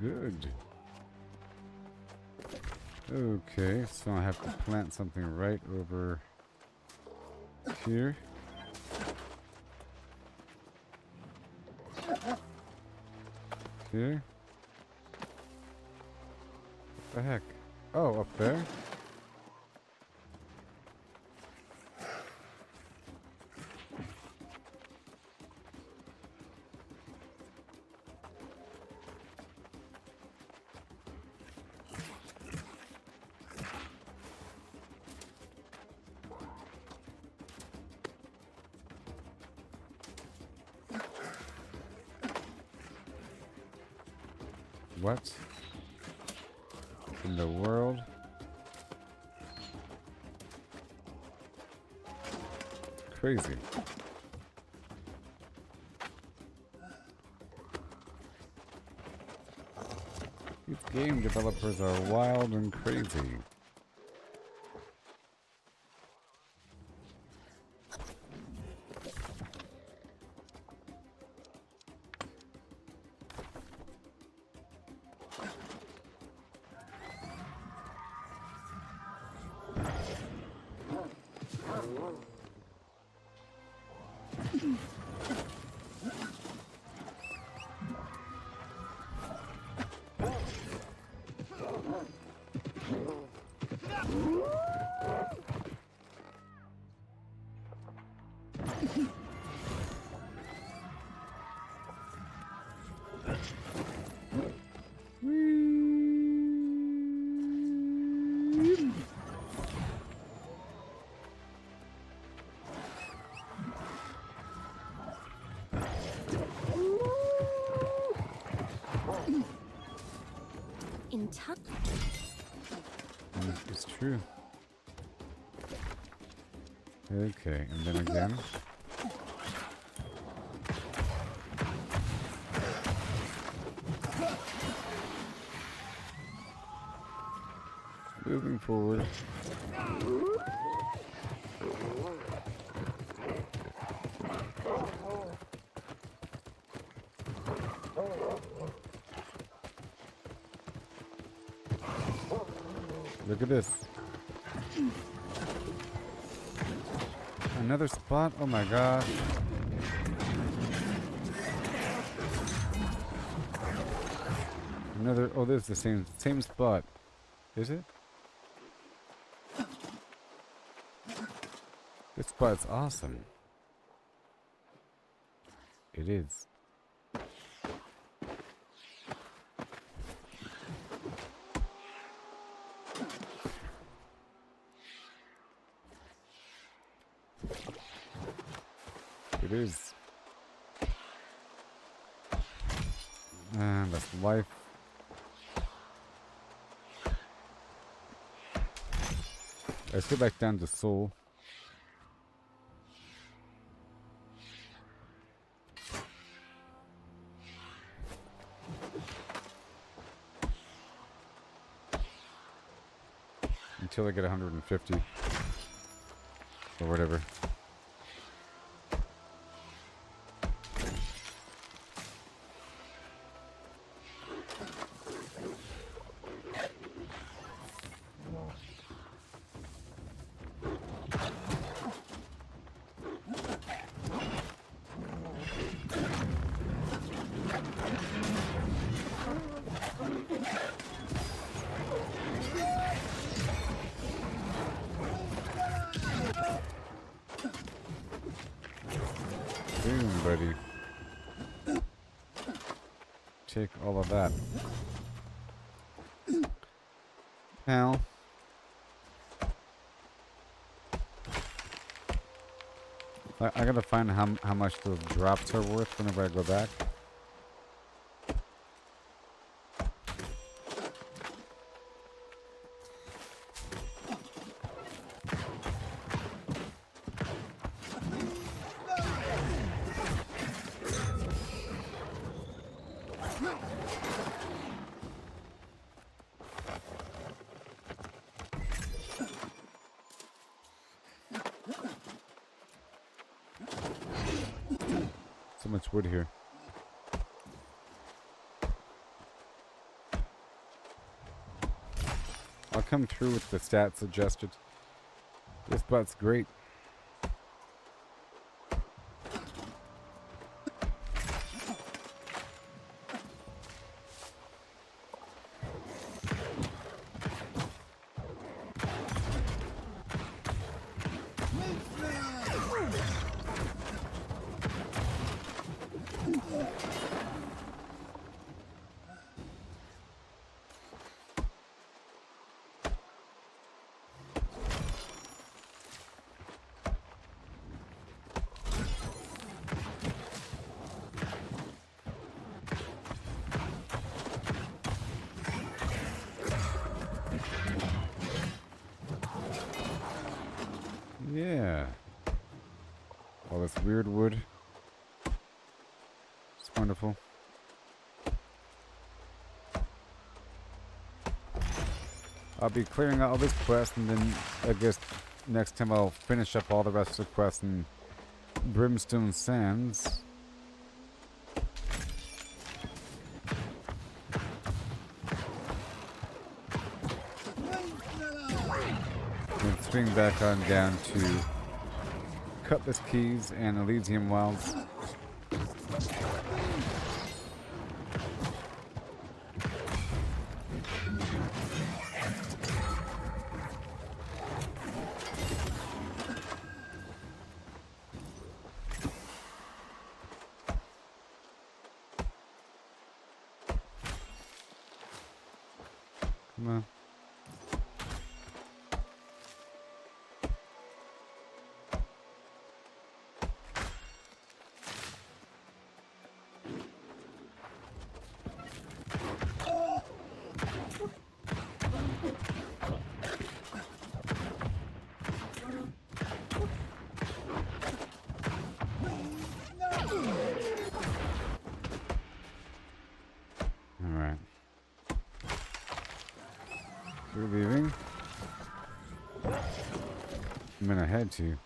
good. Okay, so I have to plant something right over here. Here. What the heck? Oh, up there? What in the world? Crazy. These game developers are wild and crazy. In time. It's true. Okay, and then again. Moving forward. Look at this. Another spot? Oh my gosh. Another, oh, this is the same spot. Is it? This spot's awesome. It is. It is. And that's life. Let's go back down to soul. Until I get 150. Or whatever. Boom, buddy. Take all of that. Pal. I gotta find how much those drops are worth whenever I go back. So much wood here. come through with the stats suggested. This spot's great. Yeah. All this weird wood. It's wonderful. I'll be clearing out all this quest, and then I guess next time I'll finish up all the rest of the quests in Brimstone Sands. And swing back on down to Cutlass Keys and Elysium Wilds. Come on. Alright. We're leaving. I'm gonna head to.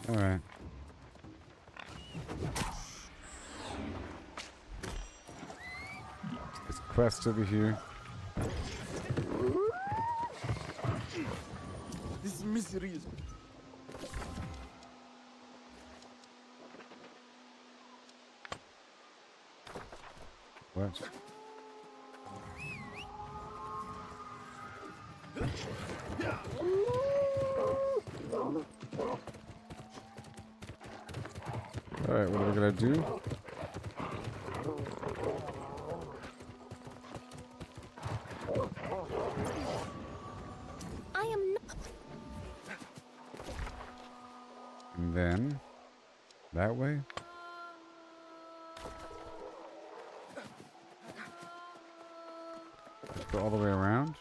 Alright. This quest over here. This misery is... What? Alright, what are we gonna do? I am not. And then that way? Go all the way around?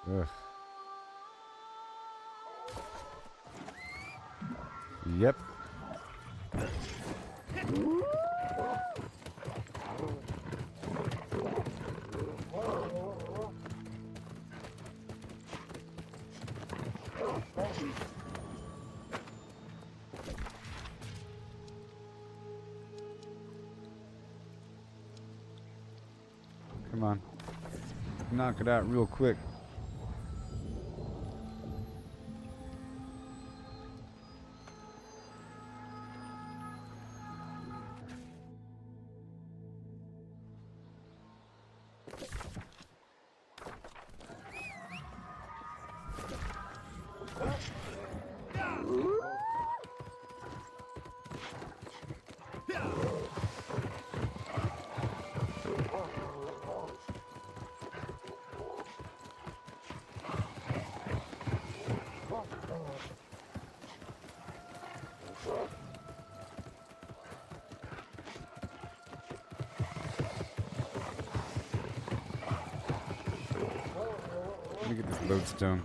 Ugh. Yep. Come on. Knock it out real quick. Let me get this lodestone.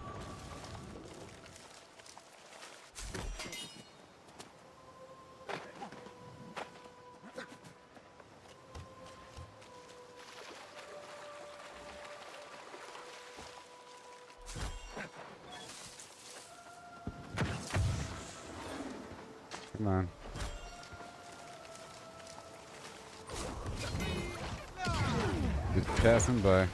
Come on. Just passing by.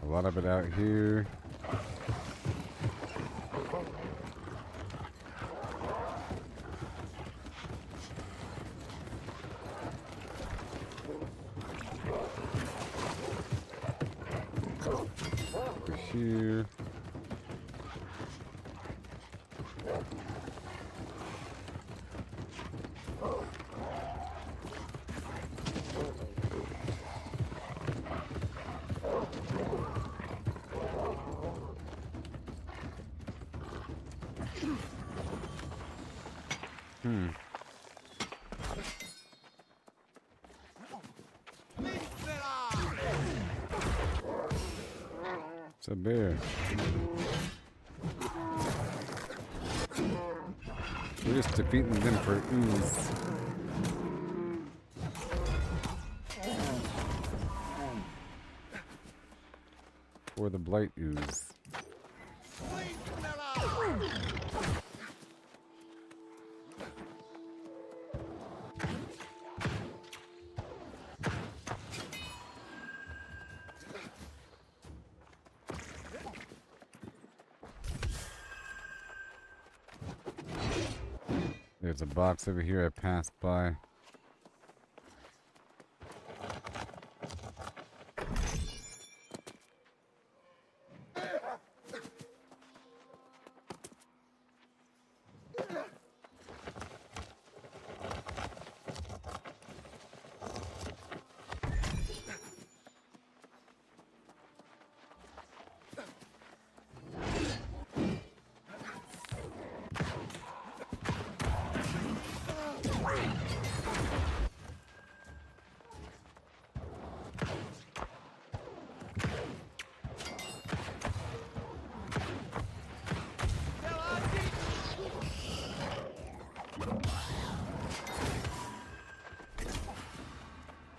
A lot of it out here. Over here. It's a bear. We're just defeating them for ooze. For the blight ooze. There's a box over here I passed by.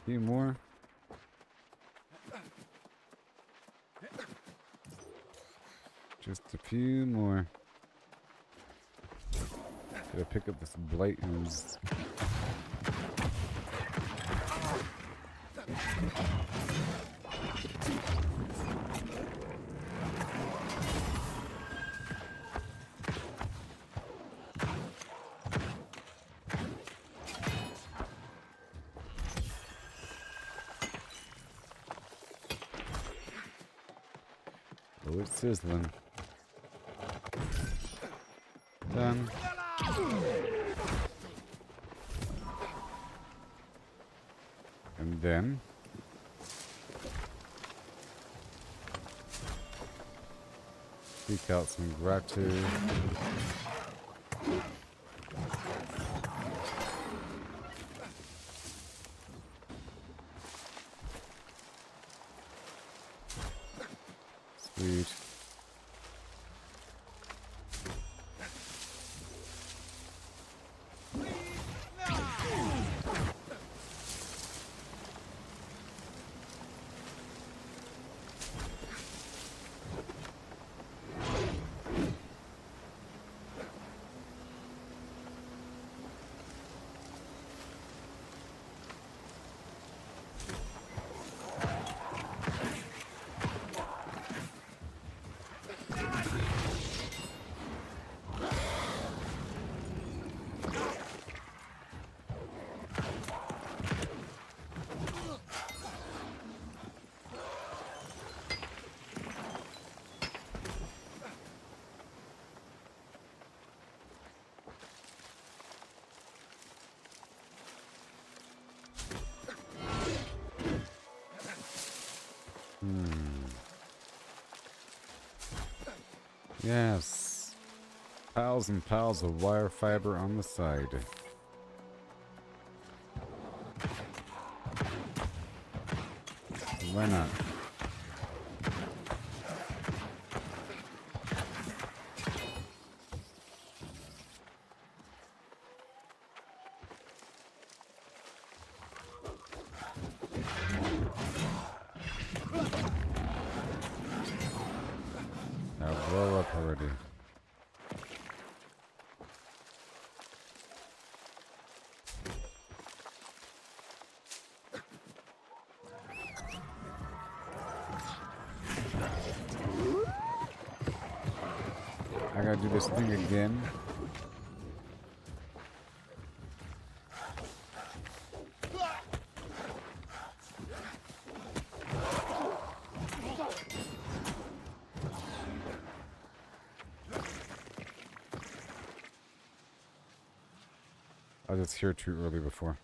Few more. Just a few more. Gotta pick up this blight ooze. Oh, it's sizzling. Done. And then seek out some gratitude. Sweet. Yes. Piles and piles of wire fiber on the side. Why not? Now blow up already. I gotta do this thing again. I was here too early before.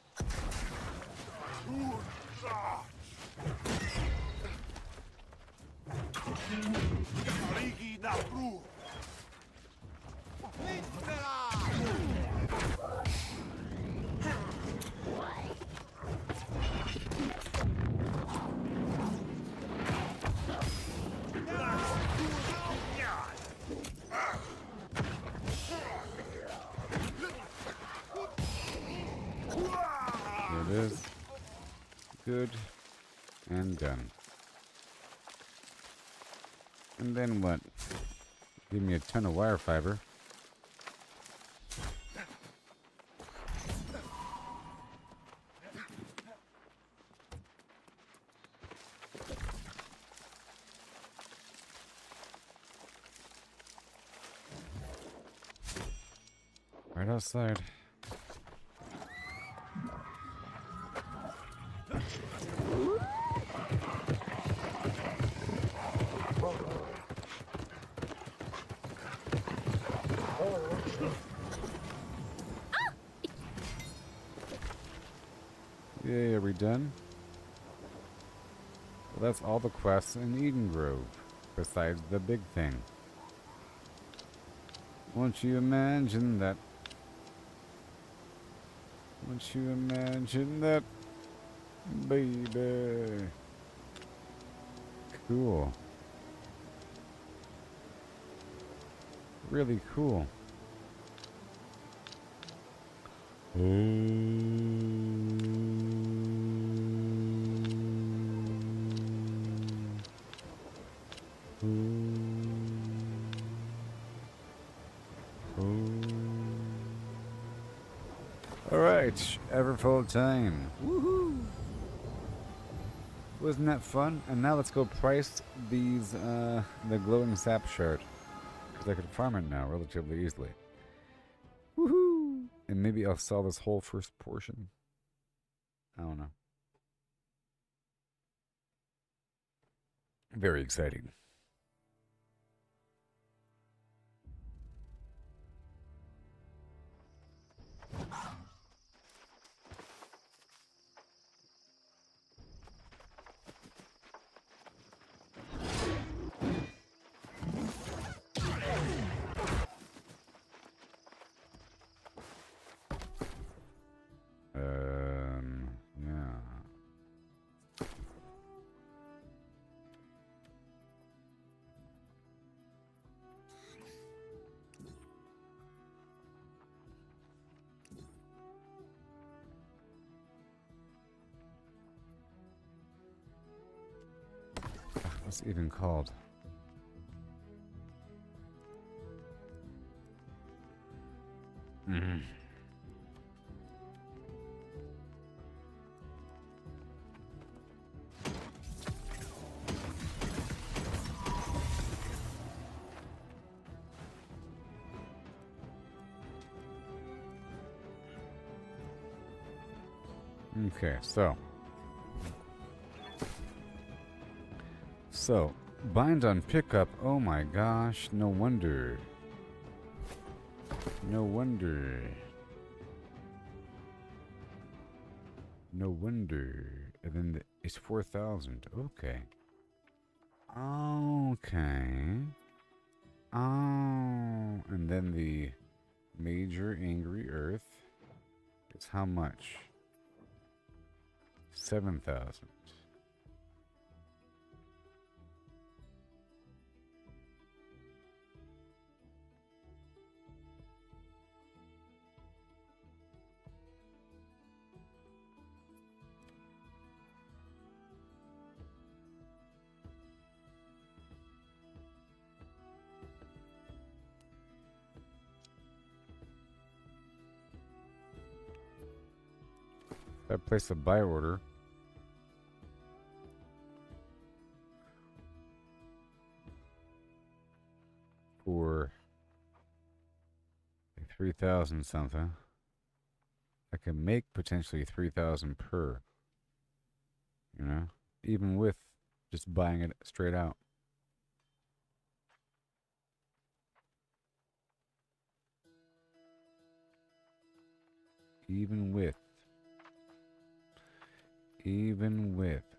There it is. Good. And done. And then what? Give me a ton of wire fiber. Right outside. Yay, are we done? Well, that's all the quests in Eden Grove, besides the big thing. Won't you imagine that? Won't you imagine that, baby? Cool. Really cool. Alright, ever full time. Woohoo! Wasn't that fun? And now let's go price these, the glowing sap shard. Because I can farm it now relatively easily. Woohoo! And maybe I'll sell this whole first portion. I don't know. Very exciting. Yeah. What's it even called? Mm-hmm. Okay, so bind on pickup. Oh my gosh, no wonder. No wonder. No wonder. And then it's 4,000. Okay. Okay. Oh, and then the major angry earth is how much? 7,000. If I place a buy order, for 3,000 something, I can make potentially 3,000 per, you know, even with just buying it straight out. Even with.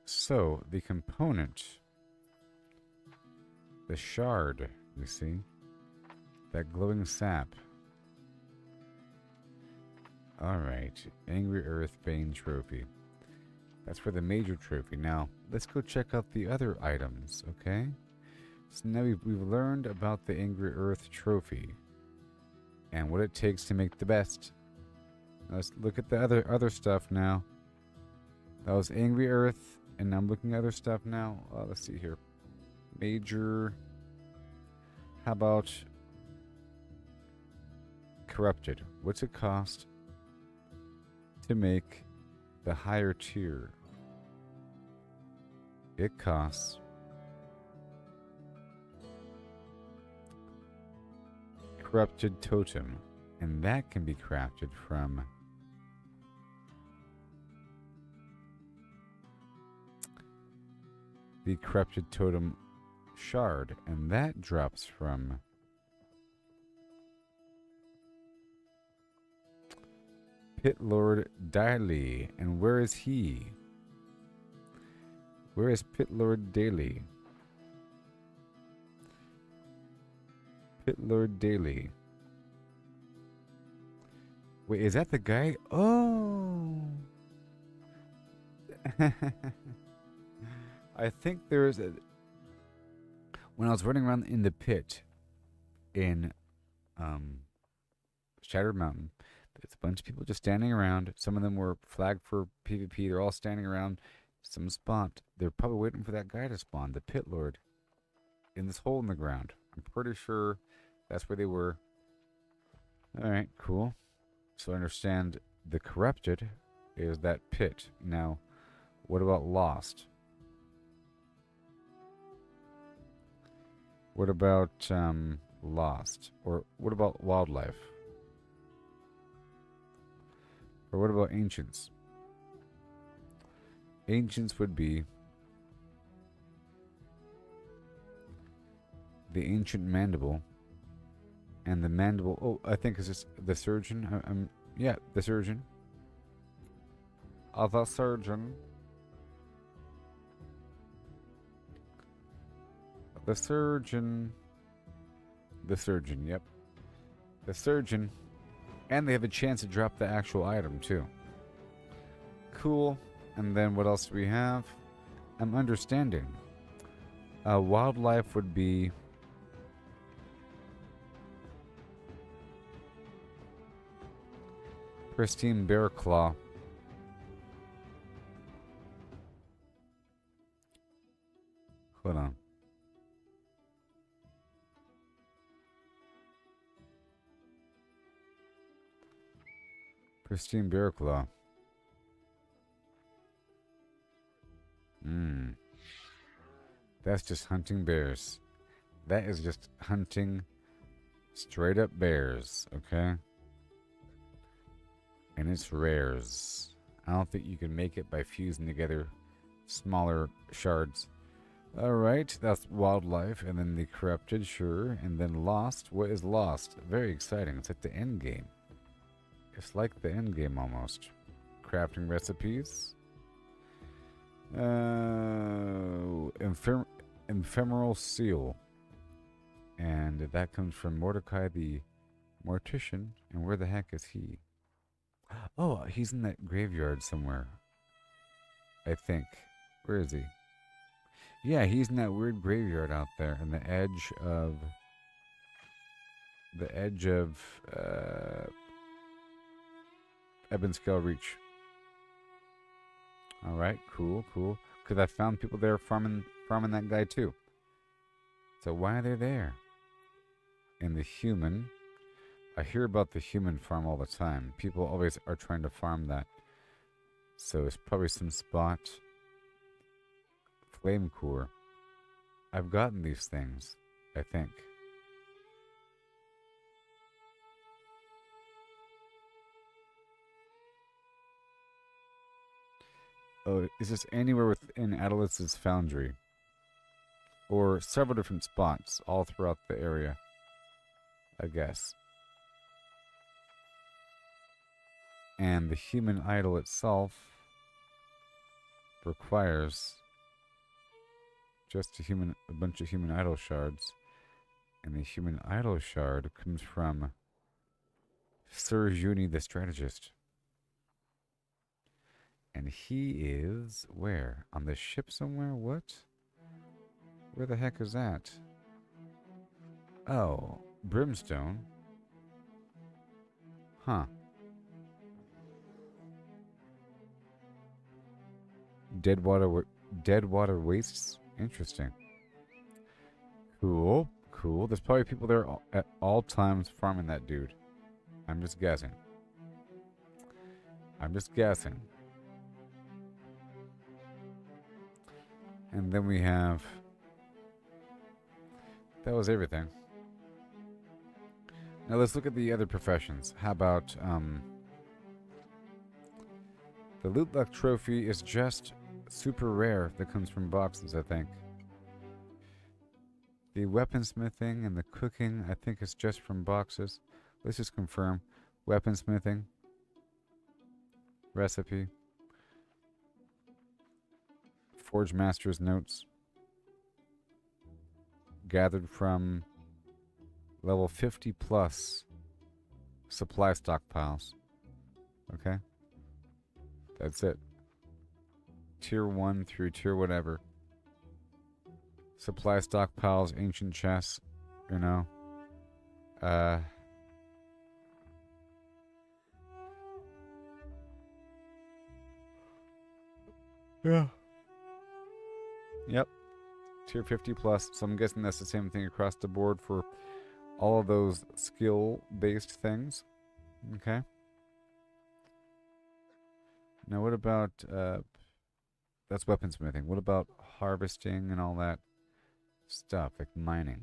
So, the component, the shard, you see, that glowing sap. Alright, Angry Earth Bane Trophy. That's for the major trophy. Now, let's go check out the other items, okay? So now we've learned about the Angry Earth Trophy and what it takes to make the best. Let's look at the other stuff now. That was Angry Earth, and I'm looking at other stuff now. Let's see here. Major. How about Corrupted? What's it cost to make the higher tier? It costs Corrupted Totem, and that can be crafted from the Corrupted Totem Shard, and that drops from Pit Lord Daly. And where is he? Where is Pit Lord Daly? Pit Lord Daly. Wait, is that the guy? Oh! I think there's a... When I was running around in the pit in Shattered Mountain, there's a bunch of people just standing around. Some of them were flagged for PvP. They're all standing around some spot. They're probably waiting for that guy to spawn, the Pit Lord, in this hole in the ground. I'm pretty sure that's where they were. Alright, cool. So I understand the Corrupted is that pit. Now, what about Lost? What about Lost? Or what about Wildlife? Or what about Ancients? Ancients would be the Ancient Mandible. And the Mandible... Oh, I think it's just the Surgeon. Yeah, the Surgeon. The Surgeon. The Surgeon. The Surgeon, yep. The Surgeon. And they have a chance to drop the actual item, too. Cool. And then what else do we have? I'm understanding. Wildlife would be... Pristine Bear Claw. Hold on. Pristine Bear Claw. That's just hunting bears. That is just hunting straight up bears, okay? And it's rares. I don't think you can make it by fusing together smaller shards. Alright, that's Wildlife, and then the Corrupted, sure. And then Lost. What is Lost? Very exciting. It's like the end game. It's like the end game almost. Crafting recipes. Ephemeral Seal. And that comes from Mordecai the Mortician. And where the heck is he? Oh, he's in that graveyard somewhere. I think. Where is he? Yeah, he's in that weird graveyard out there on the edge of... Ebonscale Reach. Alright, cool, cool. Because I found people there farming that guy too. So why are they there? And the human... I hear about the human farm all the time. People always are trying to farm that. So it's probably some spot. Flame core. I've gotten these things, I think. Oh, is this anywhere within Atlas's foundry? Or several different spots all throughout the area, I guess. And the human idol itself requires just a bunch of human idol shards. And the human idol shard comes from Sir Juni the strategist. And he is where? On the ship somewhere? What? Where the heck is that? Oh, Brimstone. Huh. Dead water wastes? Interesting. Cool. Cool. There's probably people there at all times farming that dude. I'm just guessing. And then we have... That was everything. Now let's look at the other professions. How about, the loot luck trophy is just super rare that comes from boxes, I think. The weaponsmithing and the cooking, I think, is just from boxes. Let's just confirm. Weaponsmithing. Recipe. Forge Master's notes. Gathered from level 50 plus supply stockpiles. Okay? That's it. Tier 1 through tier whatever. Supply stockpiles, ancient chests, you know. Yeah. Yep. Tier 50 plus. So I'm guessing that's the same thing across the board for all of those skill-based things. Okay. Now what about, that's weaponsmithing. What about harvesting and all that stuff, like mining?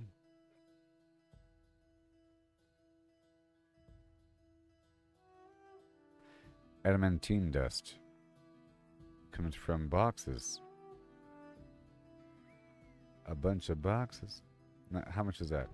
Adamantine dust comes from boxes. A bunch of boxes. Now, how much is that?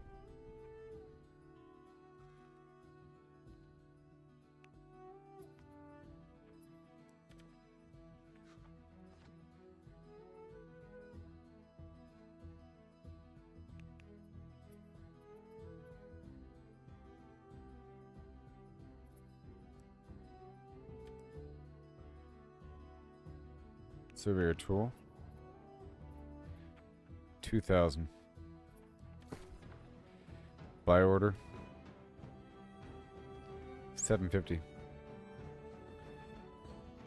Surveyor tool. 2,000. Buy order. 750.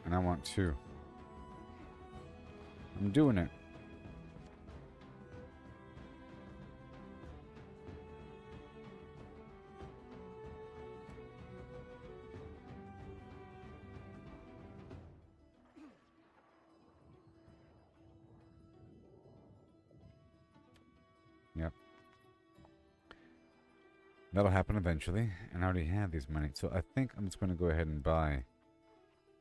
And I want 2. I'm doing it. Yep. That'll happen eventually, and I already have these money. So I think I'm just going to go ahead and buy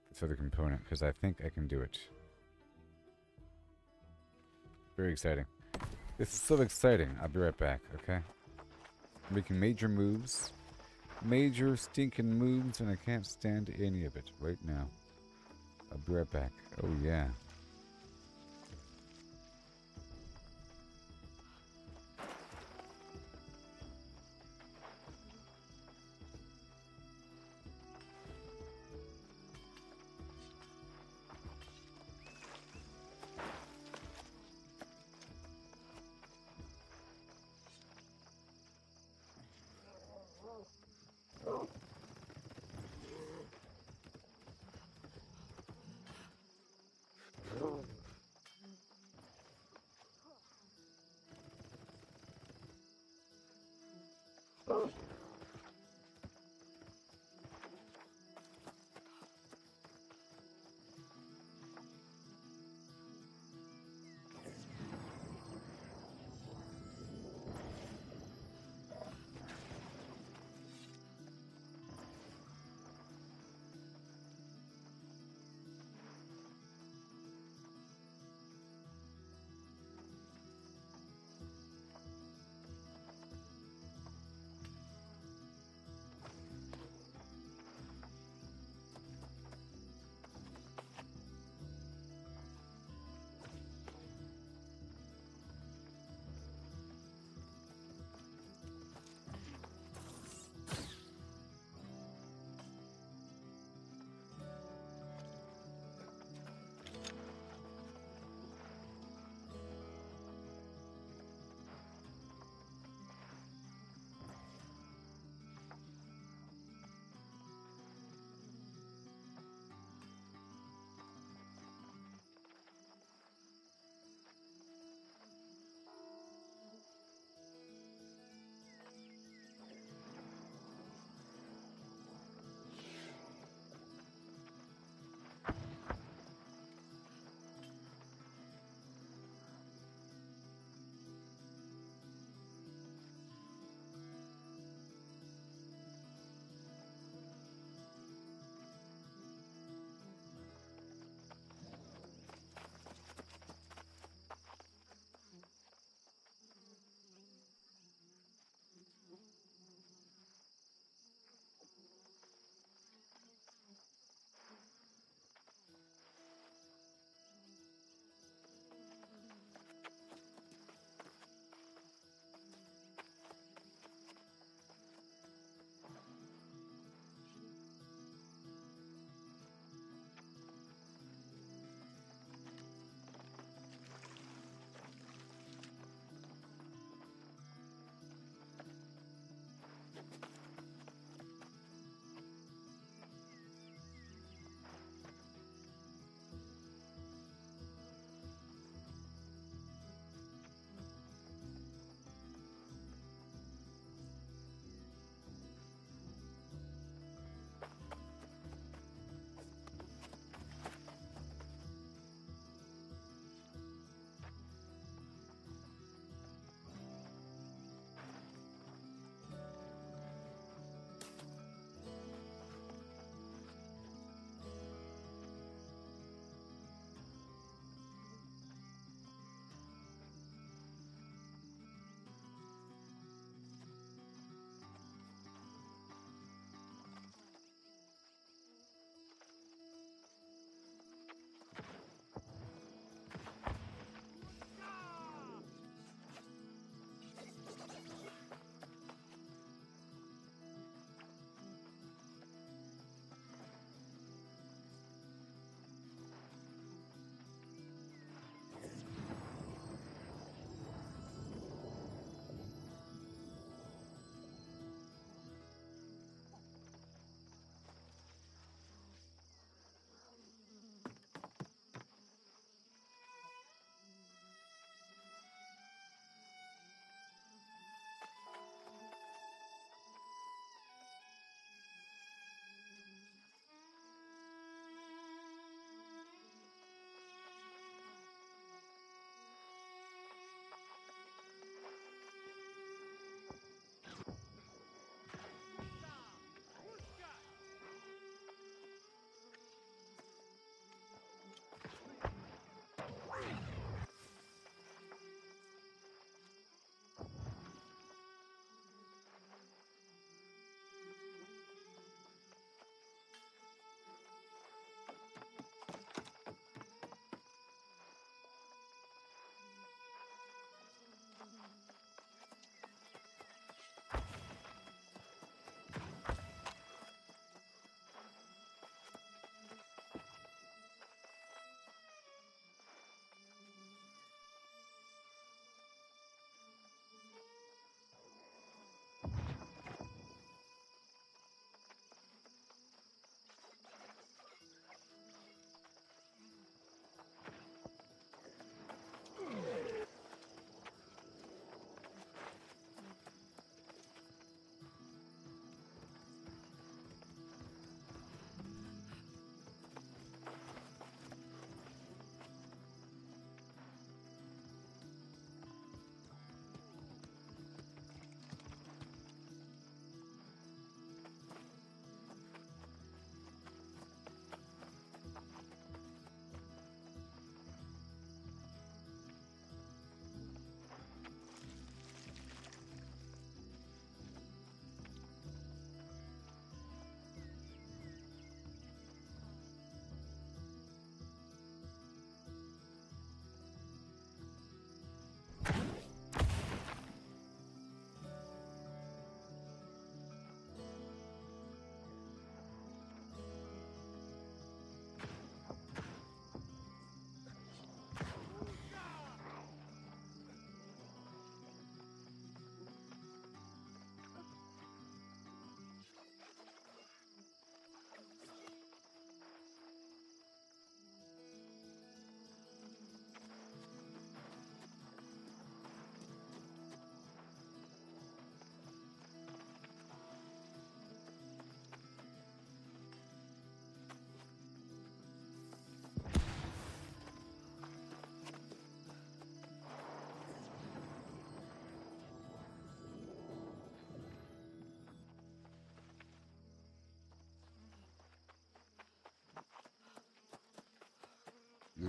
this other component, because I think I can do it. Very exciting. This is so exciting. I'll be right back, okay? Making major moves. Major stinking moves, and I can't stand any of it right now. I'll be right back. Oh, yeah.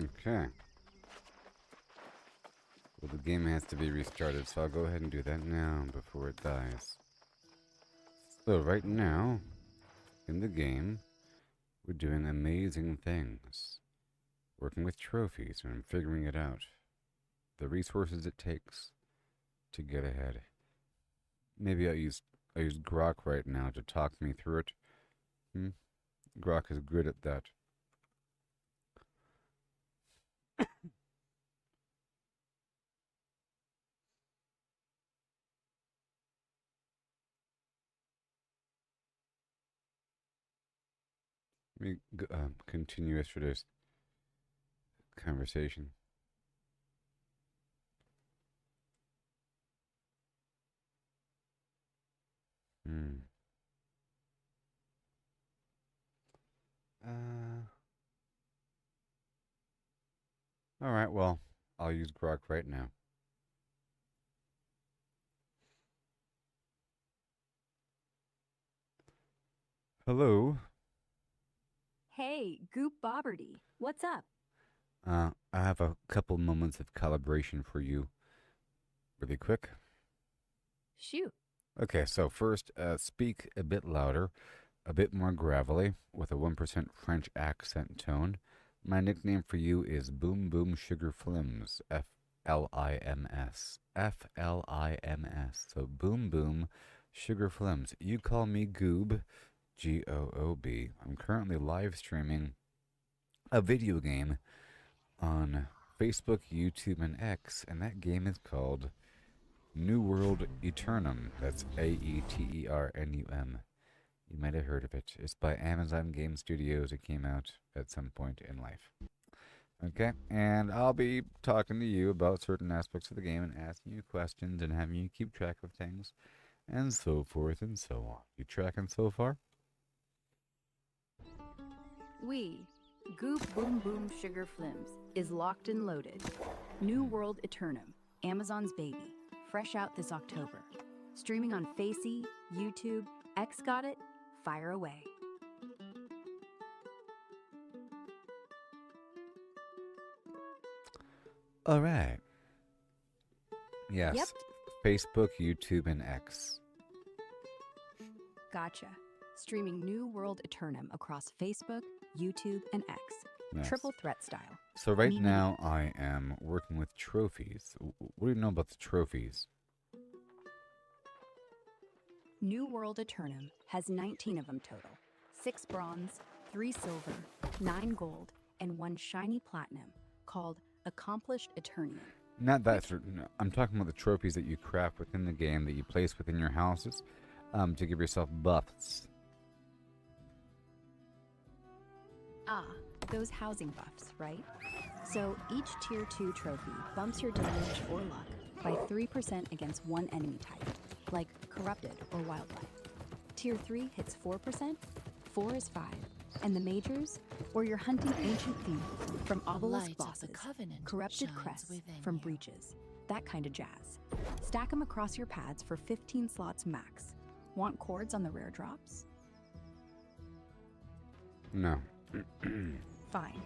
Okay. Well, the game has to be restarted, so I'll go ahead and do that now before it dies. So right now, in the game, we're doing amazing things. Working with trophies, and I'm figuring it out. The resources it takes to get ahead. Maybe I'll use Grok right now to talk me through it. Grok is good at that. Let me continue yesterday's conversation. Alright, well, I'll use Grok right now. Hello. Hey, Gooboberti, what's up? I have a couple moments of calibration for you. Really quick. Shoot. Okay, so first, speak a bit louder, a bit more gravelly, with a 1% French accent tone. My nickname for you is Boom Boom Sugar Flims, F-L-I-M-S. F-L-I-M-S. So Boom Boom Sugar Flims. You call me Goob, G-O-O-B. I'm currently live streaming a video game on Facebook, YouTube, and X, and that game is called New World Aeternum. That's A-E-T-E-R-N-U-M. You might have heard of it. It's by Amazon Game Studios. It came out at some point in life. Okay, and I'll be talking to you about certain aspects of the game and asking you questions and having you keep track of things and so forth and so on. You tracking so far? Goop Boom Boom Sugar Flims is locked and loaded. New World Aeternum, Amazon's baby, fresh out this October. Streaming on Facey, YouTube, X got it, fire away. All right. Yes. Yep. Facebook, YouTube, and X. Gotcha. Streaming New World Aeternum across Facebook, YouTube, and X. Yes. Triple threat style. So right now I am working with trophies. What do you know about the trophies? New World Aeternum has 19 of them total. 6 bronze, 3 silver, 9 gold, and 1 shiny platinum called Accomplished Eternian. Not that. No, I'm talking about the trophies that you craft within the game that you place within your houses to give yourself buffs. Ah, those housing buffs, right? So each Tier 2 trophy bumps your damage or luck by 3% against one enemy type, like Corrupted or Wildlife. Tier 3 hits 4%, 4 is 5, and the Majors, or you're hunting ancient thieves from obelisk bosses, corrupted crests from breaches, that kind of jazz. Stack them across your pads for 15 slots max. Want chords on the rare drops? No. Fine.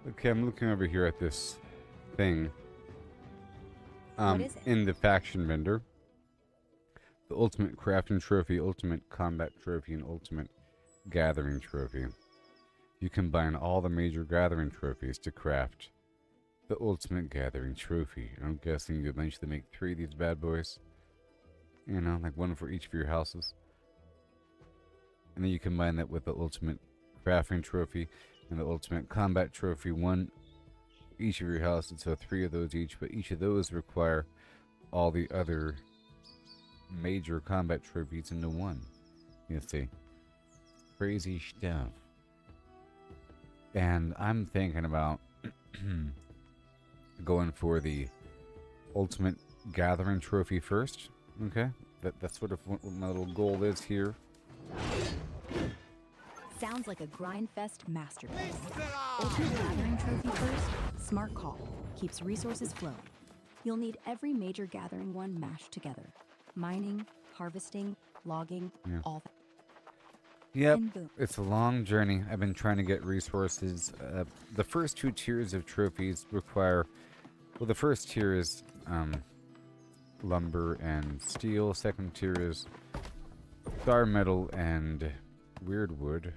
Okay, I'm looking over here at this thing. What is it? In the faction vendor. The Ultimate Crafting Trophy, Ultimate Combat Trophy, and Ultimate Gathering Trophy. You combine all the major gathering trophies to craft the Ultimate Gathering Trophy. I'm guessing you eventually make 3 of these bad boys. You know, like 1 for each of your houses. And then you combine that with the Ultimate Crafting Trophy and the Ultimate Combat Trophy, 1 each of your houses, so 3 of those each, but each of those require all the other major combat trophies into 1. You see. Crazy stuff. And I'm thinking about going for the Ultimate Gathering Trophy first. Okay? That's sort of what my little goal is here. Sounds like a grindfest masterpiece. Ultimate Gathering Trophy first? Smart call. Keeps resources flowing. You'll need every major gathering one mashed together. Mining, harvesting, logging, all that. Yep, And boom. it's a long journey. I've been trying to get resources. The first 2 tiers of trophies require... Well, the first tier is lumber and steel. Second tier is star metal and weird wood.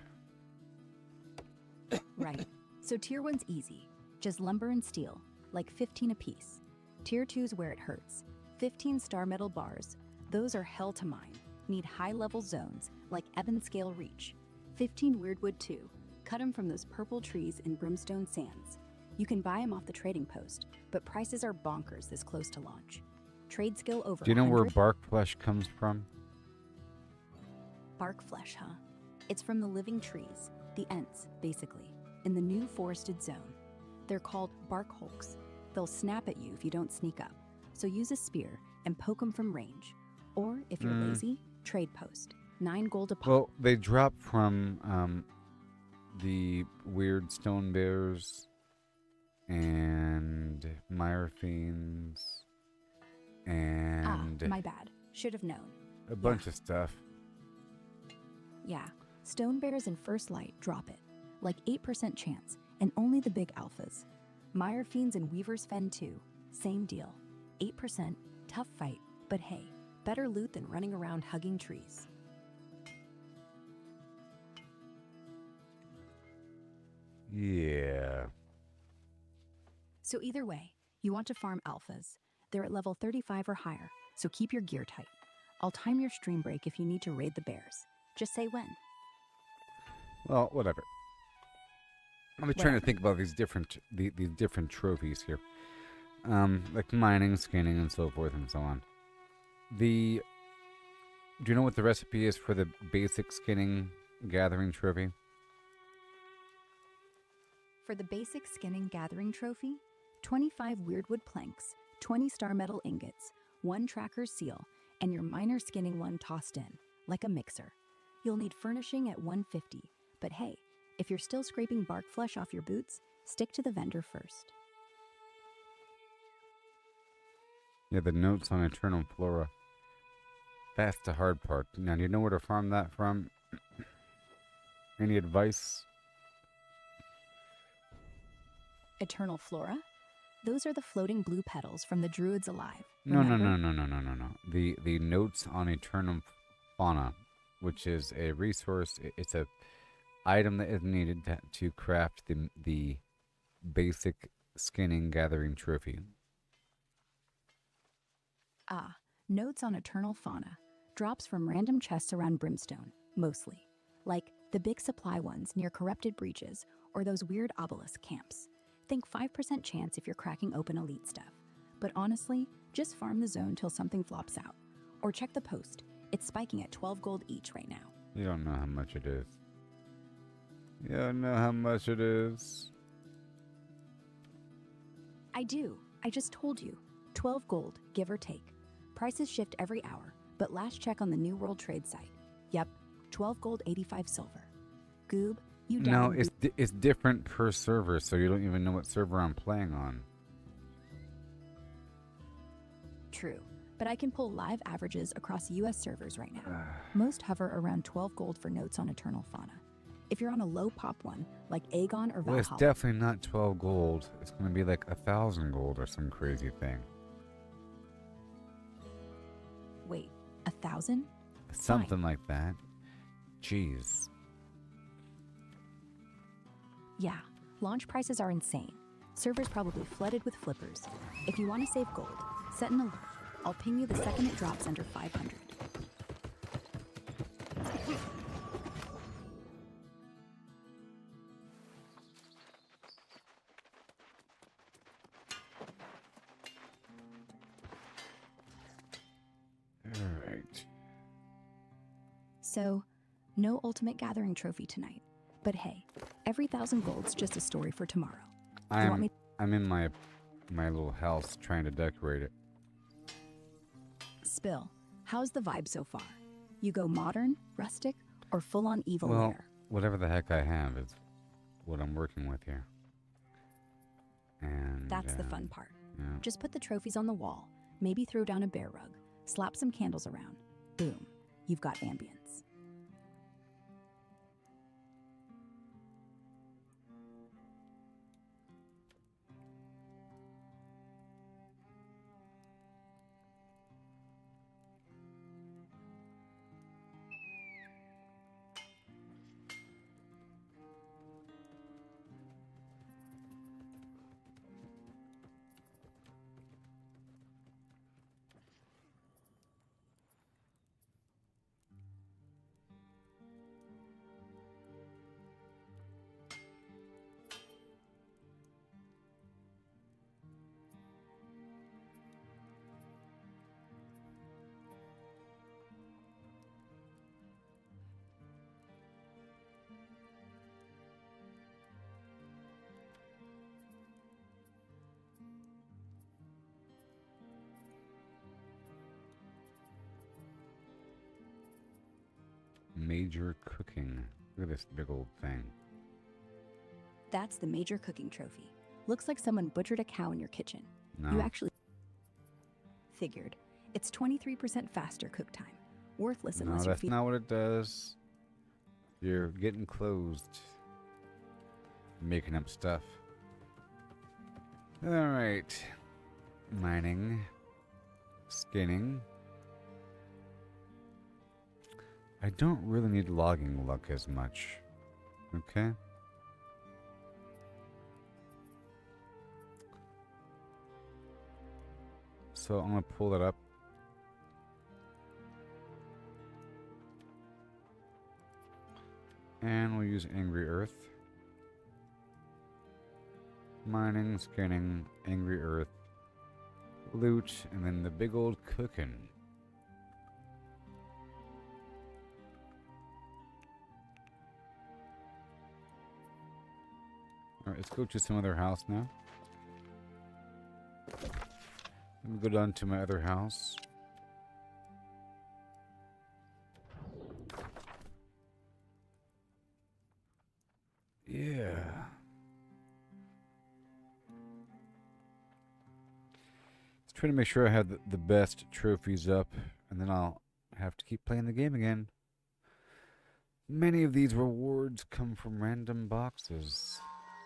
Right. So tier 1's easy. Just lumber and steel, like 15 apiece. Tier 2's where it hurts. 15 star metal bars. Those are hell to mine. Need high-level zones, like Ebon Scale Reach. 15 weirdwood too. Cut them from those purple trees in Brimstone Sands. You can buy them off the trading post, but prices are bonkers this close to launch. Trade skill over Do you know where 100. bark flesh comes from? Bark flesh, huh? It's from the living trees, the Ents, basically, in the new forested zone. They're called bark hulks. They'll snap at you if you don't sneak up, so use a spear and poke them from range. Or, if you're lazy, trade post. 9 gold a pop. Well, they drop from the weird stone bears and mire fiends and my bad. Should have known. a bunch of stuff. Yeah, stone bears in first light drop it. Like 8% chance, and only the big alphas. Mire fiends and weaver's fen too. Same deal. 8%, tough fight, but hey, better loot than running around hugging trees. Yeah. So either way, you want to farm alphas. They're at level 35 or higher, so keep your gear tight. I'll time your stream break if you need to raid the bears. Just say when. Well, whatever. I'm trying to think about these different trophies here, like mining, skinning, and so forth and so on. Do you know what the recipe is for the basic skinning gathering trophy? For the basic skinning gathering trophy, 25 weirdwood planks, 20 star metal ingots, 1 tracker's seal, and your miner skinning one tossed in, like a mixer. You'll need furnishing at 150, but hey, if you're still scraping bark flesh off your boots, stick to the vendor first. Yeah, the notes on Aeternum Flora. That's the hard part. Now, do you know where to farm that from? Any advice? Eternal Flora? Those are the floating blue petals from the Druids Alive. No. Remember? The notes on Aeternum Fauna, which is a resource. It's a item that is needed to craft the basic skinning gathering trophy. Notes on Eternal Fauna. Drops from random chests around Brimstone, mostly. Like the big supply ones near corrupted breaches or those weird obelisk camps. Think 5% chance if you're cracking open elite stuff. But honestly, just farm the zone till something flops out. Or check the post. It's spiking at 12 gold each right now. You don't know how much it is. You don't know how much it is. I do. I just told you. 12 gold, give or take. Prices shift every hour, but last check on the New World Trade site. Yep, 12 gold, 85 silver. Goob, you down? No, it's different per server, so you don't even know what server I'm playing on. True, but I can pull live averages across US servers right now. Most hover around 12 gold for notes on Eternal Fauna. If you're on a low pop one, like Aegon or Valhalla... Well, it's definitely not 12 gold. It's going to be like 1,000 gold or some crazy thing. Wait, 1,000? Something like that. Jeez. Yeah, launch prices are insane. Servers probably flooded with flippers. If you want to save gold, set an alert. I'll ping you the second it drops under 500. Alright. So, no ultimate gathering trophy tonight. But hey, every 1,000 gold's just a story for tomorrow. You want me? I'm in my little house trying to decorate it. Spill. How's the vibe so far? You go modern, rustic, or full-on evil wear? whatever the heck I have is what I'm working with here. And That's the fun part. yeah. Just put the trophies on the wall, maybe throw down a bear rug, slap some candles around. Boom, you've got ambience. Major cooking. Look at this big old thing. That's the major cooking trophy. Looks like someone butchered a cow in your kitchen. No. You actually figured. It's 23% faster cook time. Worthless No, unless that's you're not what it does. You're getting closed. Making up stuff. Alright. Mining. Skinning. I don't really need logging luck as much. Okay. So I'm going to pull that up. And we'll use Angry Earth. Mining, scanning, Angry Earth, loot, and then the big old cooking. Alright, let's go to some other house now. Let me go down to my other house. Yeah. Let's try to make sure I have the best trophies up, and then I'll have to keep playing the game again. Many of these rewards come from random boxes.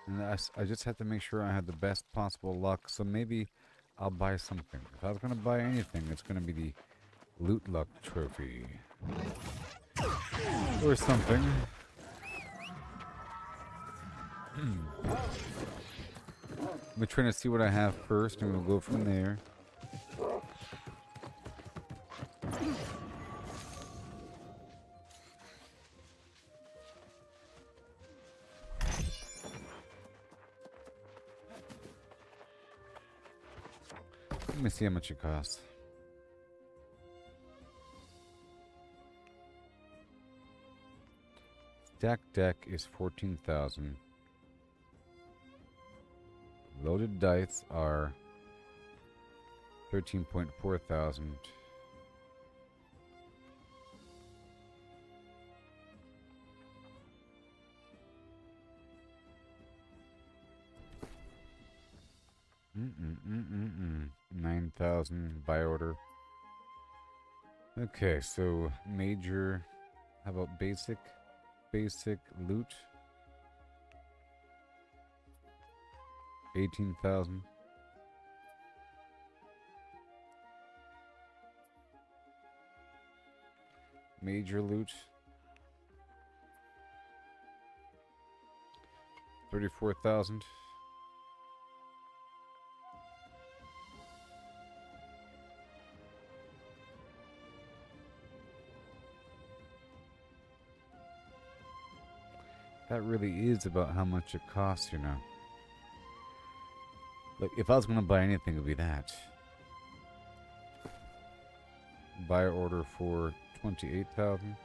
And I just have to make sure I have the best possible luck, so maybe I'll buy something. If I was going to buy anything, it's going to be the Loot Luck Trophy. Or something. We're trying to see what I have first, and we'll go from there. Let me see how much it costs. Stack deck is 14,000. Loaded dice are 13.4 thousand. Mm-mm-mm-mm-mm. 9,000 by order. Okay, so major. How about basic? Basic loot. 18,000. Major loot. 34,000. That really is about how much it costs, you know. Like, if I was going to buy anything, it would be that. Buy order for 28,000.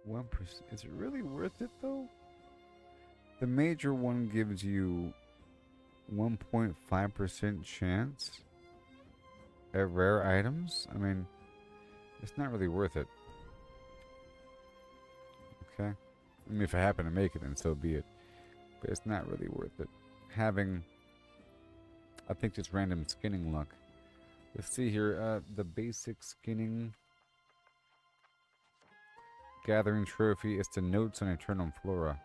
1%. Is it really worth it though? The major one gives you 1.5% chance at rare items. I mean, it's not really worth it. Okay. I mean, if I happen to make it, then so be it. But it's not really worth it. Having, I think, just random skinning luck. Let's see here. The basic skinning gathering trophy is the notes on Aeternum flora.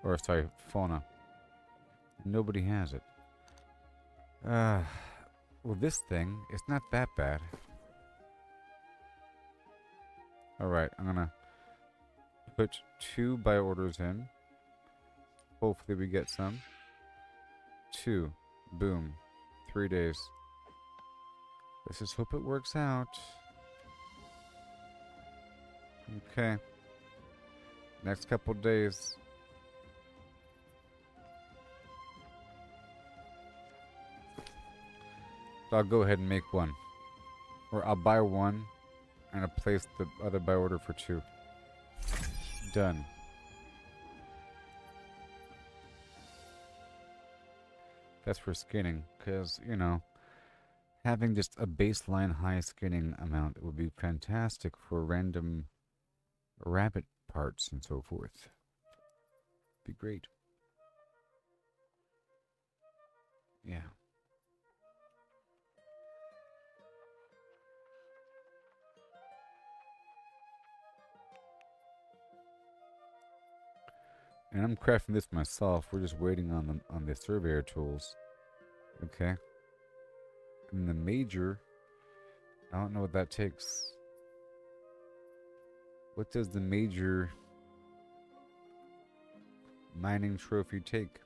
Or, sorry, fauna. Nobody has it. Well, this thing is not that bad. Alright, I'm gonna put 2 buy orders in. Hopefully we get some. 2. Boom. 3 days. Let's just hope it works out. Okay. Next couple days. So I'll go ahead and make one. Or I'll buy one and I'll place the other buy order for 2. Done. That's for skinning, because, you know, having just a baseline high skinning amount would be fantastic for random rabbit parts and so forth. Be great. Yeah. And I'm crafting this myself. We're just waiting on the surveyor tools. Okay. And the major, I don't know what that takes. What does the major mining trophy take?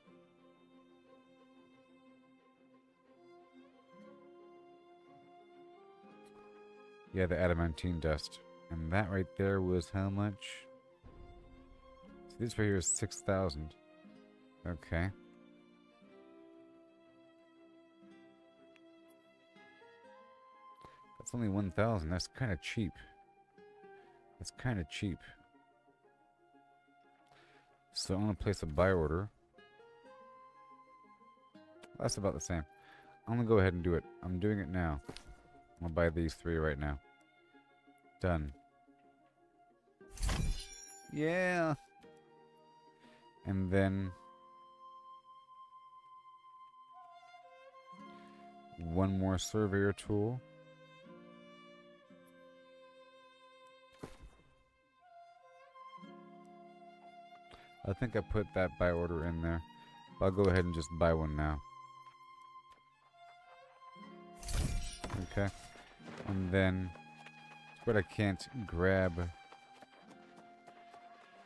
Yeah, the adamantine dust. And that right there was how much? So this right here is 6,000. Okay. That's only 1,000. That's kind of cheap. That's kind of cheap. So I'm going to place a buy order. That's about the same. I'm going to go ahead and do it. I'm doing it now. I'll buy these 3 right now. Done. Yeah. And then one more surveyor tool. I think I put that buy order in there. I'll go ahead and just buy one now. Okay. And then, but I can't grab.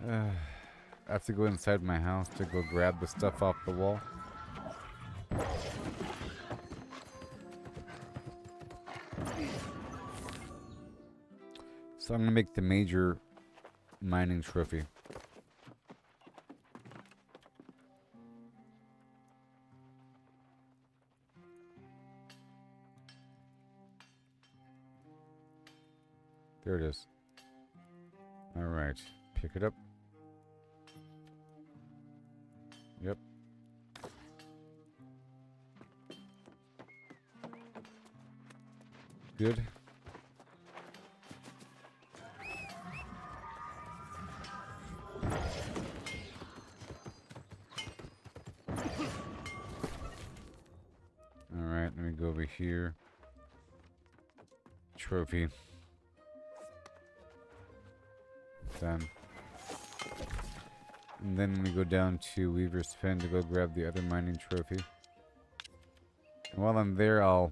I have to go inside my house to go grab the stuff off the wall. So I'm gonna make the major mining trophy. There it is. All right, pick it up. Yep. Good. All right, let me go over here. Trophy. Done. And then we go down to Weaver's Fen to go grab the other mining trophy. And while I'm there, I'll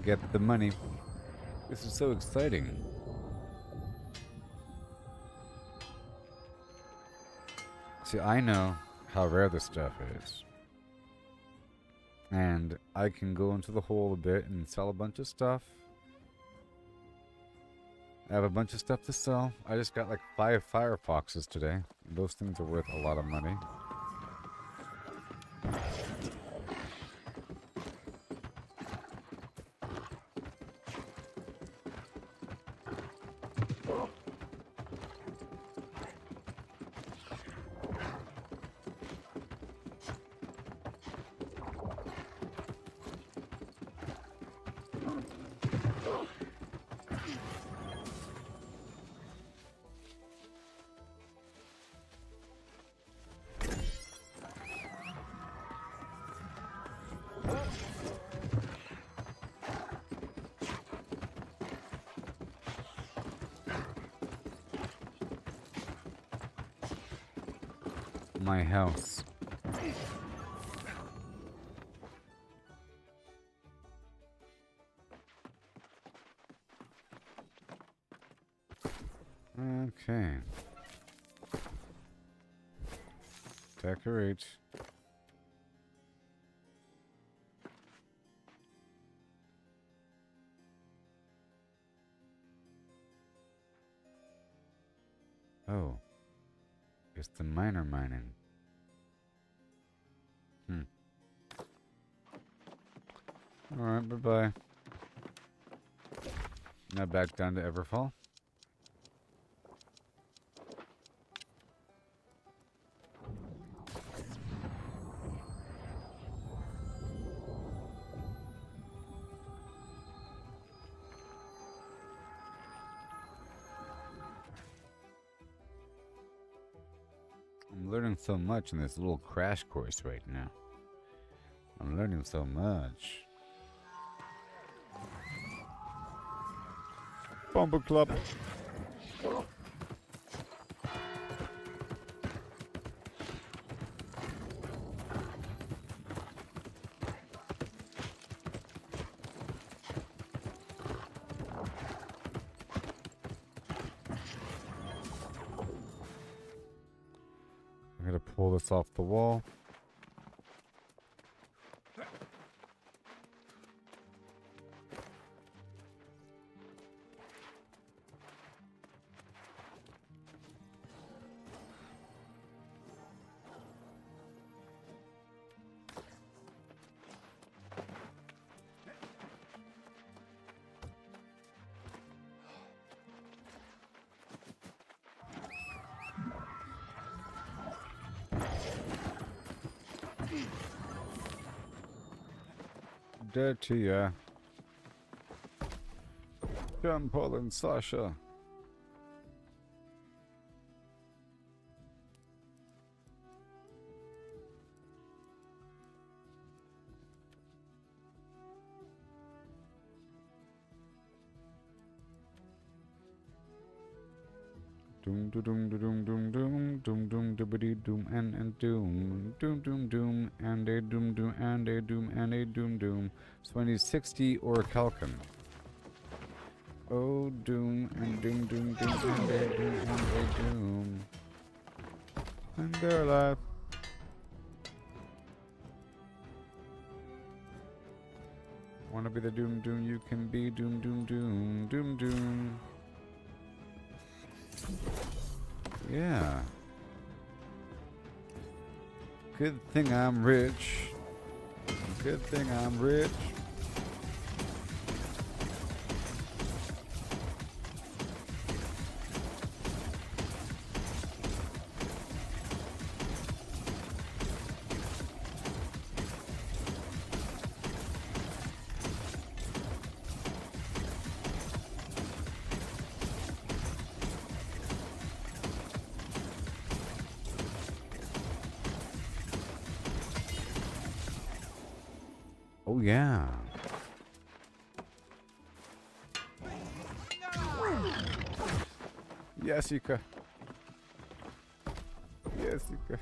get the money. This is so exciting. See, I know how rare this stuff is. And I can go into the hole a bit and sell a bunch of stuff. I have a bunch of stuff to sell. I just got like 5 firefoxes today. Those things are worth a lot of money. my house. Okay. Decorate. Oh. It's the miner mining. Alright, bye-bye. Now back down to Everfall. I'm learning so much in this little crash course right now. I'm learning so much. Bomber Club. I'm gonna pull this off the wall. Dirty, yeah. John Paul and Sasha. Doom doom doom doom doom doom doom doobity doom and doom doom doom doom and a doom doom and a doom and a doom doom. So I need 60 or Calcum. Oh doom and doom doom doom and a doom and a doom. And they're alive. Wanna be the doom doom you can be doom doom doom doom doom. Yeah. Good thing I'm rich. Good thing I'm rich. Oh yeah. Jessica. Jessica.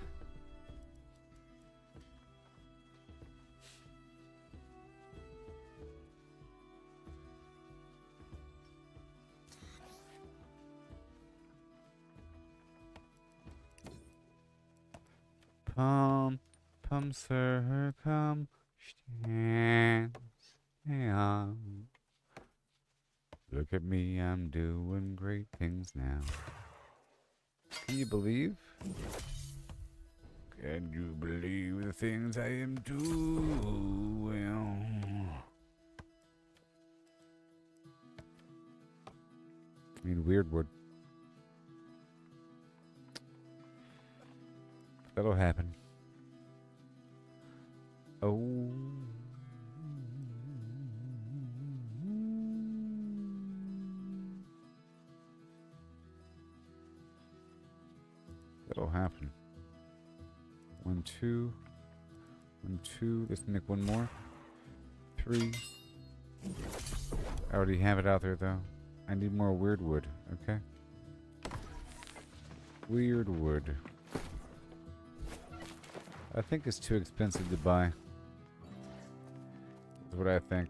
Pum, pum, sir, come. Stand. Look at me, I'm doing great things now. Can you believe? Can you believe the things I am doing? I mean, Weirdwood. That'll happen. Oh. That'll happen. 1, 2. 1, 2. Let's make one more. 3. I already have it out there, though. I need more Weirdwood, okay? Weirdwood. I think it's too expensive to buy. Is what I think.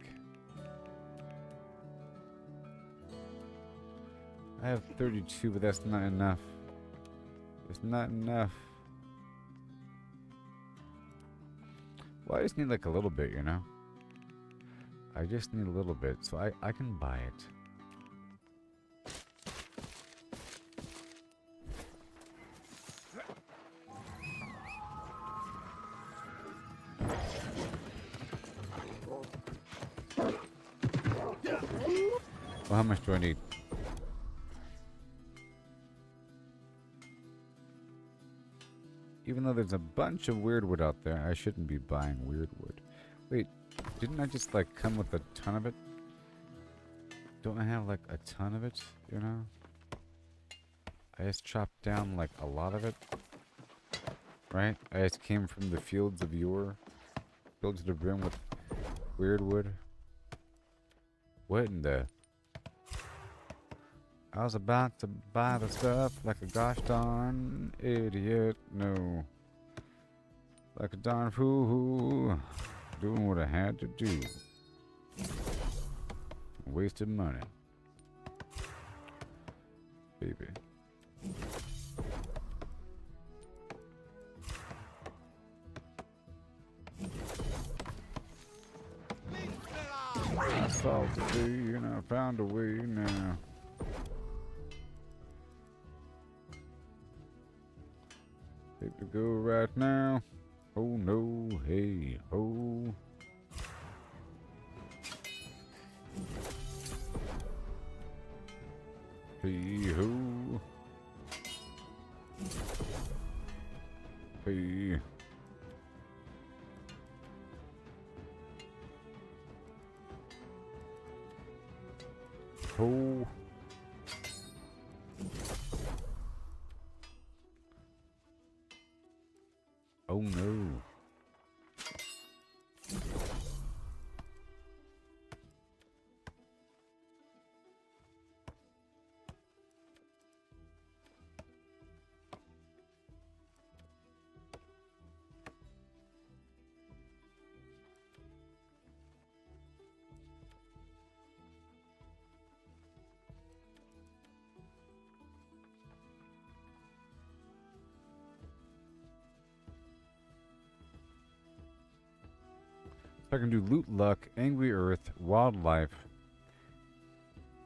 I have 32, but that's not enough. It's not enough. Well, I just need like a little bit, you know? I just need a little bit, so I can buy it. Well, how much do I need? Even though there's a bunch of weird wood out there, I shouldn't be buying weird wood. Wait, didn't I just like come with a ton of it? Don't I have like a ton of it, you know? I just chopped down like a lot of it. Right? I just came from the fields of yore. Filled to the brim with weird wood. What in the... I was about to buy the stuff like a gosh darn idiot. No. Like a darn fool. Doing what I had to do. Wasted money. Baby. I solved the day and I found a way now. Take to go right now. Oh no, hey, ho. Hey ho. Hey. Ho. Oh no. I can do loot luck, angry earth, wildlife,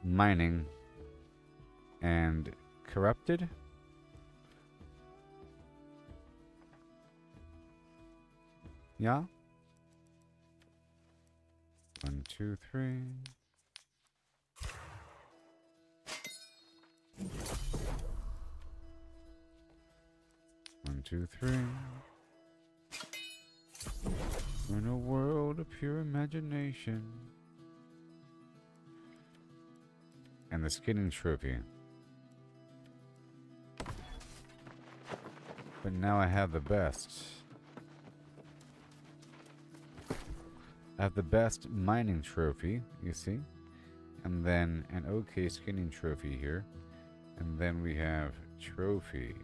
mining, and corrupted. Yeah. 1, 2, 3. One, two, three. In a world of pure imagination. And the skinning trophy. But now I have the best. I have the best mining trophy, you see? And then an okay skinning trophy here. And then we have trophy.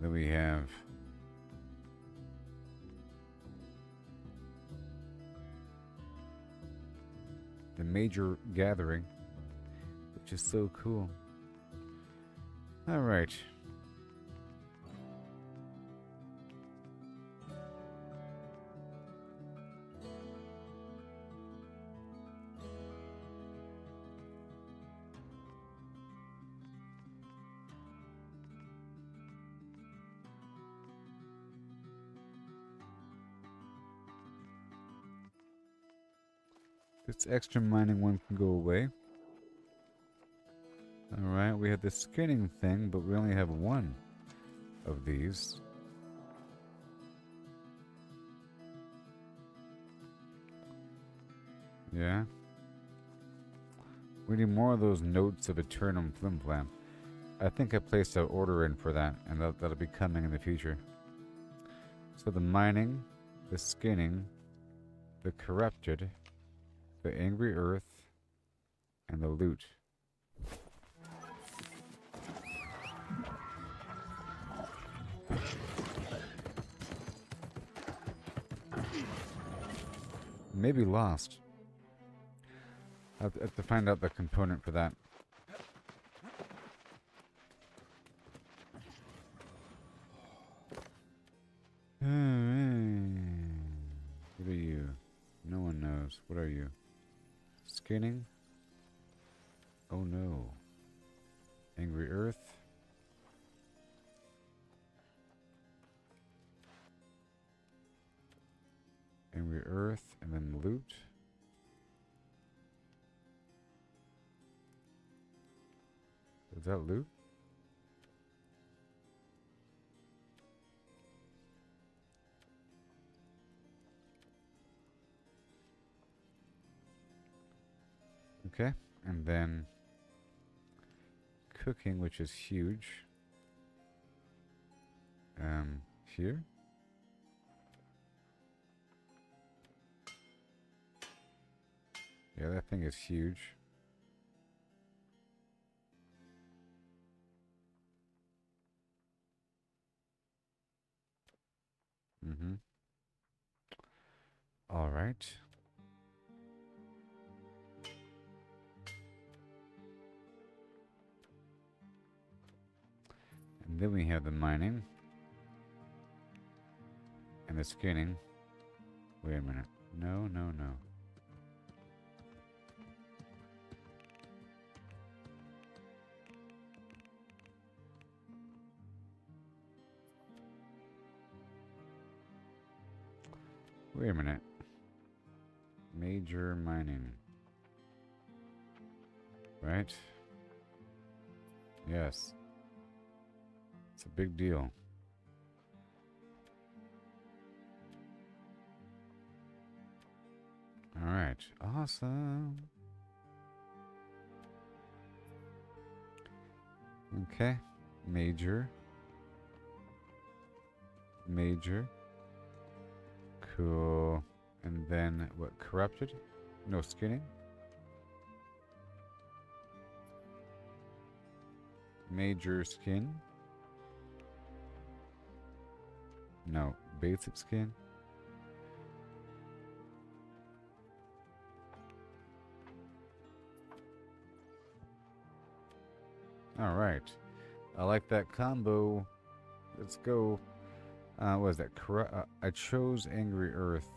Then we have the major gathering, which is so cool. All right. This extra mining one can go away. Alright, we have the skinning thing, but we only have one of these. Yeah. We need more of those notes of Aeternum flimflam. I think I placed an order in for that, and that'll be coming in the future. So the mining, the skinning, the corrupted, the angry earth, and the loot. Maybe lost. I have to find out the component for that. What are you? No one knows. What are you? Skinning? Oh no. Angry Earth? Angry Earth, and then loot. Is that loot? Okay, and then cooking, which is huge. Here. Yeah, that thing is huge. Mm-hmm. All right. And then we have the mining. And the skinning. Wait a minute. No, no, no. Wait a minute. Major mining. Right? Yes. It's a big deal. Alright. Awesome. Okay. Major. Major. Cool. And then what? Corrupted? No skinning? Major skin? No. Basic skin? Alright. I like that combo. Let's go. What is that? I chose Angry Earth.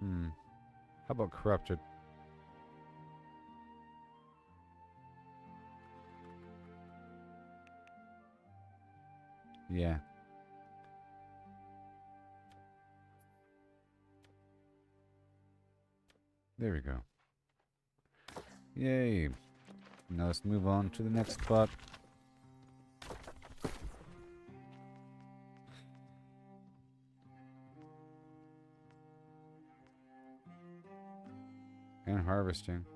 How about Corrupted? Yeah. There we go. Yay. Now let's move on to the next spot. And harvesting.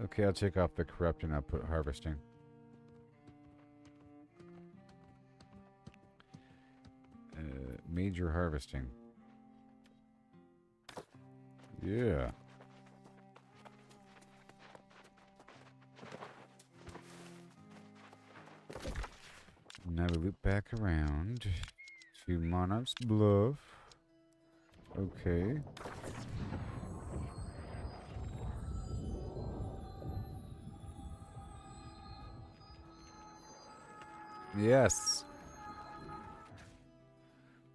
Okay, I'll take off the corrupt and I'll put harvesting. Major harvesting. Yeah. Now we loop back around to Monarch's Bluff. Okay. Yes.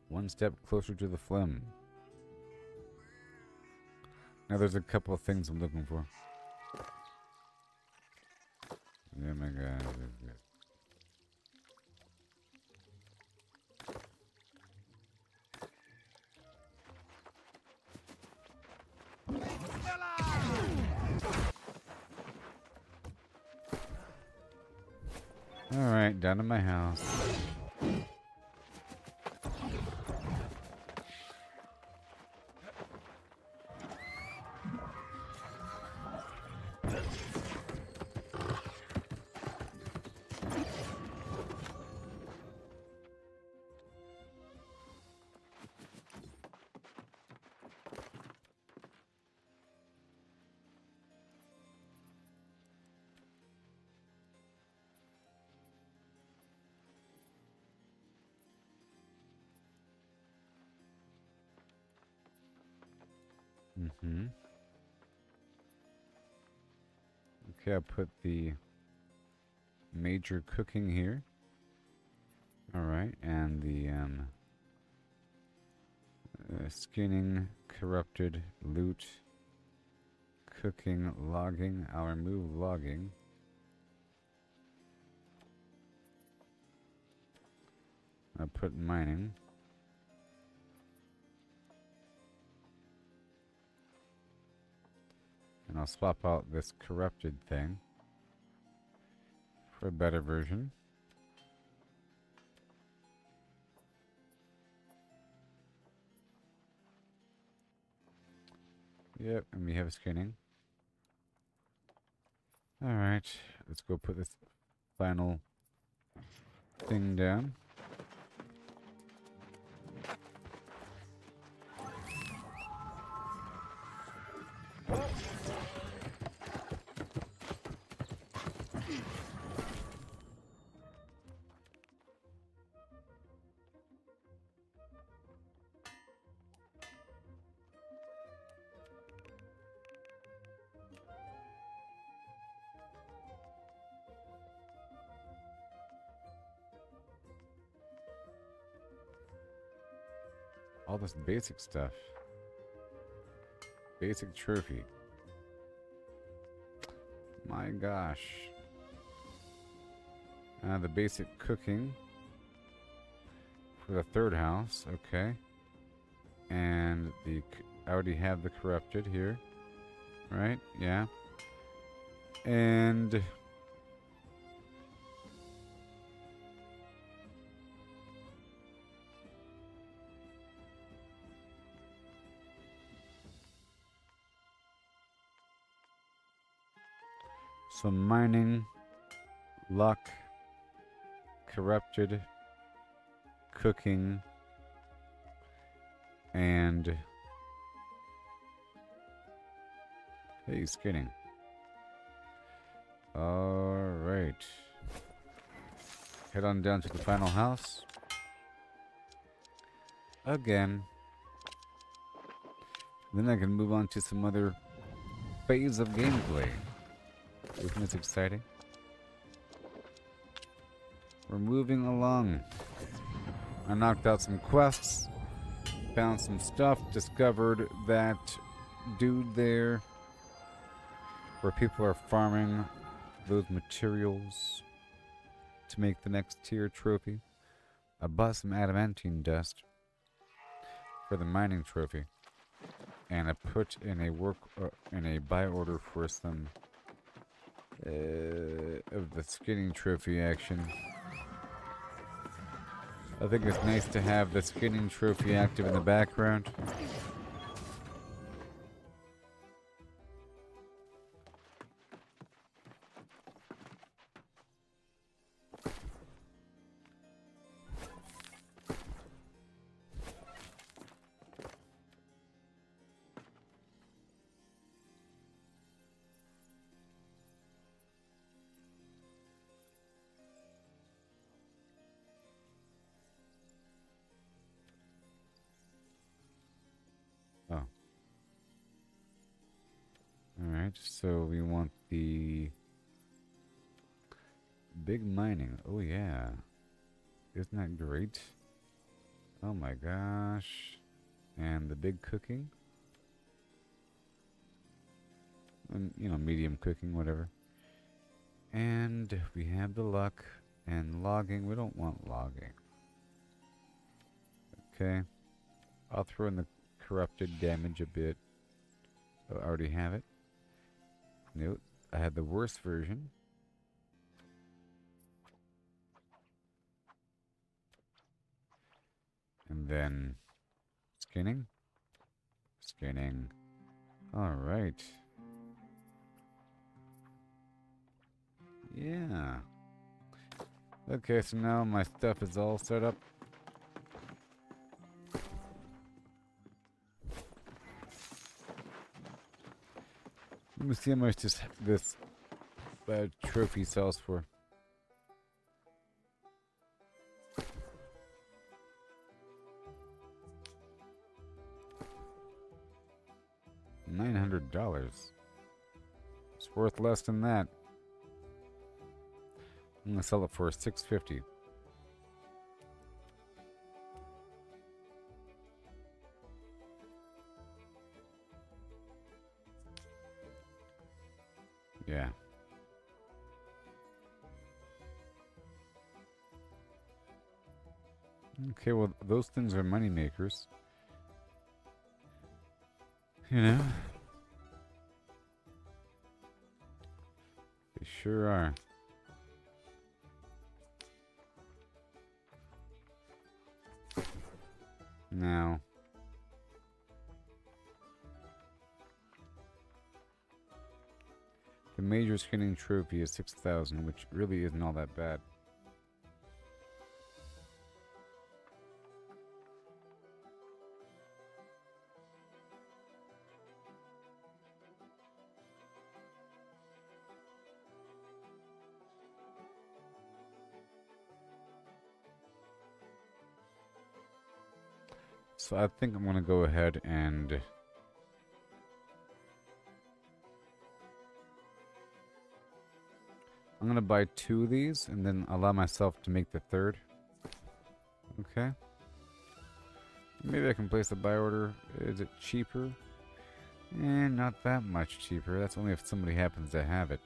One step closer to the phlegm. Now there's a couple of things I'm looking for. Oh my god. Alright, down to my house. Mm-hmm. Okay, I'll put the major cooking here. Alright, and the skinning, corrupted, loot, cooking, logging. I'll remove logging. I'll put mining. And I'll swap out this corrupted thing for a better version. Yep, and we have skinning. Alright, let's go put this final thing down. All this basic stuff. Basic trophy. My gosh. The basic cooking for the third house. Okay. And I already have the corrupted here. Right? Yeah. And so mining, luck, corrupted, cooking, and hey, skinning. Alright. Head on down to the final house. Again. Then I can move on to some other phase of gameplay. Isn't this exciting? We're moving along. I knocked out some quests, found some stuff, discovered that dude there where people are farming those materials to make the next tier trophy. I bought some adamantine dust for the mining trophy, and I put in a buy order for some of the skinning trophy action. I think it's nice to have the skinning trophy active in the background. Oh. Alright, so we want the big mining. Oh yeah. Isn't that great? Oh my gosh. And the big cooking. And, you know, medium cooking, whatever. And we have the luck and logging. We don't want logging. Okay. I'll throw in the corrupted damage a bit. Oh, I already have it. Nope. I had the worst version. And then skinning. Skinning. Alright. Yeah. Okay, so now my stuff is all set up. Let me see how much this trophy sells for. $900. It's worth less than that. I'm gonna sell it for $650. Yeah. Okay, well, those things are money makers. You know? They sure are. Now, the major skinning trophy is 6,000, which really isn't all that bad. So I think I'm going to go ahead and I'm going to buy 2 of these and then allow myself to make the third. Okay. Maybe I can place a buy order. Is it cheaper? Not that much cheaper. That's only if somebody happens to have it.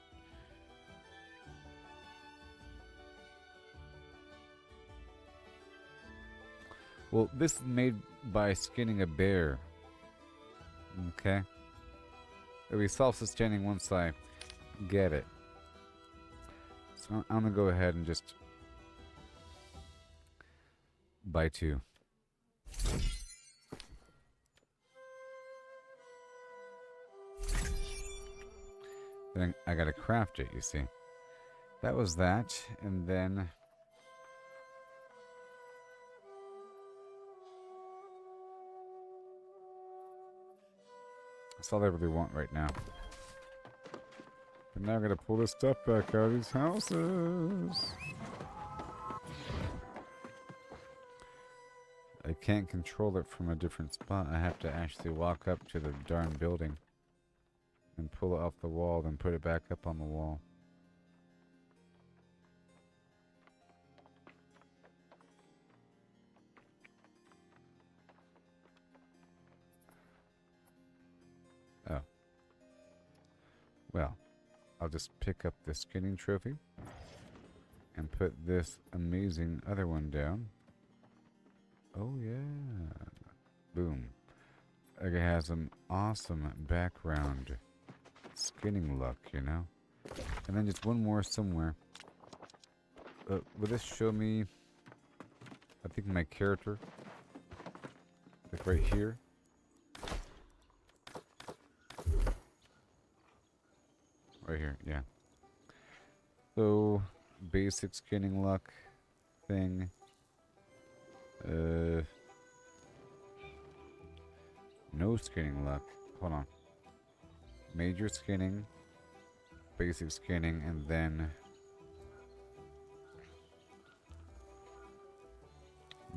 Well, this is made by skinning a bear. Okay. It'll be self-sustaining once I get it. So I'm gonna go ahead and just buy 2. Then I gotta craft it, you see. That was that, and then that's all I really want right now. But now I gotta pull this stuff back out of these houses. I can't control it from a different spot. I have to actually walk up to the darn building and pull it off the wall, then put it back up on the wall. Oh. Well, I'll just pick up this skinning trophy and put this amazing other one down. Oh yeah. Boom. It has an awesome background skinning look, you know? And then just one more somewhere. Will this show me, I think, my character? Like right here? Right here, yeah. So, basic skinning luck thing. No skinning luck. Hold on. Major skinning, basic skinning, and then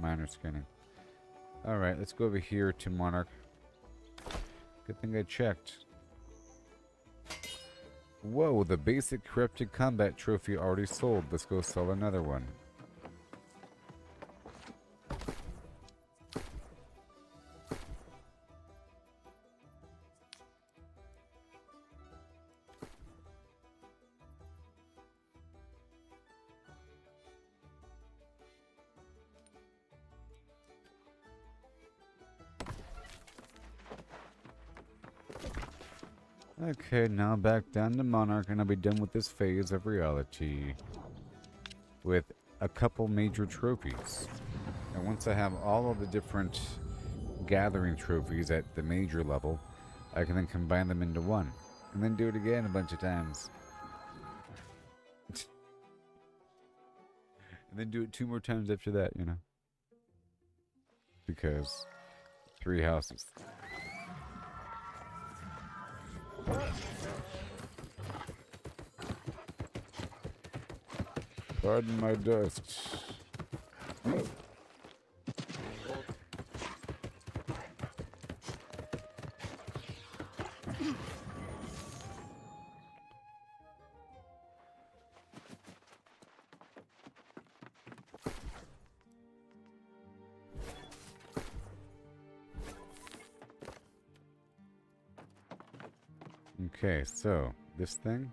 minor skinning. Alright, let's go over here to Monarch. Good thing I checked. Whoa, the basic corrupted combat trophy already sold. Let's go sell another one. Okay, now back down to Monarch, and I'll be done with this phase of reality with a couple major trophies. And once I have all of the different gathering trophies at the major level, I can then combine them into one, and then do it again a bunch of times. And then do it 2 more times after that, you know? Because 3 houses. Pardon my dust. Okay, so this thing.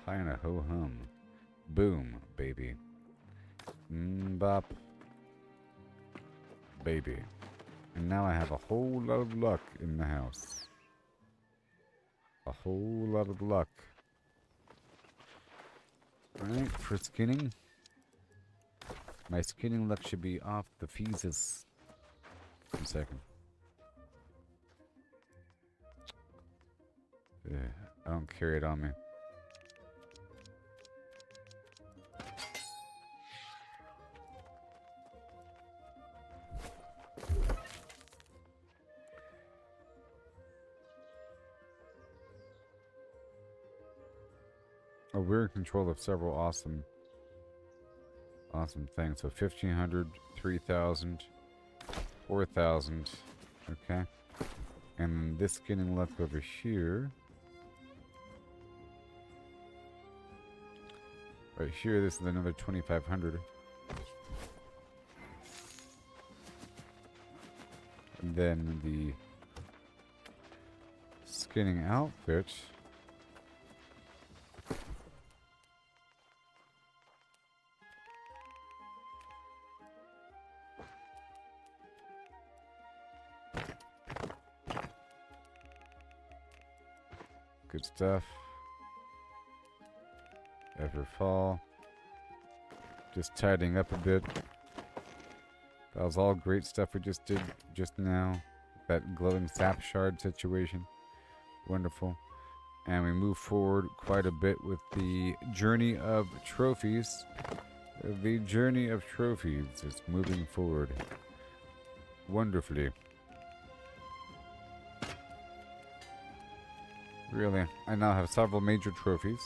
Hi and a ho hum. Boom, baby. Bop. Baby. And now I have a whole lot of luck in the house. A whole lot of luck. Alright, for skinning. My skinning luck should be off the feeses. 1 second. I don't carry it on me. Oh, we're in control of several awesome things. So 1,500, 3,000, 4,000. Okay. And this skinning luck over here. Right here, this is another 2,500. And then the skinning outfit. Good stuff. Ever fall. Just tidying up a bit. That was all great stuff we just did just now. That glowing sap shard situation. Wonderful. And we move forward quite a bit with the journey of trophies. The journey of trophies is moving forward wonderfully. Really, I now have several major trophies.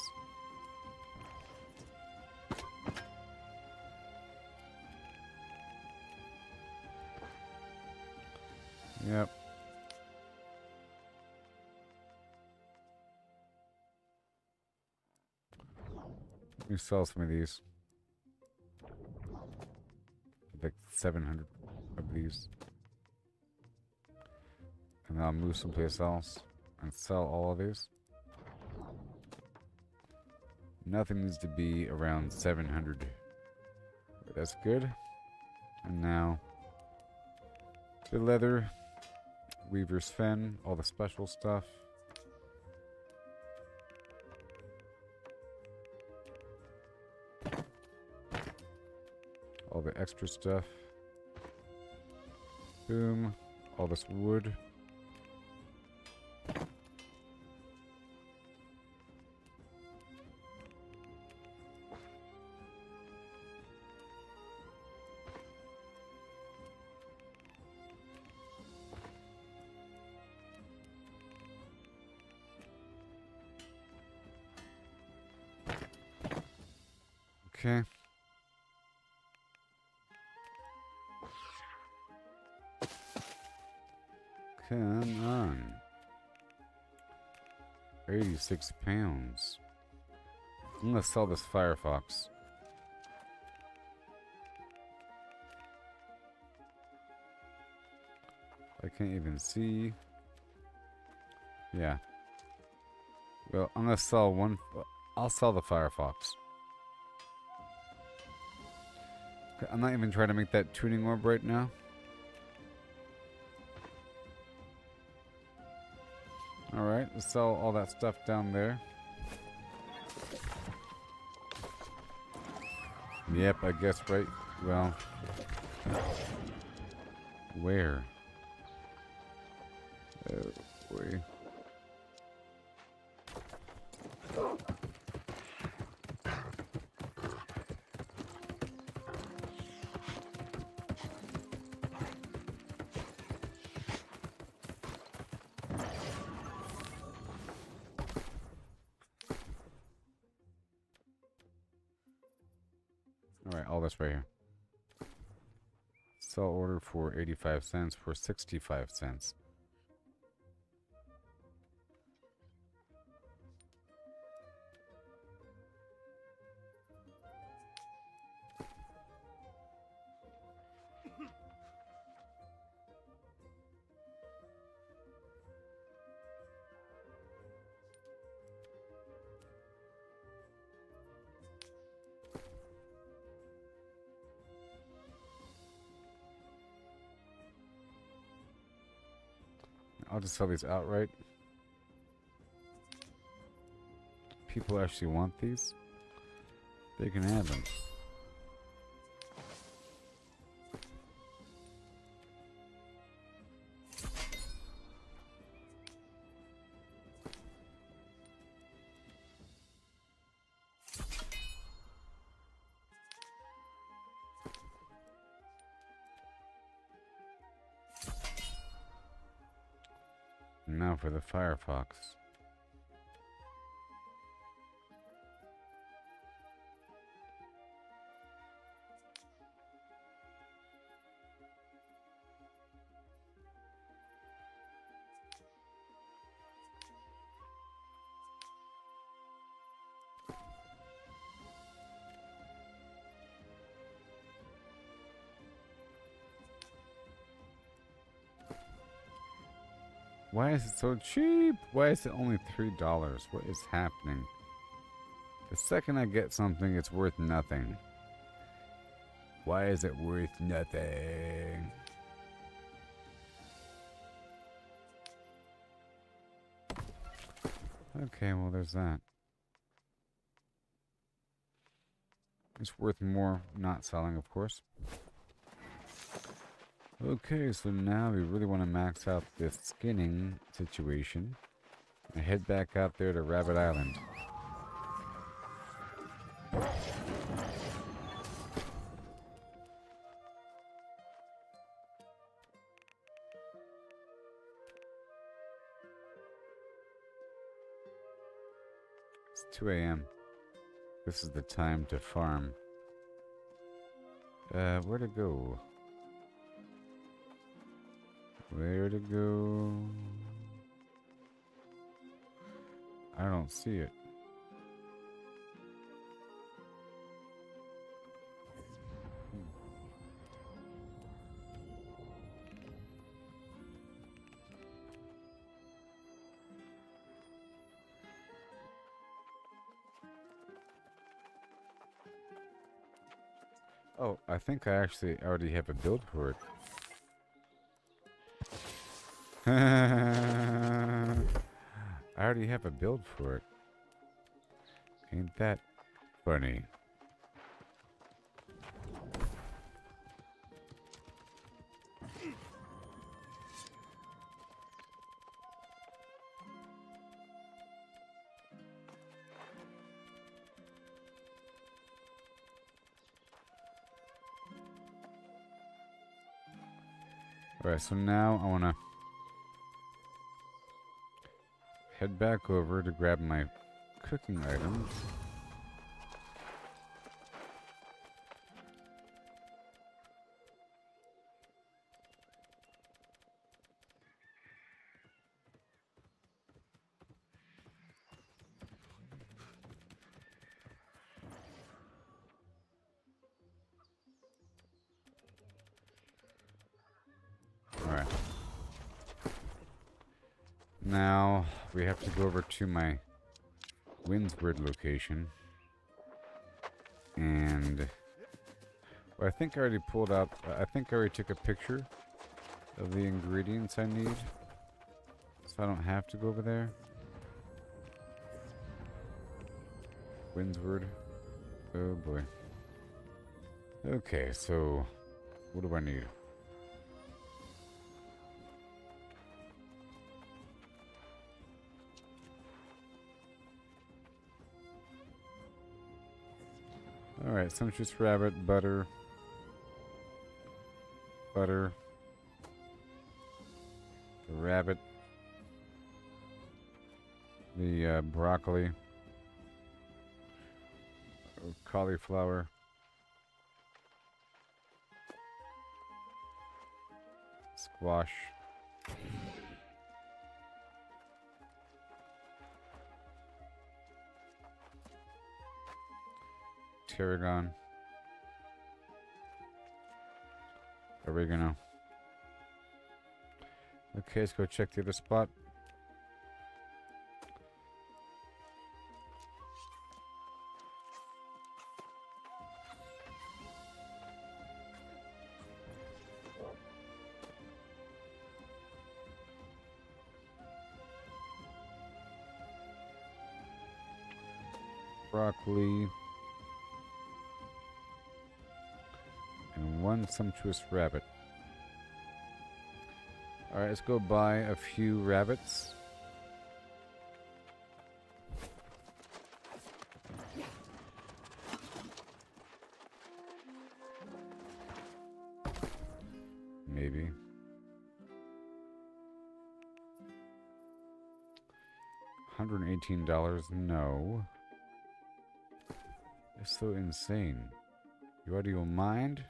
Yep. Let me sell some of these. Like 700 of these. And then I'll move someplace else and sell all of these. Nothing needs to be around 700. That's good. And now the leather, Weaver's Fen, all the special stuff. All the extra stuff. Boom. All this wood. Okay. Come on. 86 pounds. I'm gonna sell this Firefox. I can't even see. Yeah. Well, I'm gonna sell one. I'll sell the Firefox. I'm not even trying to make that tuning orb right now. Alright, let's sell all that stuff down there. Yep, I guess right. Well, where? Oh boy. Alright, all this right here. Sell order for 85 cents for 65 cents. I'll just sell these outright. People actually want these. They can have them. Now for the Firefox. Why is it so cheap? Why is it only $3? What is happening? The second I get something, it's worth nothing. Why is it worth nothing? Okay, well there's that. It's worth more not selling, of course. Okay, so now we really want to max out this skinning situation. And head back out there to Rabbit Island. It's 2 a.m. This is the time to farm. Where to go? Where to go? I don't see it. Oh, I think I actually already have a build for it. I already have a build for it. Ain't that funny? Alright, so now I want to head back over to grab my cooking items. Alright. Now we have to go over to my Windsward location. And well, I think I already pulled out, I think I already took a picture of the ingredients I need. So I don't have to go over there. Windsward. Oh boy. Okay, so what do I need? Alright, sumptuous rabbit, butter, the rabbit, the broccoli, cauliflower, Squash. Tarragon. Oregano. Okay, let's go check the other spot. Broccoli. And one sumptuous rabbit. Alright, let's go buy a few rabbits. Maybe. $118? No. It's so insane. You out of your mind?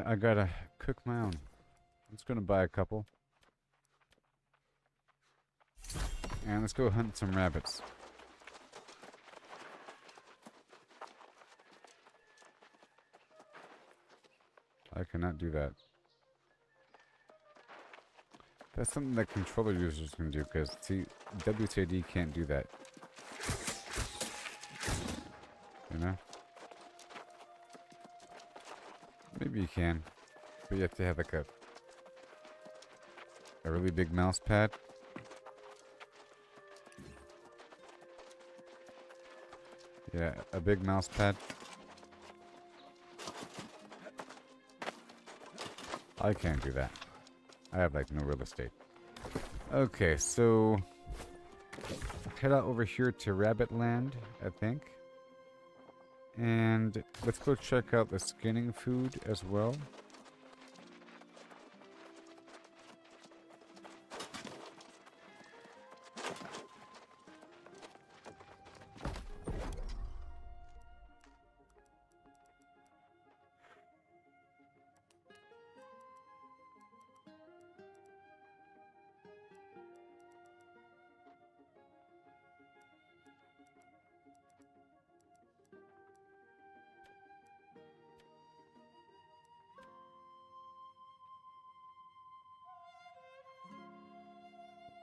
I gotta cook my own. I'm just gonna buy a couple. And let's go hunt some rabbits. I cannot do that. That's something that controller users can do, because see, WCD can't do that. You know? Maybe you can, but you have to have like a really big mouse pad. Yeah, a big mouse pad. I can't do that. I have like no real estate. Okay, so head out over here to Rabbit Land, I think. And let's go check out the skinning food as well.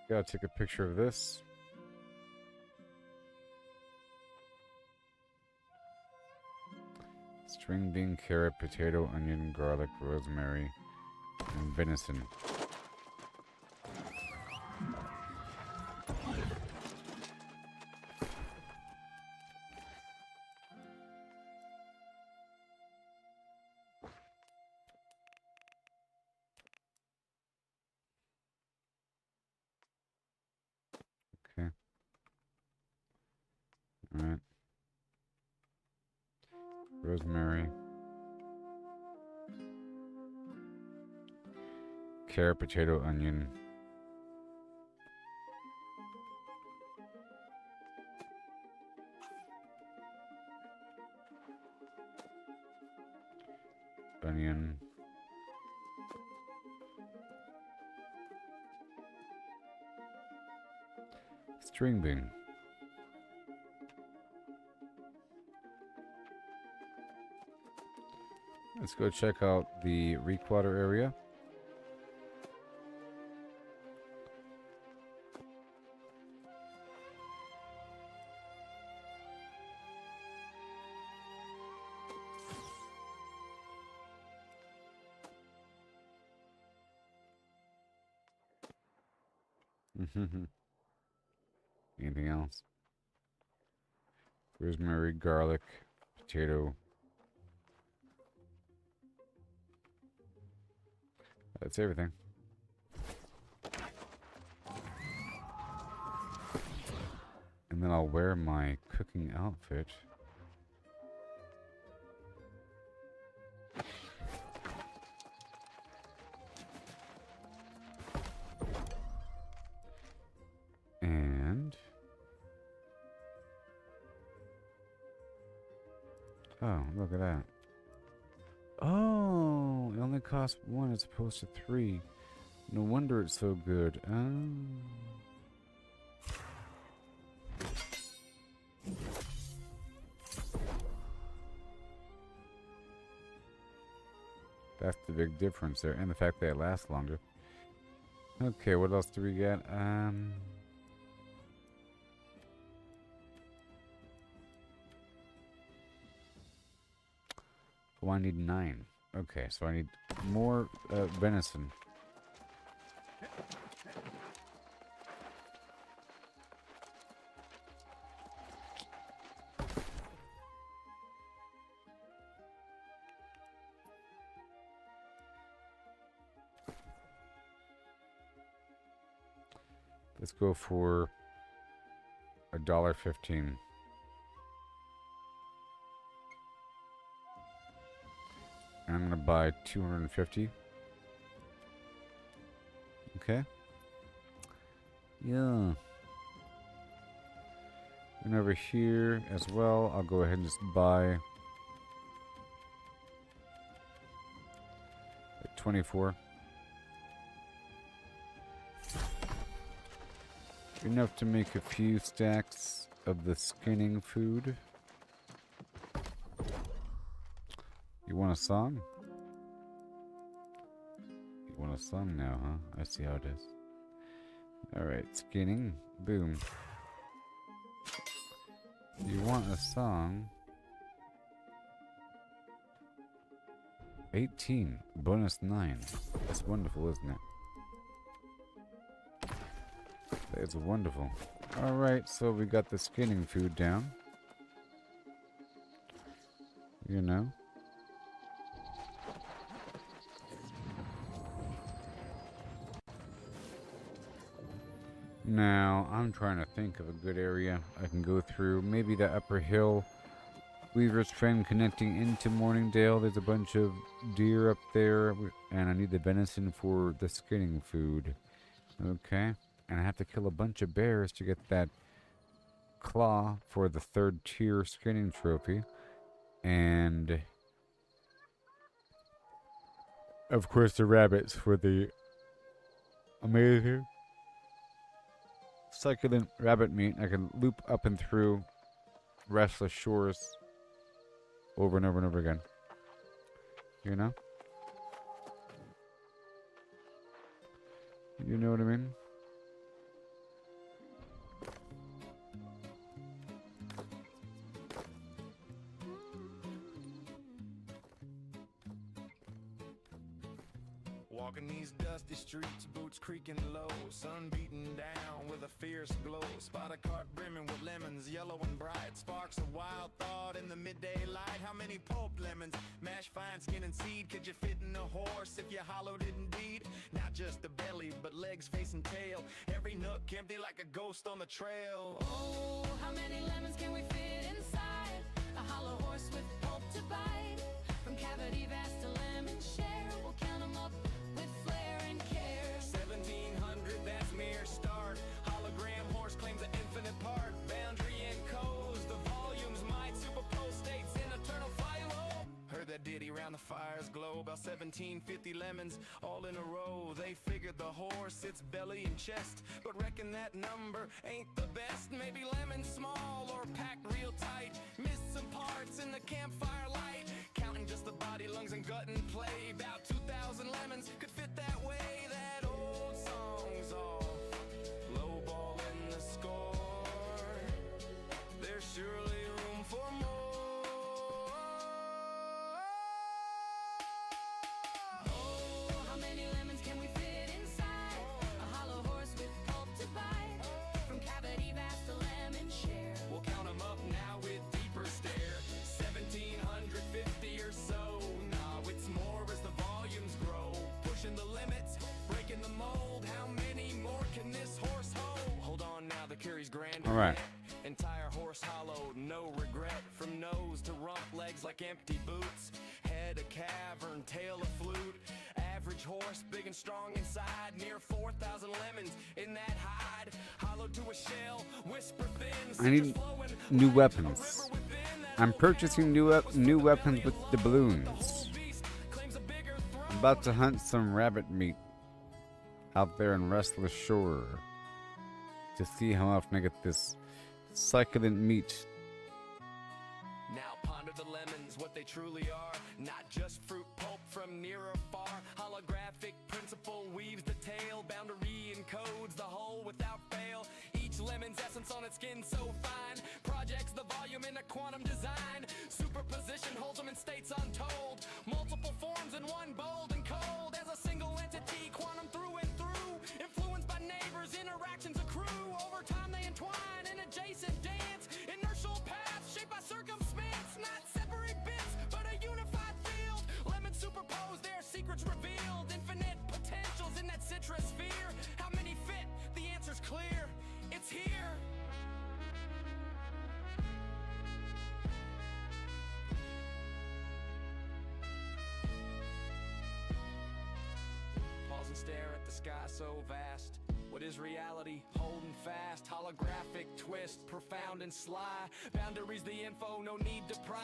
Gotta take a picture of this. String bean, carrot, potato, onion, garlic, rosemary, and venison. Okay. Alright. Rosemary. Carrot, potato, onion. Onion. String bean. Let's go check out the Reekwater area. Anything else? Rosemary, garlic, potato. That's everything. And then I'll wear my cooking outfit. And oh, look at that. Oh, it only costs 1 as opposed to 3. No wonder it's so good. That's the big difference there, and the fact that it lasts longer. Okay, what else do we get? Oh, I need 9. Okay, so I need more venison. Let's go for $1.15. I'm gonna buy 250. Okay. Yeah. And over here as well, I'll go ahead and just buy 24. Enough to make a few stacks of the skinning food. You want a song? You want a song now, huh? I see how it is. Alright, skinning. Boom. You want a song? 18. Bonus 9. That's wonderful, isn't it? It's wonderful. Alright, so we got the skinning food down. You know. Now, I'm trying to think of a good area I can go through. Maybe the upper hill. Weaver's Trend connecting into Morningdale. There's a bunch of deer up there. And I need the venison for the skinning food. Okay. And I have to kill a bunch of bears to get that claw for the 3rd tier skinning trophy. And of course the rabbits for the amazing succulent rabbit meat. I can loop up and through Restless Shores over and over and over again. You know? You know what I mean? Walking these dusty streets, boots creaking low, sun beating down with a fierce glow. Spot a cart brimming with lemons, yellow and bright. Sparks of wild thought in the midday light. How many pulped lemons, mashed fine skin and seed? Could you fit in a horse if you hollowed it indeed? Not just the belly, but legs, face and tail. Every nook empty like a ghost on the trail. Oh, how many lemons can we fit inside a hollow horse with pulp to bite? From cavity vast to lemon share, we'll count 'em up with flair and care. 1700, that's mere start. Hologram horse claims an infinite part. Boundary and codes, the volumes might superpose states in eternal philo. Heard that ditty round the fire's glow. About 1750 lemons all in a row. They figured the horse, its belly and chest, but reckon that number ain't the best. Maybe lemons small or packed real tight. Missed some parts in the campfire light. Counting just the body, lungs and gut and play. About 2,000 lemons could fit that way. That old song's off, low ball in the score. There's surely room for more. Oh, how many lemons can we fit inside a hollow horse with pulp to bite? From cavity vast to lemon share, We'll count 'em up now with deeper stare. grand. All right. Entire horse hollow, no regret. From nose to rump, legs like empty boots. Head a cavern, tail a flute. Average horse, big and strong inside. Near 4,000 lemons in that hide. Hollow to a shell, whisper thin. I need new weapons. I'm purchasing new weapons with the balloons. I'm about to hunt some rabbit meat out there in Restless Shore to see how often I get this succulent meat. Now ponder the lemons, what they truly are. Not just fruit pulp from near or far. Holographic principle weaves the tale. Boundary encodes the whole without fail. Each lemon's essence on its skin so fine. Projects the volume in a quantum design. Superposition holds them in states untold. Multiple forms in one, bold and cold. As a single entity, quantum through and through. Influenced by neighbors, interactions accrue. Over time they entwine in adjacent dance. Inertial paths shaped by circumstance. Not separate bits, but a unified field. Lemons superposed, their secrets revealed. Infinite potentials in that citrus sphere. How many fit? The answer's clear. It's here. Pause and stare at the sky so vast. What is reality? Holding fast. Holographic twist, profound and sly. Boundaries the info, no need to pry.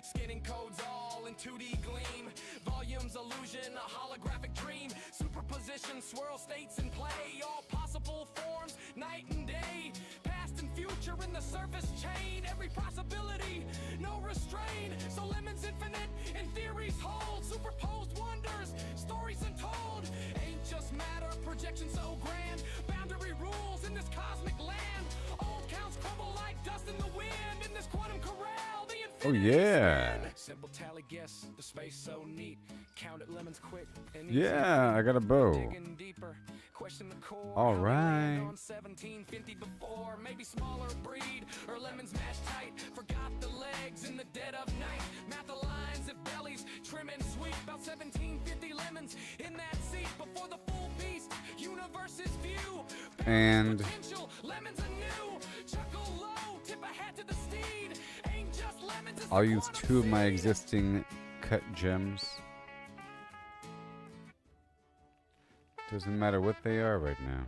Skinning codes all in 2D gleam. Volumes illusion, a holographic dream. Superposition, swirl states in play. All possible forms, night and day. Past and future in the surface chain. Every possibility, no restraint. So lemons infinite, and theories hold. Superposed wonders, stories untold. Ain't just matter, projection so grand. Boundary rules in this cosmic land. Old counts crumble like dust in the wind. In this quantum corral, the infinity yeah. span. Simple tally guess, the space so neat. Count it lemons quick. And Yeah, I got a bow. digging deeper. Question the core. All How they land right. on 1750 before. Maybe smaller breed or lemons mashed tight. Forgot the legs in the dead of night. Math the lines if bellies trim and sweet. About 1750 lemons in that seat before the full beast. Universe's view. And Potential, lemons anew. Chuckle low, tip a hat to the steed. Ain't just lemons, it's I'll the use quantum 2 of my seed. existing cut gems. Doesn't matter what they are right now.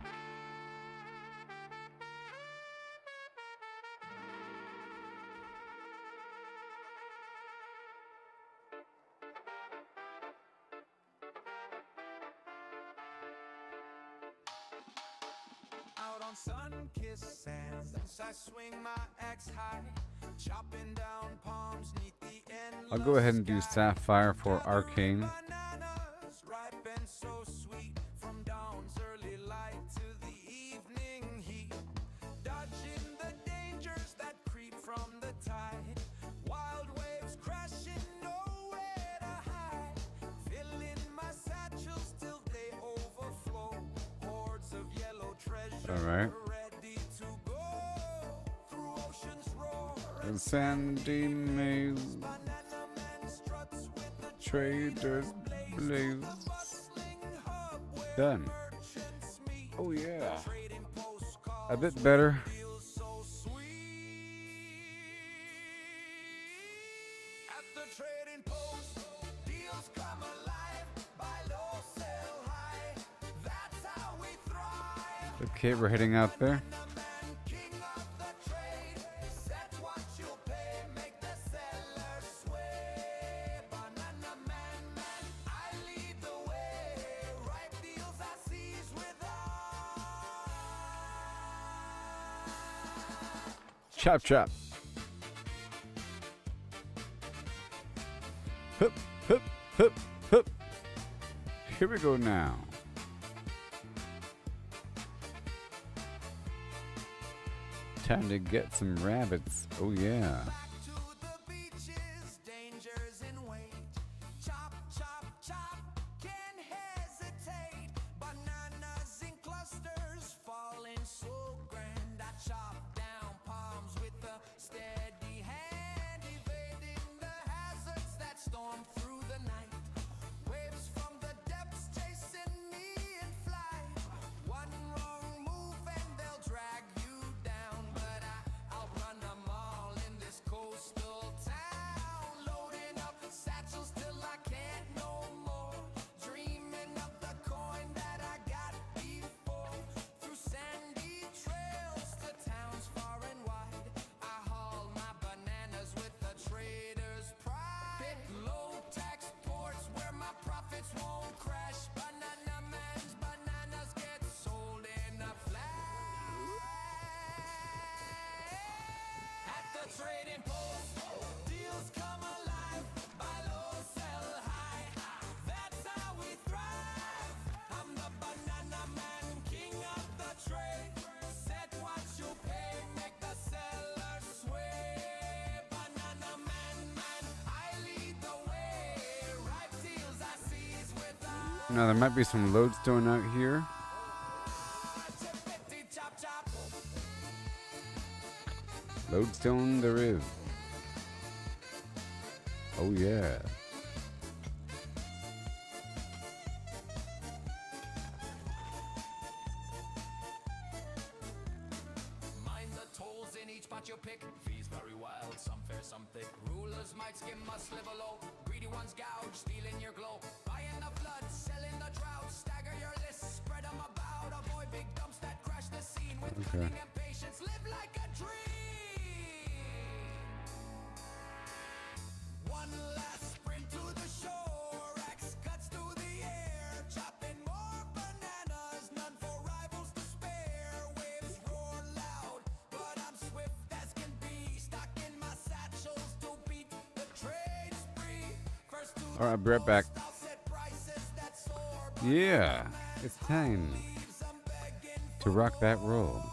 Out on sun-kissed sands, I swing my axe high, chopping down palms 'neath the endless I'll go ahead and do sky. Sapphire for Arcane. Bananas, ripe and so sweet, from dawn's early light to the evening heat. Dodging the dangers that creep from the tide. Wild waves crashing, nowhere to hide. Filling my satchels till they overflow. Hordes of yellow treasure All right. ready to go. Through oceans roar. The sandy maze, Banana man struts with the traders blaze. Done. Oh yeah. A bit better. At the trading post, deals come alive. Buy low, sell high. That's how we thrive. Okay, we're heading out there. Banana man, king of the trade. Set what you'll pay, make the seller sway. Banana man, I lead the way. Ripe deals I seize with eye. Chop chop. Hup, hup, hup, hup. Here we go now. Time to get some rabbits. Oh yeah. Back to the beaches, dangers in wait. Chop, chop, chop, can't hesitate. Bananas in clusters, falling so grand. I chop down palms with a steady hand, evading the hazards that storm through the night. Waves from the depths chasing me in flight. One wrong move and they'll drag you down, but Now there might be some lodestone out here. Lodestone there is. Oh yeah. Mind the tolls in each spot you pick. Fees very wild, some fair, some thick. Rulers might skim, must live low. Greedy ones gouge, stealing your glow. Buying the flood, selling the drought. Stagger your list, spread them about. Avoid big dumps that crash the scene. With cunning and patience, live like a dream. One last sprint to the shore. Axe cuts through the air. Chopping more bananas, none for rivals to spare. Waves roar loud, but I'm swift as can be. Stocking my satchels to beat the trade spree. First to All right, I'll be right back. I'll set prices that soar. Yeah, it's time to rock that roll.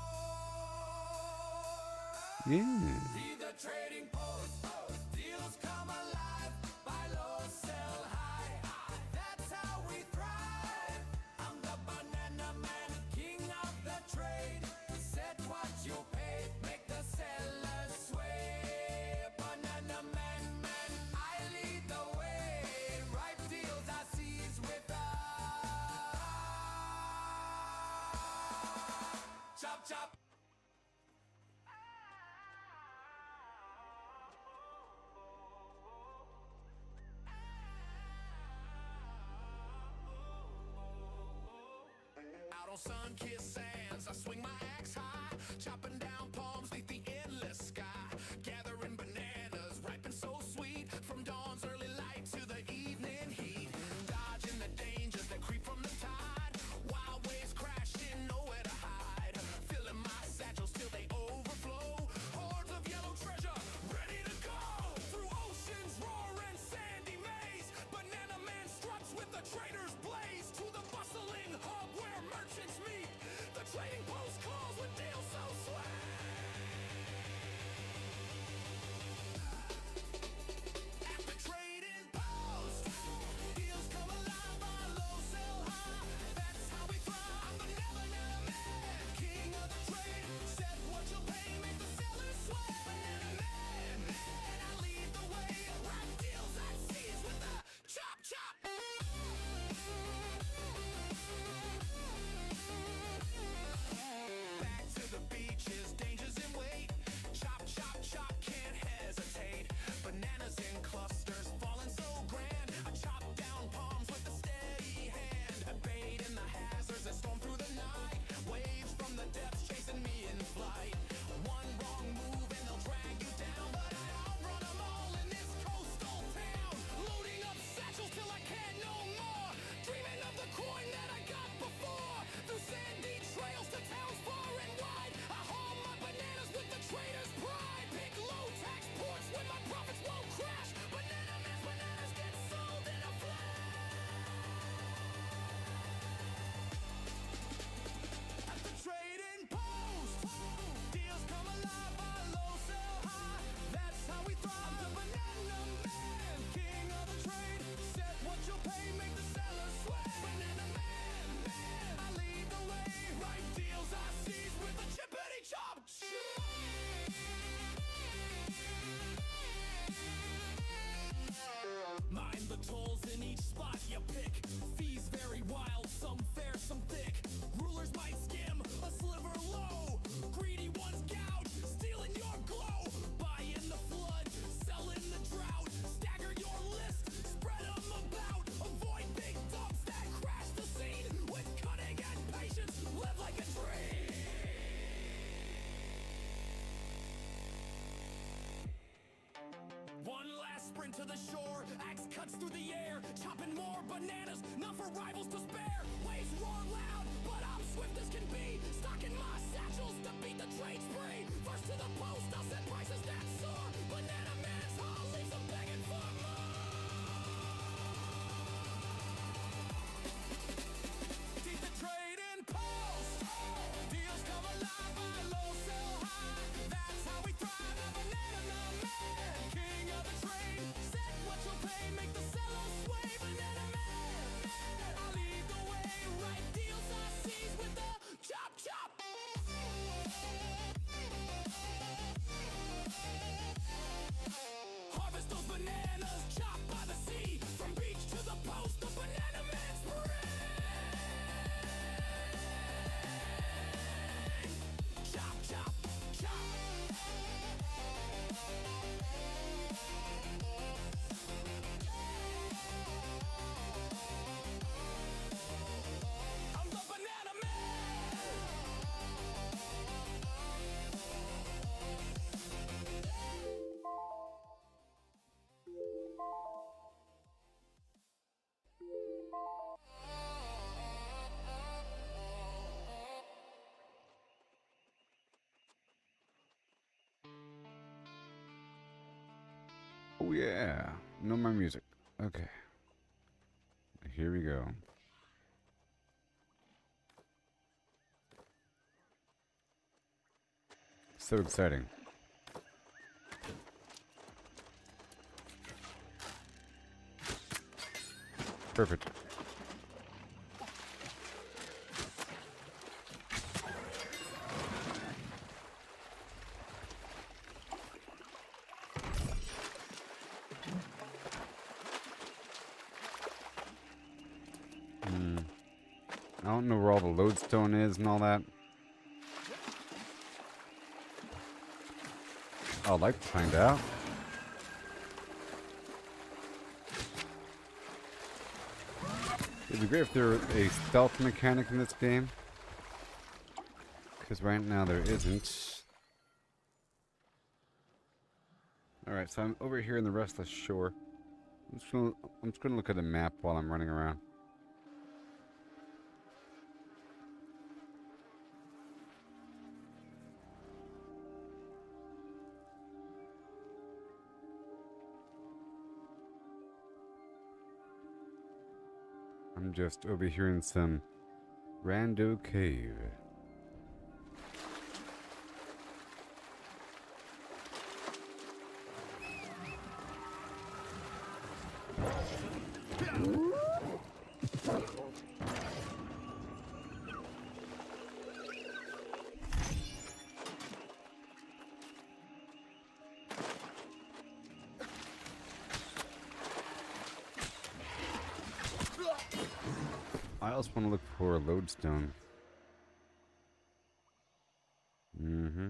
Yeah. See the trading post. Deals come alive. Buy low, sell high. That's how we thrive. I'm the banana man, king of the trade. Set what you pay, make the sellers sway. Banana man, I lead the way. Ripe deals I seize with chop chop. Out on sun-kissed sands, I swing my axe high, chopping down palms beneath the endless sky, gathering bananas, ripe and so sweet, from dawn's early light to the evening heat, dodging the dangers that creep from the tide, wild waves crashing, nowhere to hide, filling my satchels till they overflow, hordes of yellow treasure, ready to go, through oceans roaring sandy maze, Banana Man struts with the trader's blaze, to the bustling hub where merchants meet, the trading post calls with deals so sweet. At the trading post, deals come alive, buy low, sell high. That's how we thrive. I'm the Banana Man, king of the trade. Set what you'll pay, make the sellers sway. Banana Man, I lead the way. Right deals I seize with the chop chop. Back to the beaches, dangers in wait. Chop, chop, chop, can't hesitate. Bananas in clusters, falling so grand. I chop down palms with a steady hand. Evading the hazards that storm through the night. Waves from the depths chasing me in flight. One wrong move and they'll drag you down. But I outrun them all in this coastal town. Loading up satchels till I can't no more. Dreaming of the coin that I got before. Through sandy trails to towns far and wide. I haul my bananas with the trader's pride. Pick low tax ports when my profits won't crash. Banana Man's bananas get sold in a flash. At the trading post, deals come alive, buy low, sell high. That's how we thrive. The Banana Man, king of the trade. Set what you'll pay, make the sellers sway. Banana Man, I lead the way. Right deals I seize with a chippity chop. Mind the tolls in each spot you pick. Fees vary wild, some fair, some thick. Rulers might skim, a sliver low. Greedy ones gouge, stealing your glow. Buying the flood, selling the drought. Stagger your list, spread them about. Avoid big dumps that crash the scene. With cunning and patience, live like a dream. One last sprint to the shore, axe cuts through the air, chopping more bananas, none for rivals to spare. Waves roar loud, but I'm swift as can be, stocking my satchels to beat the trade spree. First to the post, I'll set prices that soar. Banana Man's haul leaves them begging for more. See the trading post, deals come alive, buy low, sell high. That's how we thrive. The Banana Man, king of the trade. Set what you'll pay, make the sellers sway. Banana Man, I lead Oh yeah, no more music. Okay. Here we go. So exciting. Perfect. I don't know where all the lodestone is and all that. I'd like to find out. It'd be great if there were a stealth mechanic in this game. Because right now there isn't. Alright, so I'm over here in the Restless Shore. I'm just gonna look at the map while I'm running around. I'm just over here in some rando cave. I also want to look for a lodestone. Mm-hmm.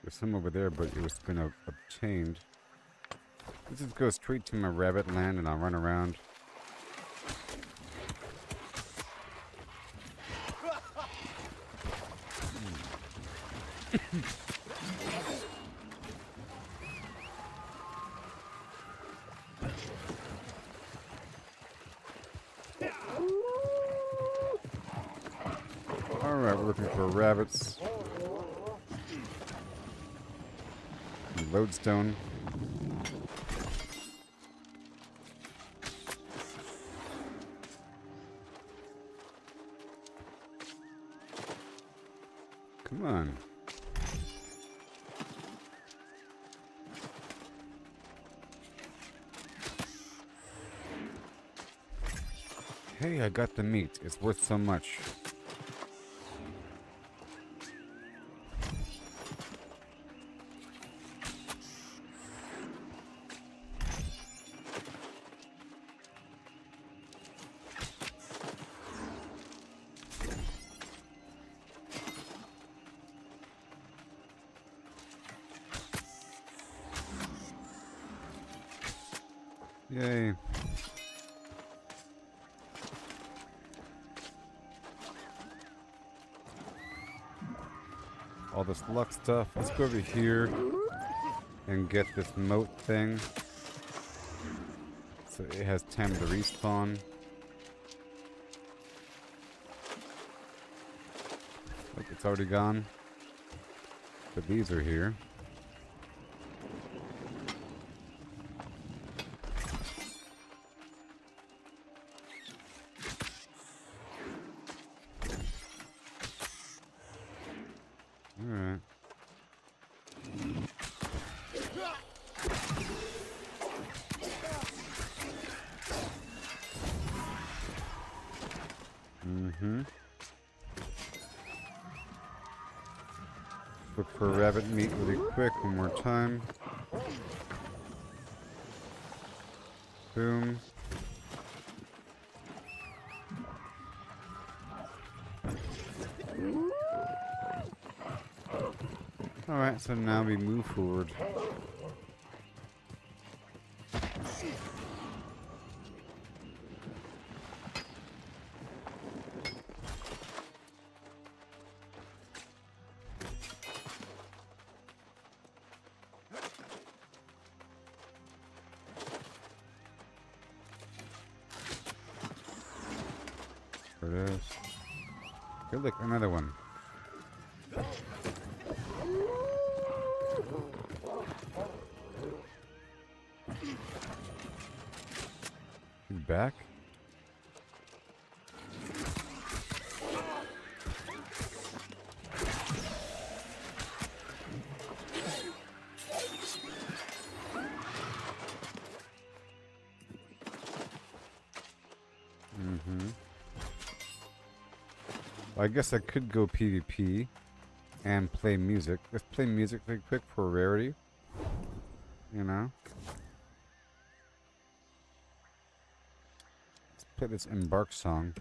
There's some over there, but it was been obtained. Let's just go straight to my rabbit land and I'll run around. Alright, we're looking for rabbits. And lodestone. Come on. Hey, I got the meat. It's worth so much. Yay. All this luck stuff. Let's go over here and get this moat thing. So it has time to respawn. Oh, it's already gone. But these are here. Alright. Mm-hmm. Look for rabbit meat really quick one more time. Boom. Alright, so now we move forward. There it is. Here, look, another one. He's back? Well, I guess I could go PvP and play music. Let's play music really quick for rarity. You know? Let's play this Embark song.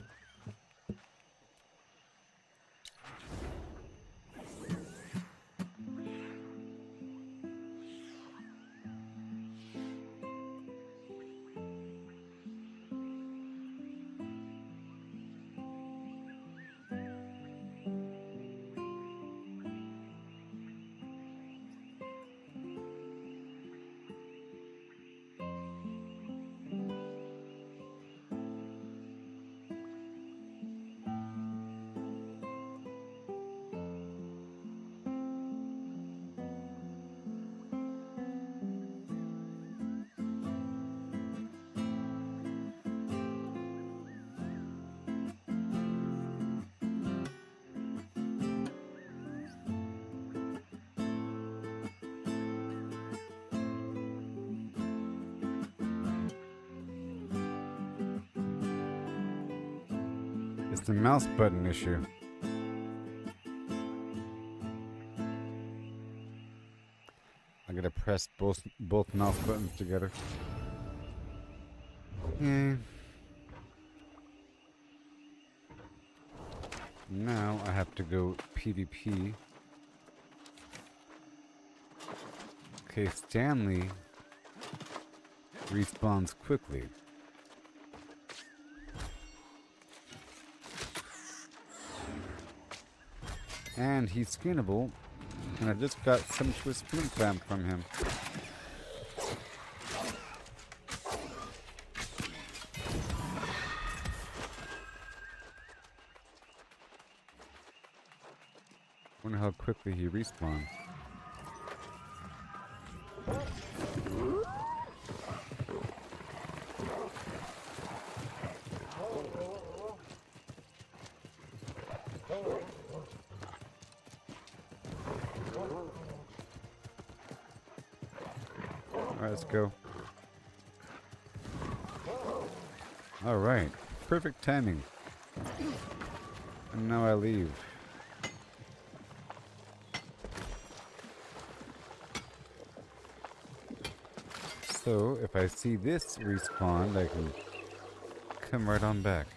It's the mouse button issue. I gotta press both mouse buttons together. Yeah. Now I have to go PvP. Okay, Stanley respawns quickly. And he's skinnable, and I just got sumptuous flint clamp from him. Wonder how quickly he respawns. Alright, let's go. Alright, perfect timing. And now I leave. So, if I see this respawn, I can come right on back.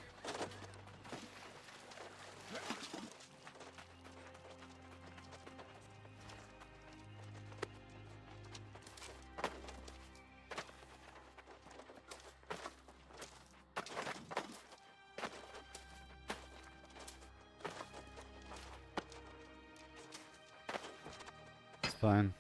It's fine.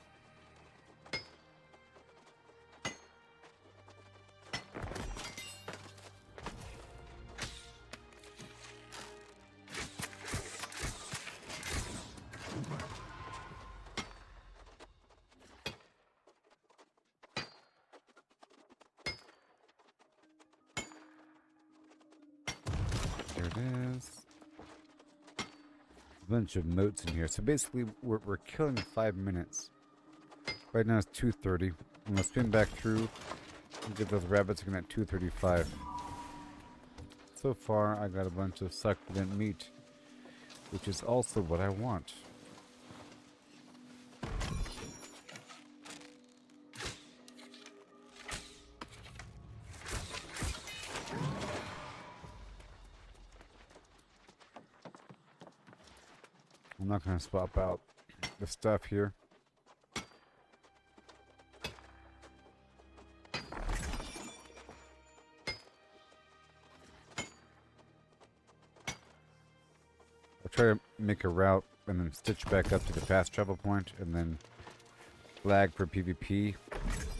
There it is. A bunch of moats in here. So basically, we're killing 5 minutes. Right now it's 2:30. I'm gonna spin back through and get those rabbits again at 2:35. So far, I got a bunch of succulent meat, which is also what I want. I'm not going to swap out the stuff here. I'll try to make a route and then stitch back up to the fast travel point and then flag for PvP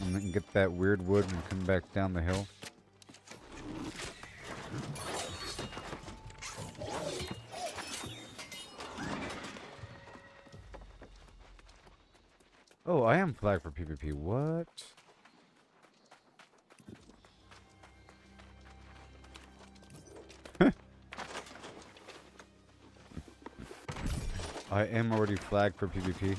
and then get that weird wood and come back down the hill. Oh, I am flagged for PvP. What? I am already flagged for PvP.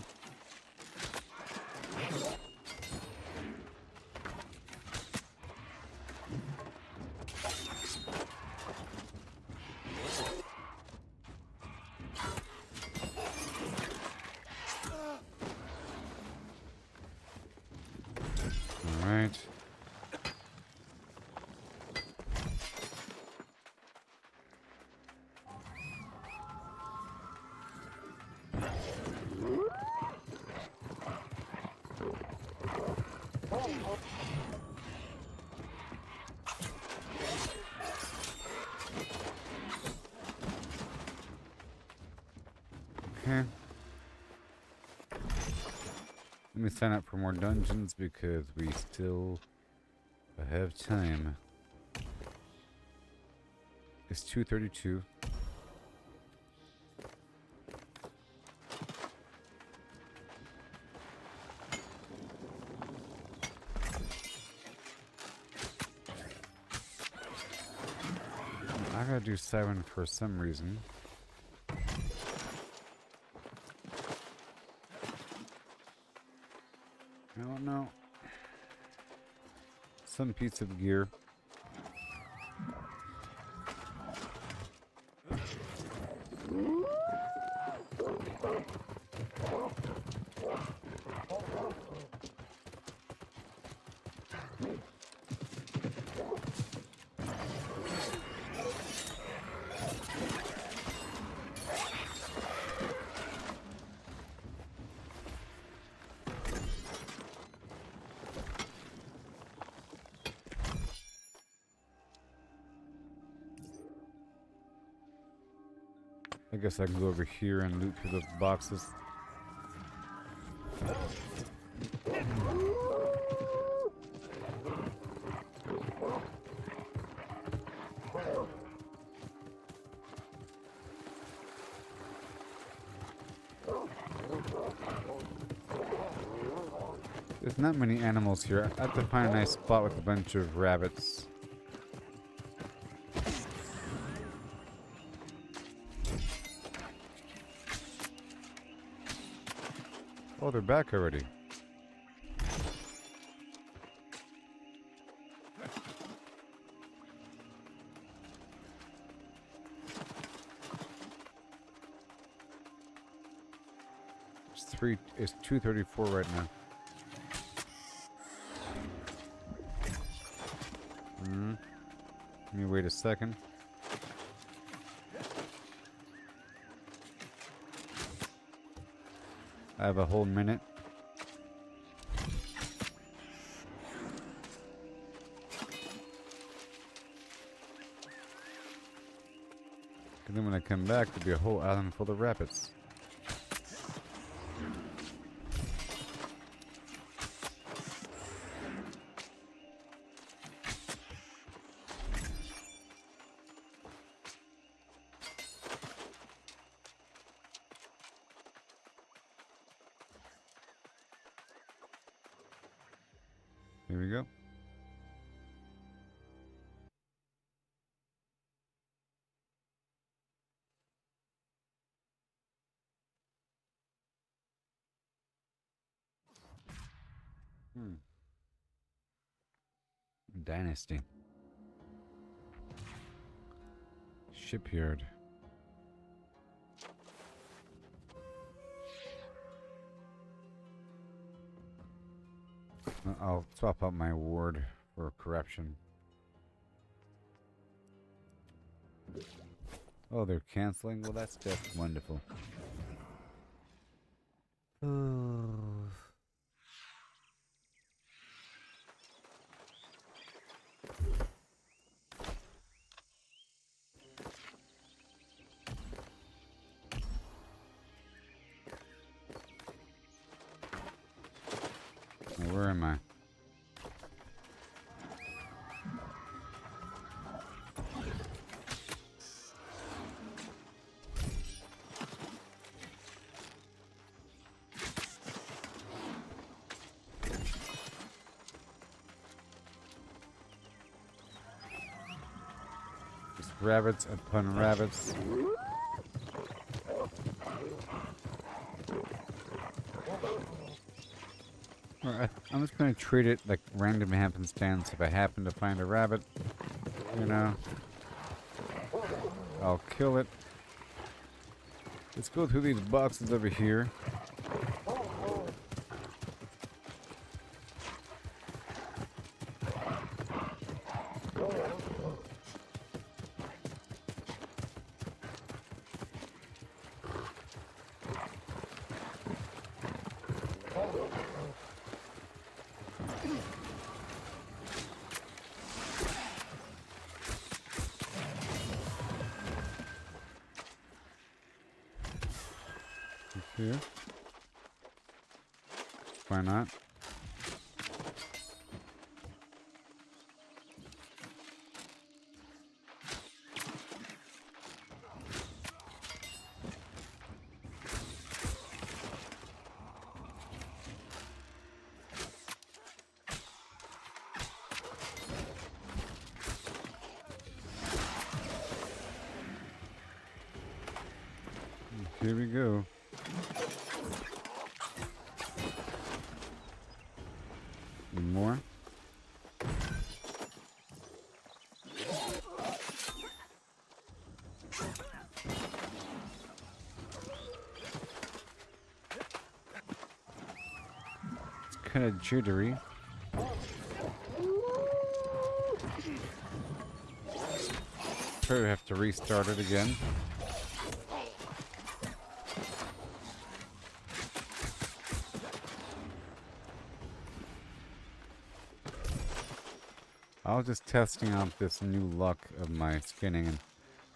Alright. Okay. Let me sign up for more dungeons because we still have time. It's 2:32. I gotta do 7 for some reason. I don't know. Some piece of gear. I guess I can go over here and loot through those boxes. There's not many animals here. I have to find a nice spot with a bunch of rabbits. Oh, they're back already. It's 2:34 right now. Let me wait a second. I have a whole minute. And then when I come back, there'll be a whole island full of rabbits. Here we go. Dynasty. Shipyard. I'll swap out my ward for corruption. Oh, they're canceling? Well, that's just wonderful. Where am I? rabbits upon rabbits. I'm just going to treat it like random happenstance. If I happen to find a rabbit, you know, I'll kill it. Let's go through these boxes over here. Here. Why not? Here we go. One more. It's kind of jittery. Probably have to restart it again. I was just testing out this new luck of my skinning, and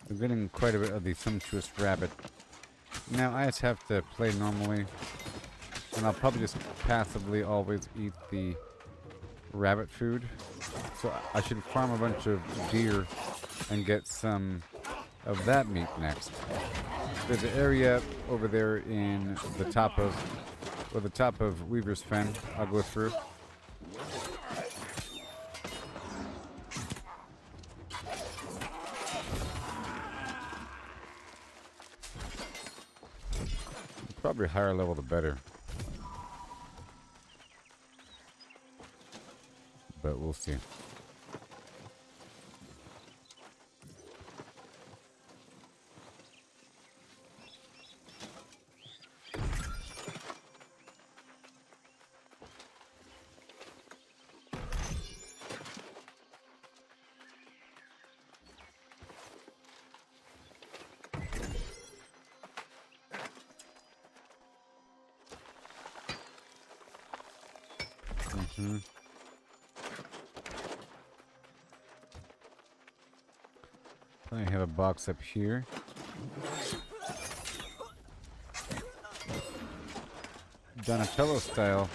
I'm getting quite a bit of the sumptuous rabbit. Now I just have to play normally, and I'll probably just passively always eat the rabbit food. So I should farm a bunch of deer and get some of that meat next. There's an area over there in the top of Weaver's Fen I'll go through. Probably higher level the better. But we'll see. I have a box up here. Donatello style.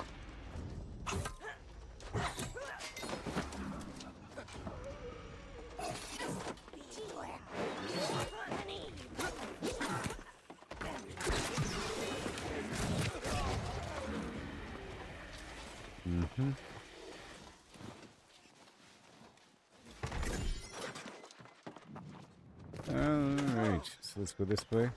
Alright, so let's go this way.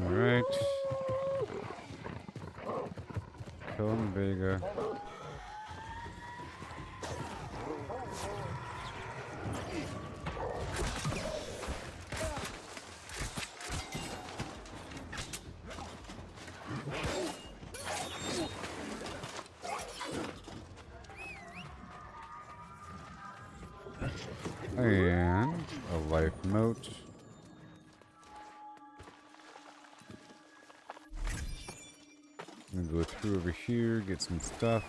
Alright. Come, Vega. And a life moat. I'm gonna go through over here, get some stuff.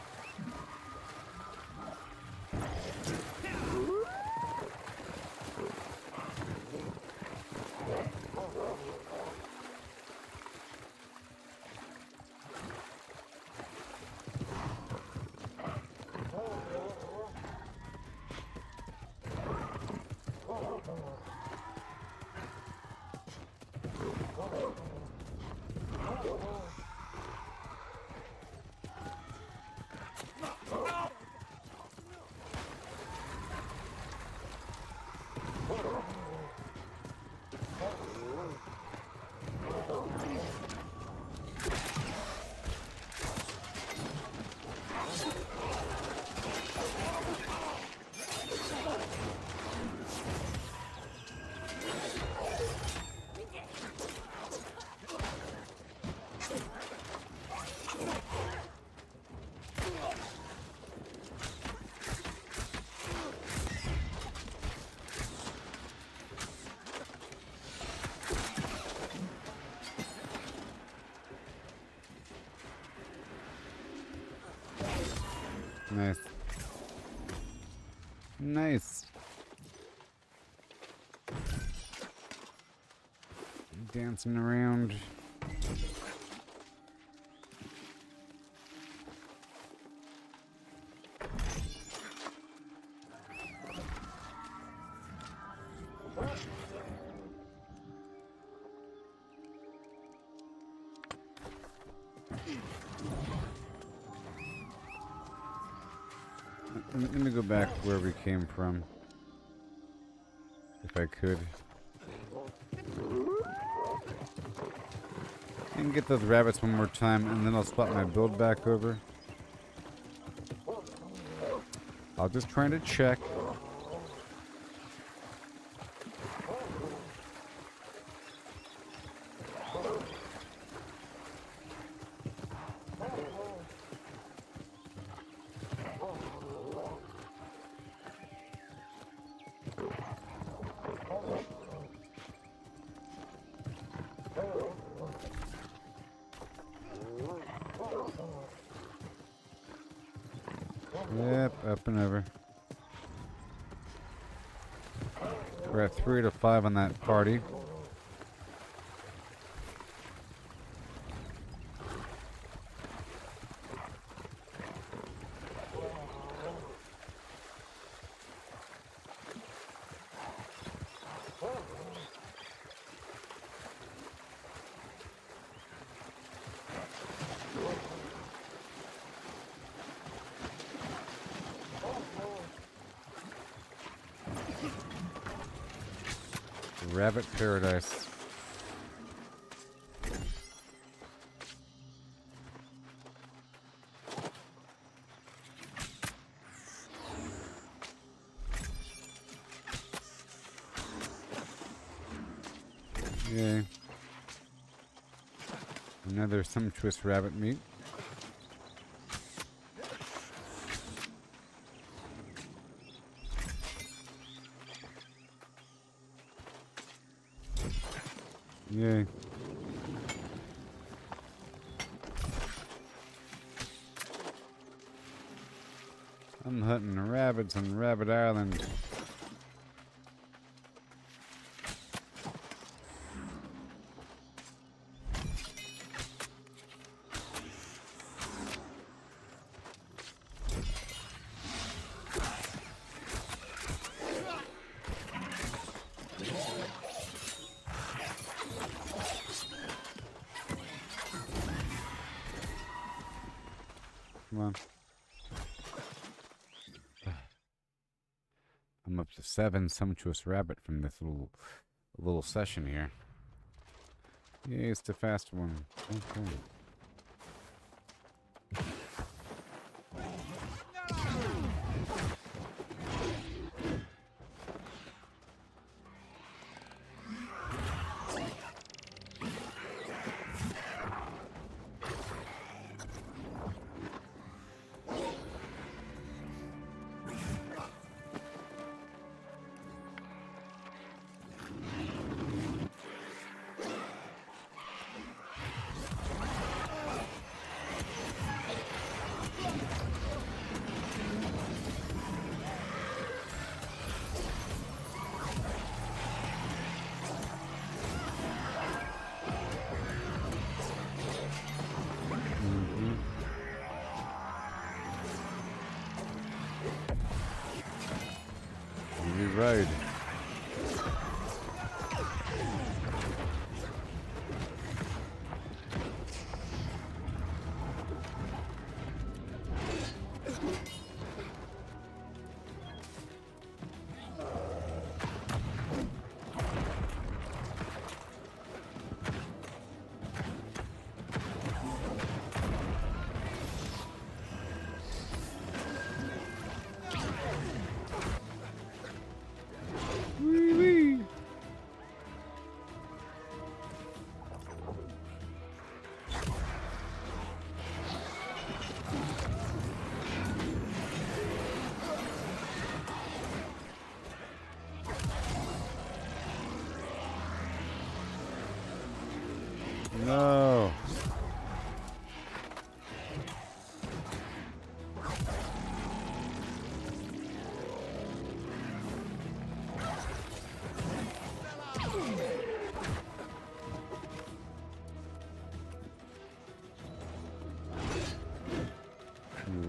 Nice. Nice. Dancing around. Let me go back where we came from, if I could. And get those rabbits one more time, and then I'll swap my build back over. I'll just try to check. Yep, up and over. We're at 3 to 5 on that party. Rabbit paradise. Yay. Another sumptuous rabbit meat. Yay. I'm hunting rabbits on Rabbit Island. Come on. I'm up to 7 sumptuous rabbit from this little session here. Yay, it's the fast one. Okay. Ride. No.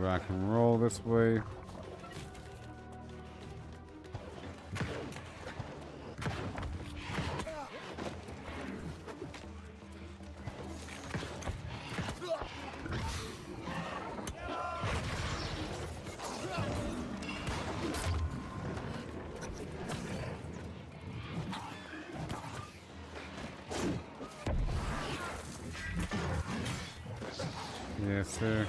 rock and roll this way. Yes, sir.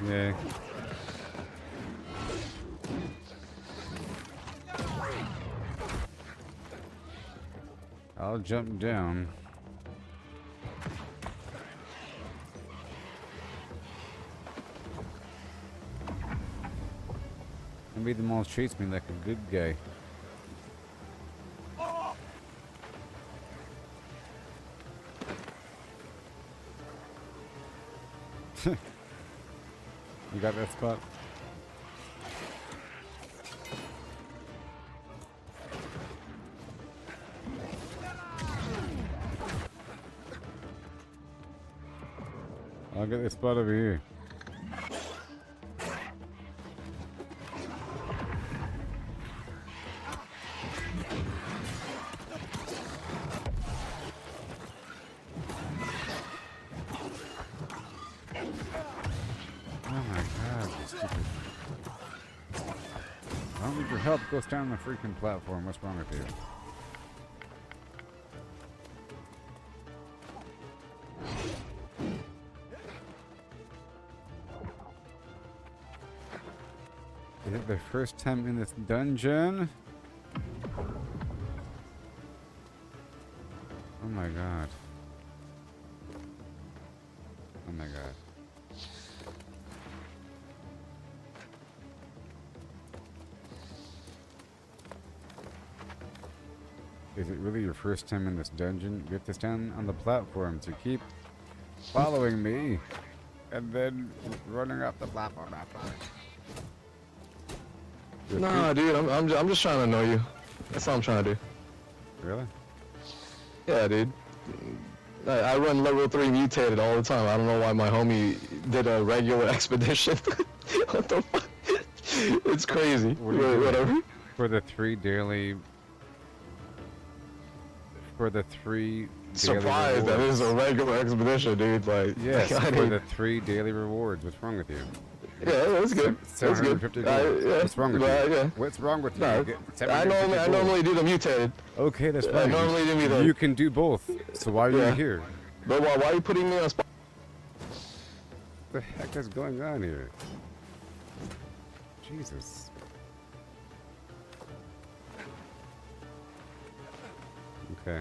Yay. I'll jump down. Maybe the moles chase me like a good guy. You got that spot? I'll get this spot over here. Oh my god, you stupid. I don't need your help. Go stand on the freaking platform. What's wrong with you? Is it the first time in this dungeon? Oh my god. Oh my god. Is it really your first time in this dungeon? You have to stand on the platform to keep following me and then running up the platform after. Nah, dude, I'm just trying to know you. That's all I'm trying to do. Really? Yeah, dude. I run level 3 mutated all the time. I don't know why my homie did a regular expedition. What the fuck? It's crazy. Whatever. For the 3 daily... For the 3 Surprised that this is a regular expedition, dude. Like, yes, for the 3 daily rewards. What's wrong with you? Yeah, that's good. That's good. Yeah. What's wrong with you? Yeah. What's wrong with you? No, I normally do the mutated. Okay, that's fine. I normally do mutated. You can do both. So why are you here? But why are you putting me on spot? What the heck is going on here? Jesus. Okay.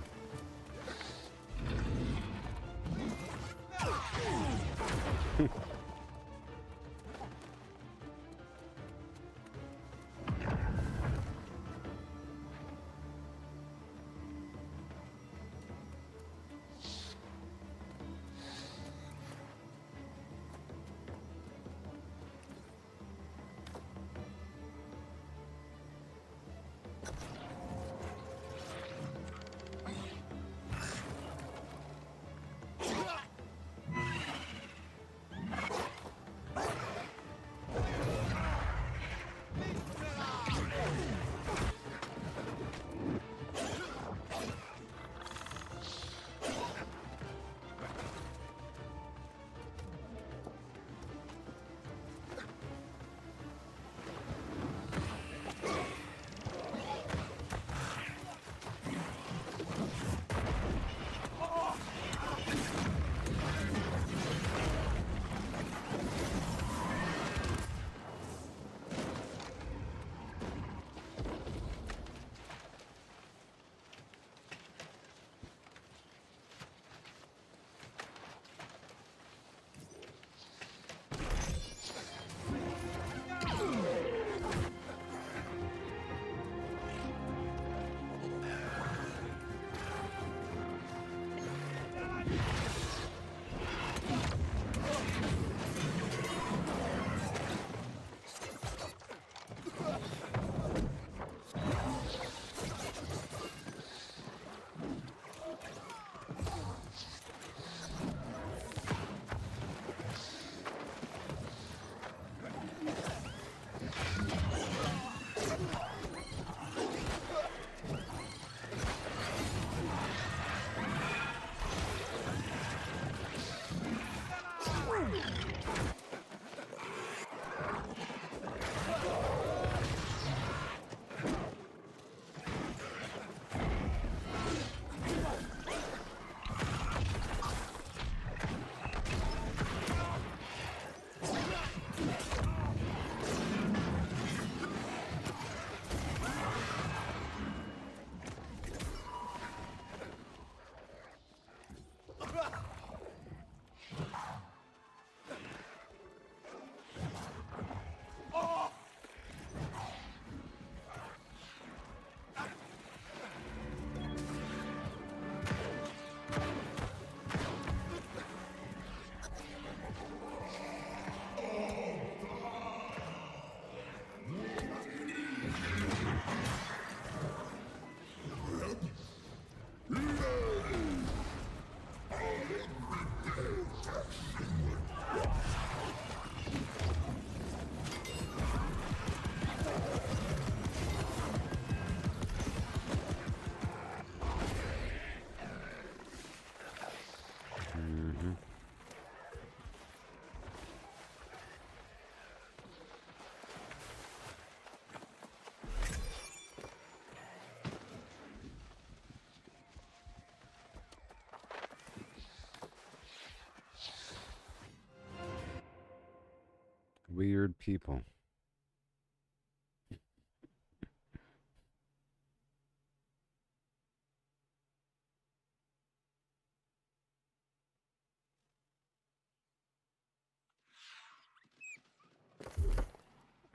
Weird people.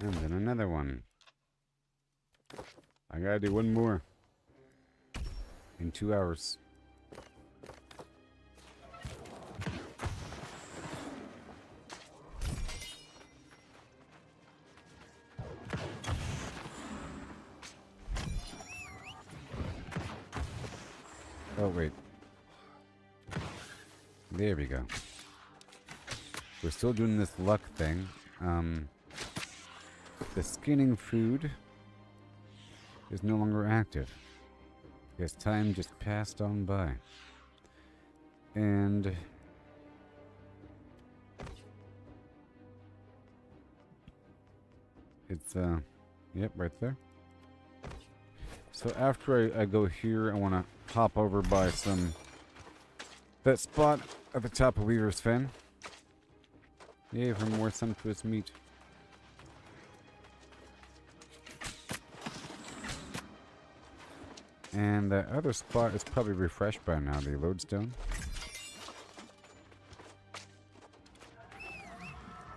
And then another one. I gotta do one more. In 2 hours. Oh, wait. There we go. We're still doing this luck thing. The skinning food is no longer active. Because time just passed on by. And it's, yep, right there. So after I go here, I want to hop over by that spot at the top of Weaver's Fen. Yay, for more sumptuous meat. And the other spot is probably refreshed by now, the lodestone.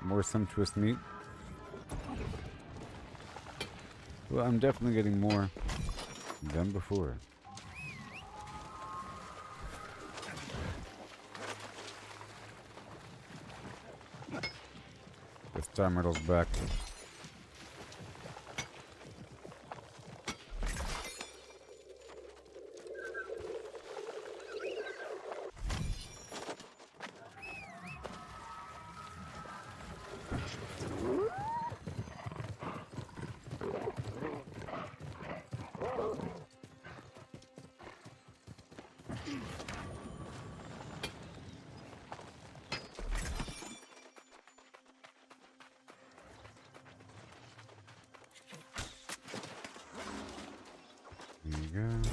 More sumptuous meat. Well, I'm definitely getting more than before. The star medal's back. There you go.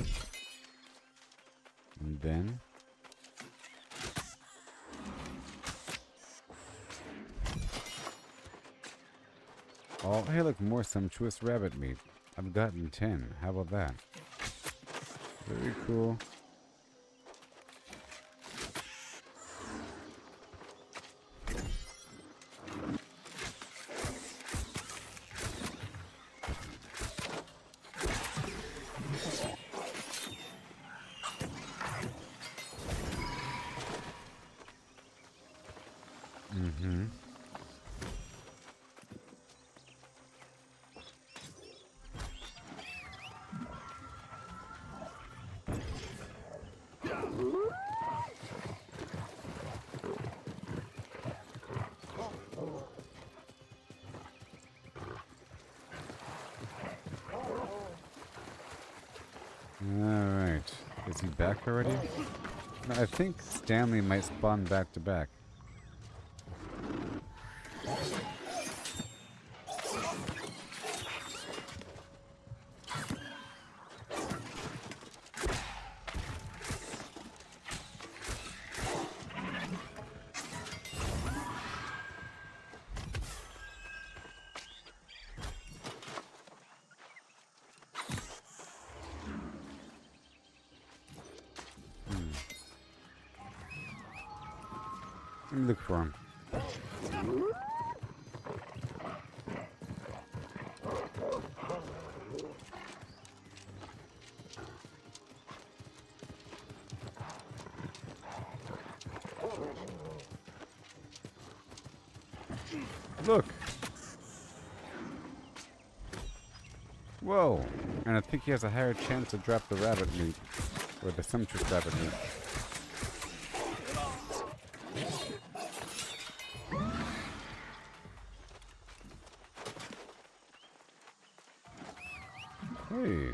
And then oh, hey, look, more sumptuous rabbit meat. I've gotten 10. How about that? Very cool. Mm-hmm. Alright. Is he back already? No, I think Stanley might spawn back to back. Let me look for him. Look! Whoa! And I think he has a higher chance to drop the rabbit meat. Or the sumptuous rabbit meat. Hey.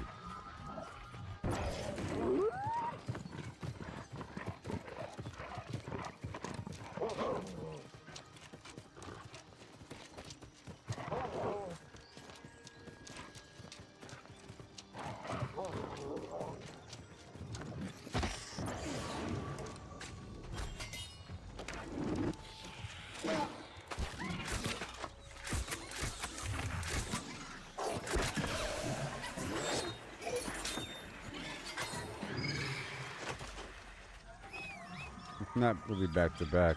not really back to back.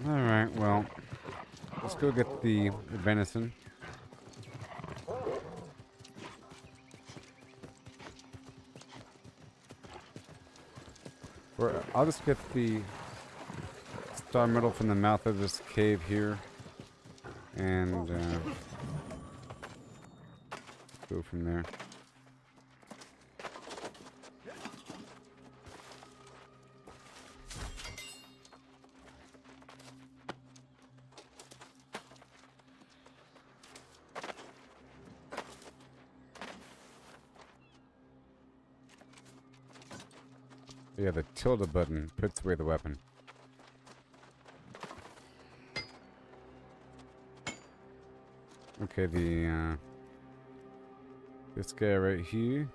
Alright, well, let's go get the venison. Or I'll just get the star metal from the mouth of this cave here. And go from there. Yeah, the tilde button puts away the weapon. Okay, the this guy right here.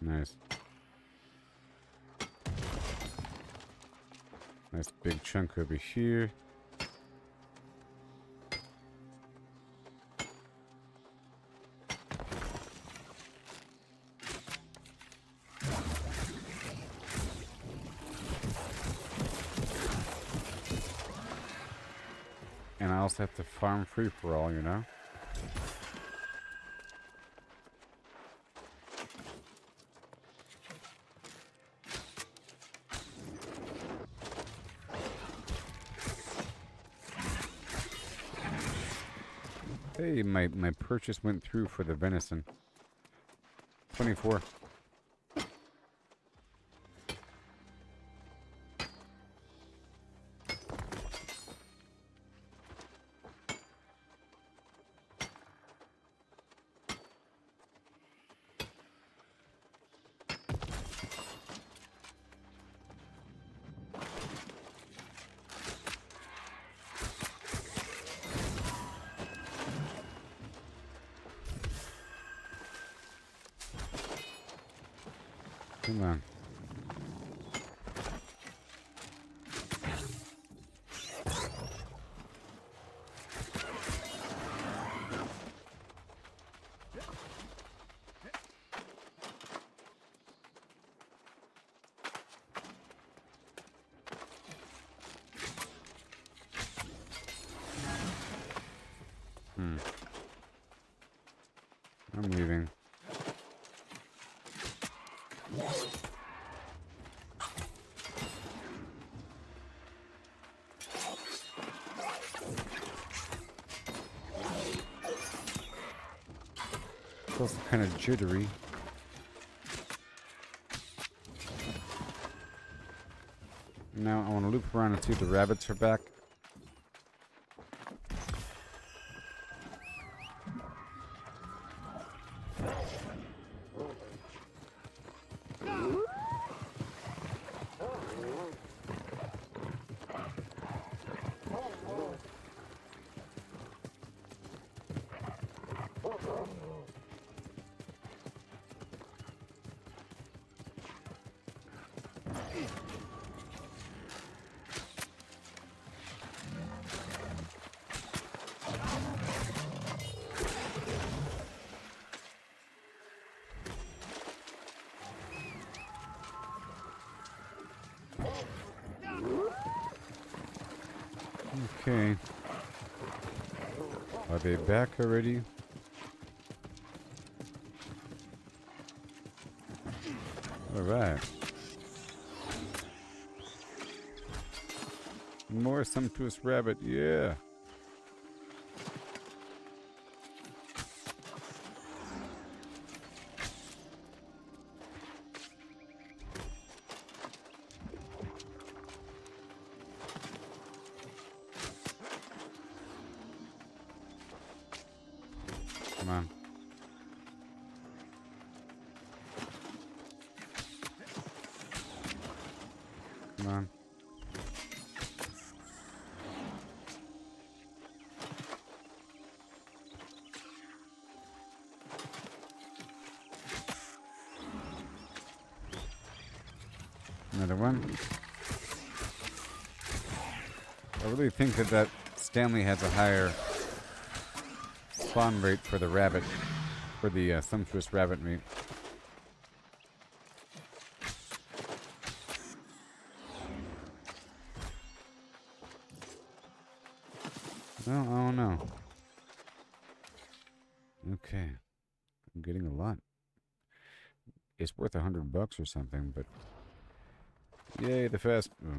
Nice. Nice big chunk over here. And I also have to farm free for all, you know? Hey, my purchase went through for the venison. 24. Come on. I'm leaving. It's also kind of jittery. Now I want to loop around and see if the rabbits are back. Okay. Are they back already? Alright. More sumptuous rabbit, yeah. Come on. Come on. Another one. I really think that Stanley has a higher spawn rate for the rabbit, for the sumptuous rabbit meat. Well, I don't know. Okay. I'm getting a lot. It's worth $100 or something, but... Yay, the fast... Oh.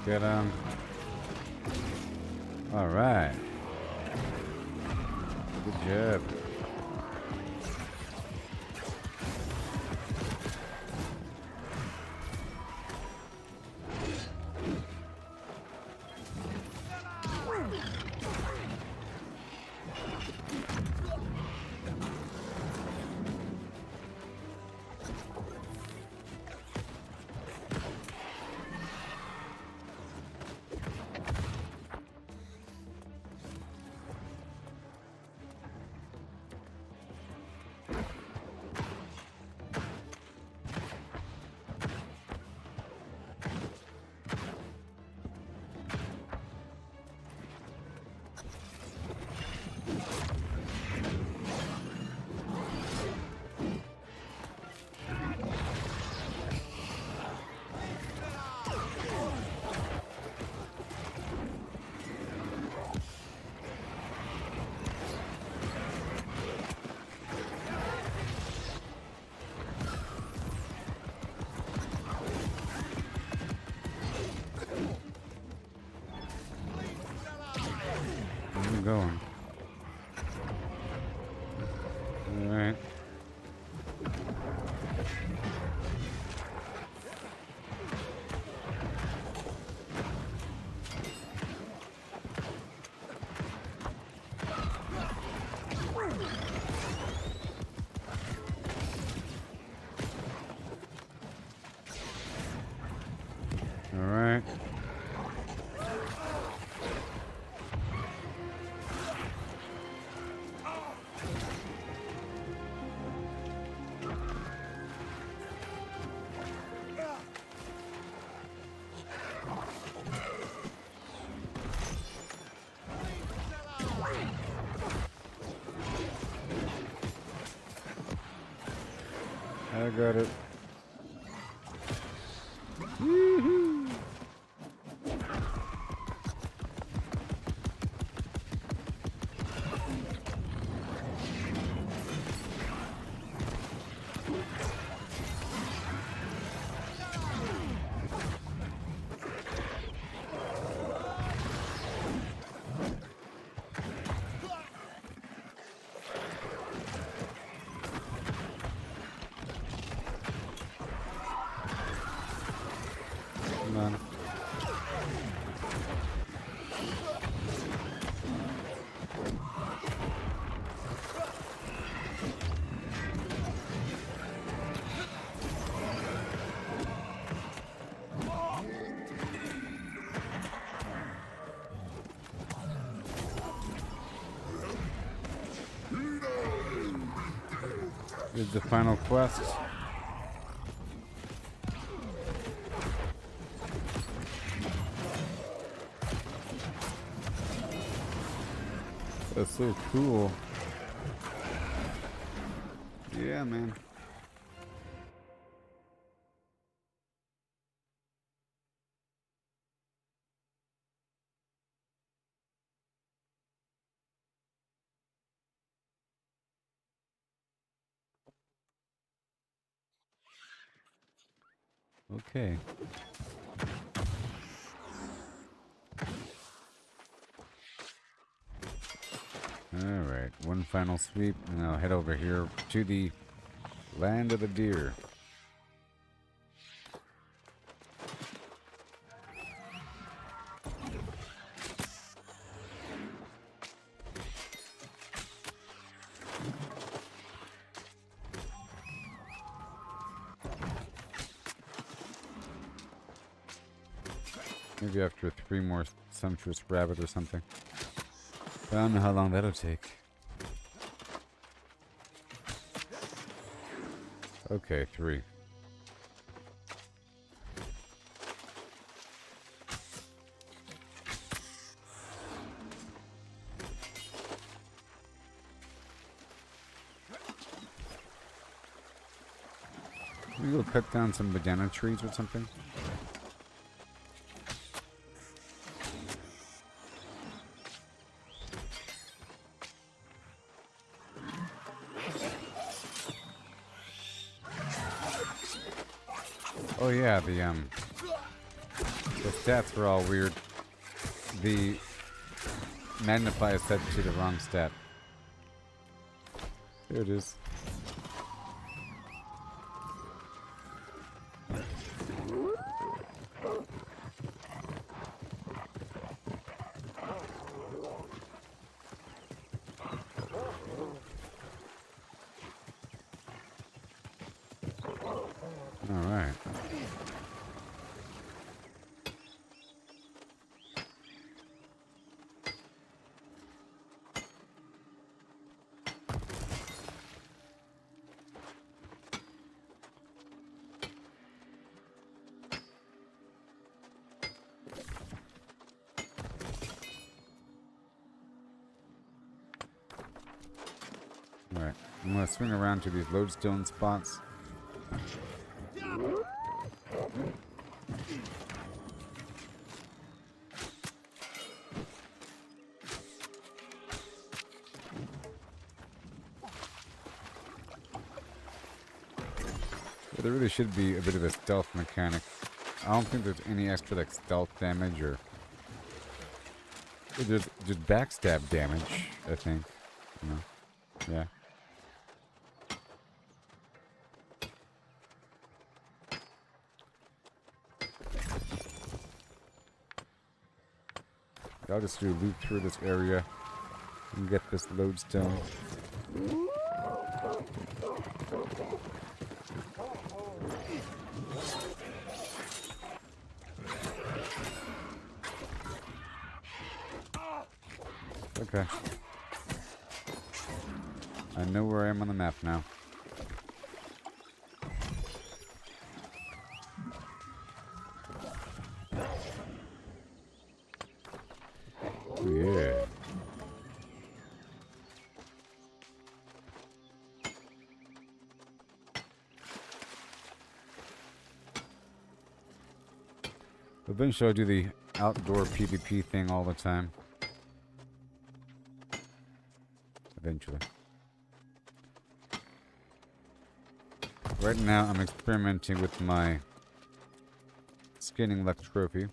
Get him. All right. Good job. Going. All right. All right. I got it. Woohoo! Here's the final quest. That's so cool. Yeah, man. Okay. Alright, one final sweep, and I'll head over here to the land of the deer. Maybe after 3 more sumptuous rabbit or something. I don't know how long that'll take. Okay, 3. Maybe we'll cut down some banana trees or something. Oh yeah, the stats were all weird. The magnify is set to the wrong stat. There it is. All right. Alright, I'm gonna swing around to these lodestone spots. But there really should be a bit of a stealth mechanic. I don't think there's any extra like stealth damage or there's just backstab damage, I think. You know? Yeah. I'll just do a loop through this area and get this lodestone. Okay. I know where I am on the map now. Oh, yeah. Eventually I'll do the outdoor PvP thing all the time. Eventually. Right now I'm experimenting with my skinning luck trophy.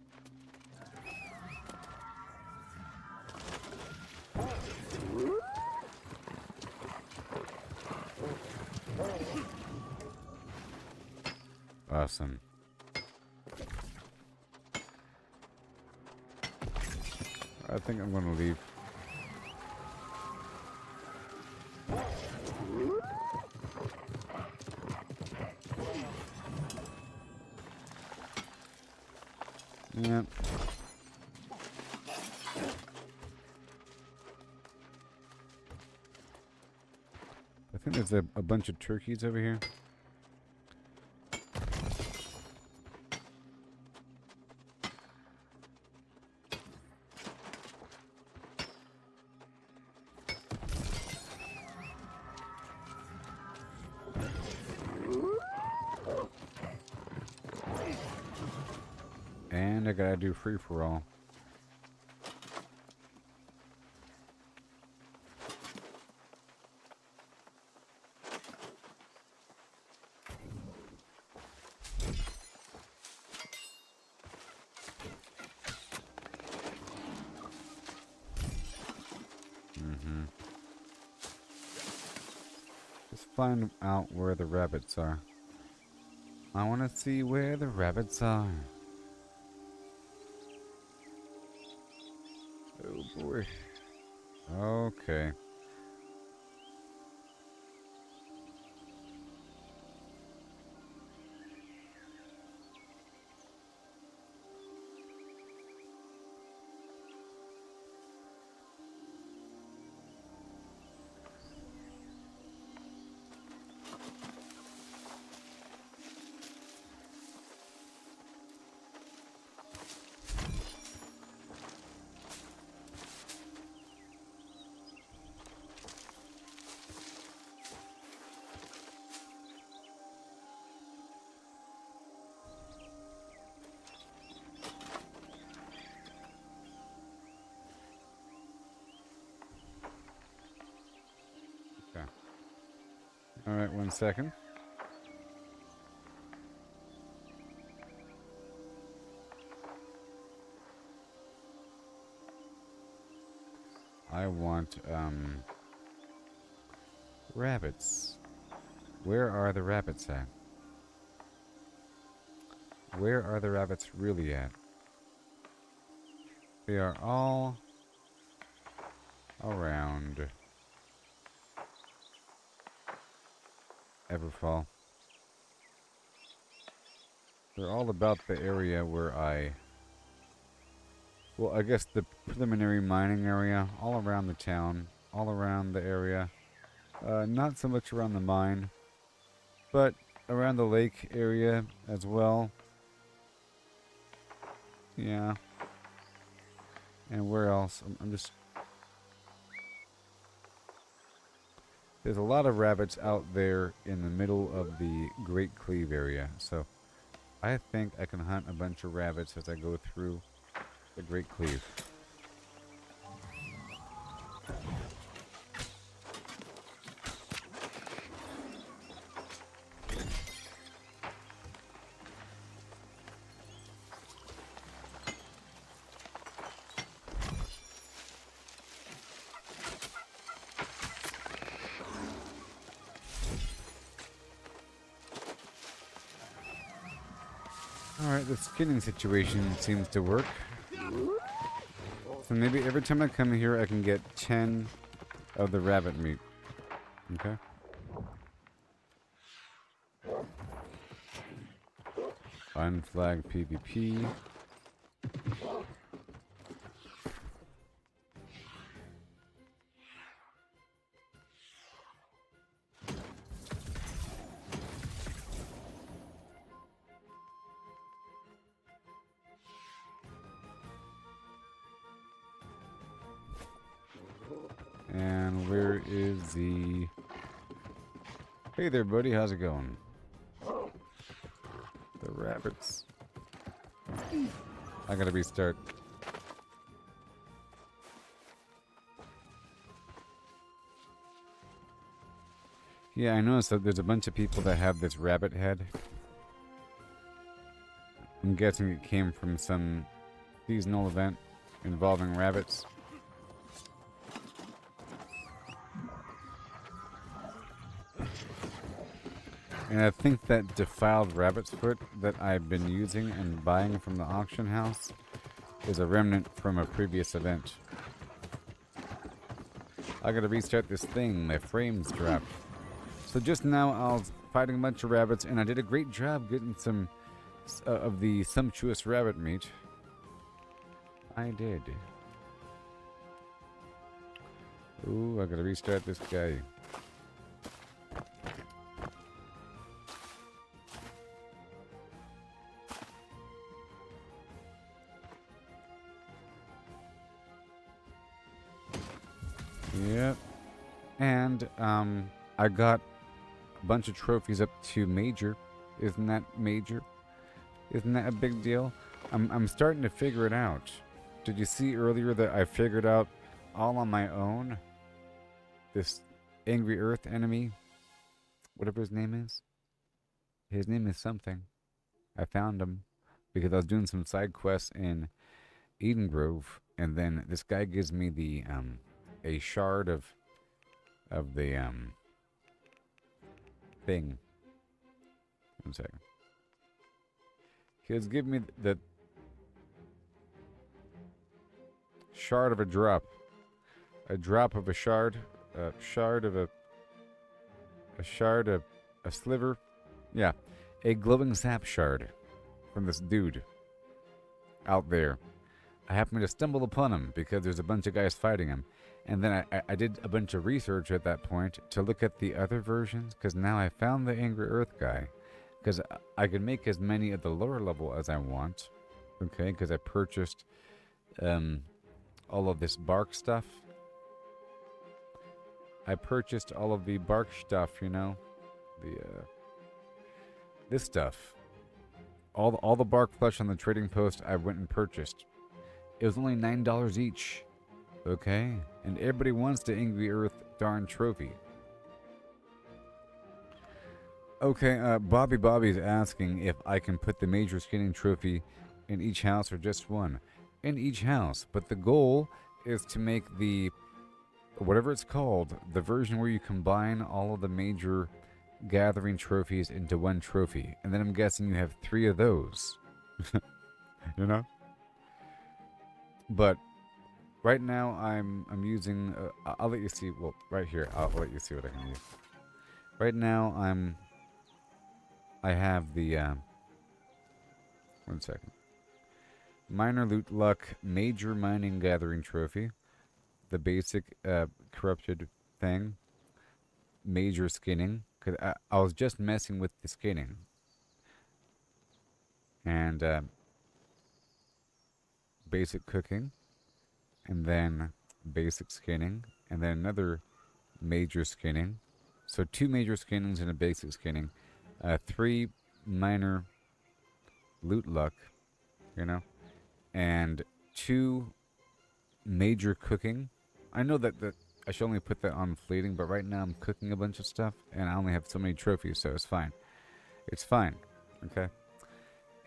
Awesome. I think I'm gonna leave. Yep. I think there's a bunch of turkeys over here. And I gotta do free for all. Just find out where the rabbits are. I want to see where the rabbits are. Oh boy. Okay. Alright, 1 second. I want, rabbits. Where are the rabbits at? Where are the rabbits really at? They are all around Everfall. They're all about the area where well, I guess the preliminary mining area, all around the town, all around the area. Not so much around the mine, but around the lake area as well. Yeah. And where else? I'm just... There's a lot of rabbits out there in the middle of the Great Cleave area, so I think I can hunt a bunch of rabbits as I go through the Great Cleave. Alright, the skinning situation seems to work. So maybe every time I come here I can get 10 of the rabbit meat. Okay. Find flag PvP. And where is the... Hey there, buddy. How's it going? The rabbits. I gotta restart. Yeah, I noticed that there's a bunch of people that have this rabbit head. I'm guessing it came from some seasonal event involving rabbits. And I think that defiled rabbit's foot that I've been using and buying from the auction house is a remnant from a previous event. I gotta restart this thing, my frames dropped. So just now I was fighting a bunch of rabbits and I did a great job getting some of the sumptuous rabbit meat. I did. Ooh, I gotta restart this guy. Yep. And I got a bunch of trophies up to major. Isn't that major? Isn't that a big deal? I'm starting to figure it out. Did you see earlier that I figured out all on my own? This Angry Earth enemy, whatever his name is. His name is something. I found him because I was doing some side quests in Eden Grove, and then this guy gives me the a shard of the thing. One second. He was giving me the shard of a drop of a shard, a sliver, yeah, a glowing sap shard from this dude out there. I happened to stumble upon him because there's a bunch of guys fighting him. And then I did a bunch of research at that point to look at the other versions, because now I found the Angry Earth guy. Because I can make as many at the lower level as I want. Okay, because I purchased all of this bark stuff. I purchased all of the bark stuff, you know. This stuff. All the bark flesh on the trading post I went and purchased. It was only $9 each. Okay? And everybody wants the Angry Earth darn trophy. Okay, Bobby's asking if I can put the major skinning trophy in each house or just one. In each house. But the goal is to make the, whatever it's called, the version where you combine all of the major gathering trophies into one trophy. And then I'm guessing you have 3 of those. You know? But right now I'm using I'll let you see, well, right here I'll let you see what I can use. Right now I have the one second. Minor loot luck major mining gathering trophy, the basic corrupted thing, major skinning, because I was just messing with the skinning, and basic cooking, and then basic skinning, and then another major skinning. So 2 major skinnings and a basic skinning, 3 minor loot luck, you know, and 2 major cooking. I know that I should only put that on fleeting, but right now I'm cooking a bunch of stuff, and I only have so many trophies, so it's fine. It's fine, okay?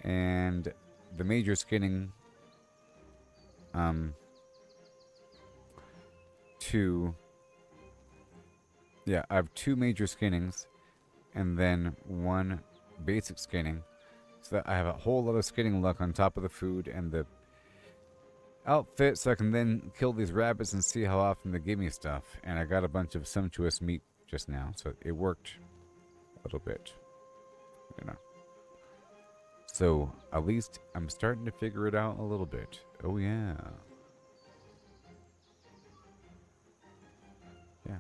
And the major skinning, 2, yeah, I have 2 major skinnings, and then 1 basic skinning, so that I have a whole lot of skinning luck on top of the food and the outfit, so I can then kill these rabbits and see how often they give me stuff. And I got a bunch of sumptuous meat just now, so it worked a little bit, you know. So at least I'm starting to figure it out a little bit. Oh yeah. Yeah.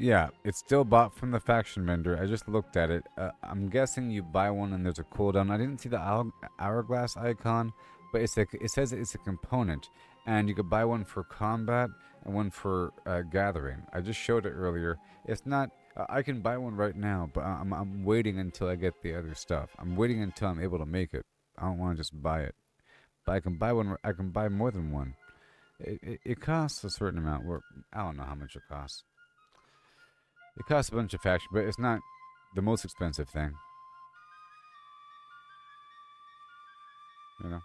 Yeah, it's still bought from the faction vendor. I just looked at it. I'm guessing you buy one and there's a cooldown. I didn't see the hourglass icon, but it says it's a component, and you could buy one for combat and one for gathering. I just showed it earlier. It's not. I can buy one right now, but I'm waiting until I get the other stuff. I'm waiting until I'm able to make it. I don't want to just buy it. But I can buy one. I can buy more than one. It costs a certain amount. I don't know how much it costs. It costs a bunch of faction, but it's not the most expensive thing. You know?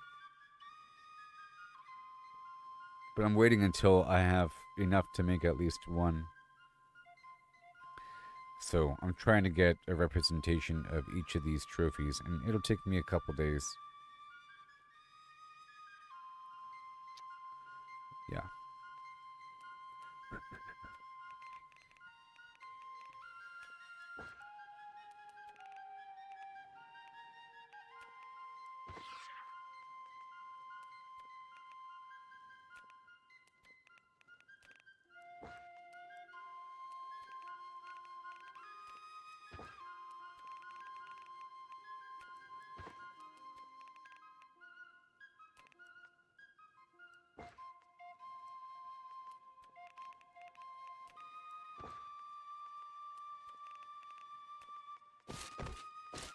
But I'm waiting until I have enough to make at least one. So I'm trying to get a representation of each of these trophies, and it'll take me a couple days. Yeah.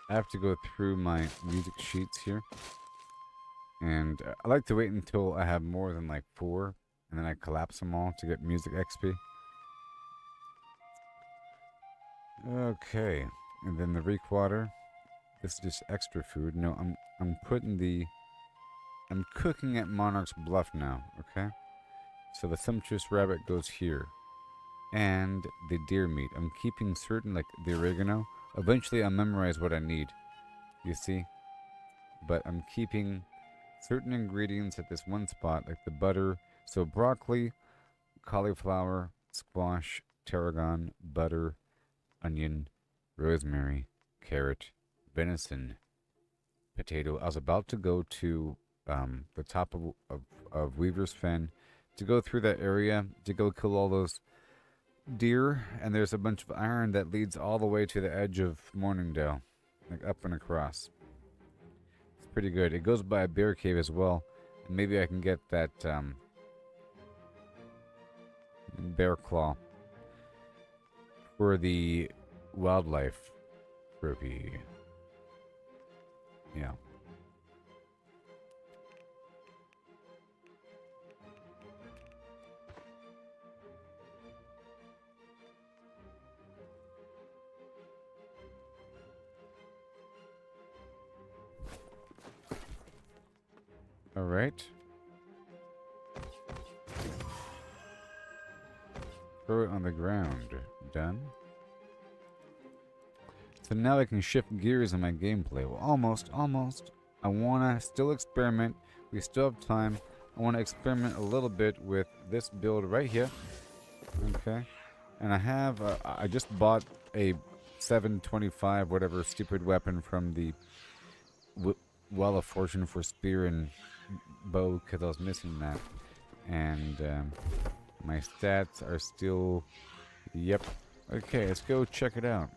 I have to go through my music sheets here. And I like to wait until I have more than like 4. And then I collapse them all to get music XP. Okay. And then the reek water. This is just extra food. No, I'm cooking at Monarch's Bluff now, okay? So the sumptuous rabbit goes here. And the deer meat. I'm keeping certain, like the oregano. Eventually I'll memorize what I need. You see? But I'm keeping certain ingredients at this one spot, like the butter. So broccoli, cauliflower, squash, tarragon, butter, onion, rosemary, carrot, venison, potato. I was about to go to the top of Weaver's Fen to go through that area to go kill all those deer, and there's a bunch of iron that leads all the way to the edge of Morningdale, like up and across. It's pretty good. It goes by a bear cave as well, and maybe I can get that bear claw for the wildlife trophy. Yeah. All right. Throw it on the ground. Done. So now I can shift gears in my gameplay. Well, almost. I want to still experiment. We still have time. I want to experiment a little bit with this build right here. Okay. And I just bought a 725 whatever stupid weapon from the Well of Fortune for spear and bow because I was missing that. And my stats are still... Yep. Okay, let's go check it out.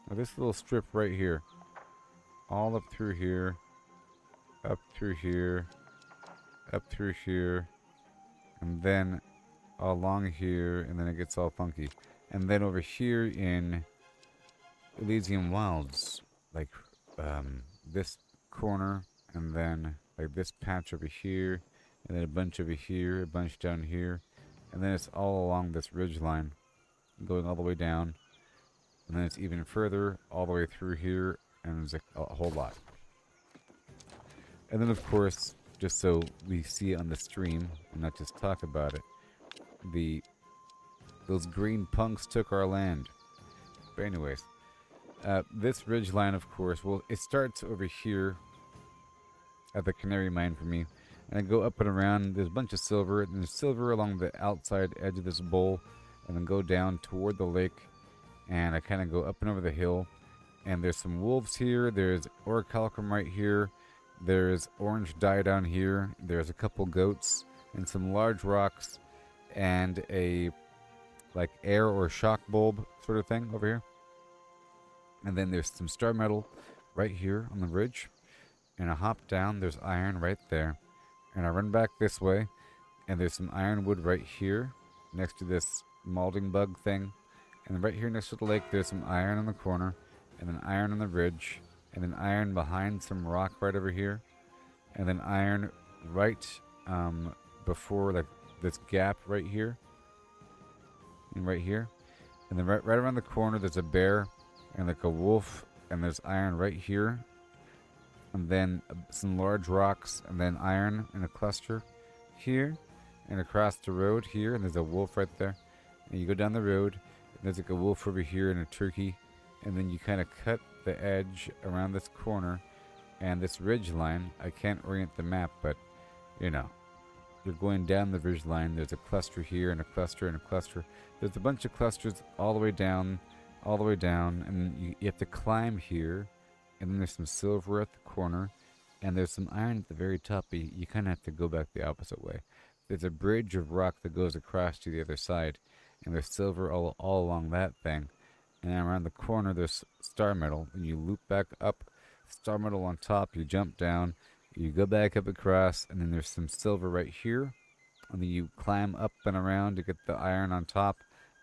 Now this little strip right here. All up through here. Up through here. Up through here. And then along here. And then it gets all funky. And then over here in Elysian Wilds. Like this corner. And then like this patch over here. And then a bunch over here. A bunch down here. And then it's all along this ridge line. Going all the way down. And then it's even further, all the way through here, and there's a whole lot. And then, of course, just so we see it on the stream, and not just talk about it, those green punks took our land. But anyways, this ridge line, of course, well, it starts over here at the Canary Mine for me. And I go up and around, there's a bunch of silver, and there's silver along the outside edge of this bowl, and then go down toward the lake. And I kind of go up and over the hill. And there's some wolves here. There's orichalcum right here. There's orange dye down here. There's a couple goats. And some large rocks. And a like air or shock bulb sort of thing over here. And then there's some star metal right here on the ridge. And I hop down. There's iron right there. And I run back this way. And there's some ironwood right here. Next to this malding bug thing. And right here next to the lake, there's some iron in the corner, and then iron on the ridge, and then iron behind some rock right over here, and then iron right before like this gap right here, and right here, and then right around the corner there's a bear and like a wolf, and there's iron right here, and then some large rocks, and then iron in a cluster here, and across the road here, and there's a wolf right there, and you go down the road. There's like a wolf over here and a turkey. And then you kind of cut the edge around this corner. And this ridge line, I can't orient the map, but, you know, you're going down the ridge line. There's a cluster here and a cluster and a cluster. There's a bunch of clusters all the way down. And you have to climb here. And then there's some silver at the corner. And there's some iron at the very top. But you kind of have to go back the opposite way. There's a bridge of rock that goes across to the other side. And there's silver all along that thing. And then around the corner there's star metal. And you loop back up, star metal on top, you jump down, you go back up across, and then there's some silver right here. And then you climb up and around to get the iron on top.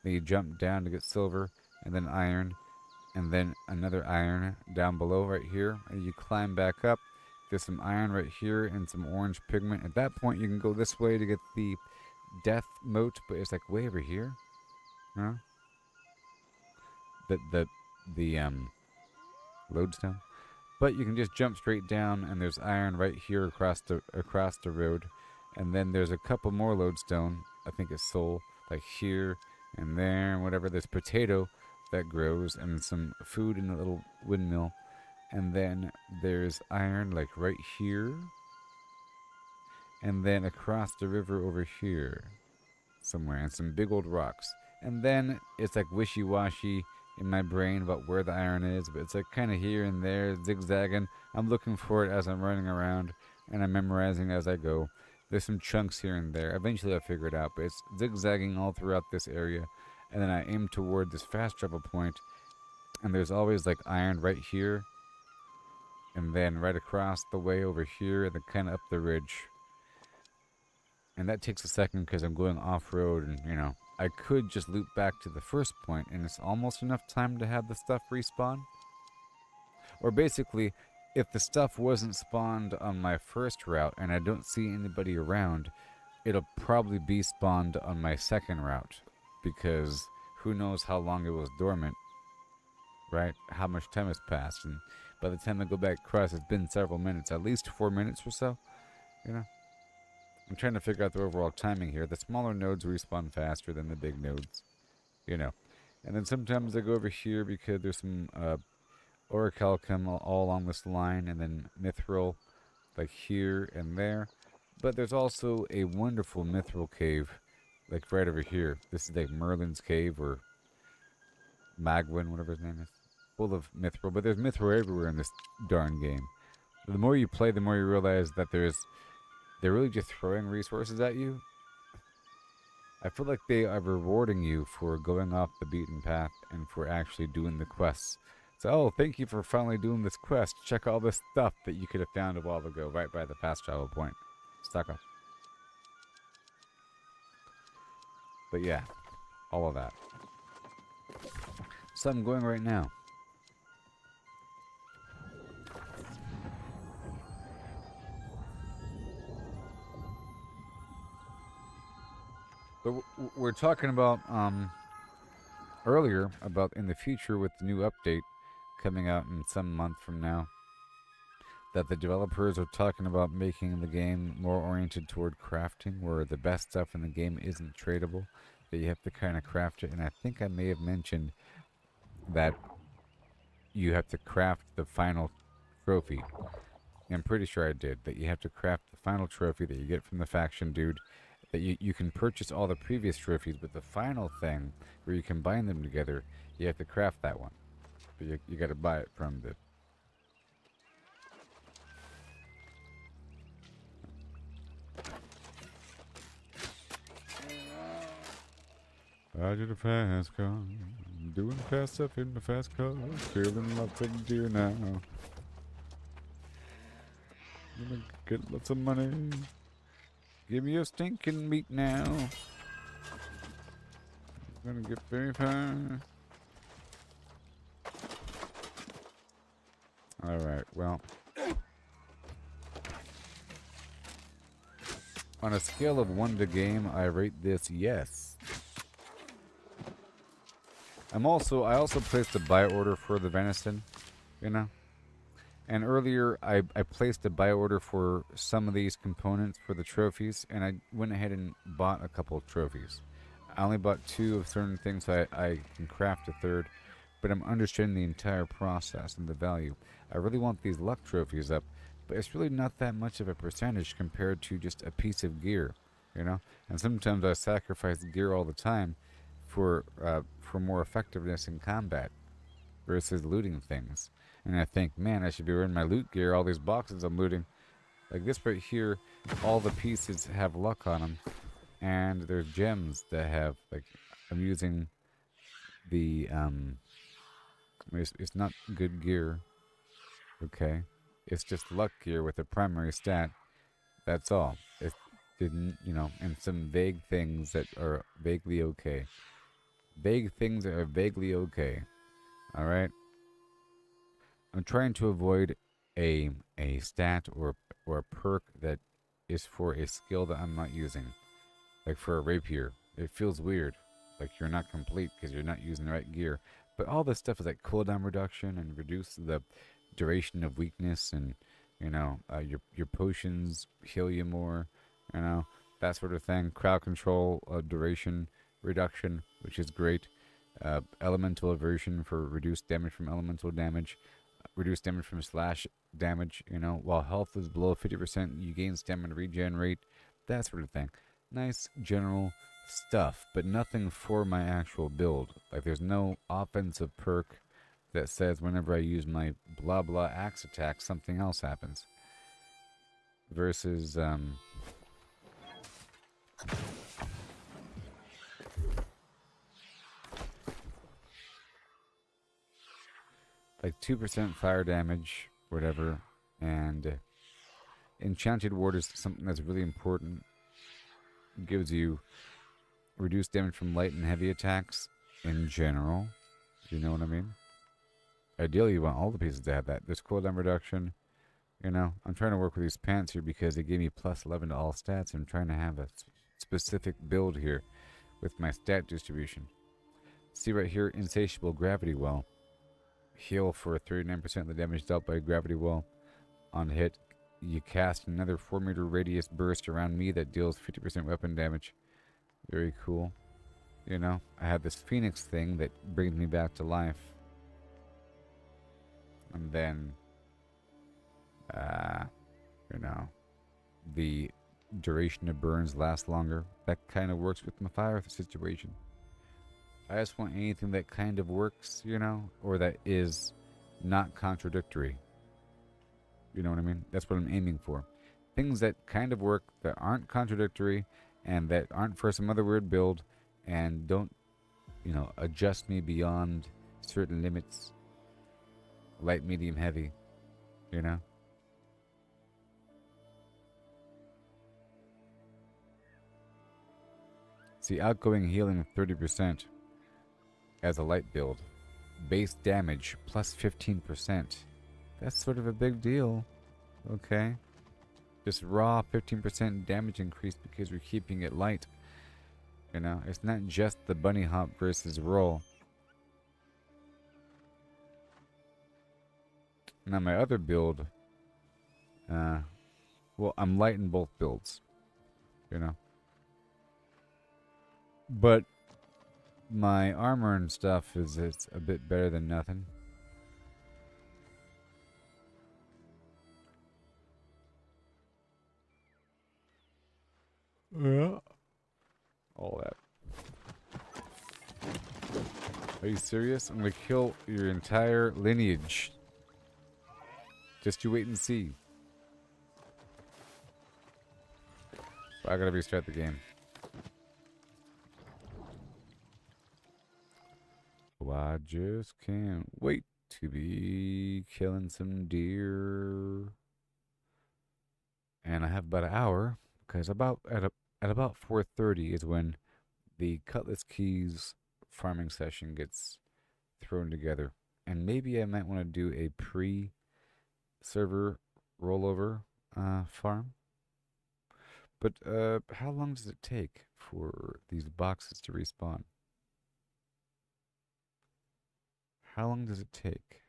then you jump down to get silver, and then iron, and then another iron down below right here, and you climb back up. There's some iron right here and some orange pigment. At that point, you can go this way to get the death moat, but it's like way over here. Huh? The lodestone. But you can just jump straight down, and there's iron right here across the road, and then there's a couple more lodestone. I think it's soul, like here and there, and whatever. There's potato that grows, and some food in a little windmill. And then there's iron like right here. And then across the river over here somewhere. And some big old rocks. And then it's like wishy-washy in my brain about where the iron is. But it's like kind of here and there, zigzagging. I'm looking for it as I'm running around. And I'm memorizing as I go. There's some chunks here and there. Eventually I'll figure it out. But it's zigzagging all throughout this area. And then I aim toward this fast travel point. And there's always like iron right here. And then right across the way over here, and then kind of up the ridge. And that takes a second because I'm going off-road, and, you know, I could just loop back to the first point, and it's almost enough time to have the stuff respawn. Or basically, if the stuff wasn't spawned on my first route, and I don't see anybody around, it'll probably be spawned on my second route. Because who knows how long it was dormant, right? How much time has passed, and by the time I go back across, it's been several minutes, at least 4 minutes or so, you know? I'm trying to figure out the overall timing here. The smaller nodes respawn faster than the big nodes, you know? And then sometimes I go over here because there's some orichalcum all along this line, and then mithril, like here and there. But there's also a wonderful mithril cave, like right over here. This is like Merlin's cave, or Magwin, whatever his name is. Full of mithril, but there's mithril everywhere in this darn game. The more you play, the more you realize that they're really just throwing resources at you. I feel like they are rewarding you for going off the beaten path and for actually doing the quests. So, oh, thank you for finally doing this quest. Check all this stuff that you could have found a while ago right by the fast travel point. Stuck up. But yeah, all of that. So I'm going right now. But we're talking about earlier about in the future with the new update coming out in some month from now, that the developers are talking about making the game more oriented toward crafting, where the best stuff in the game isn't tradable, that you have to kind of craft it. And I think I may have mentioned that you have to craft the final trophy. I'm pretty sure I did, that you have to craft the final trophy that you get from the faction dude. That you can purchase all the previous trophies, but the final thing where you combine them together, you have to craft that one. But you got to buy it from the... I did a fast car, doing fast stuff in the fast car, feeling lots of deer now. Gonna get lots of money. Give me your stinking meat now. I'm gonna get very far. Alright, well. On a scale of 1 to game, I rate this yes. I also placed a buy order for the venison, you know? And earlier, I placed a buy order for some of these components for the trophies, and I went ahead and bought a couple of trophies. I only bought 2 of certain things, so I can craft a third, but I'm understanding the entire process and the value. I really want these luck trophies up, but it's really not that much of a percentage compared to just a piece of gear, you know? And sometimes I sacrifice gear all the time for more effectiveness in combat versus looting things. And I think, man, I should be wearing my loot gear, all these boxes I'm looting. Like this right here, all the pieces have luck on them. And there's gems that have, like, I'm using the, it's not good gear. Okay. It's just luck gear with a primary stat. That's all. It didn't, you know, and some vague things that are vaguely okay. Vague things are vaguely okay. Alright? I'm trying to avoid a stat or a perk that is for a skill that I'm not using. Like for a rapier. It feels weird. Like you're not complete because you're not using the right gear. But all this stuff is like cooldown reduction and reduce the duration of weakness, and you know, your potions heal you more, you know, that sort of thing. Crowd control, duration reduction, which is great. Elemental aversion for reduced damage from elemental damage. Reduced damage from slash damage, you know, while health is below 50%, you gain stamina regen rate, that sort of thing. Nice general stuff, but nothing for my actual build. Like, there's no offensive perk that says whenever I use my blah blah axe attack, something else happens. Versus, like 2% fire damage, whatever, and Enchanted Ward is something that's really important. It gives you reduced damage from light and heavy attacks in general. You know what I mean? Ideally, you want all the pieces to have that. There's cooldown reduction. You know, I'm trying to work with these pants here because they gave me plus 11 to all stats. I'm trying to have a specific build here with my stat distribution. See right here, Insatiable Gravity Well. Heal for 39% of the damage dealt by Gravity Well. On hit, you cast another 4-meter radius burst around me that deals 50% weapon damage. Very cool. You know, I have this Phoenix thing that brings me back to life. And then, you know, the duration of burns lasts longer. That kind of works with my fire situation. I just want anything that kind of works, you know, or that is not contradictory. You know what I mean? That's what I'm aiming for. Things that kind of work, that aren't contradictory, and that aren't for some other weird build, and don't, you know, adjust me beyond certain limits. Light, medium, heavy, you know? See, outgoing healing of 30% as a light build. Base damage plus 15%. That's sort of a big deal. Okay. Just raw 15% damage increase because we're keeping it light. You know, it's not just the bunny hop versus roll. Now my other build, well, I'm light in both builds, you know. But my armor and stuff it's a bit better than nothing. Yeah. All that. Are you serious? I'm gonna kill your entire lineage. Just you wait and see. But I gotta restart the game. Oh, I just can't wait to be killing some deer. And I have about an hour because about at about 4:30 is when the Cutlass Keys farming session gets thrown together. And maybe I might want to do a pre-server rollover farm. But how long does it take for these boxes to respawn? How long does it take?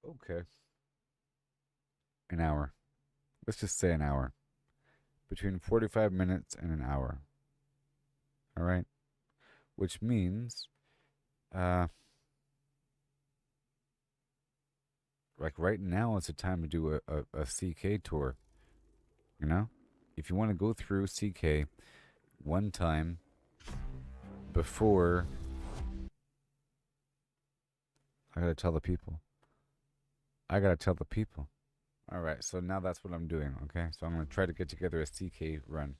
Okay. An hour. Let's just say an hour. Between 45 minutes and an hour. Alright? Which means, like right now is the time to do a CK tour. You know? If you want to go through CK one time before, I gotta tell the people. Alright, so now that's what I'm doing, okay? So I'm gonna try to get together a CK run.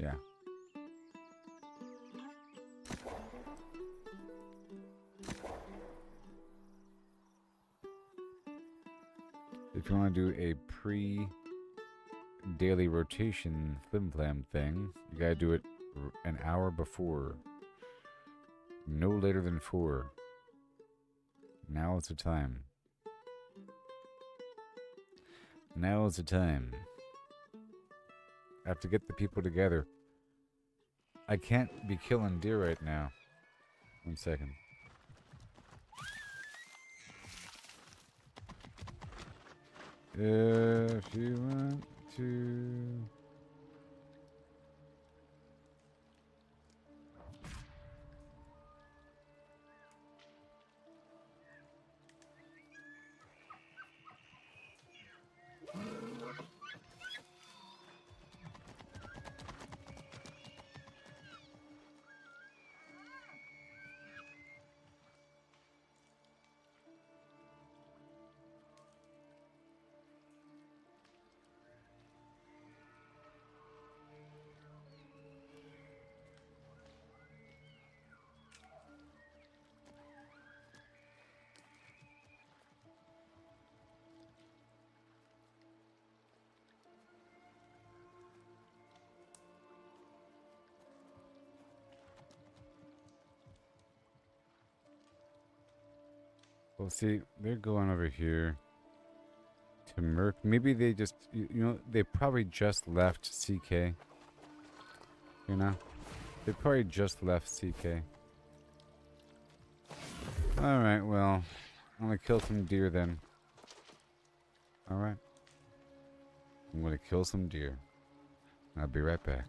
Yeah. If you want to do a pre-daily rotation flim-flam thing, you gotta do it an hour before. No later than 4. Now is the time. Now is the time. I have to get the people together. I can't be killing deer right now. 1 second. If you want to... Well, see, they're going over here to Merc. Maybe they just, you know, they probably just left CK. You know? They probably just left CK. Alright, well, I'm gonna kill some deer then. Alright. I'm gonna kill some deer. I'll be right back.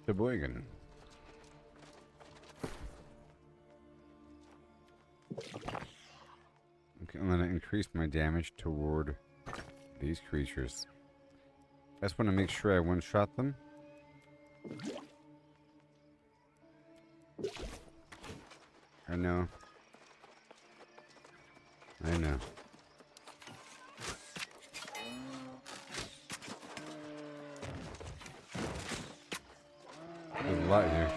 Sheboygan. Okay, I'm gonna increase my damage toward these creatures. I just want to make sure I one-shot them. I know. I know. There's a lot here.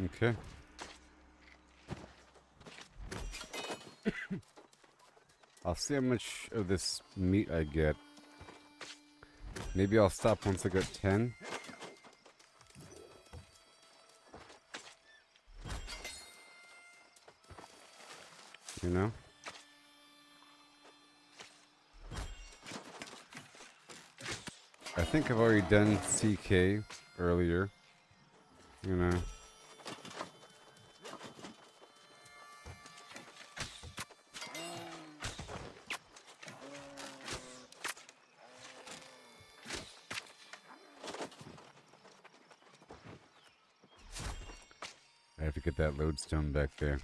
Okay. I'll see how much of this meat I get. Maybe I'll stop once I get 10. You know? I think I've already done CK earlier. You know? I have to get that lodestone back there.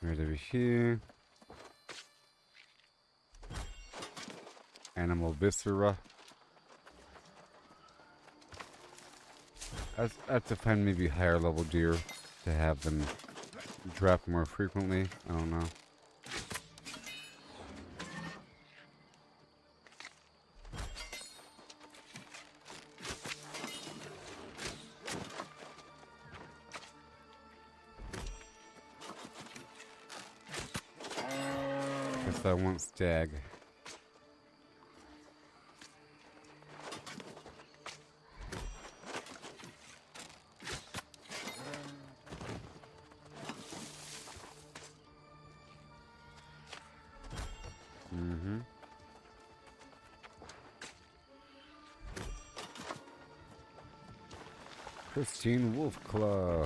Right over here. Animal viscera. I have to find maybe higher level deer to have them drop more frequently. I don't know. Guess I want stag. Pristine wolf claw,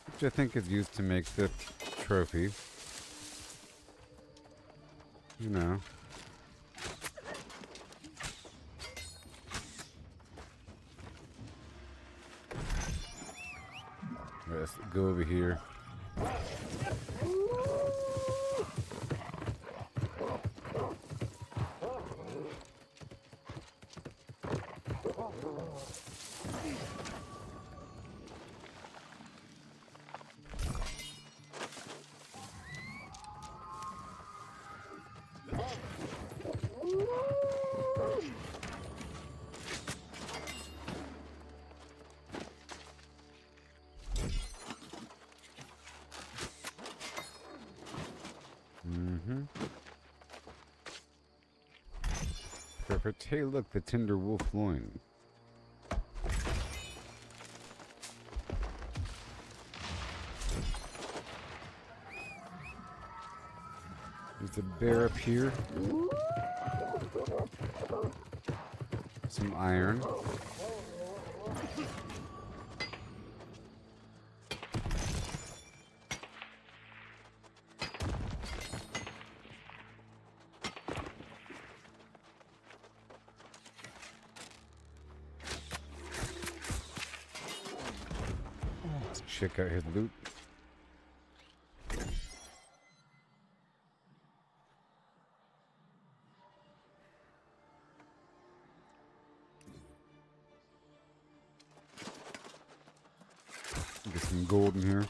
which I think is used to make the trophy. You know. Let's go over here. Perfect. Hey, look, the tender wolf loin. There's a bear up here. Some iron. Check out his loot. Get some gold in here.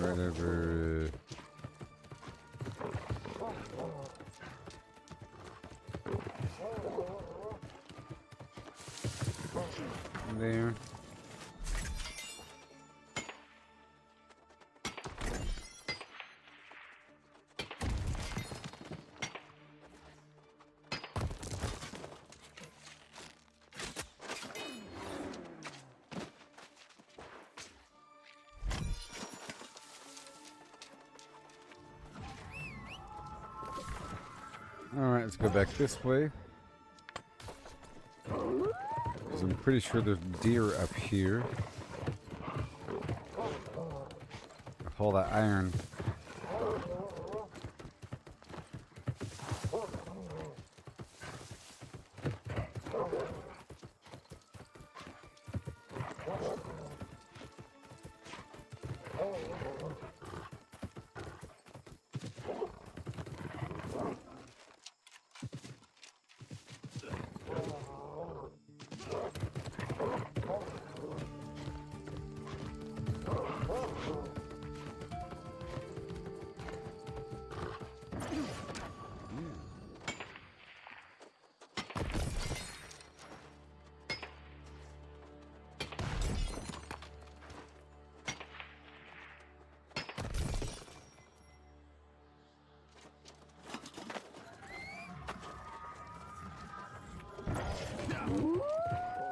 right over there. Alright, let's go back this way. 'Cause I'm pretty sure there's deer up here. All that iron.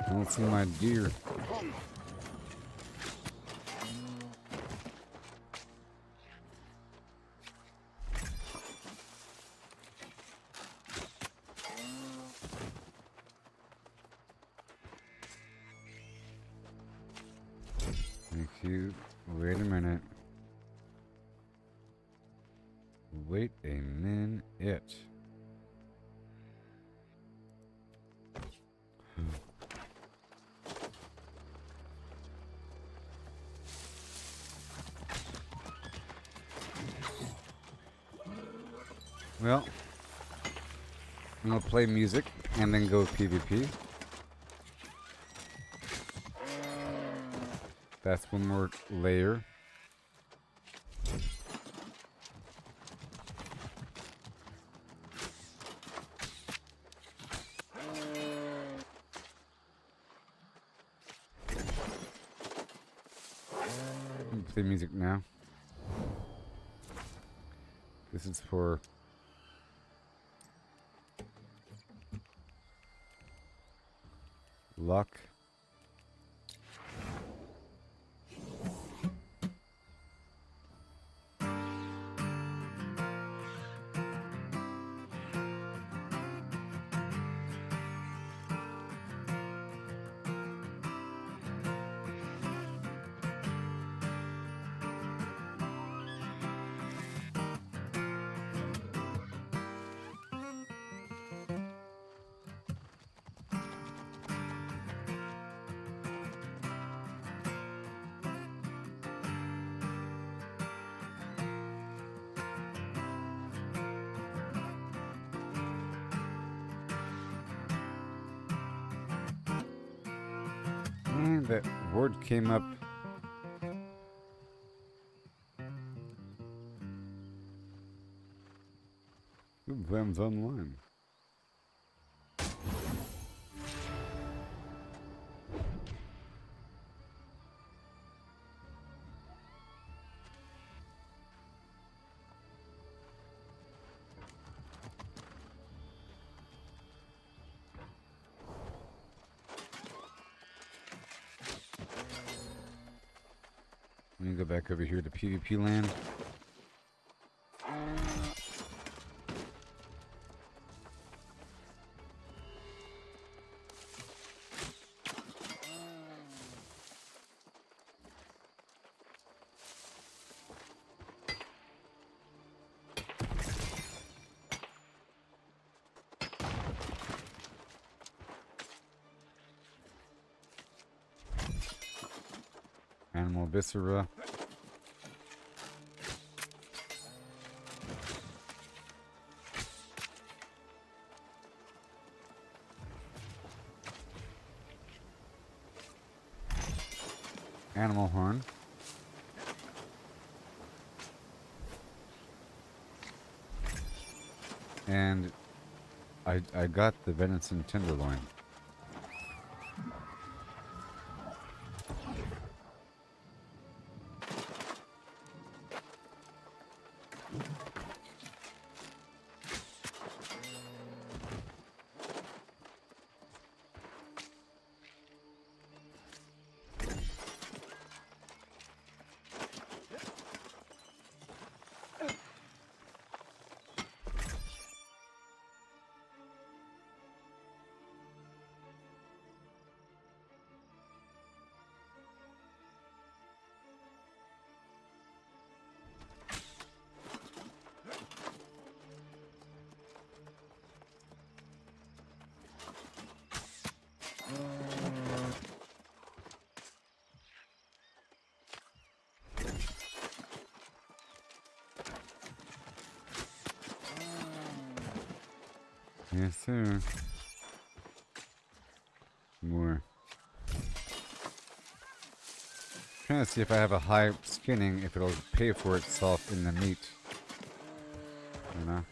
I don't see my deer. Thank you. Wait a minute. Wait a minute. Well, I'm gonna play music and then go PvP. That's one more layer. Play music now. This is for luck. And that word came up. Vam's online. Let me go back over here to PvP land. Animal viscera. Animal horn. And I got the venison tenderloin. Yes, sir. More. Trying to see if I have a high skinning, if it'll pay for itself in the meat. You know?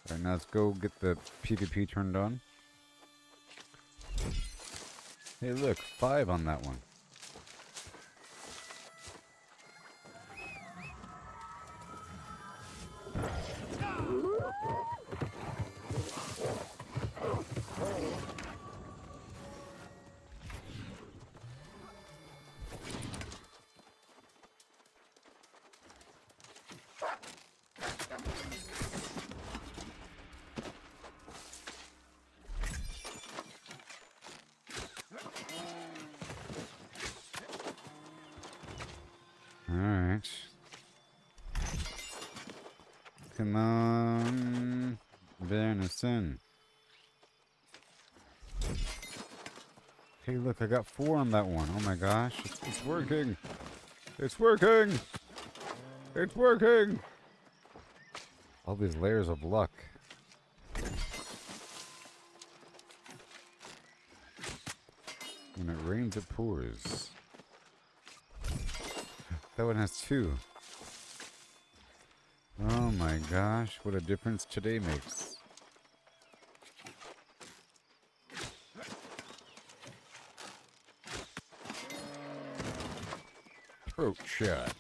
Alright, now let's go get the PvP turned on. Hey, look, 5 on that one. Alright. Come on, venison. Hey, look, I got 4 on that one. Oh my gosh, it's working. It's working. It's working. All these layers of luck. When it rains, it pours. That one has 2. Oh my gosh, what a difference today makes. Throat shot.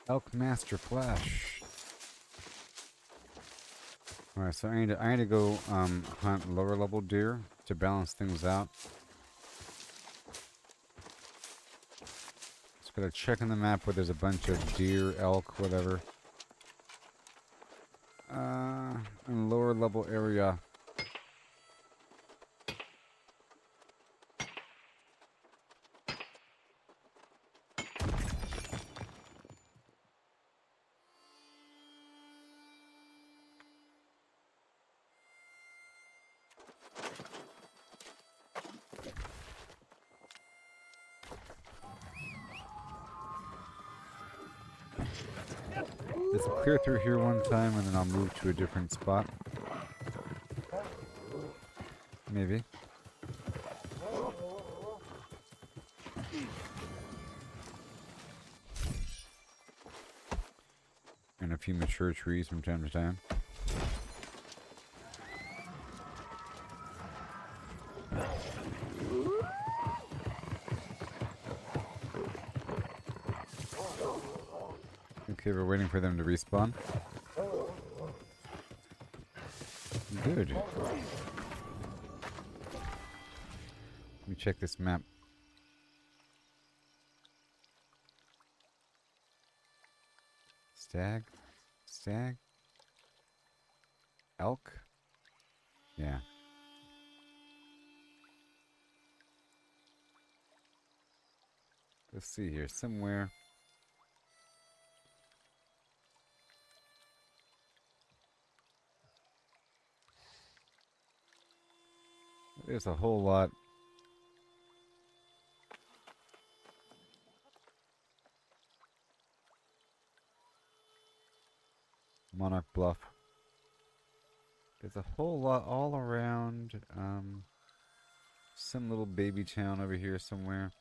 Elk Master Flash. Alright, so I need to go hunt lower level deer to balance things out. Just gotta check on the map where there's a bunch of deer, elk, whatever. In lower level area. Let's clear through here one time and then I'll move to a different spot. Maybe. And a few mature trees from time to time. Okay, we're waiting for them to respawn. Good. Let me check this map. Stag? Stag? Elk? Yeah. Let's see here. Somewhere. There's a whole lot. Monarch Bluff. There's a whole lot all around. Some little baby town over here somewhere.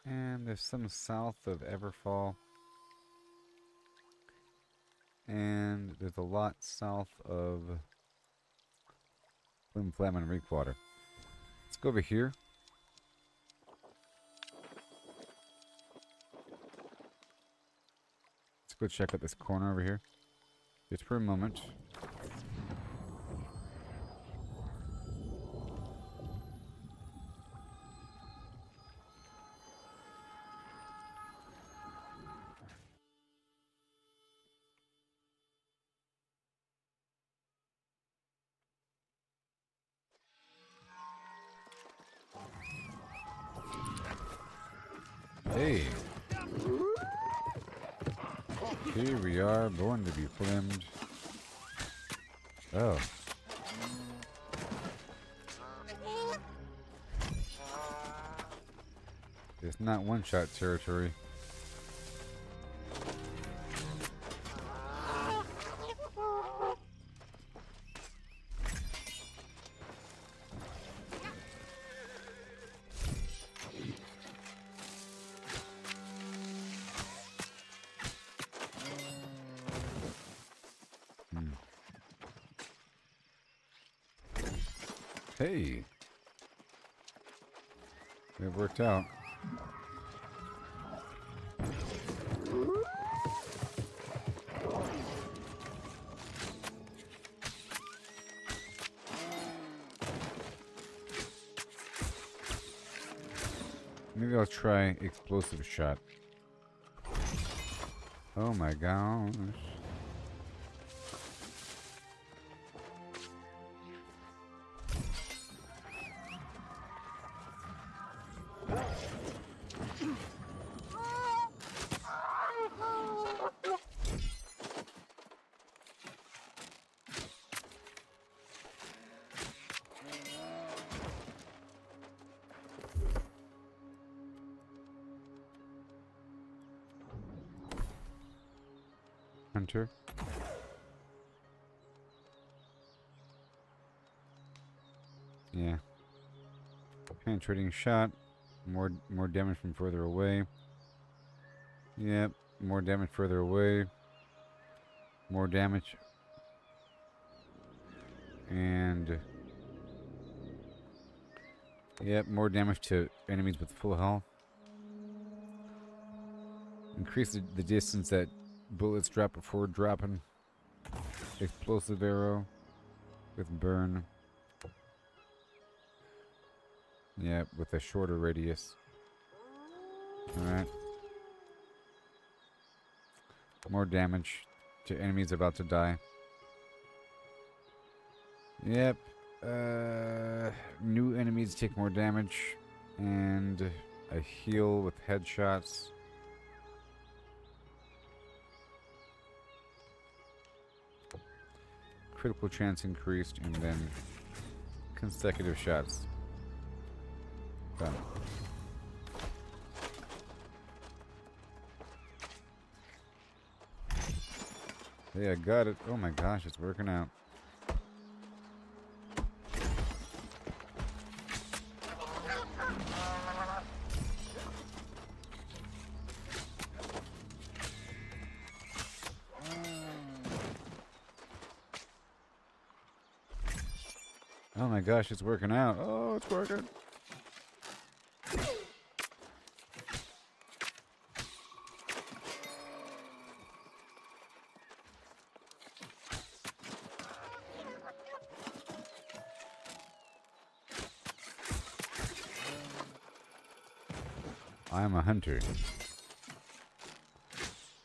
And there's some south of Everfall. And there's a lot south of Flim Flam and Reekwater. Let's go over here. Let's go check out this corner over here. Just for a moment. Hey. Here we are, born to be flimmed. Oh. It's not one-shot territory. Hey, it worked out. Maybe I'll try explosive shot. Oh my gosh. Hunter. Yeah. Penetrating shot. More damage from further away. Yep. More damage further away. More damage. And yep, more damage to enemies with full health. Increase the distance that bullets drop before dropping. Explosive arrow with burn. Yeah, with a shorter radius. Alright. More damage to enemies about to die. Yep. New enemies take more damage. And a heal with headshots. Critical chance increased, and then consecutive shots. Done. Yeah, I got it. Oh my gosh, it's working out. Oh my gosh, it's working out. Oh, it's working. I'm a hunter.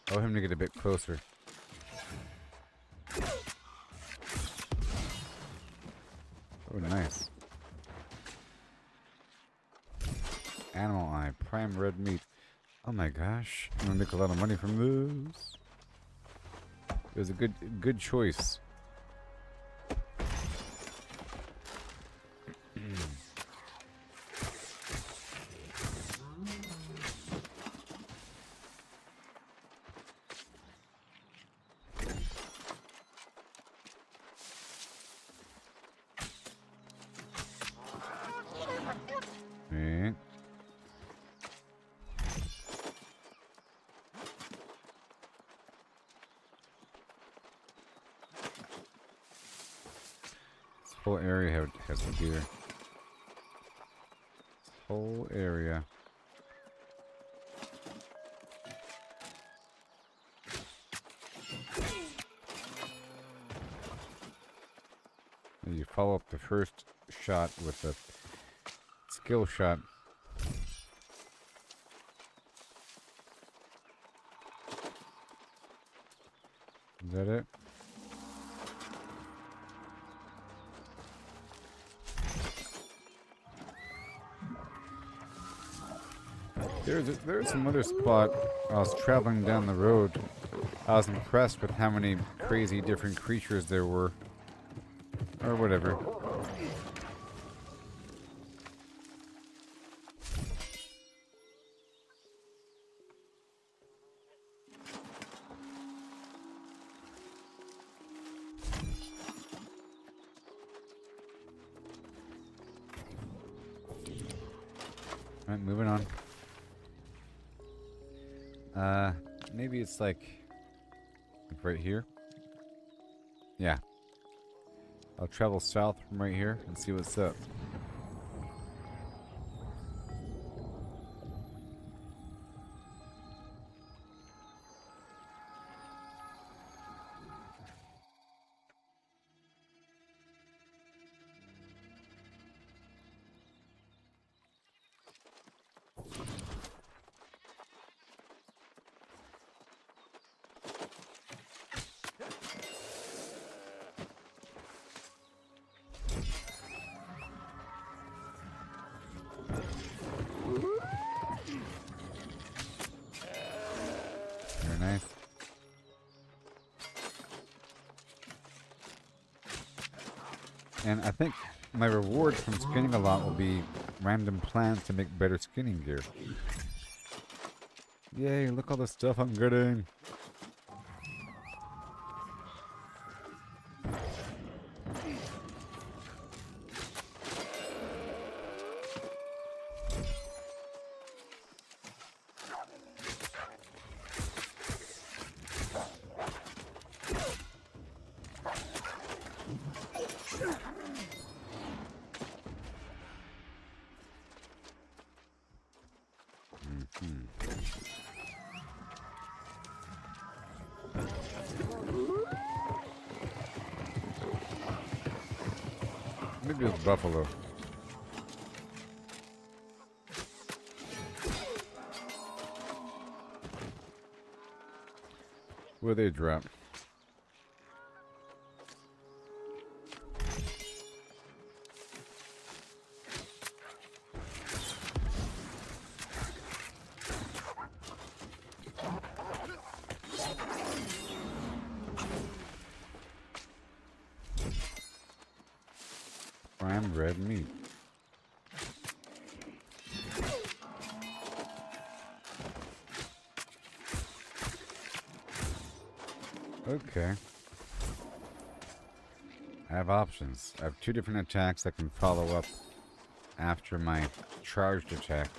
I want him to get a bit closer. Oh, nice. Animal eye, prime red meat. Oh my gosh, I'm gonna make a lot of money from those. It was a good choice. whole area has the deer. Whole area. And you follow up the first shot with a skill shot. Is that it? There's some other spot. I was traveling down the road. I was impressed with how many crazy different creatures there were. Or whatever. Alright, moving on. Maybe it's like right here. Yeah. I'll travel south from right here and see what's up. Very nice. And I think my reward from skinning a lot will be random plants to make better skinning gear. Yay, look all the stuff I'm getting. Maybe it's buffalo. Where they drop? Prime red meat. Okay. I have options. I have two different attacks that can follow up after my charged attack.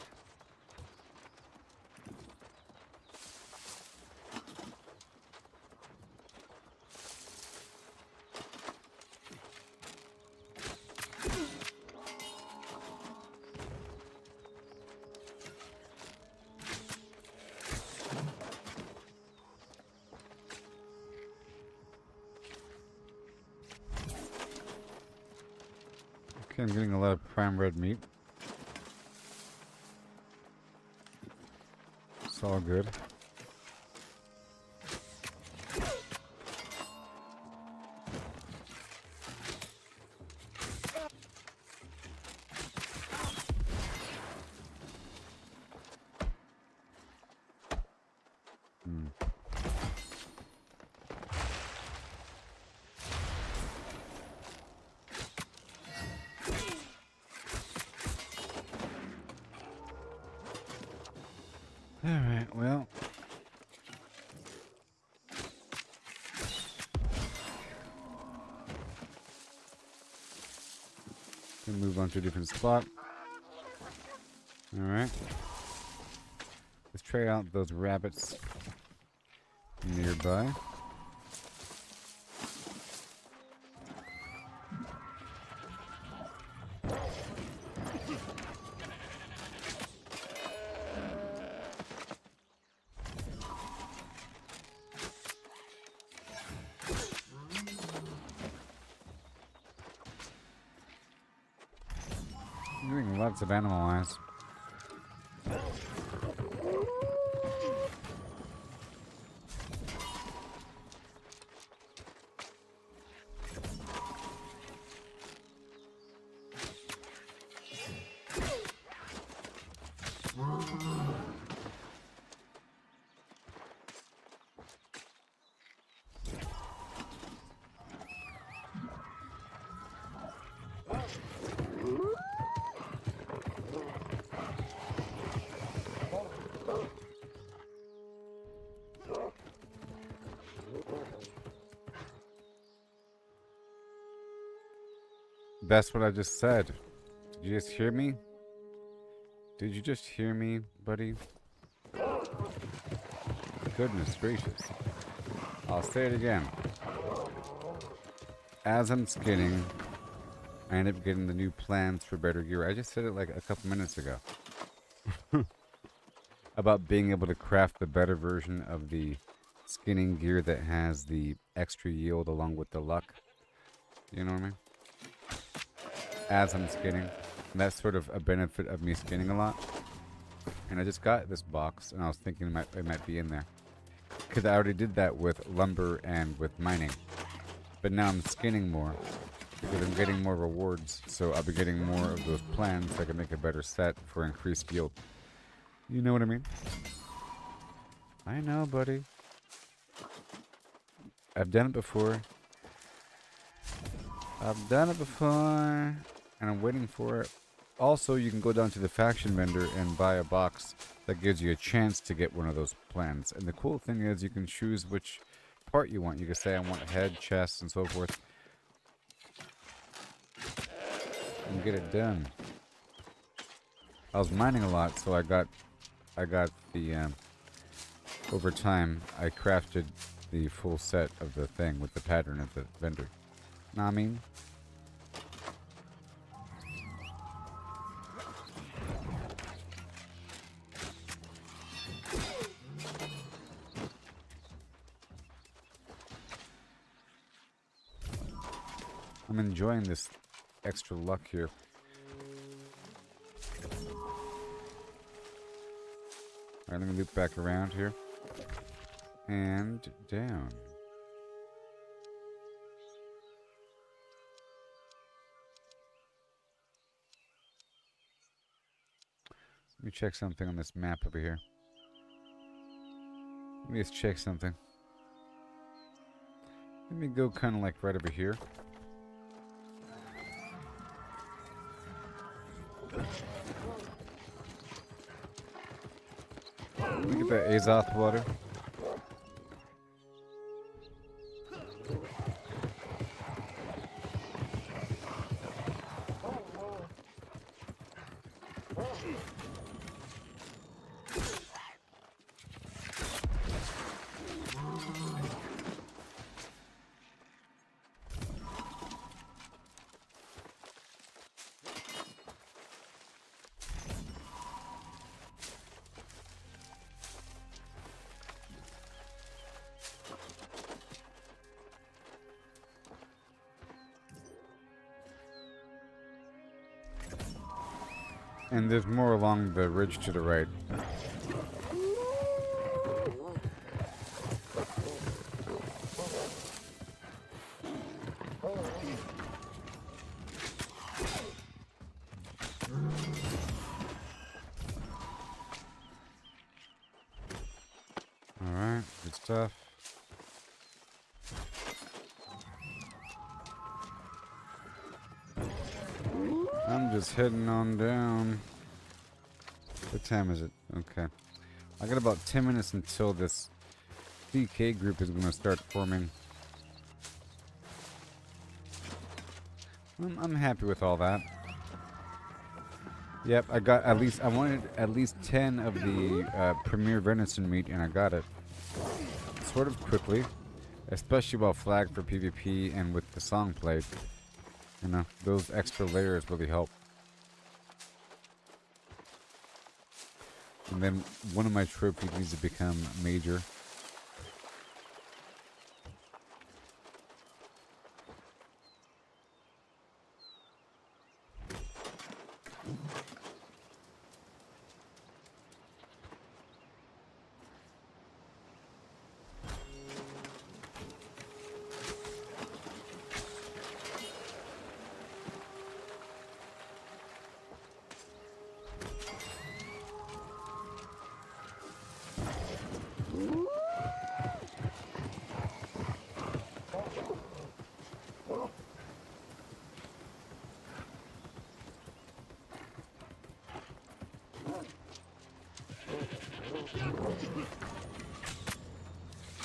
Okay, I'm getting a lot of prime red meat. It's all good. Alright, well. Gonna move on to a different spot. Alright. Let's try out those rabbits nearby. Lots of animal eyes. That's what I just said. Did you just hear me? Did you just hear me, buddy? Goodness gracious. I'll say it again. As I'm skinning, I end up getting the new plans for better gear. I just said it like a couple minutes ago. About being able to craft the better version of the skinning gear that has the extra yield along with the luck. You know what I mean? As I'm skinning. And that's sort of a benefit of me skinning a lot. And I just got this box, and I was thinking it might be in there. Because I already did that with lumber and with mining. But now I'm skinning more. Because I'm getting more rewards, so I'll be getting more of those plans so I can make a better set for increased yield. You know what I mean? I know, buddy. I've done it before. I've done it before. And I'm waiting for it. Also, you can go down to the faction vendor and buy a box that gives you a chance to get one of those plans. And the cool thing is you can choose which part you want. You can say I want head, chest, and so forth. And get it done. I was mining a lot, so I got the over time I crafted the full set of the thing with the pattern of the vendor. Know what I mean? I'm enjoying this extra luck here. Alright, let me loop back around here. And down. Let me check something on this map over here. Let me just check something. Let me go kind of like right over here. Look at that Azoth water. And there's more along the ridge to the right. Alright, good stuff. I'm just heading on down. What time is it? Okay. I got about 10 minutes until this DK group is going to start forming. I'm happy with all that. Yep, I got at least, I wanted at least 10 of the premier venison meat, and I got it. Sort of quickly. Especially while flagged for PvP and with the song played. You know, those extra layers really help. And then one of my trophies needs to become major.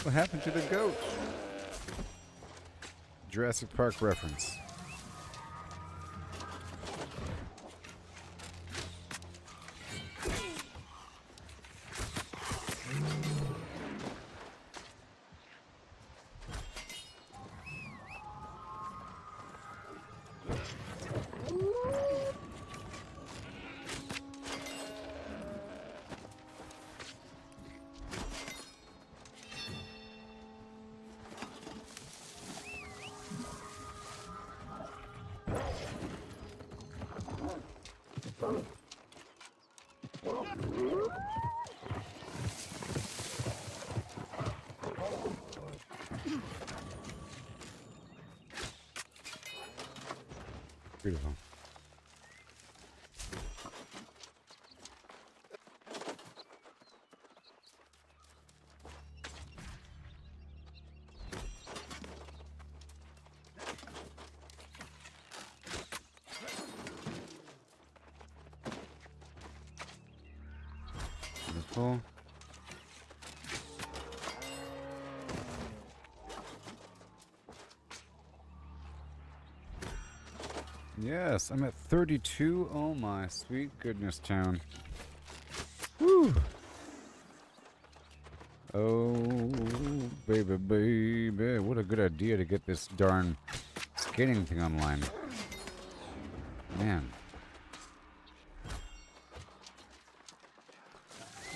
What happened to the goat? Jurassic Park reference. Beautiful. Beautiful. Yes, I'm at 32. Oh my sweet goodness, town. Woo! Oh, baby, baby. What a good idea to get this darn skating thing online. Man.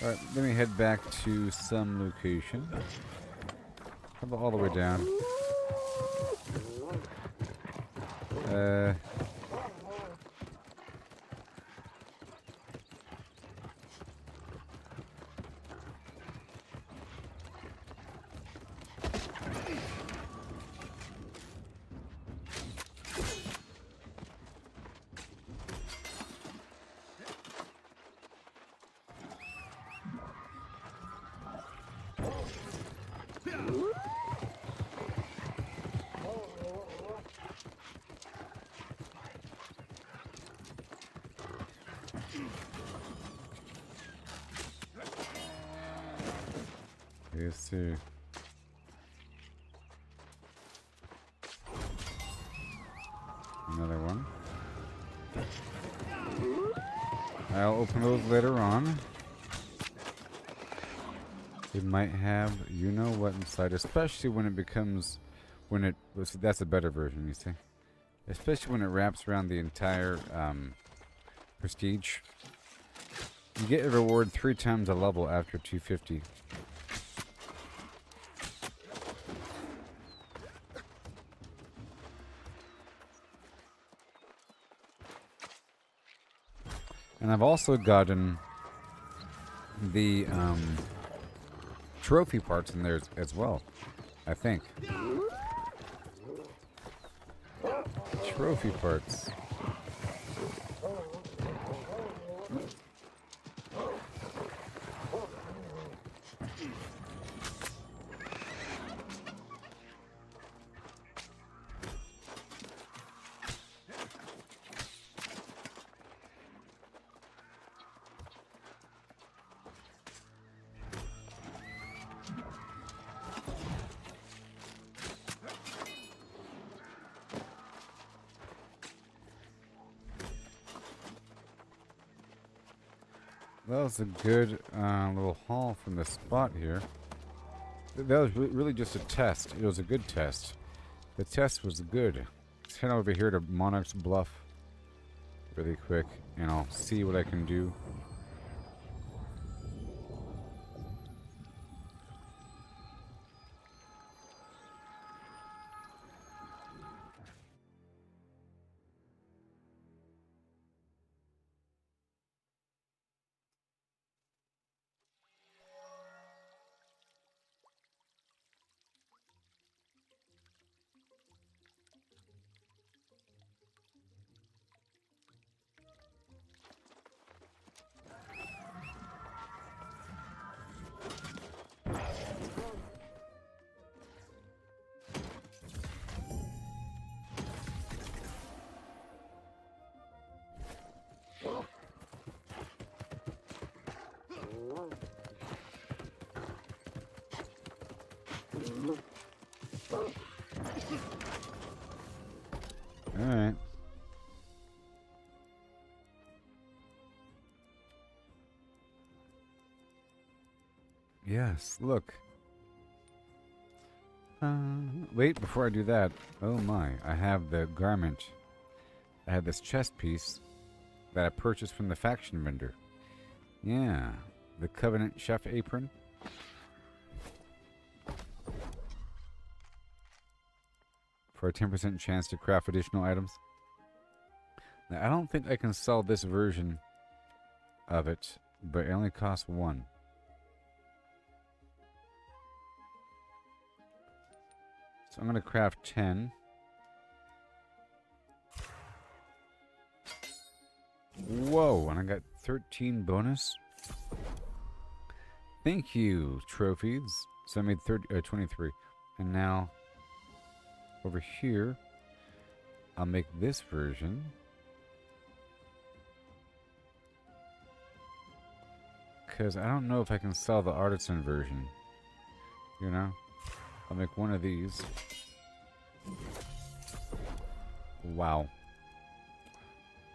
Alright, let me head back to some location. How about all the way down? Let's see. Another one. I'll open those later on. It might have you know what inside, especially when it becomes, that's a better version, you see. Especially when it wraps around the entire prestige. You get a reward 3 times a level after 250. And I've also gotten the trophy parts in there as well, I think. Trophy parts. That was a good little haul from the spot here. That was really just a test. It was a good test. The test was good. Let's head over here to Monarch's Bluff really quick, and I'll see what I can do. Alright. Yes, look. Wait, before I do that. Oh my, I have the garment. I have this chest piece that I purchased from the faction vendor. Yeah, the Covenant Chef Apron. For a 10% chance to craft additional items. Now, I don't think I can sell this version of it, but it only costs 1. So I'm going to craft 10. Whoa, and I got 13 bonus. Thank you, trophies. So I made 23. And now, over here, I'll make this version. Because I don't know if I can sell the artisan version. You know? I'll make one of these. Wow.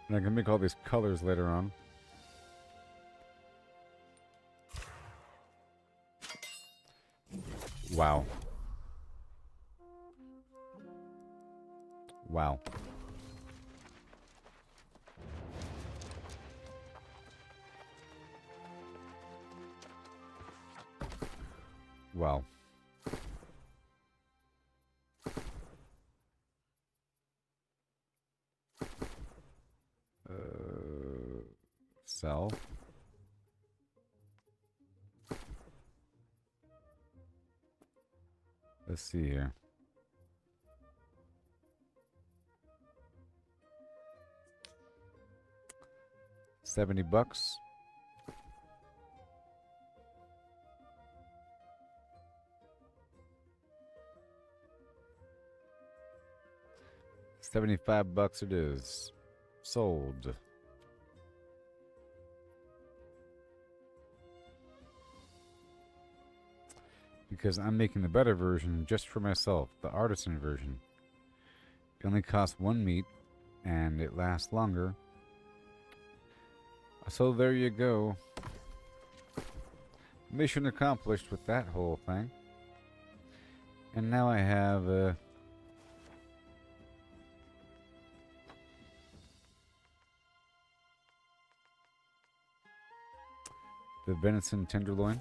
And I can make all these colors later on. Wow. Wow. Wow. Sell. Let's see here. $70. $75 it is. Sold. Because I'm making the better version just for myself, the artisan version. It only costs 1 meat, and it lasts longer. So there you go. Mission accomplished with that whole thing. And now I have the venison tenderloin.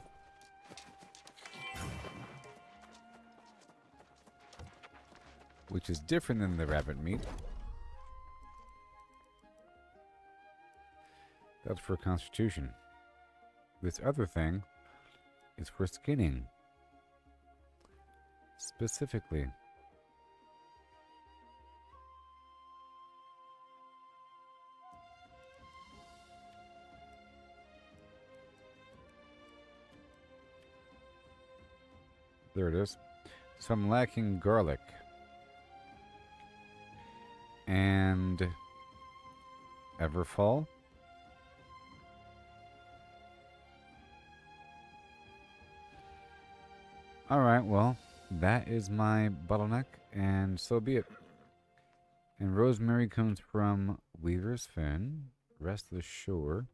Which is different than the rabbit meat. That's for constitution. This other thing is for skinning. Specifically. There it is. So I'm lacking garlic. And Everfall. Alright, well, that is my bottleneck, and so be it. And rosemary comes from Weaver's Fen, rest of the shore.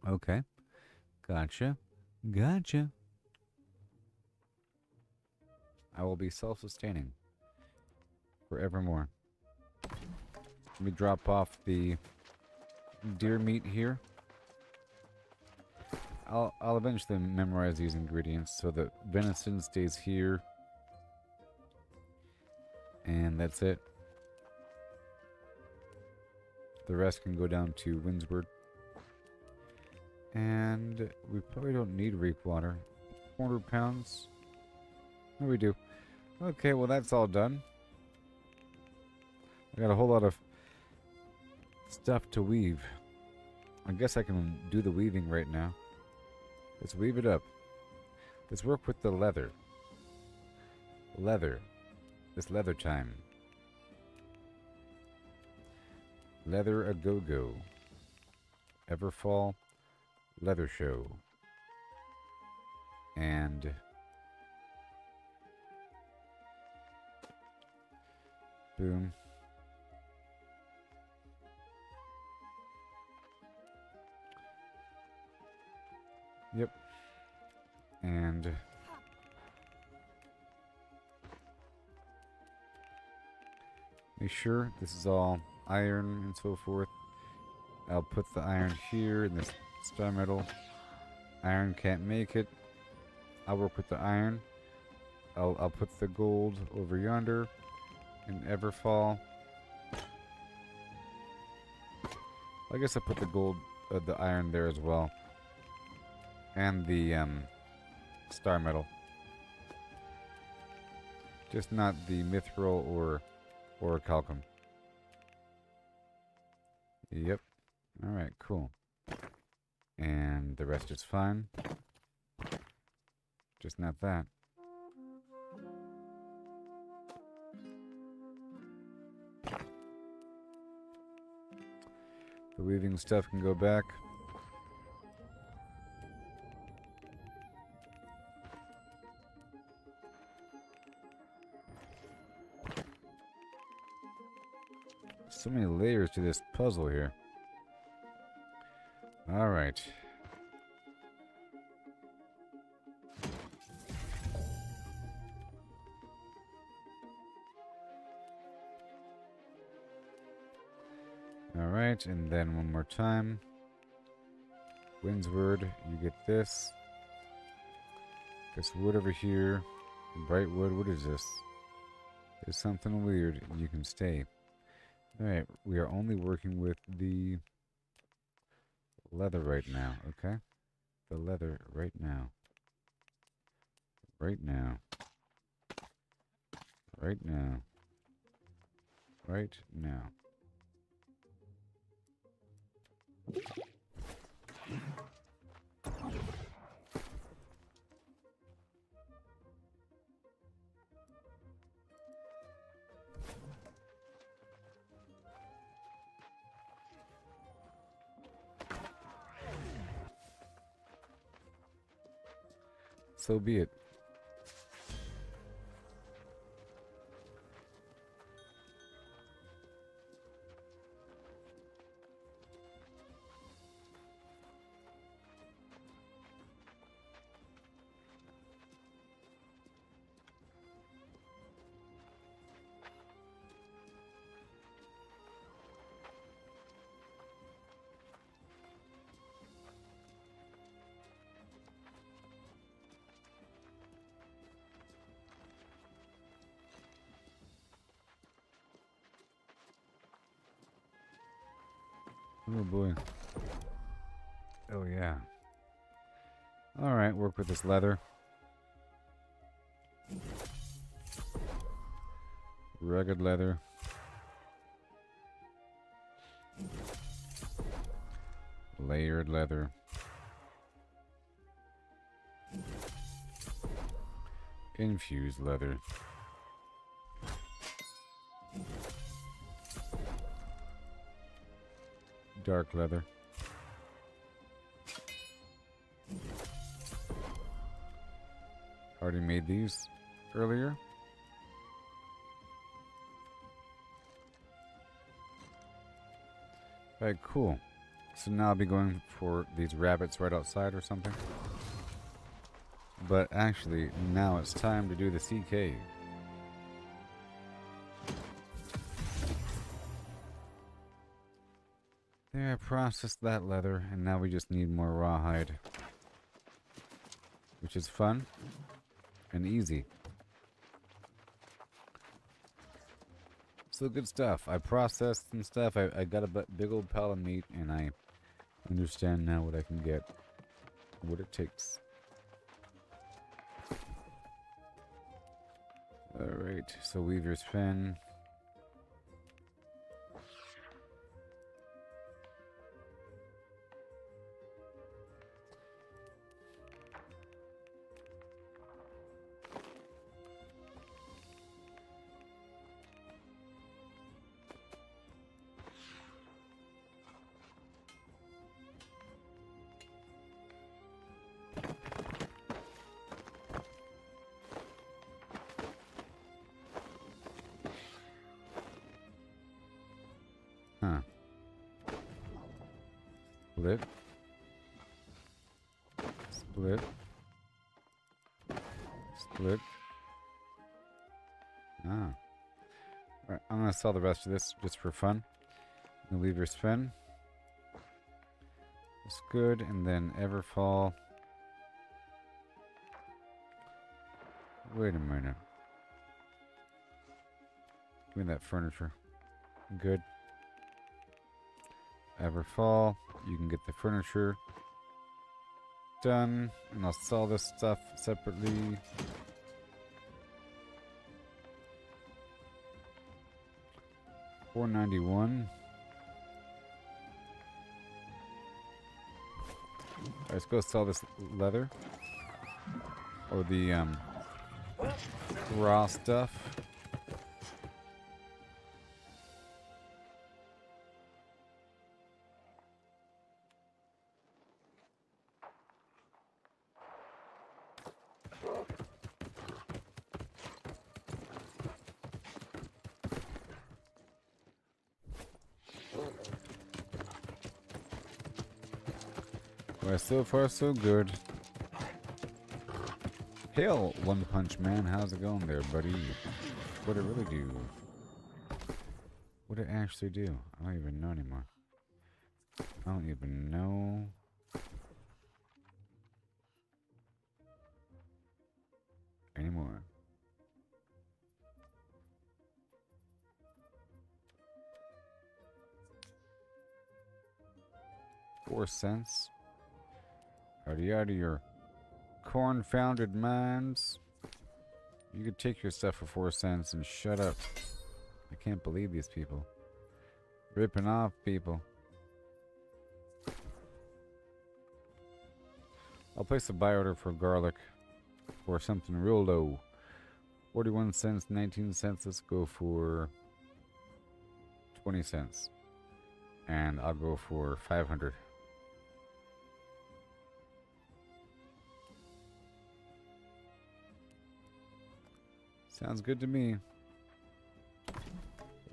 Okay. Gotcha. Gotcha. I will be self-sustaining forevermore. Let me drop off the deer meat here. I'll eventually memorize these ingredients so that venison stays here. And that's it. The rest can go down to Windsward. And we probably don't need reef water. 400 pounds. No, we do. Okay, well that's all done. I got a whole lot of stuff to weave. I guess I can do the weaving right now. Let's weave it up. Let's work with the leather. Leather. It's leather time. Leather a go-go. Everfall. Leather show. And boom. Yep. And make sure this is all iron and so forth. I'll put the iron here in this star metal. Iron can't make it. I'll work with the iron. I'll put the gold over yonder in Everfall. I guess I'll put the gold, the iron there as well. And the star metal. Just not the mithril or orichalcum. Yep. Alright, cool. And the rest is fine. Just not that. The weaving stuff can go back. So many layers to this puzzle here. All right. All right, and then one more time. Windsward, you get this. This wood over here. Bright wood, what is this? There's something weird. You can stay. Alright, we are only working with the leather right now, okay? The leather right now. Right now. Right now. Right now. So be it. Oh boy. Oh yeah. Alright, work with this leather. Rugged leather. Layered leather. Infused leather. Dark leather. Already made these earlier. Alright, cool. So now I'll be going for these rabbits right outside or something. But actually, now it's time to do the sea cave. There, I processed that leather, and now we just need more rawhide. Which is fun and easy. So good stuff. I processed some stuff. I got a big old pile of meat, and I understand now what I can get. What it takes. Alright, so Weaver's Fen. Huh. Split. Split. Split. Ah. Alright, I'm gonna sell the rest of this just for fun. I'm gonna leave her spin. That's good, and then Everfall. Wait a minute. Give me that furniture. Good. Everfall. You can get the furniture. Done. And I'll sell this stuff separately. $491. Alright, let's go sell this leather. Or the raw stuff. Well, so far so good. Hail, One Punch Man. How's it going there, buddy? What'd it really do? What'd it actually do? I don't even know anymore. I don't even know. Anymore. $0.04. Are you out of your corn-founded minds? You could take your stuff for 4 cents and shut up. I can't believe these people. Ripping off people. I'll place a buy order for garlic or something real low. 41 cents, 19 cents. Let's go for 20 cents. And I'll go for 500. Sounds good to me.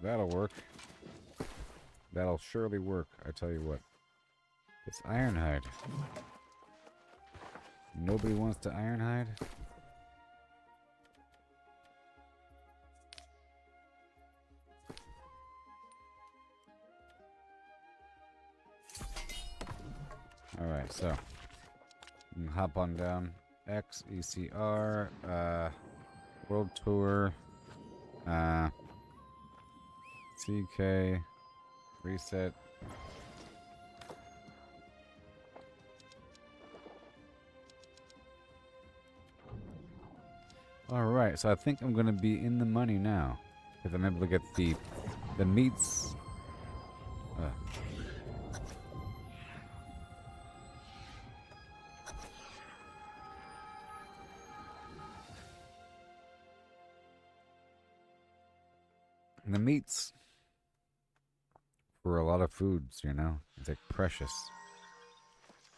That'll work. That'll surely work, I tell you what. It's Ironhide. Nobody wants to Ironhide? Alright, so. You can hop on down. X, ECR, World Tour, CK, reset. Alright, so I think I'm going to be in the money now. Because I'm able to get the meats. The meats for a lot of foods, you know, it's like precious.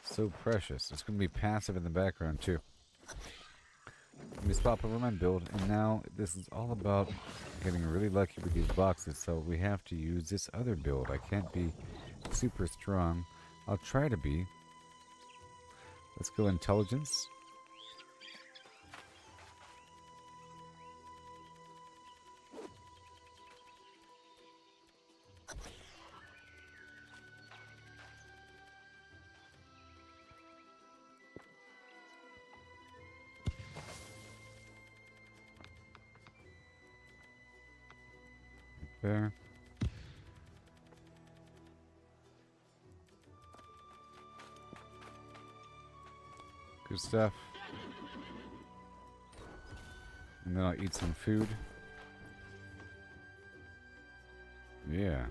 So precious. It's going to be passive in the background too. Let me swap over my build, and now this is all about getting really lucky with these boxes, so we have to use this other build. I can't be super strong. I'll try to be. Let's go intelligence. There. Good stuff. And then I'll eat some food. Yeah.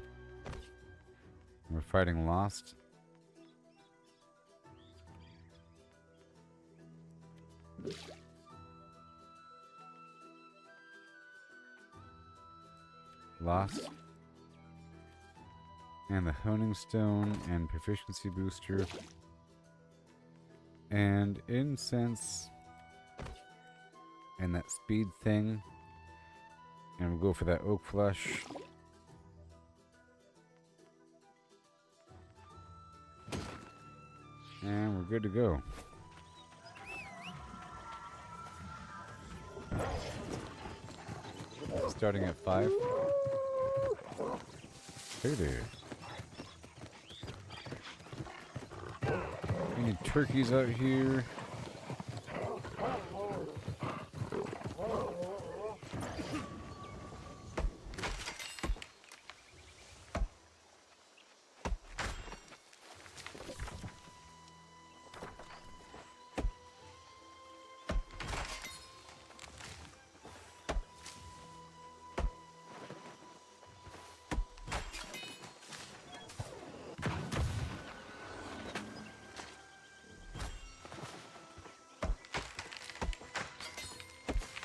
We're fighting Lost. Lost. And the Honing Stone and Proficiency Booster. And Incense. And that speed thing. And we'll go for that Oak Flush. And we're good to go. Starting at 5. Hey there. Any turkeys out here?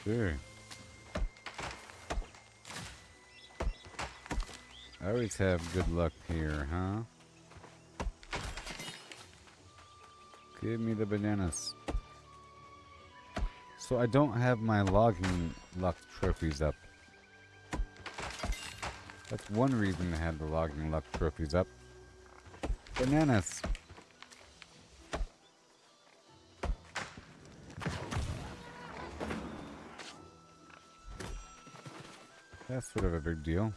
Sure. I always have good luck here, huh? Give me the bananas. So I don't have my logging luck trophies up. That's one reason to have the logging luck trophies up. Bananas. That's sort of a big deal.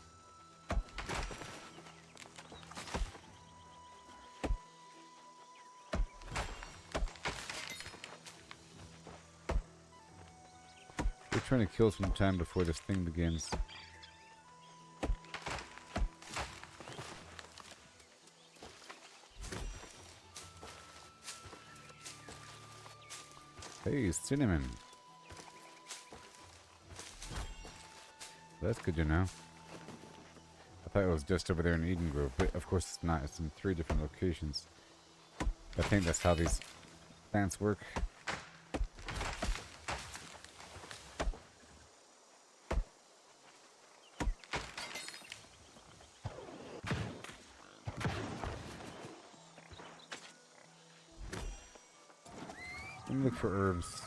We're trying to kill some time before this thing begins. Hey, cinnamon. That's good to know. I thought it was just over there in Eden Grove, but of course it's not. It's in 3 different locations. I think that's how these plants work. Let me look for herbs.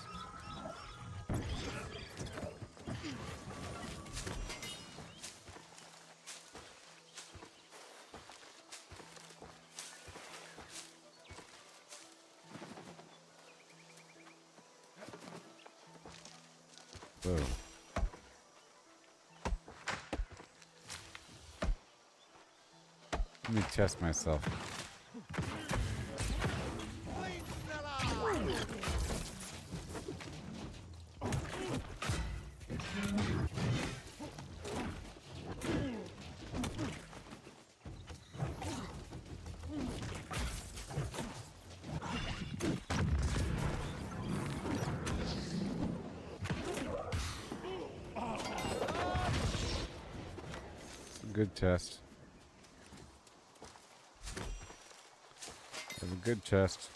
Whoa. Let me test myself. Good test. That's a good test.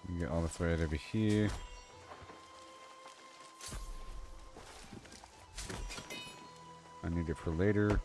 You get all this right over here. I need it for later.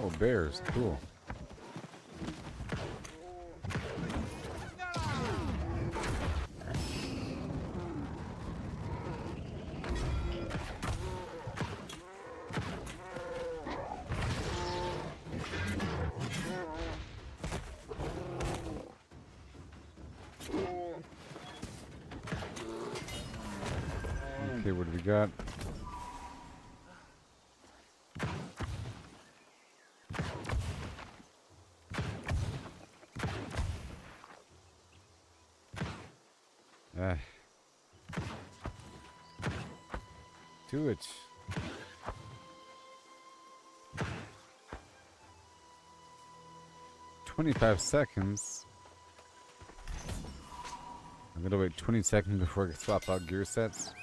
Oh, bears, cool. Okay, what do we got? Do it. "25 seconds. I'm gonna wait 20 seconds before I swap out gear sets.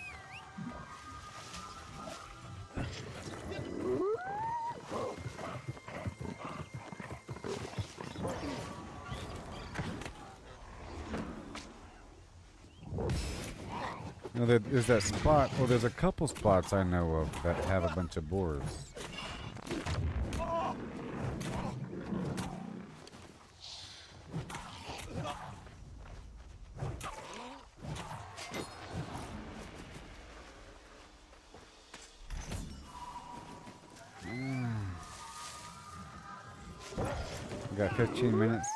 No, there's that spot. Oh, there's a couple spots I know of that have a bunch of boars. We got 15 minutes.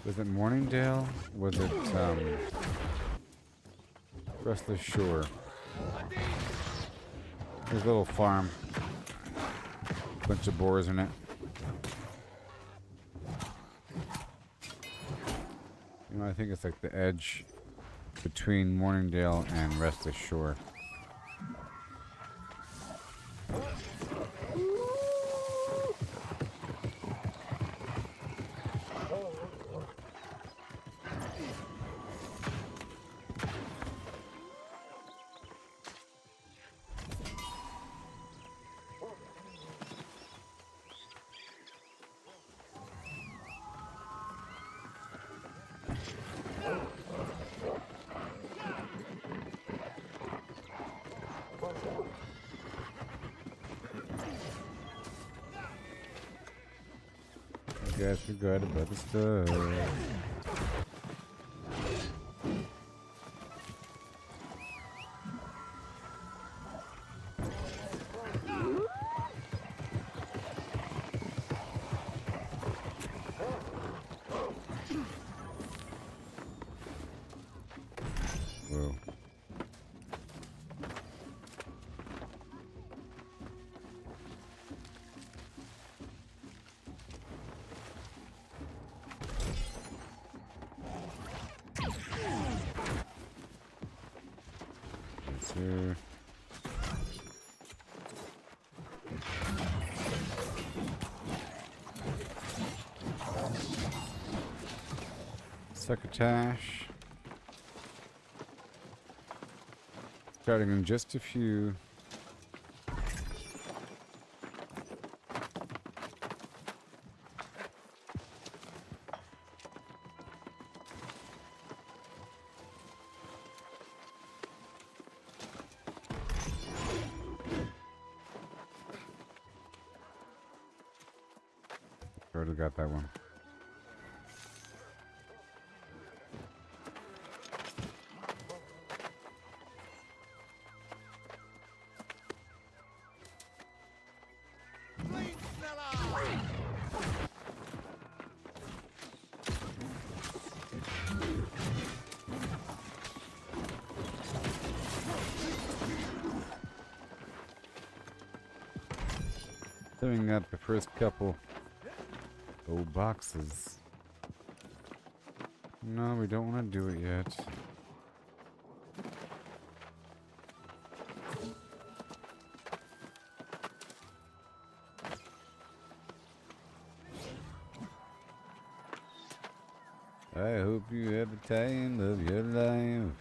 Was it Morningdale? Was it Restless Shore? There's a little farm. Bunch of boars in it. You know, I think it's like the edge between Morningdale and Restless Shore. You guys forgot about the stuff. Whoa. Here. Succotash. Starting in just a few. Already got that one. Filling up the first couple old boxes. No, we don't want to do it yet. I hope you have the time of your life.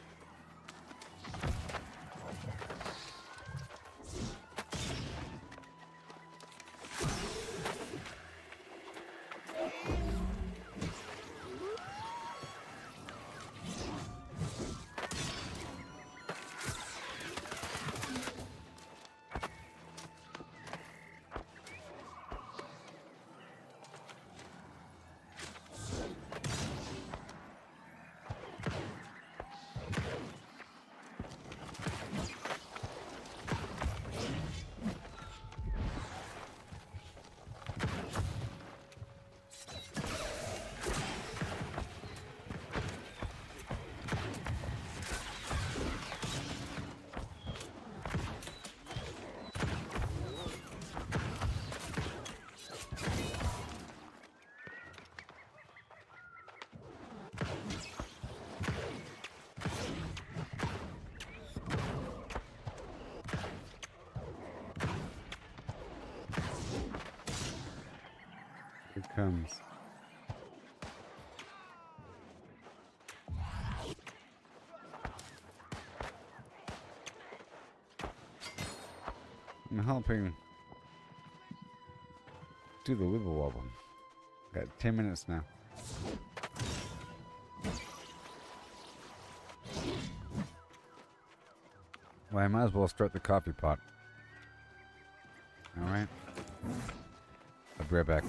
Here it comes. I'm helping do the wibble wobble. Got 10 minutes now. Well, I might as well start the coffee pot. Alright. I'll be right back.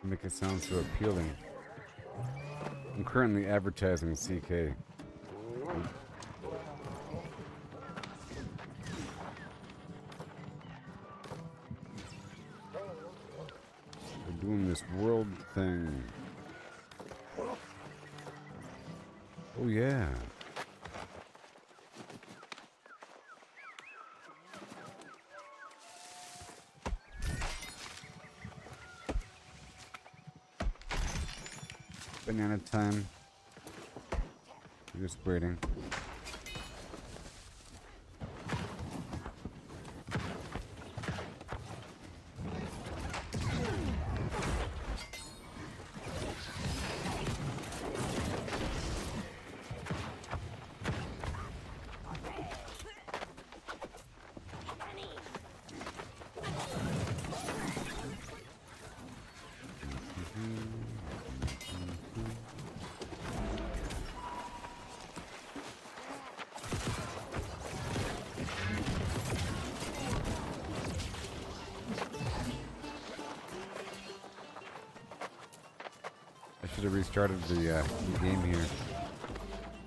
Make it sound so appealing. I'm currently advertising CK. We're doing this world thing. Oh yeah. Banana time. Just waiting. Should have restarted the game here.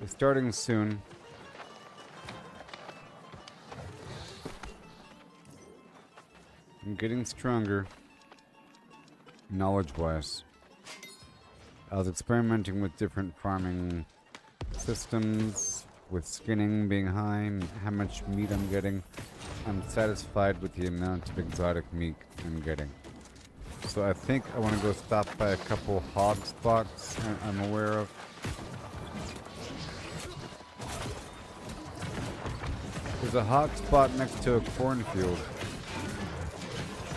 It's starting soon. I'm getting stronger, knowledge-wise. I was experimenting with different farming systems, with skinning being high, and how much meat I'm getting. I'm satisfied with the amount of exotic meat I'm getting. So I think I want to go stop by a couple hog spots I'm aware of. There's a hog spot next to a cornfield.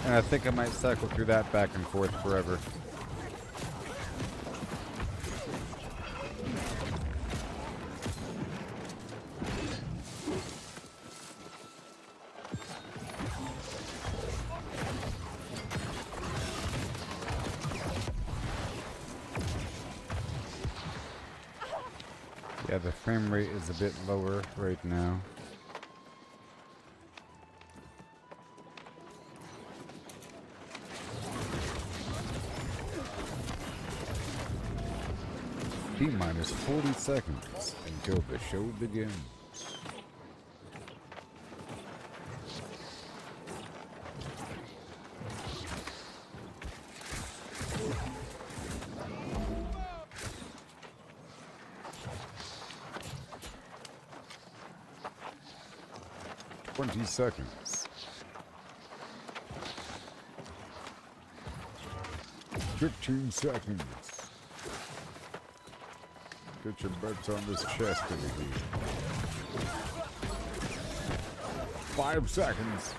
And I think I might cycle through that back and forth forever. Yeah, the frame rate is a bit lower right now. T-minus 40 seconds until the show begins. Seconds. 15 seconds. Get your butts on this chest over here. 5 seconds.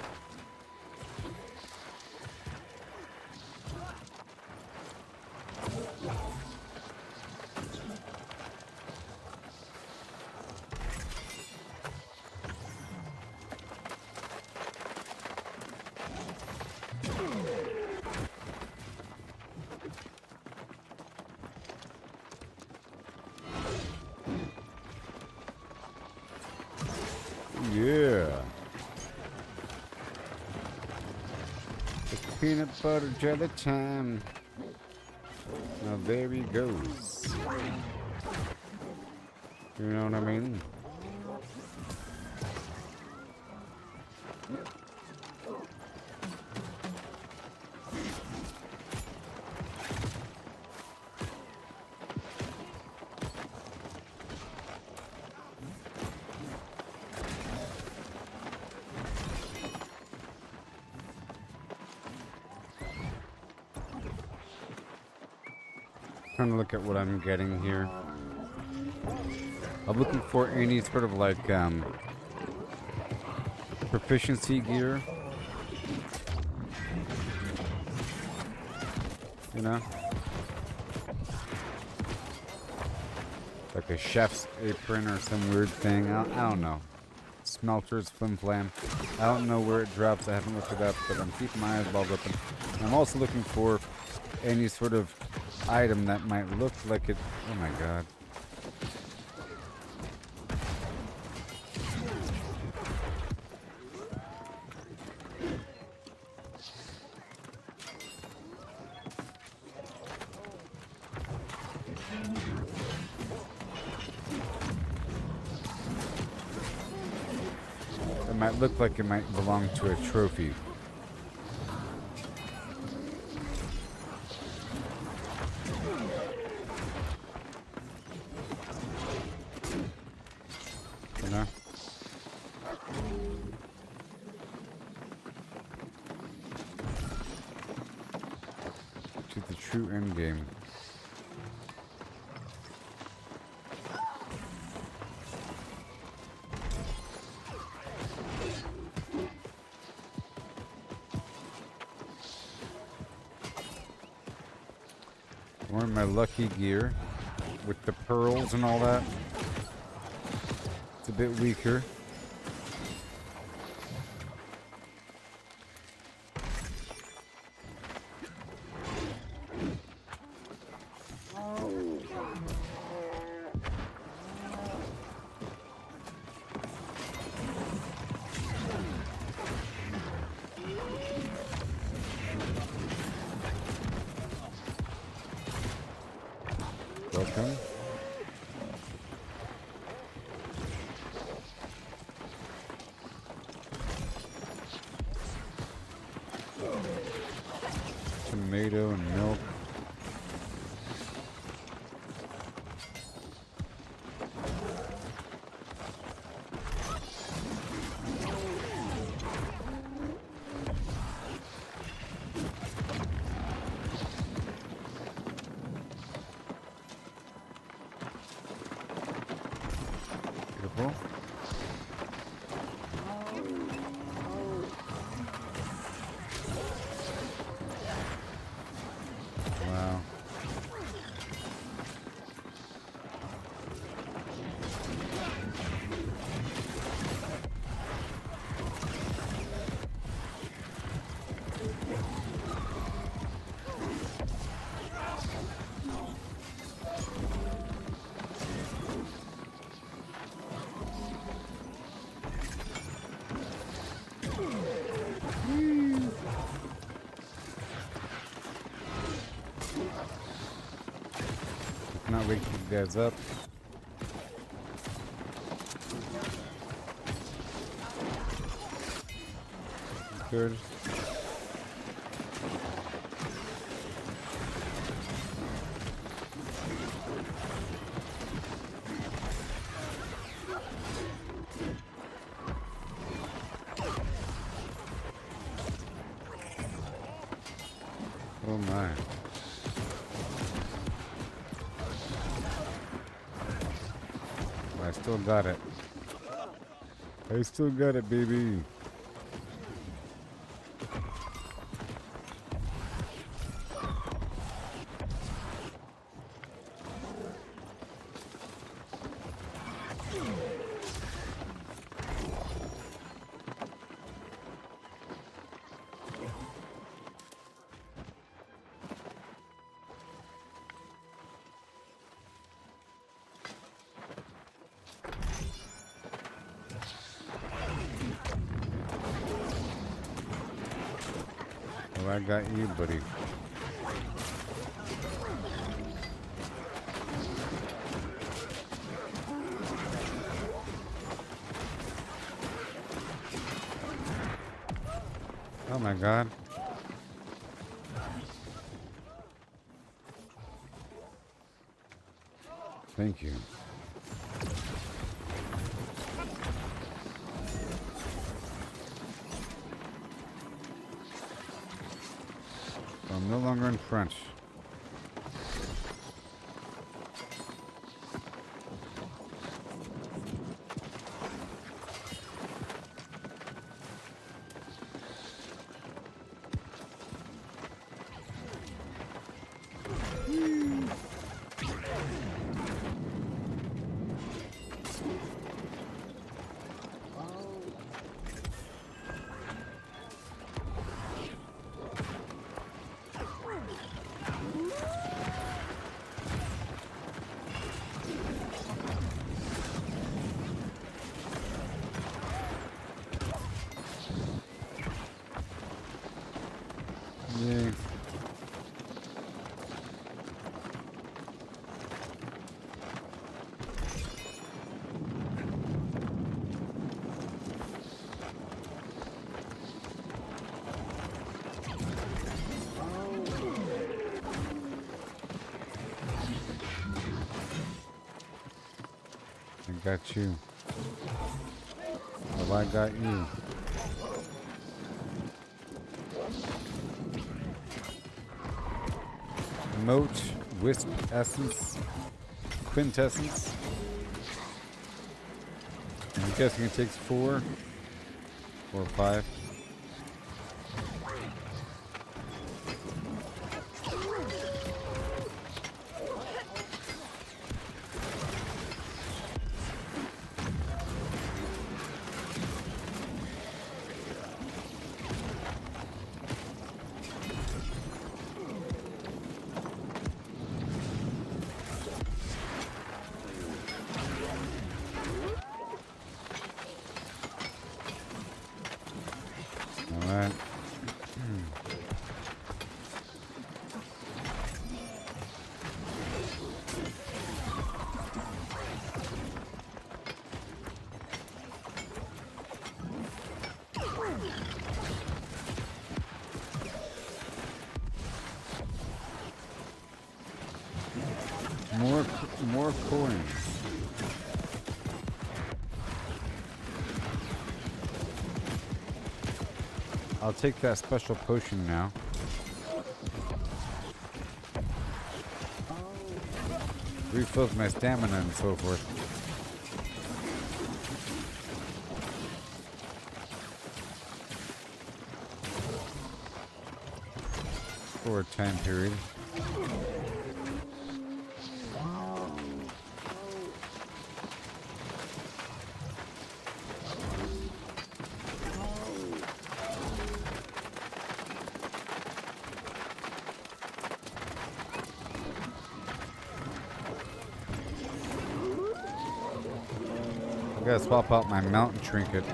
Yeah. It's peanut butter jelly time. Now there he goes. You know what I mean? Trying to look at what I'm getting here. I'm looking for any sort of like proficiency gear. You know? Like a chef's apron or some weird thing. I don't know. Smelters, flim flam. I don't know where it drops. I haven't looked it up, but I'm keeping my eyes balls open. And I'm also looking for any sort of item that might look like it. Oh my god. It might look like it might belong to a trophy. You know? To the true end game. Wearing my lucky gear with the pearls and all that. It's a bit weaker. Welcome. Tomato and milk. Beautiful. Wow. Not wake you guys up. Good. Oh my. I still got it. I still got it, baby. Oh, I got you, buddy. Oh my god. Thank you. I'm no longer in front. Yay. I got you. Have I got you? Moat, Wisp Essence, Quintessence. I'm guessing it takes 4 or 5. Alright. More coins. I'll take that special potion now. Refills my stamina and so forth. For a time period. I gotta swap out my mountain trinket.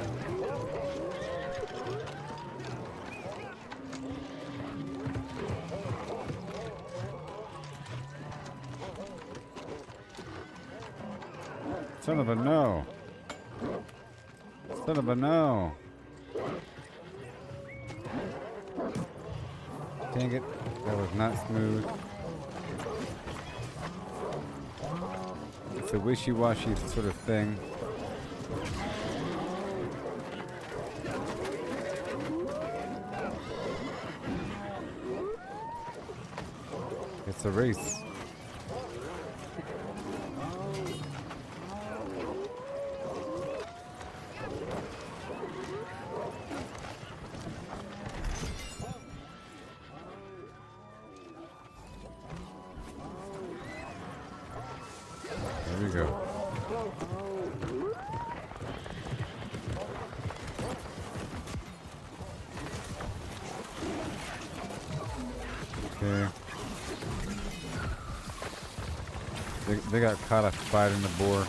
Son of a no. Son of a no. Dang it. That was not smooth. It's a wishy-washy sort of thing. It's a race. There we go. Okay. They got caught up fighting the boar.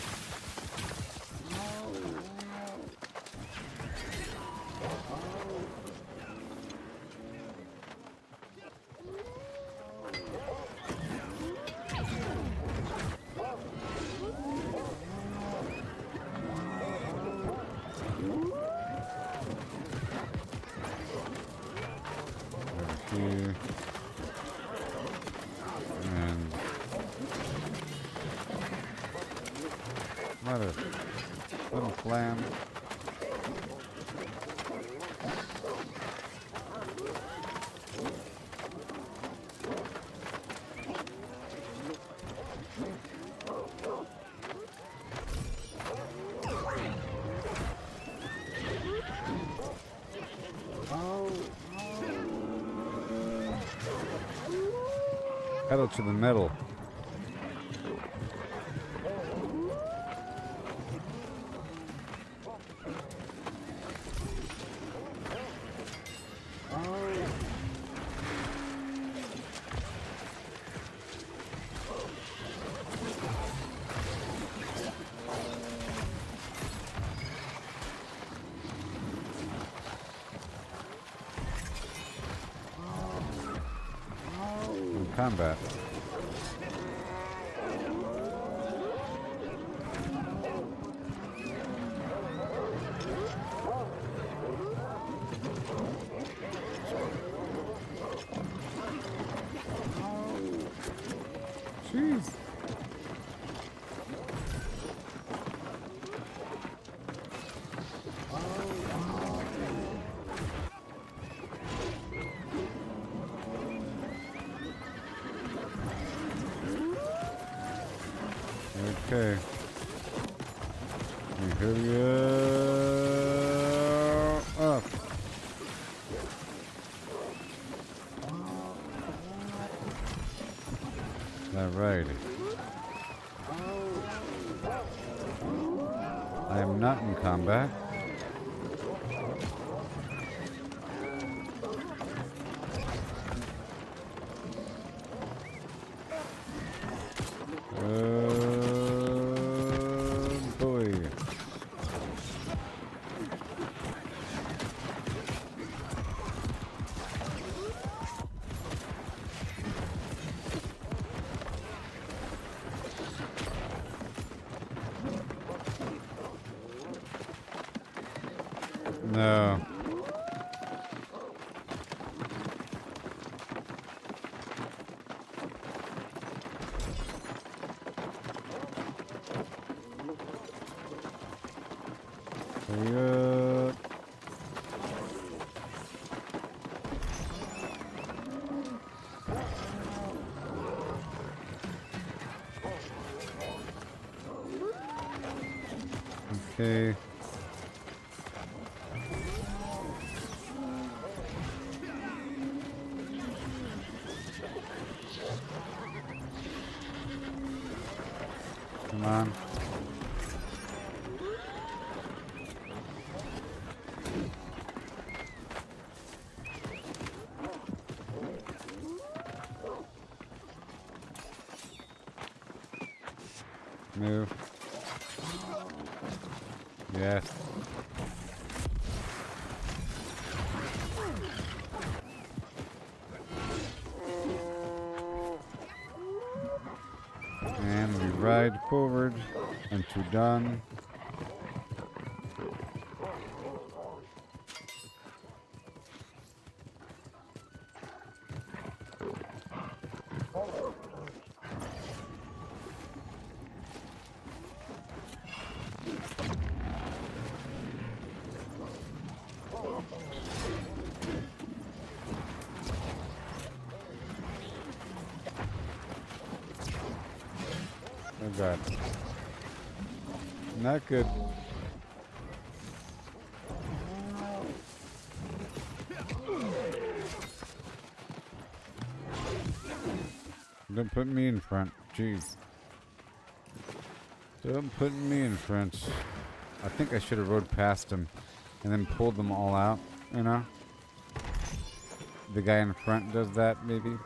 Here. And mother, little flam. Pedal to the metal. Combat. Jeez. Okay. We hurry up. Alrighty. I am not in combat. Boy. No. Hurry up. Okay. Come on. Move. Yes. And we ride forward until done. Oh god. Not good. Don't put me in front. Jeez. Don't put me in front. I think I should have rode past him and then pulled them all out, you know? The guy in front does that, maybe?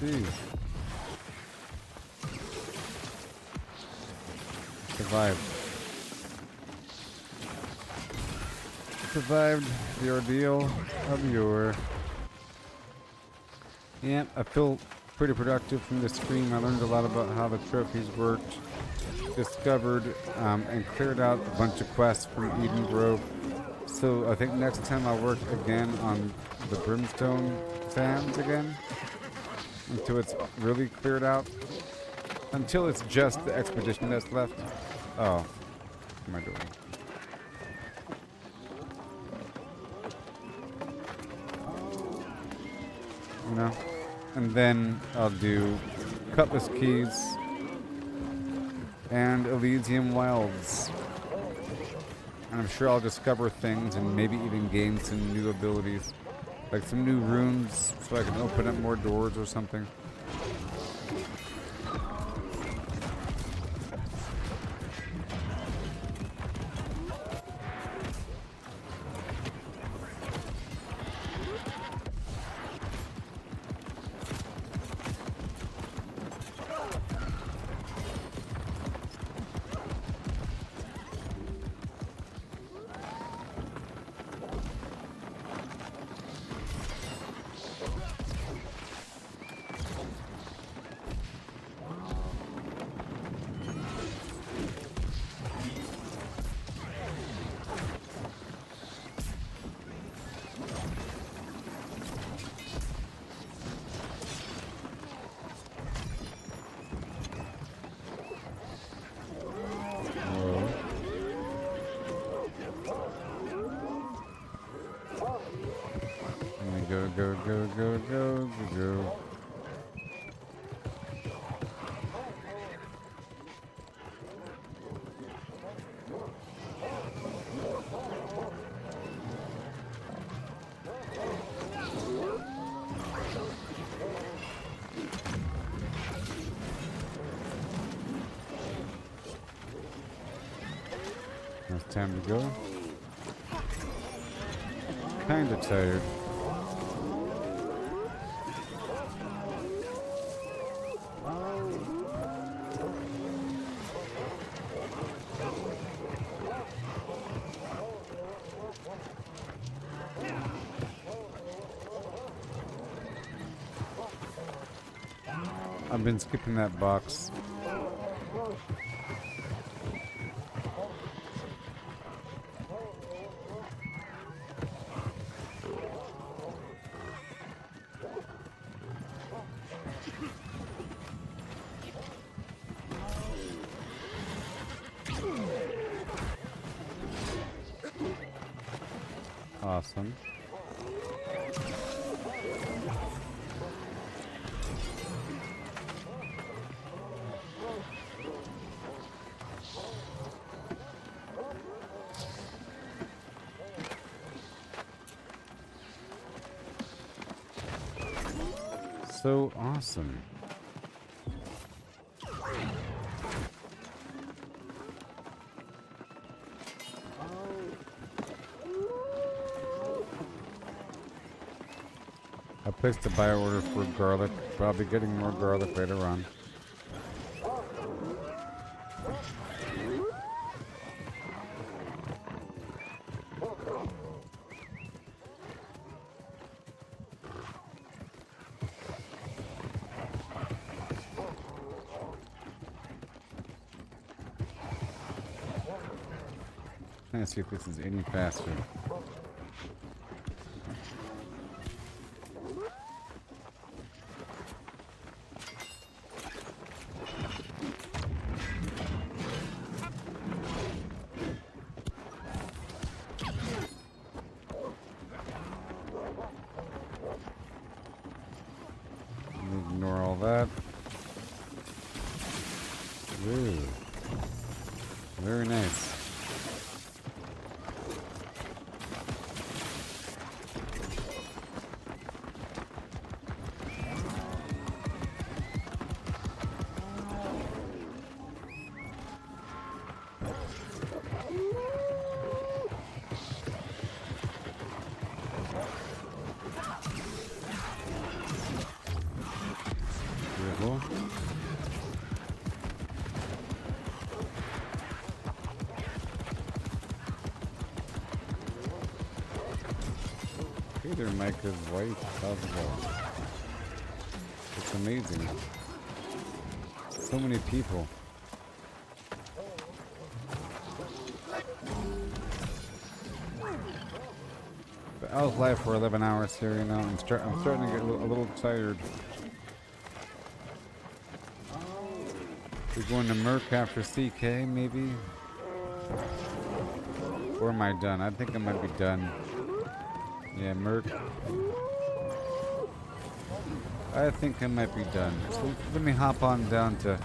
Jeez. Survived. Survived the ordeal of yore. Yeah, I feel pretty productive from this stream. I learned a lot about how the trophies worked. Discovered and cleared out a bunch of quests from Eden Grove. So I think next time I'll work again on the Brimstone Sands again. Until it's really cleared out. Until it's just the expedition that's left. Oh. What am I doing? You know? And then I'll do Cutlass Keys and Elysium Wilds. And I'm sure I'll discover things and maybe even gain some new abilities. Like some new runes so I can open up more doors or something. Go. It's time to go. Kinda tired. I've been skipping that box. Awesome. So awesome. I placed a buy order for garlic. Probably getting more garlic later on. Let's see if this is any faster. Ignore all that. Ooh. Very nice. Hey there, Micah's wife. How's it going? It's amazing. So many people. But I was live for 11 hours here, you know. I'm starting to get a little tired. We're going to Merc after CK, maybe? Or am I done? I think I might be done. Yeah, Merc. I think I might be done. So let me hop on down to...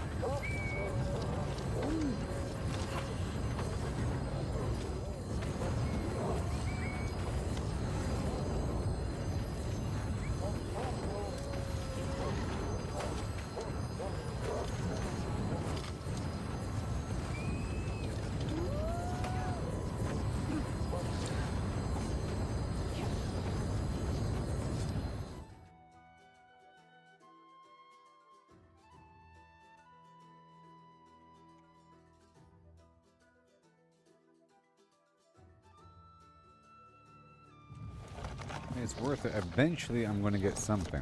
It's worth it. Eventually, I'm going to get something.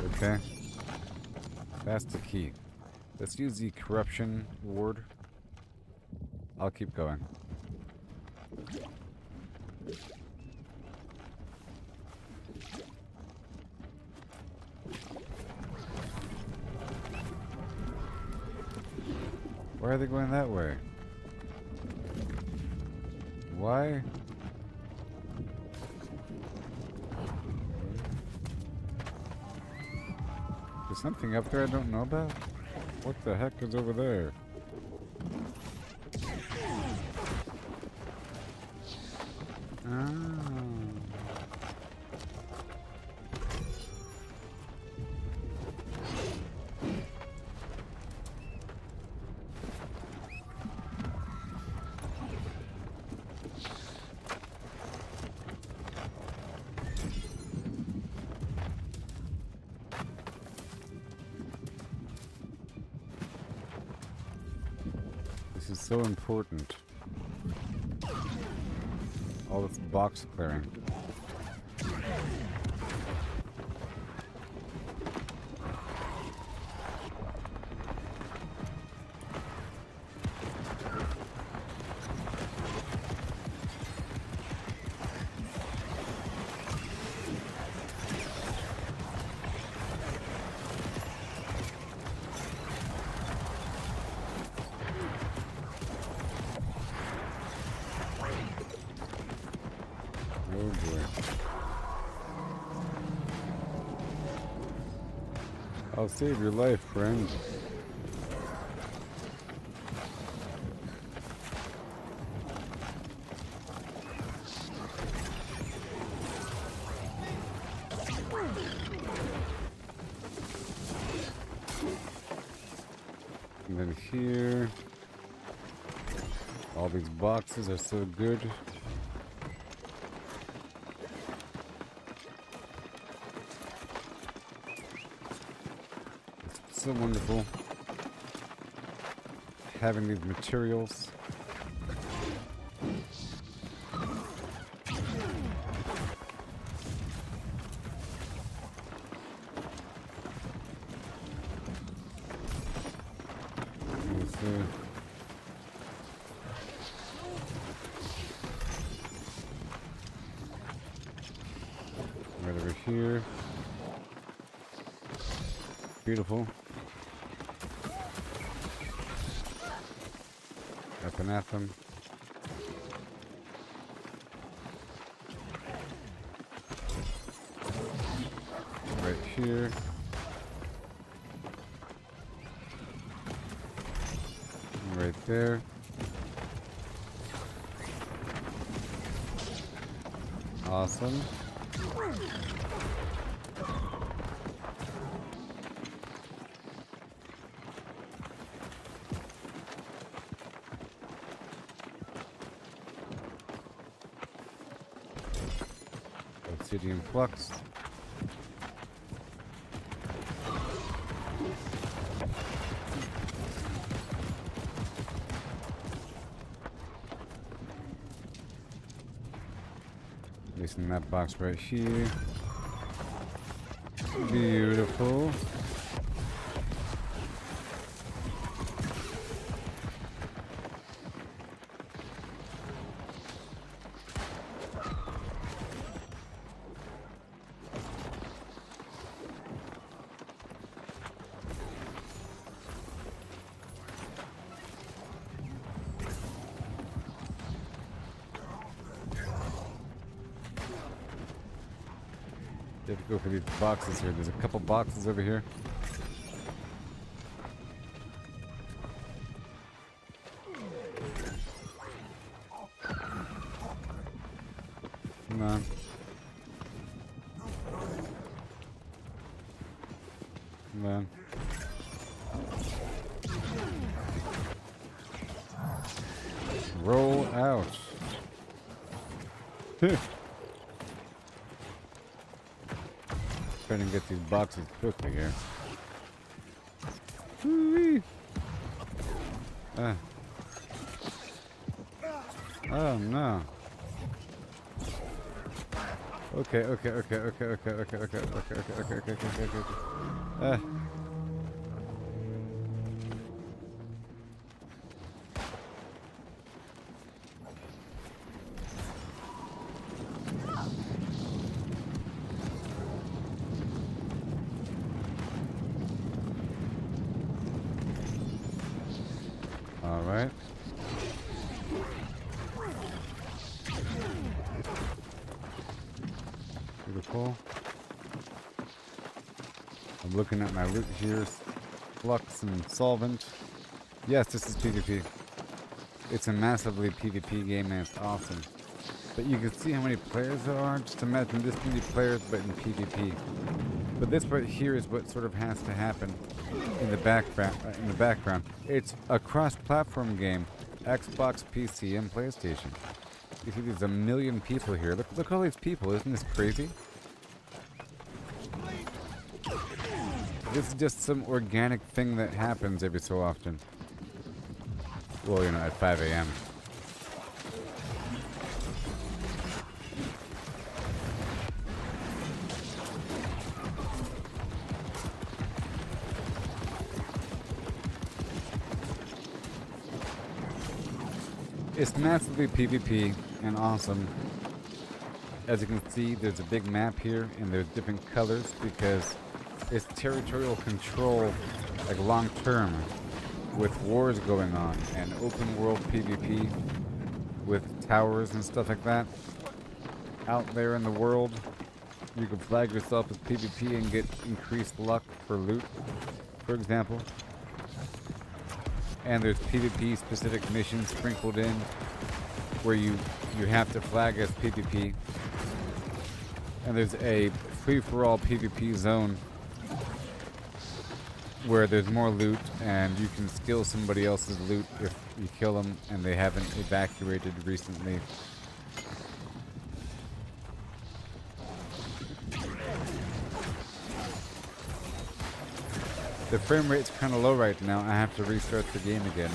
Okay? That's the key. Let's use the corruption ward. I'll keep going. Why are they going that way? Why? There's something up there I don't know about? What the heck is over there? Ah. This is so important. All this box clearing. I'll save your life, friend. And then here, all these boxes are so good. So wonderful having these materials. Right over here. Beautiful. Aeternum. Right here. Right there. Awesome. Obsidian flux. Placing that box right here. Beautiful. You have to go for these boxes here. There's a couple boxes over here. Come on. Come on. Roll out. Trying to get these boxes quickly here. Woo-wee. Oh no. Okay. All right. Beautiful. I'm looking at my loot here. Flux and solvent. Yes, this is PvP. It's a massively PvP game and it's awesome. But you can see how many players there are. Just imagine this many players but in PvP. But this right here is what sort of has to happen in the background. It's a cross-platform game. Xbox, PC, and PlayStation. You see there's a million people here. Look at all these people. Isn't this crazy? This is just some organic thing that happens every so often. Well, you know, at 5 a.m. It's massively PvP and awesome. As you can see, there's a big map here and there's different colors because it's territorial control, like long term, with wars going on and open world PvP with towers and stuff like that. Out there in the world, you can flag yourself as PvP and get increased luck for loot, for example. And there's PvP specific missions sprinkled in where you have to flag as PvP. And there's a free-for-all PvP zone where there's more loot and you can steal somebody else's loot if you kill them and they haven't evacuated recently. The frame rate's kind of low right now. I have to restart the game again.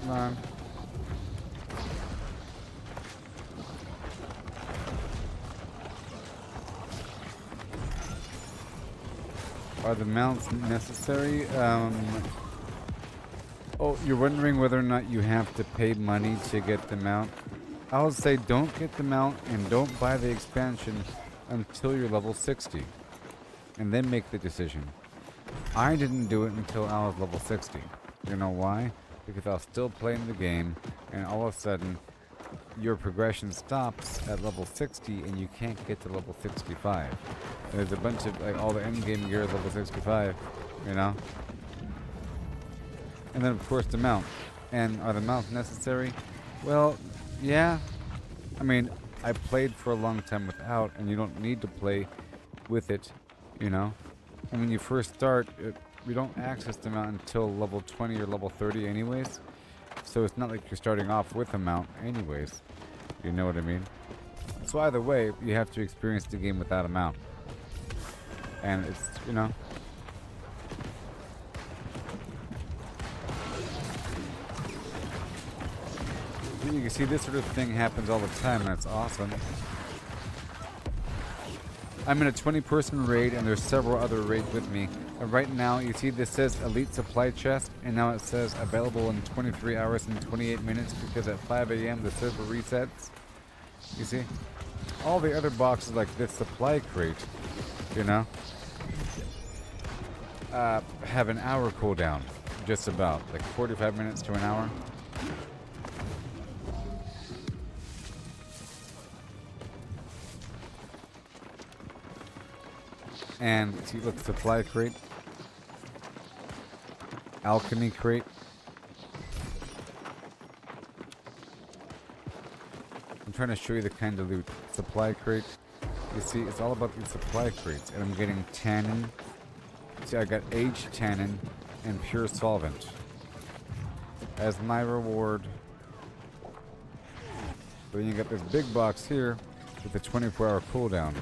Come on. Are the mounts necessary? Oh, you're wondering whether or not you have to pay money to get the mount? I would say don't get the mount and don't buy the expansion until you're level 60. And then make the decision. I didn't do it until I was level 60. You know why? Because I was still playing the game and all of a sudden your progression stops at level 60 and you can't get to level 65. And there's a bunch of, like, all the endgame gear is level 65, you know? And then of course the mount. And are the mounts necessary? Well, yeah. I mean, I played for a long time without and you don't need to play with it, you know? when you first start, you don't access the mount until level 20 or level 30 anyways. So it's not like you're starting off with a mount anyways. You know what I mean? So either way, you have to experience the game without a mount. And it's, you know. You can see this sort of thing happens all the time, and it's awesome. I'm in a 20-person raid, and there's several other raids with me. And right now, you see this says Elite Supply Chest, and now it says available in 23 hours and 28 minutes because at 5 a.m. the server resets. You see? All the other boxes like this supply crate, you know, have an hour cooldown. Just about. Like 45 minutes to an hour. And see, look, supply crate, alchemy crate. I'm trying to show you the kind of loot. Supply crate. You see, it's all about these supply crates, and I'm getting tannin. See, I got aged tannin and pure solvent as my reward. But then you got this big box here with a 24-hour cooldown.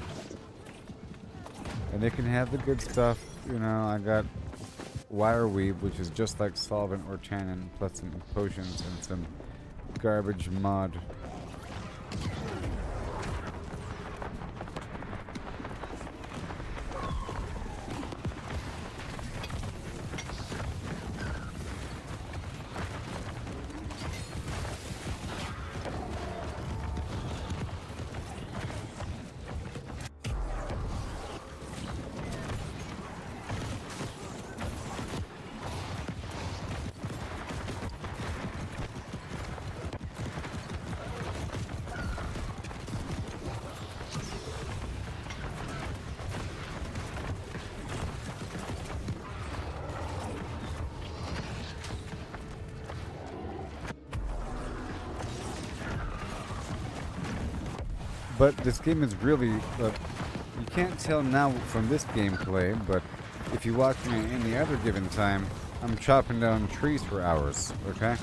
And they can have the good stuff, you know. I got wire weave, which is just like solvent or tannin, plus some potions and some garbage mod. But this game is really, you can't tell now from this gameplay, but if you watch me at any other given time, I'm chopping down trees for hours, okay?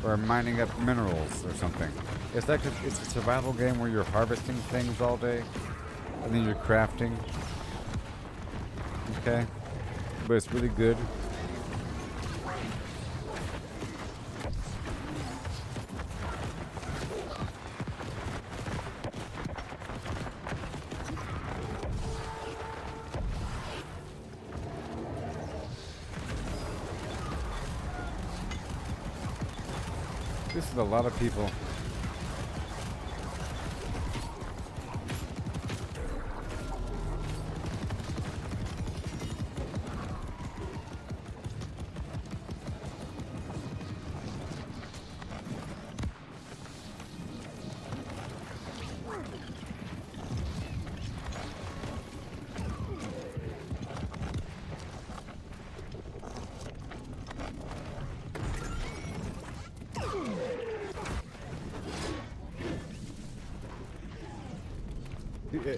Or mining up minerals or something. It's like it's a survival game where you're harvesting things all day, and then you're crafting, okay? But it's really good. This is a lot of people.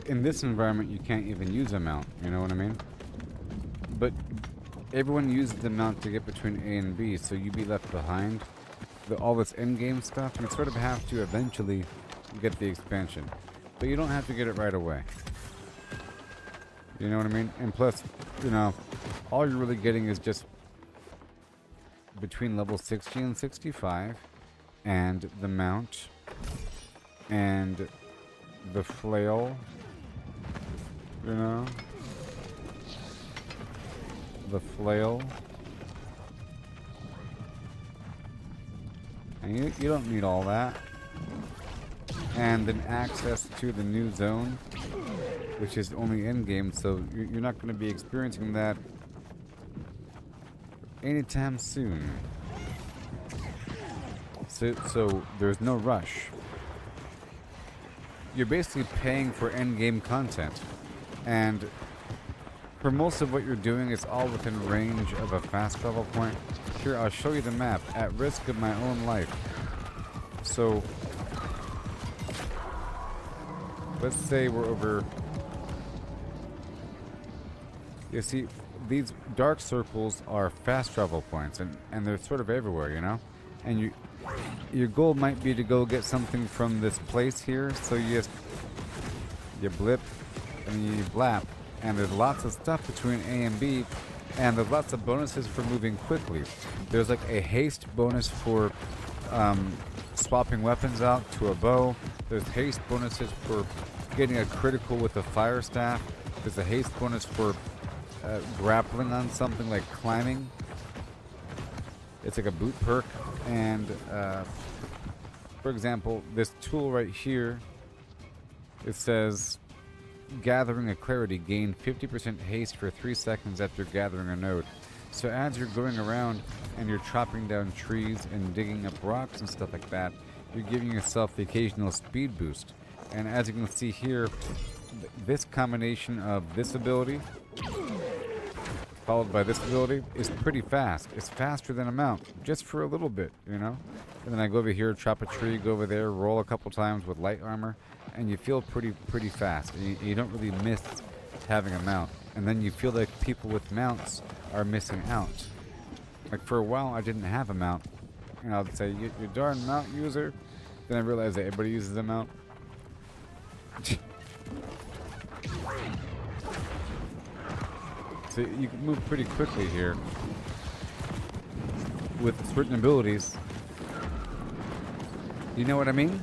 In this environment, you can't even use a mount, you know what I mean? But everyone uses the mount to get between A and B, so you'd be left behind. All this endgame stuff, you sort of have to eventually get the expansion. But you don't have to get it right away. You know what I mean? And plus, you know, all you're really getting is just between level 60 and 65, and the mount, and the flail, you know, the flail, and you don't need all that, and then access to the new zone, which is only in game, so you're not going to be experiencing that anytime soon. So there's no rush. You're basically paying for endgame content, and for most of what you're doing, it's all within range of a fast travel point. Here, I'll show you the map at risk of my own life. So let's say we're over You see, these dark circles are fast travel points, and they're sort of everywhere, you know? And your goal might be to go get something from this place here, so you blip, and you blap, and there's lots of stuff between A and B, and there's lots of bonuses for moving quickly. There's like a haste bonus for swapping weapons out to a bow. There's haste bonuses for getting a critical with a fire staff. There's a haste bonus for grappling on something like climbing. It's like a boot perk. And for example, this tool right here, it says gathering a clarity, gain 50% haste for 3 seconds after gathering a node. So as you're going around and you're chopping down trees and digging up rocks and stuff like that, you're giving yourself the occasional speed boost. And as you can see here, this combination of this ability followed by this ability is pretty fast. It's faster than a mount, just for a little bit, you know? And then I go over here, chop a tree, go over there, roll a couple times with light armor, and you feel pretty fast. And you don't really miss having a mount. And then you feel like people with mounts are missing out. Like for a while, I didn't have a mount. And I'd say, you darn mount user. Then I realized that everybody uses a mount. So you can move pretty quickly here with certain abilities. You know what I mean?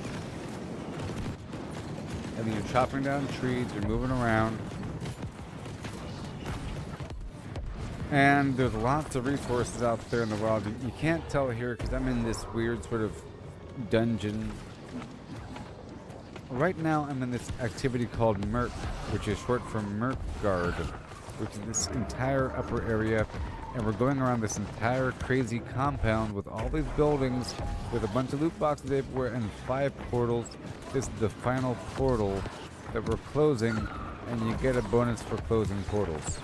And then you're chopping down trees, you're moving around. And there's lots of resources out there in the world. You can't tell here because I'm in this weird sort of dungeon. Right now I'm in this activity called Merc, which is short for Merc Guard, which is this entire upper area, and we're going around this entire crazy compound with all these buildings with a bunch of loot boxes everywhere and 5 portals. This is the final portal that we're closing, and you get a bonus for closing portals.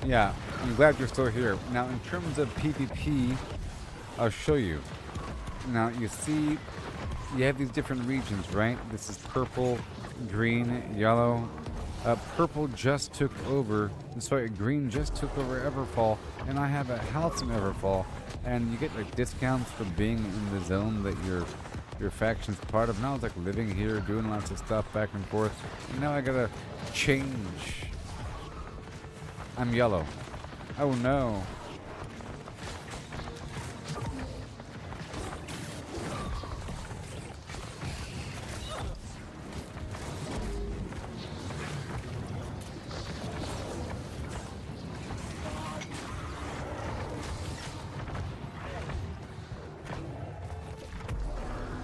Yeah, I'm glad you're still here. Now, in terms of PvP, I'll show you. Now, you see, you have these different regions, right? This is purple, green, yellow. Purple just took over, sorry, green just took over Everfall, and I have a house in Everfall, and you get like discounts for being in the zone that your faction's part of. Now it's like living here, doing lots of stuff back and forth. And now I gotta change. I'm yellow. Oh no.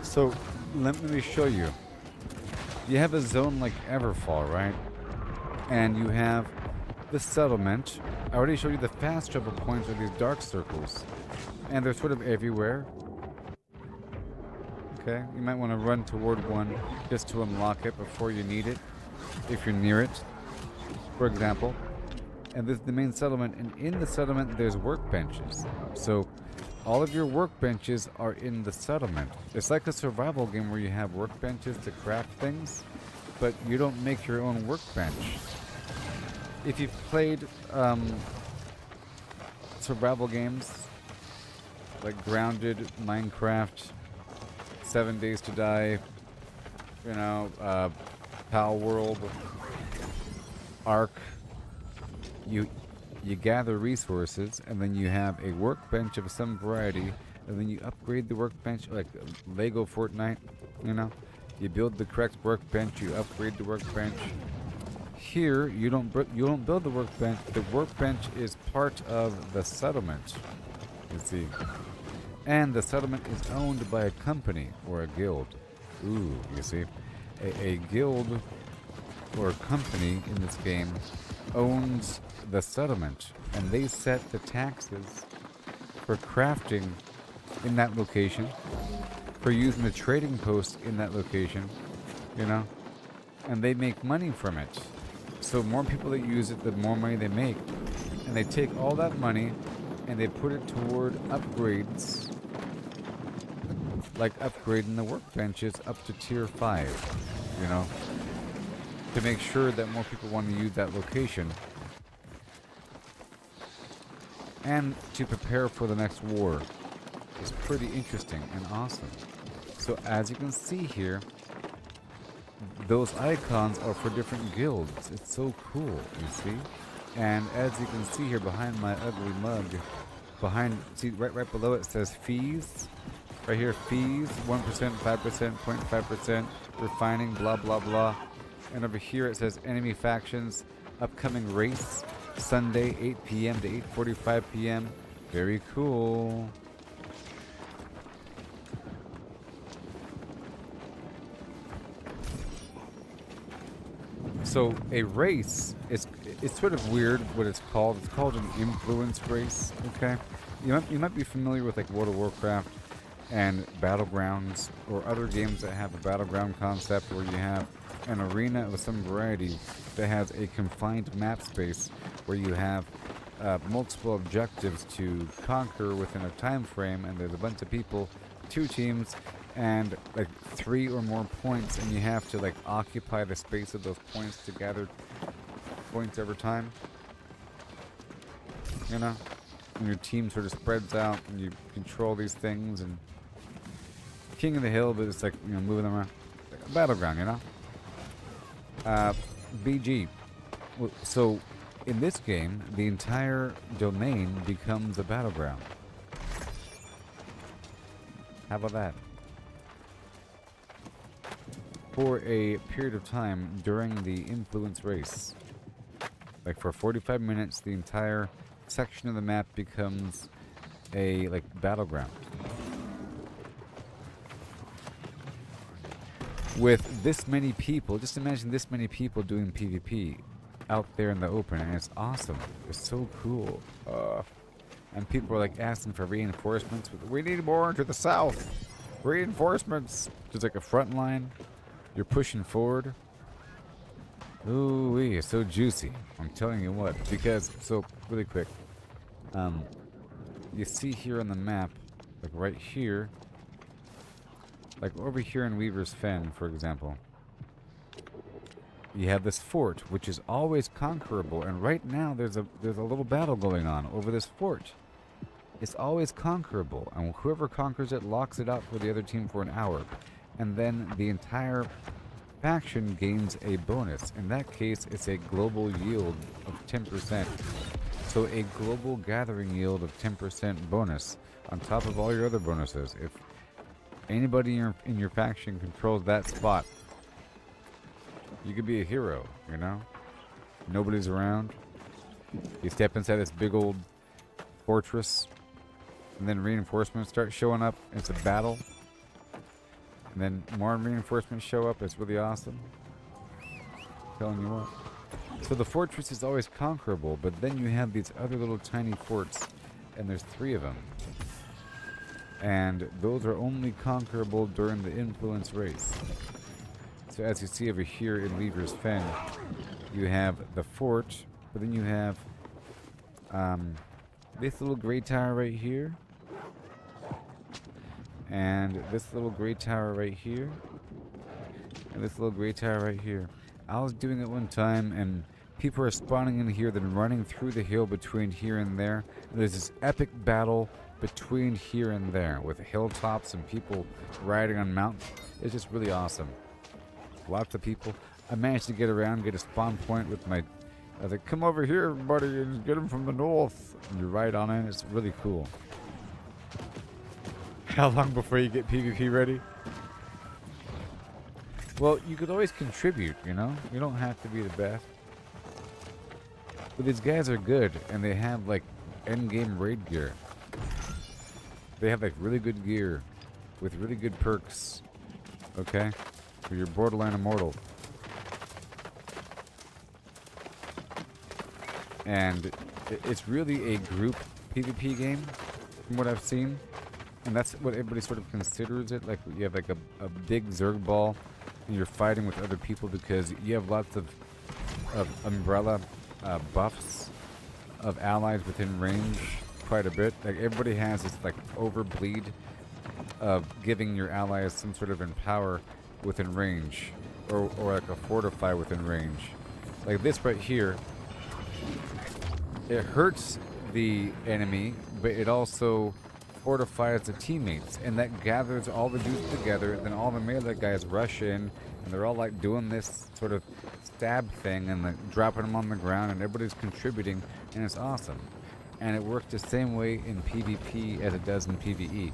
So, let me show you. You have a zone like Everfall, right? And you have the settlement. I already showed you the fast travel points are these dark circles, and they're sort of everywhere. Okay, you might want to run toward one just to unlock it before you need it, if you're near it, for example. And this is the main settlement, and in the settlement there's workbenches. So all of your workbenches are in the settlement. It's like a survival game where you have workbenches to craft things, but you don't make your own workbench. If you've played survival games like Grounded, Minecraft, 7 Days to Die, you know, Pal World, Ark, you gather resources, and then you have a workbench of some variety, and then you upgrade the workbench, like Lego Fortnite, you know, you build the correct workbench, you upgrade the workbench. Here, you don't build the workbench. The workbench is part of the settlement, you see. And the settlement is owned by a company or a guild. Ooh, you see. A guild or a company in this game owns the settlement, and they set the taxes for crafting in that location, for using the trading post in that location, you know? And they make money from it. So more people that use it, the more money they make. And they take all that money and they put it toward upgrades, like upgrading the workbenches up to tier 5, you know, to make sure that more people want to use that location and to prepare for the next war. It's pretty interesting and awesome. So as you can see here, those icons are for different guilds. It's so cool, you see? And as you can see here behind my ugly mug, see right below it says fees. Right here, fees, 1%, 5%, 0.5%, refining, blah, blah, blah. And over here it says enemy factions, upcoming race, Sunday, 8 p.m. to 8:45 p.m. Very cool. So a race it's sort of weird what it's called. It's called an influence race. Okay, you might be familiar with like World of Warcraft and Battlegrounds or other games that have a battleground concept where you have an arena of some variety that has a confined map space where you have multiple objectives to conquer within a time frame, and there's a bunch of people, 2 teams, and like 3 or more points, and you have to like occupy the space of those points to gather points over time, you know, and your team sort of spreads out and you control these things, and King of the Hill, but it's like, you know, moving them around like a battleground, you know. BG. So in this game the entire domain becomes a battleground. How about that? For a period of time during the influence race, like for 45 minutes, the entire section of the map becomes a like battleground. With this many people, just imagine this many people doing PvP out there in the open, and it's awesome. It's so cool. And people are like asking for reinforcements. We need more to the south. Reinforcements. There's like a front line. You're pushing forward. Ooh, it's so juicy. I'm telling you what. Because, so really quick, you see here on the map, like right here, like over here in Weaver's Fen, for example, you have this fort, which is always conquerable, and right now there's a little battle going on over this fort. It's always conquerable, and whoever conquers it locks it out for the other team for an hour, and then the entire faction gains a bonus. In that case, it's a global yield of 10%. So a global gathering yield of 10% bonus on top of all your other bonuses. If anybody in your faction controls that spot, you could be a hero, you know? Nobody's around. You step inside this big old fortress, and then reinforcements start showing up. It's a battle. And then more reinforcements show up. It's really awesome. Telling you what. So the fortress is always conquerable, but then you have these other little tiny forts, and there's 3 of them. And those are only conquerable during the influence race. So as you see over here in Weaver's Fen, you have the fort, but then you have this little gray tower right here, and this little gray tower right here, and this little gray tower right here. I was doing it one time, and people are spawning in here, then running through the hill between here and there. And there's this epic battle between here and there with hilltops and people riding on mountains. It's just really awesome. Lots of people. I managed to get around, get a spawn point with my... I was like, come over here, everybody, and get them from the north. And you ride on it. It's really cool. How long before you get PvP ready? Well, you could always contribute, you know? You don't have to be the best. But these guys are good, and they have, like, endgame raid gear. They have, like, really good gear with really good perks. Okay? So you're borderline immortal. And it's really a group PvP game, from what I've seen. And that's what everybody sort of considers it. Like, you have, like, a big Zerg ball and you're fighting with other people because you have lots of umbrella buffs of allies within range quite a bit. Like everybody has this like overbleed of giving your allies some sort of empower within range, or like a fortify within range. Like this right here, it hurts the enemy, but it also fortifies the teammates, and that gathers all the dudes together. Then all the melee guys rush in, and they're all like doing this sort of stab thing and like dropping them on the ground, and everybody's contributing, and it's awesome. And it works the same way in PvP as it does in PvE.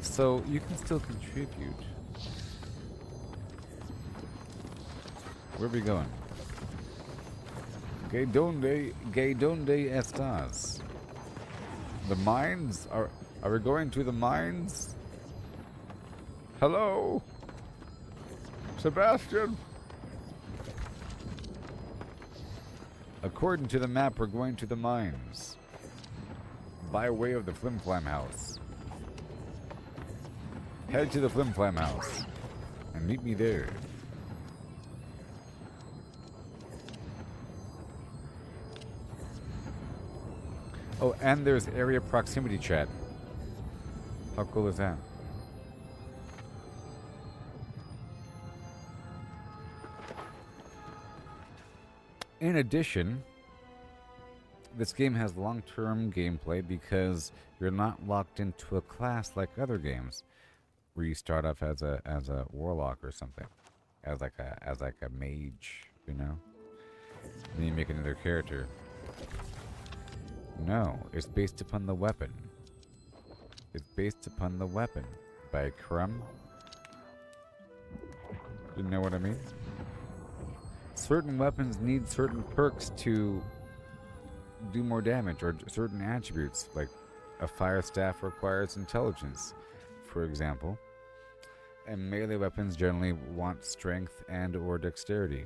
So you can still contribute. Where are we going? ¿Qué dónde estás? The mines? Are we going to the mines? Hello? Sebastian? According to the map, we're going to the mines. By way of the Flim Flam house. Head to the Flim Flam house. And meet me there. Oh, and there's area proximity chat. How cool is that? In addition, this game has long-term gameplay because you're not locked into a class like other games, where you start off as a warlock or something, as like a mage, you know. Then you make another character. No, it's based upon the weapon. It's based upon the weapon by Crumb. You know what I mean? Certain weapons need certain perks to do more damage, or certain attributes, like a fire staff requires intelligence, for example. And melee weapons generally want strength and or dexterity.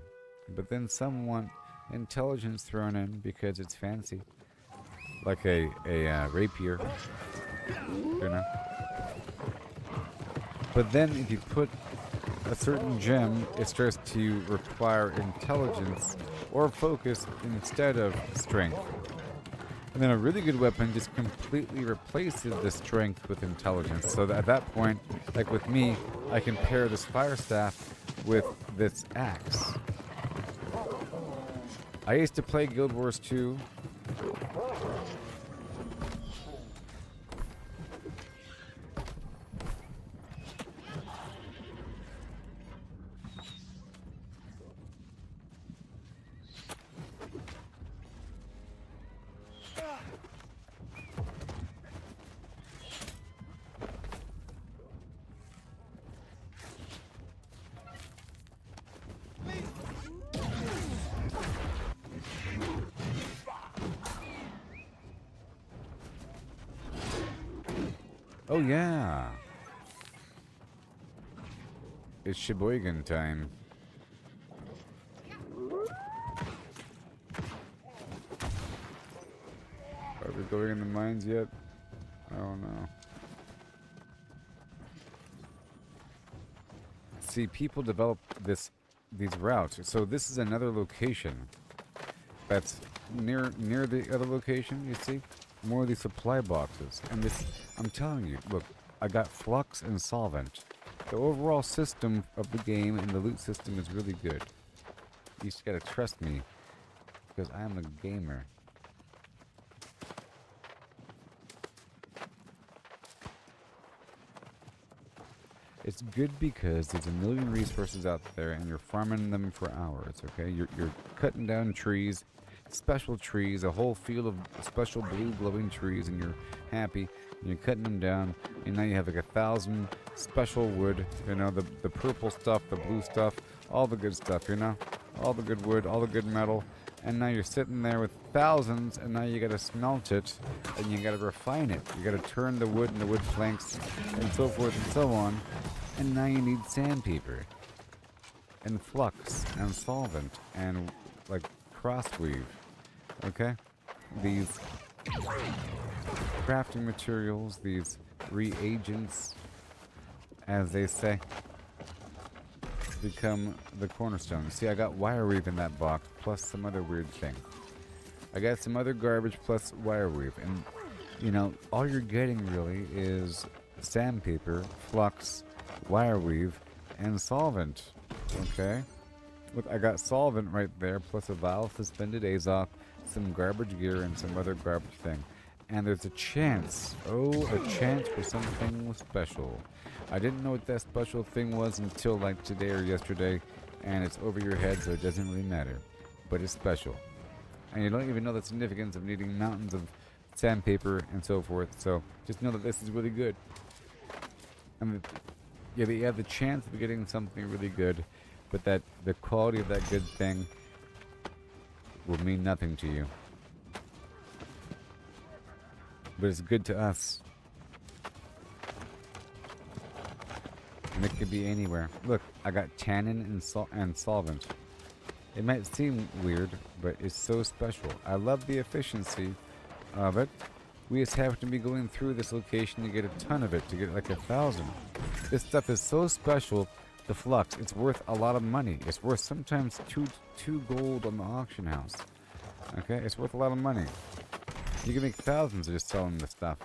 But then some want intelligence thrown in because it's fancy. Like a rapier, you know. But then if you put a certain gem, it starts to require intelligence or focus instead of strength. And then a really good weapon just completely replaces the strength with intelligence. So that at that point, like with me, I can pair this fire staff with this axe. I used to play Guild Wars 2. Oh yeah, it's Sheboygan time. Are we going in the mines yet? I don't know. See, people develop these routes. So this is another location that's near the other location. You see, more of these supply boxes, and this. I'm telling you, look, I got flux and solvent. The overall system of the game and the loot system is really good. You just gotta trust me, because I am a gamer. It's good because there's a million resources out there and you're farming them for hours, okay? You're cutting down trees, special trees, a whole field of special blue glowing trees, and you're happy. And you're cutting them down, and now you have like 1,000 special wood, you know, the purple stuff, the blue stuff, all the good stuff, you know? All the good wood, all the good metal. And now you're sitting there with thousands, and now you gotta smelt it, and you gotta refine it. You gotta turn the wood into wood planks, and so forth and so on. And now you need sandpaper, and flux, and solvent, and like crossweave. Okay? These crafting materials, these reagents, as they say, become the cornerstone. See, I got wire weave in that box, plus some other weird thing. I got some other garbage plus wire weave, and you know, all you're getting really is sandpaper, flux, wire weave, and solvent. Okay? Look, I got solvent right there, plus a vial of suspended Azoth, some garbage gear, and some other garbage thing. And there's a chance, a chance for something special. I didn't know what that special thing was until like today or yesterday, and it's over your head, so it doesn't really matter. But it's special. And you don't even know the significance of needing mountains of sandpaper and so forth, so just know that this is really good. And yeah, you have the chance of getting something really good, but that the quality of that good thing will mean nothing to you. But it's good to us. And it could be anywhere. Look, I got tannin and solvent. It might seem weird, but it's so special. I love the efficiency of it. We just happen to be going through this location to get a ton of it, to get like 1,000. This stuff is so special. The flux, it's worth a lot of money. It's worth sometimes two gold on the auction house. Okay, it's worth a lot of money. You can make thousands just selling this stuff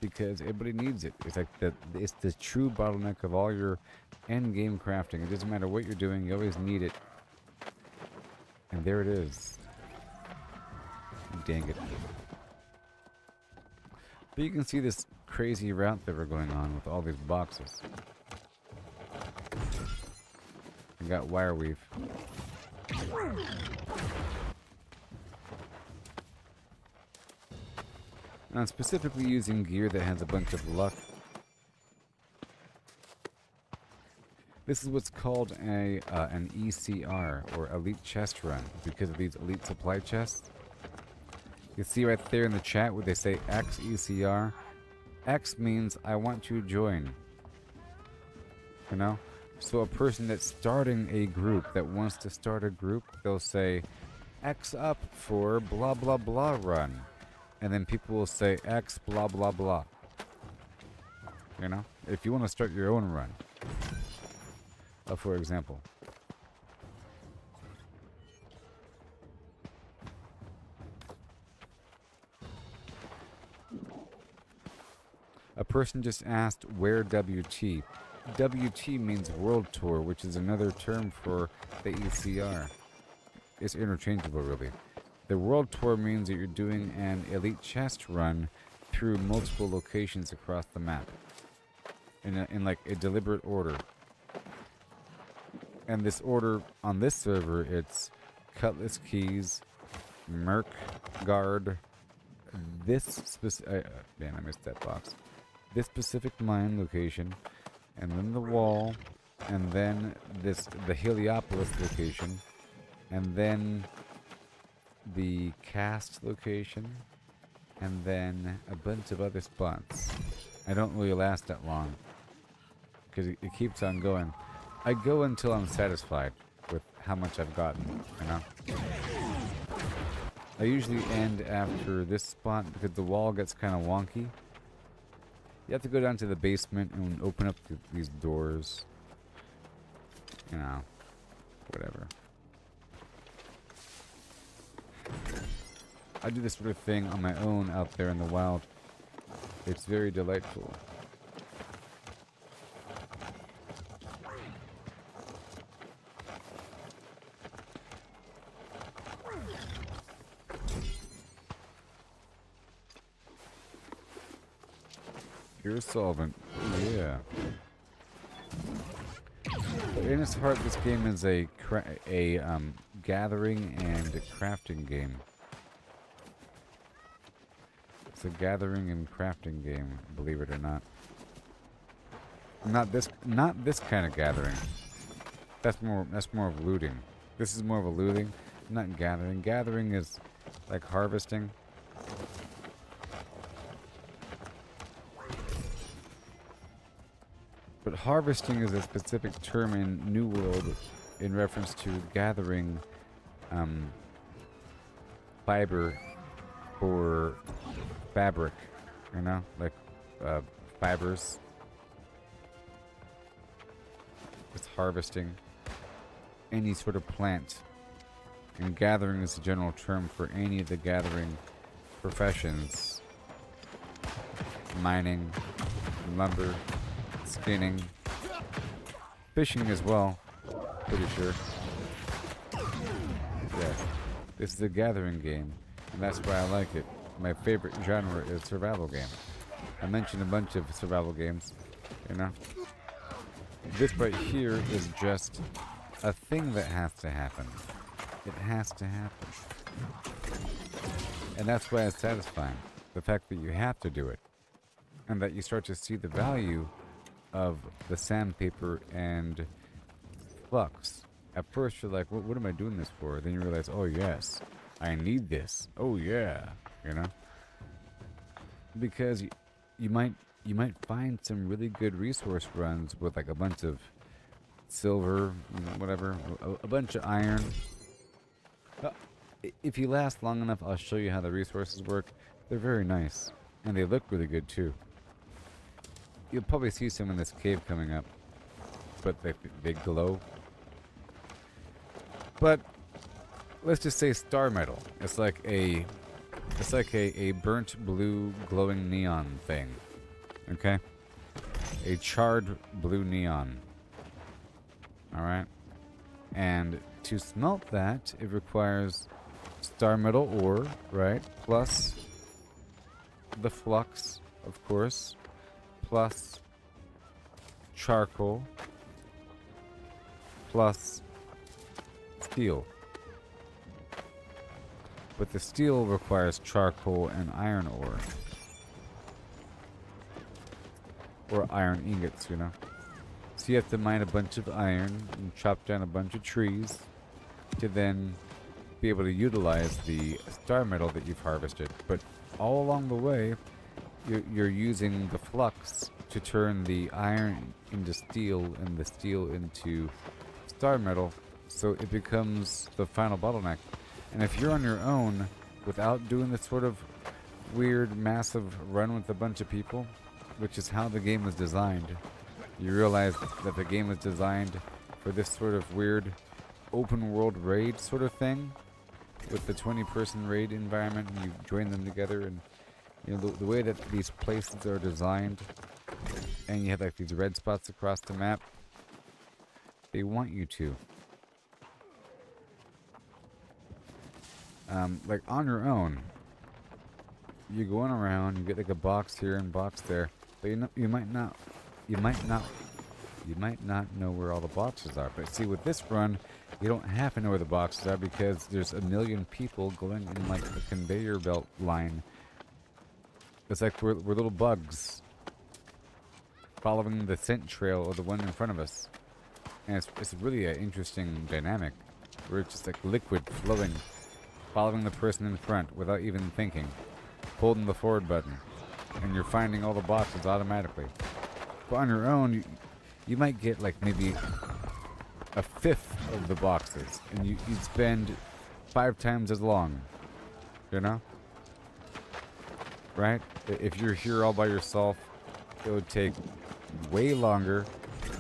because everybody needs it. It's like it's the true bottleneck of all your end game crafting. It doesn't matter what you're doing, you always need it. And there it is. Dang it. But you can see this crazy route that we're going on with all these boxes. I got wire weave. I'm specifically using gear that has a bunch of luck. This is what's called an ECR, or Elite Chest Run, because of these Elite Supply Chests. You see right there in the chat where they say X ECR. X means I want to join. You know? So a person that's starting a group, that wants to start a group, they'll say X up for blah blah blah run. And then people will say X blah blah blah. You know? If you want to start your own run. For example. A person just asked where WT. WT means World Tour, which is another term for the ECR. It's interchangeable, really. The World Tour means that you're doing an Elite Chest run through multiple locations across the map. In like a deliberate order. And this order on this server, it's Cutlass Keys, Merc Guard, this specific... man, I missed that box. This specific mine location, and then the wall, and then the Heliopolis location, and then the cast location, and then a bunch of other spots. I don't really last that long, because it keeps on going. I go until I'm satisfied with how much I've gotten, you know? I usually end after this spot because the wall gets kind of wonky. You have to go down to the basement and open up these doors. You know, whatever. I do this sort of thing on my own out there in the wild. It's very delightful. Pure solvent. Yeah. In its heart, this game is a gathering and crafting game. It's a gathering and crafting game, believe it or not. Not this kind of gathering. That's more of looting. This is more of a looting, not gathering. Gathering is like harvesting. But harvesting is a specific term in New World in reference to gathering fiber or fabric, you know, like fibers. it's harvesting any sort of plant. And gathering is a general term for any of the gathering professions. Mining, lumber, skinning, fishing as well, pretty sure. Yeah, this is a gathering game, and that's why I like it. My favorite genre is survival game. I mentioned a bunch of survival games, you know. This right here is just a thing that has to happen. It has to happen. And that's why it's satisfying. The fact that you have to do it. And that you start to see the value of the sandpaper and flux. At first you're like, what am I doing this for? Then you realize, oh yes, I need this. Oh yeah, you know? Because you might find some really good resource runs with like a bunch of silver, you know, whatever, a bunch of iron. If you last long enough, I'll show you how the resources work. They're very nice, and they look really good too. You'll probably see some in this cave coming up, but they glow. But let's just say star metal. It's like a burnt blue glowing neon thing. Okay? A charred blue neon. Alright? And to smelt that, it requires star metal ore, right? Plus the flux, of course. Plus charcoal. Plus steel. But the steel requires charcoal and iron ore. Or iron ingots, you know. So you have to mine a bunch of iron and chop down a bunch of trees to then be able to utilize the star metal that you've harvested. But all along the way, you're using the flux to turn the iron into steel and the steel into star metal, so it becomes the final bottleneck. And if you're on your own, without doing this sort of weird, massive run with a bunch of people, which is how the game was designed, you realize that the game was designed for this sort of weird open world raid sort of thing, with the 20-person raid environment, and you join them together, and you know the way that these places are designed, and you have like these red spots across the map. They want you to. Like on your own, you're going around, you get like a box here and box there, but you might not know where all the boxes are. But see, with this run, you don't have to know where the boxes are because there's a million people going in like a conveyor belt line. It's like we're little bugs following the scent trail of the one in front of us. And it's really an interesting dynamic where it's just like liquid flowing, following the person in front without even thinking, holding the forward button, and you're finding all the boxes automatically. But on your own, you might get like maybe a fifth of the boxes, and you'd spend 5 times as long, you know? Right? If you're here all by yourself, it would take way longer,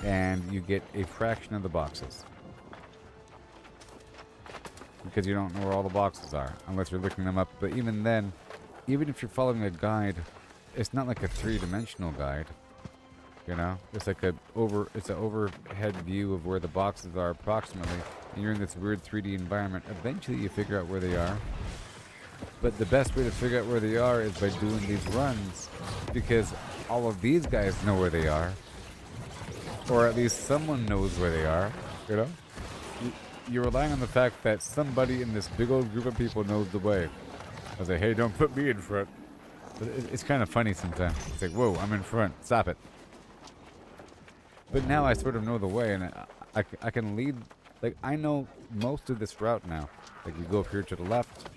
and you get a fraction of the boxes. Because you don't know where all the boxes are, unless you're looking them up. But even then, even if you're following a guide, it's not like a 3-dimensional guide. You know? It's like an overhead view of where the boxes are approximately, and you're in this weird 3D environment. Eventually you figure out where they are. But the best way to figure out where they are is by doing these runs, because all of these guys know where they are. Or at least someone knows where they are, you know? You're relying on the fact that somebody in this big old group of people knows the way. I was like, hey, don't put me in front. But it's kind of funny sometimes. It's like, whoa, I'm in front. Stop it. But now I sort of know the way, and I can lead. Like, I know most of this route now. Like, you go up here to the left.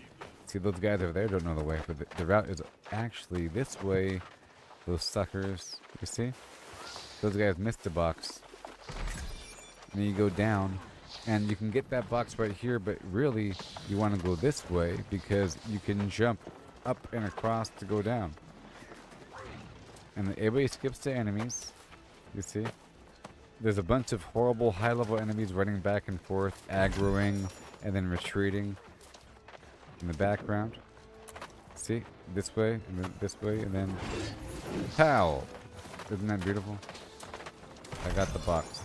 See, those guys over there don't know the way, but the route is actually this way. Those suckers, you see? Those guys missed the box. And then you go down, and you can get that box right here, but really, you want to go this way because you can jump up and across to go down. And everybody skips the enemies, you see? There's a bunch of horrible high-level enemies running back and forth, aggroing, and then retreating in the background. See? This way, and then this way, and then... Pow! Isn't that beautiful? I got the box.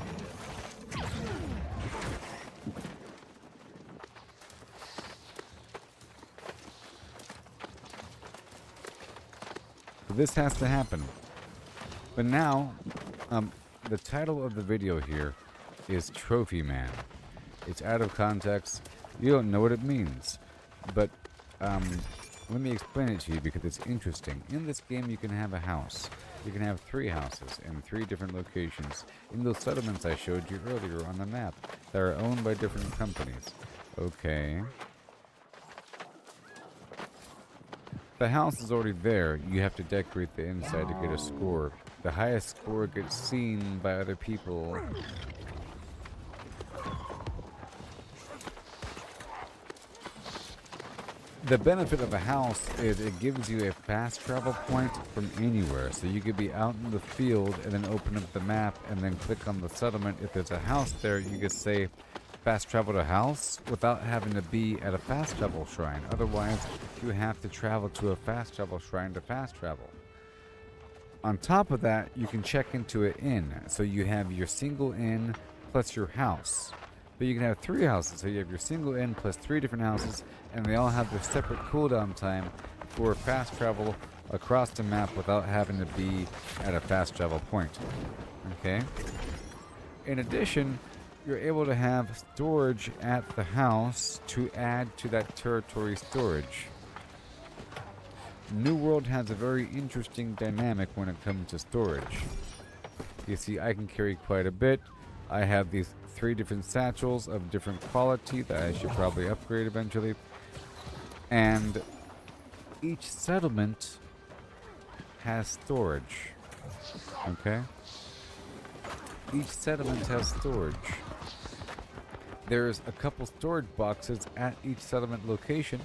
So this has to happen. But now, the title of the video here is Trophy Man. It's out of context. You don't know what it means. But let me explain it to you because it's interesting. In this game, you can have a house. You can have 3 houses in 3 different locations in those settlements I showed you earlier on the map that are owned by different companies. Okay. The house is already there. You have to decorate the inside to get a score. The highest score gets seen by other people. The benefit of a house is it gives you a fast travel point from anywhere. So you could be out in the field and then open up the map and then click on the settlement. If there's a house there, you could say fast travel to house without having to be at a fast travel shrine. Otherwise, you have to travel to a fast travel shrine to fast travel. On top of that, you can check into an inn. So you have your single inn plus your house. But you can have 3 houses. So you have your single inn plus 3 different houses, and they all have their separate cooldown time for fast travel across the map without having to be at a fast travel point. Okay? In addition, you're able to have storage at the house to add to that territory storage. New World has a very interesting dynamic when it comes to storage. You see, I can carry quite a bit. I have these 3 different satchels of different quality that I should probably upgrade eventually. And each settlement has storage. Okay? Each settlement has storage. There's a couple storage boxes at each settlement location.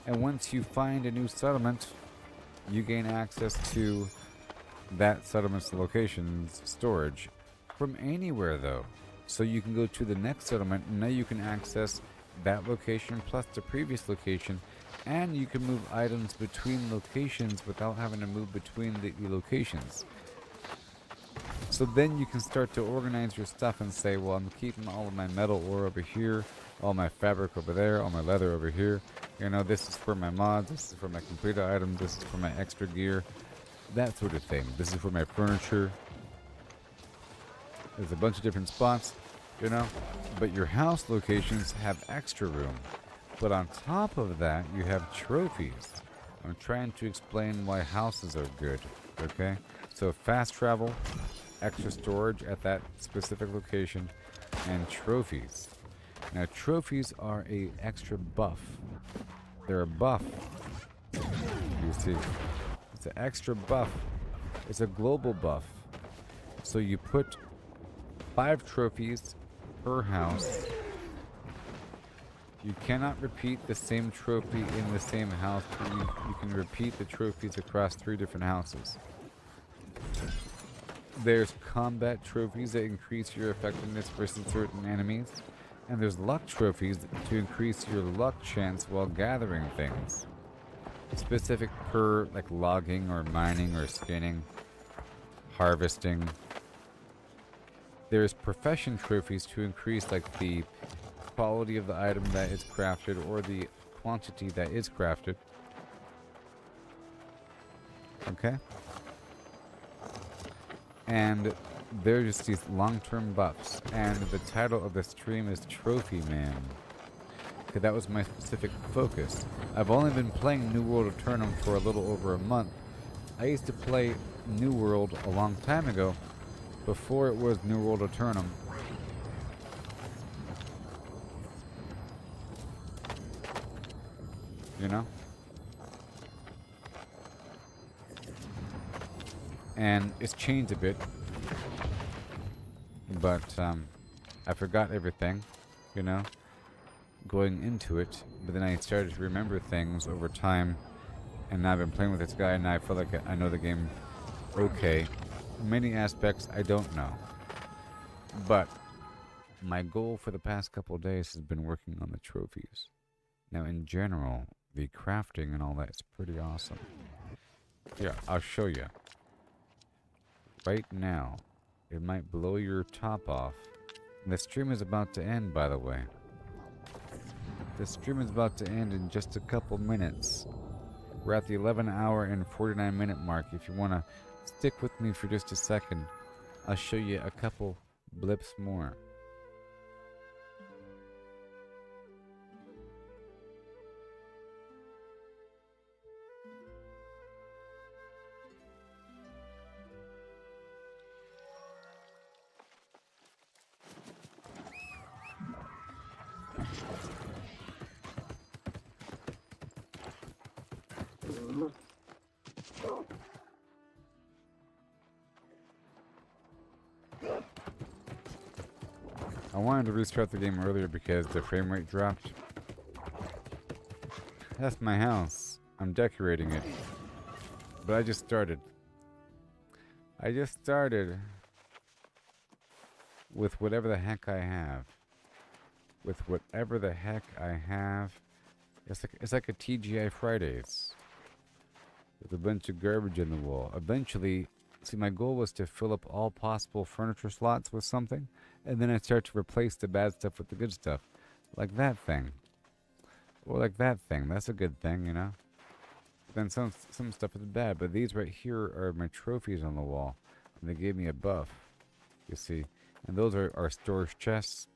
And once you find a new settlement, you gain access to that settlement's location's storage from anywhere though. So you can go to the next settlement and now you can access that location plus the previous location, and you can move items between locations without having to move between the locations. So then you can start to organize your stuff and say, well, I'm keeping all of my metal ore over here, all my fabric over there, all my leather over here. You know, this is for my mods, this is for my completed items, this is for my extra gear, that sort of thing. This is for my furniture. There's a bunch of different spots, you know, but your house locations have extra room. But on top of that, you have trophies. I'm trying to explain why houses are good, okay? So fast travel, extra storage at that specific location, and trophies. Now trophies are a extra buff. They're a buff. You see, it's an extra buff. It's a global buff. So you put 5 trophies per house. You cannot repeat the same trophy in the same house, but you can repeat the trophies across 3 different houses. There's combat trophies that increase your effectiveness versus certain enemies. And there's luck trophies to increase your luck chance while gathering things. Specific per like logging or mining or skinning, harvesting. There's profession trophies to increase like the quality of the item that is crafted or the quantity that is crafted. Okay? And they're just these long-term buffs. And the title of the stream is Trophy Man. Okay, that was my specific focus. I've only been playing New World Aeternum for a little over a month. I used to play New World a long time ago, before it was New World Aeternum. You know? And it's changed a bit. But I forgot everything, you know, going into it. But then I started to remember things over time. And now I've been playing with this guy and now I feel like I know the game okay. Many aspects I don't know. But my goal for the past couple of days has been working on the trophies. Now, in general, the crafting and all that is pretty awesome. Here, I'll show you. Right now, it might blow your top off. And the stream is about to end, by the way. The stream is about to end in just a couple minutes. We're at the 11-hour and 49-minute mark. If you want to stick with me for just a second, I'll show you a couple blips more. I wanted to restart the game earlier because the frame rate dropped. That's my house. I'm decorating it. But I just started. I just started with whatever the heck I have. With whatever the heck I have. It's like a TGI Fridays. With a bunch of garbage in the wall. Eventually, see, my goal was to fill up all possible furniture slots with something. And then I start to replace the bad stuff with the good stuff. Like that thing. Or like that thing. That's a good thing, you know? But then some stuff is bad. But these right here are my trophies on the wall. And they gave me a buff. You see. And those are storage chests.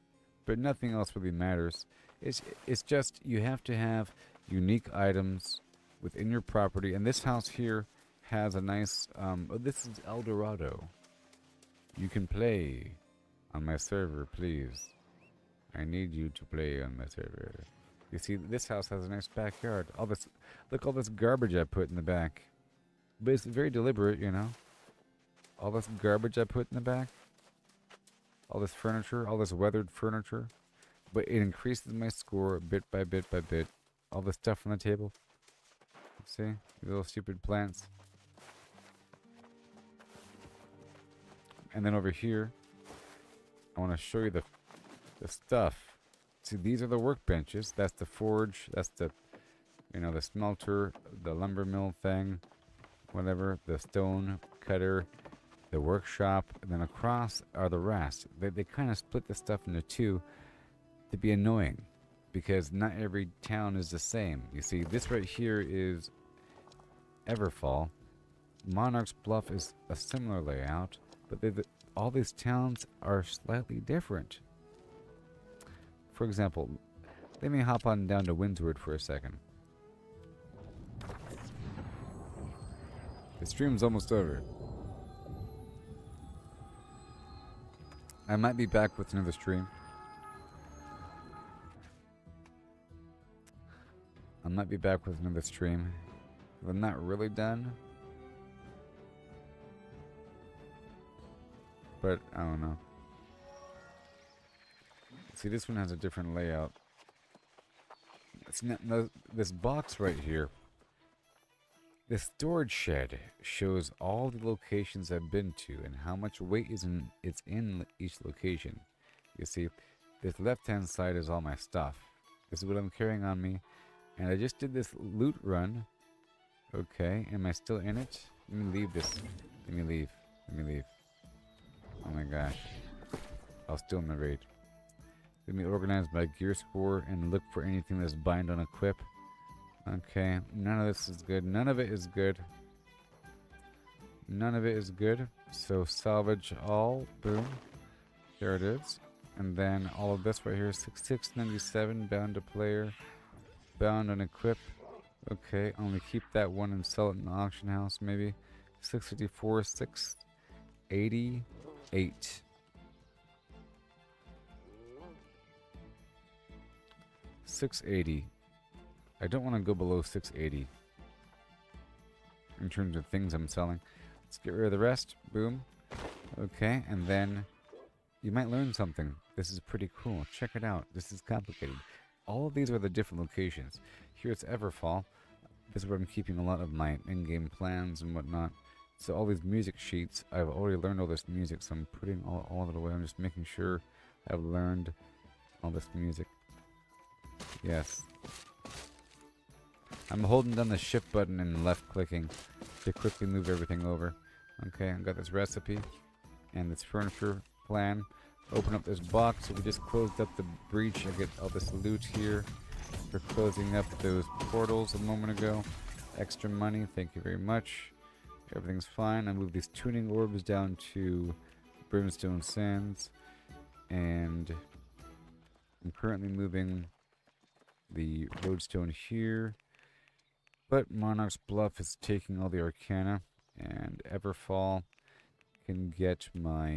But nothing else really matters. It's just you have to have unique items within your property. And this house here has a nice... oh, this is El Dorado. You can play on my server, please. I need you to play on my server. You see, this house has a nice backyard. All this, look, all this garbage I put in the back. But it's very deliberate, you know. All this garbage I put in the back. All this furniture, all this weathered furniture. But it increases my score bit by bit by bit. All the stuff on the table. See? Little stupid plants. And then over here, I want to show you the stuff. See, these are the workbenches. That's the forge. That's the, you know, the smelter, the lumber mill thing, whatever. The stone cutter, the workshop, and then across are the rest. They kind of split the stuff into two to be annoying, because not every town is the same. You see, this right here is Everfall. Monarch's Bluff is a similar layout, but all these towns are slightly different. For example, let me hop on down to Windsward for a second. The stream's almost over. I might be back with another stream. I'm not really done. But I don't know. See, this one has a different layout. It's not, no, this box right here. The storage shed shows all the locations I've been to and how much weight it's in each location. You see, this left-hand side is all my stuff. This is what I'm carrying on me. And I just did this loot run. Okay, am I still in it? Let me leave this. Let me leave. Oh my gosh. I'll still narrate. Let me organize my gear score and look for anything that's bind on equip. Okay, none of this is good. None of it is good. So salvage all. Boom. There it is. And then all of this right here is 697 bound to player. Bound on equip. Okay, only keep that one and sell it in the auction house maybe. 654, 688. $680. I don't want to go below 680 in terms of things I'm selling. Let's get rid of the rest. Boom. Okay, and then you might learn something. This is pretty cool. Check it out. This is complicated. All of these are the different locations. Here it's Everfall. This is where I'm keeping a lot of my in-game plans and whatnot. So all these music sheets, I've already learned all this music, so I'm putting all of it away. I'm just making sure I've learned all this music. Yes. I'm holding down the shift button and left clicking to quickly move everything over. Okay, I've got this recipe and this furniture plan. Open up this box. So we just closed up the breach. I get all this loot here for closing up those portals a moment ago. Extra money, thank you very much. Everything's fine. I move these tuning orbs down to Brimstone Sands, and I'm currently moving the lodestone here. But Monarch's Bluff is taking all the Arcana, and Everfall can get my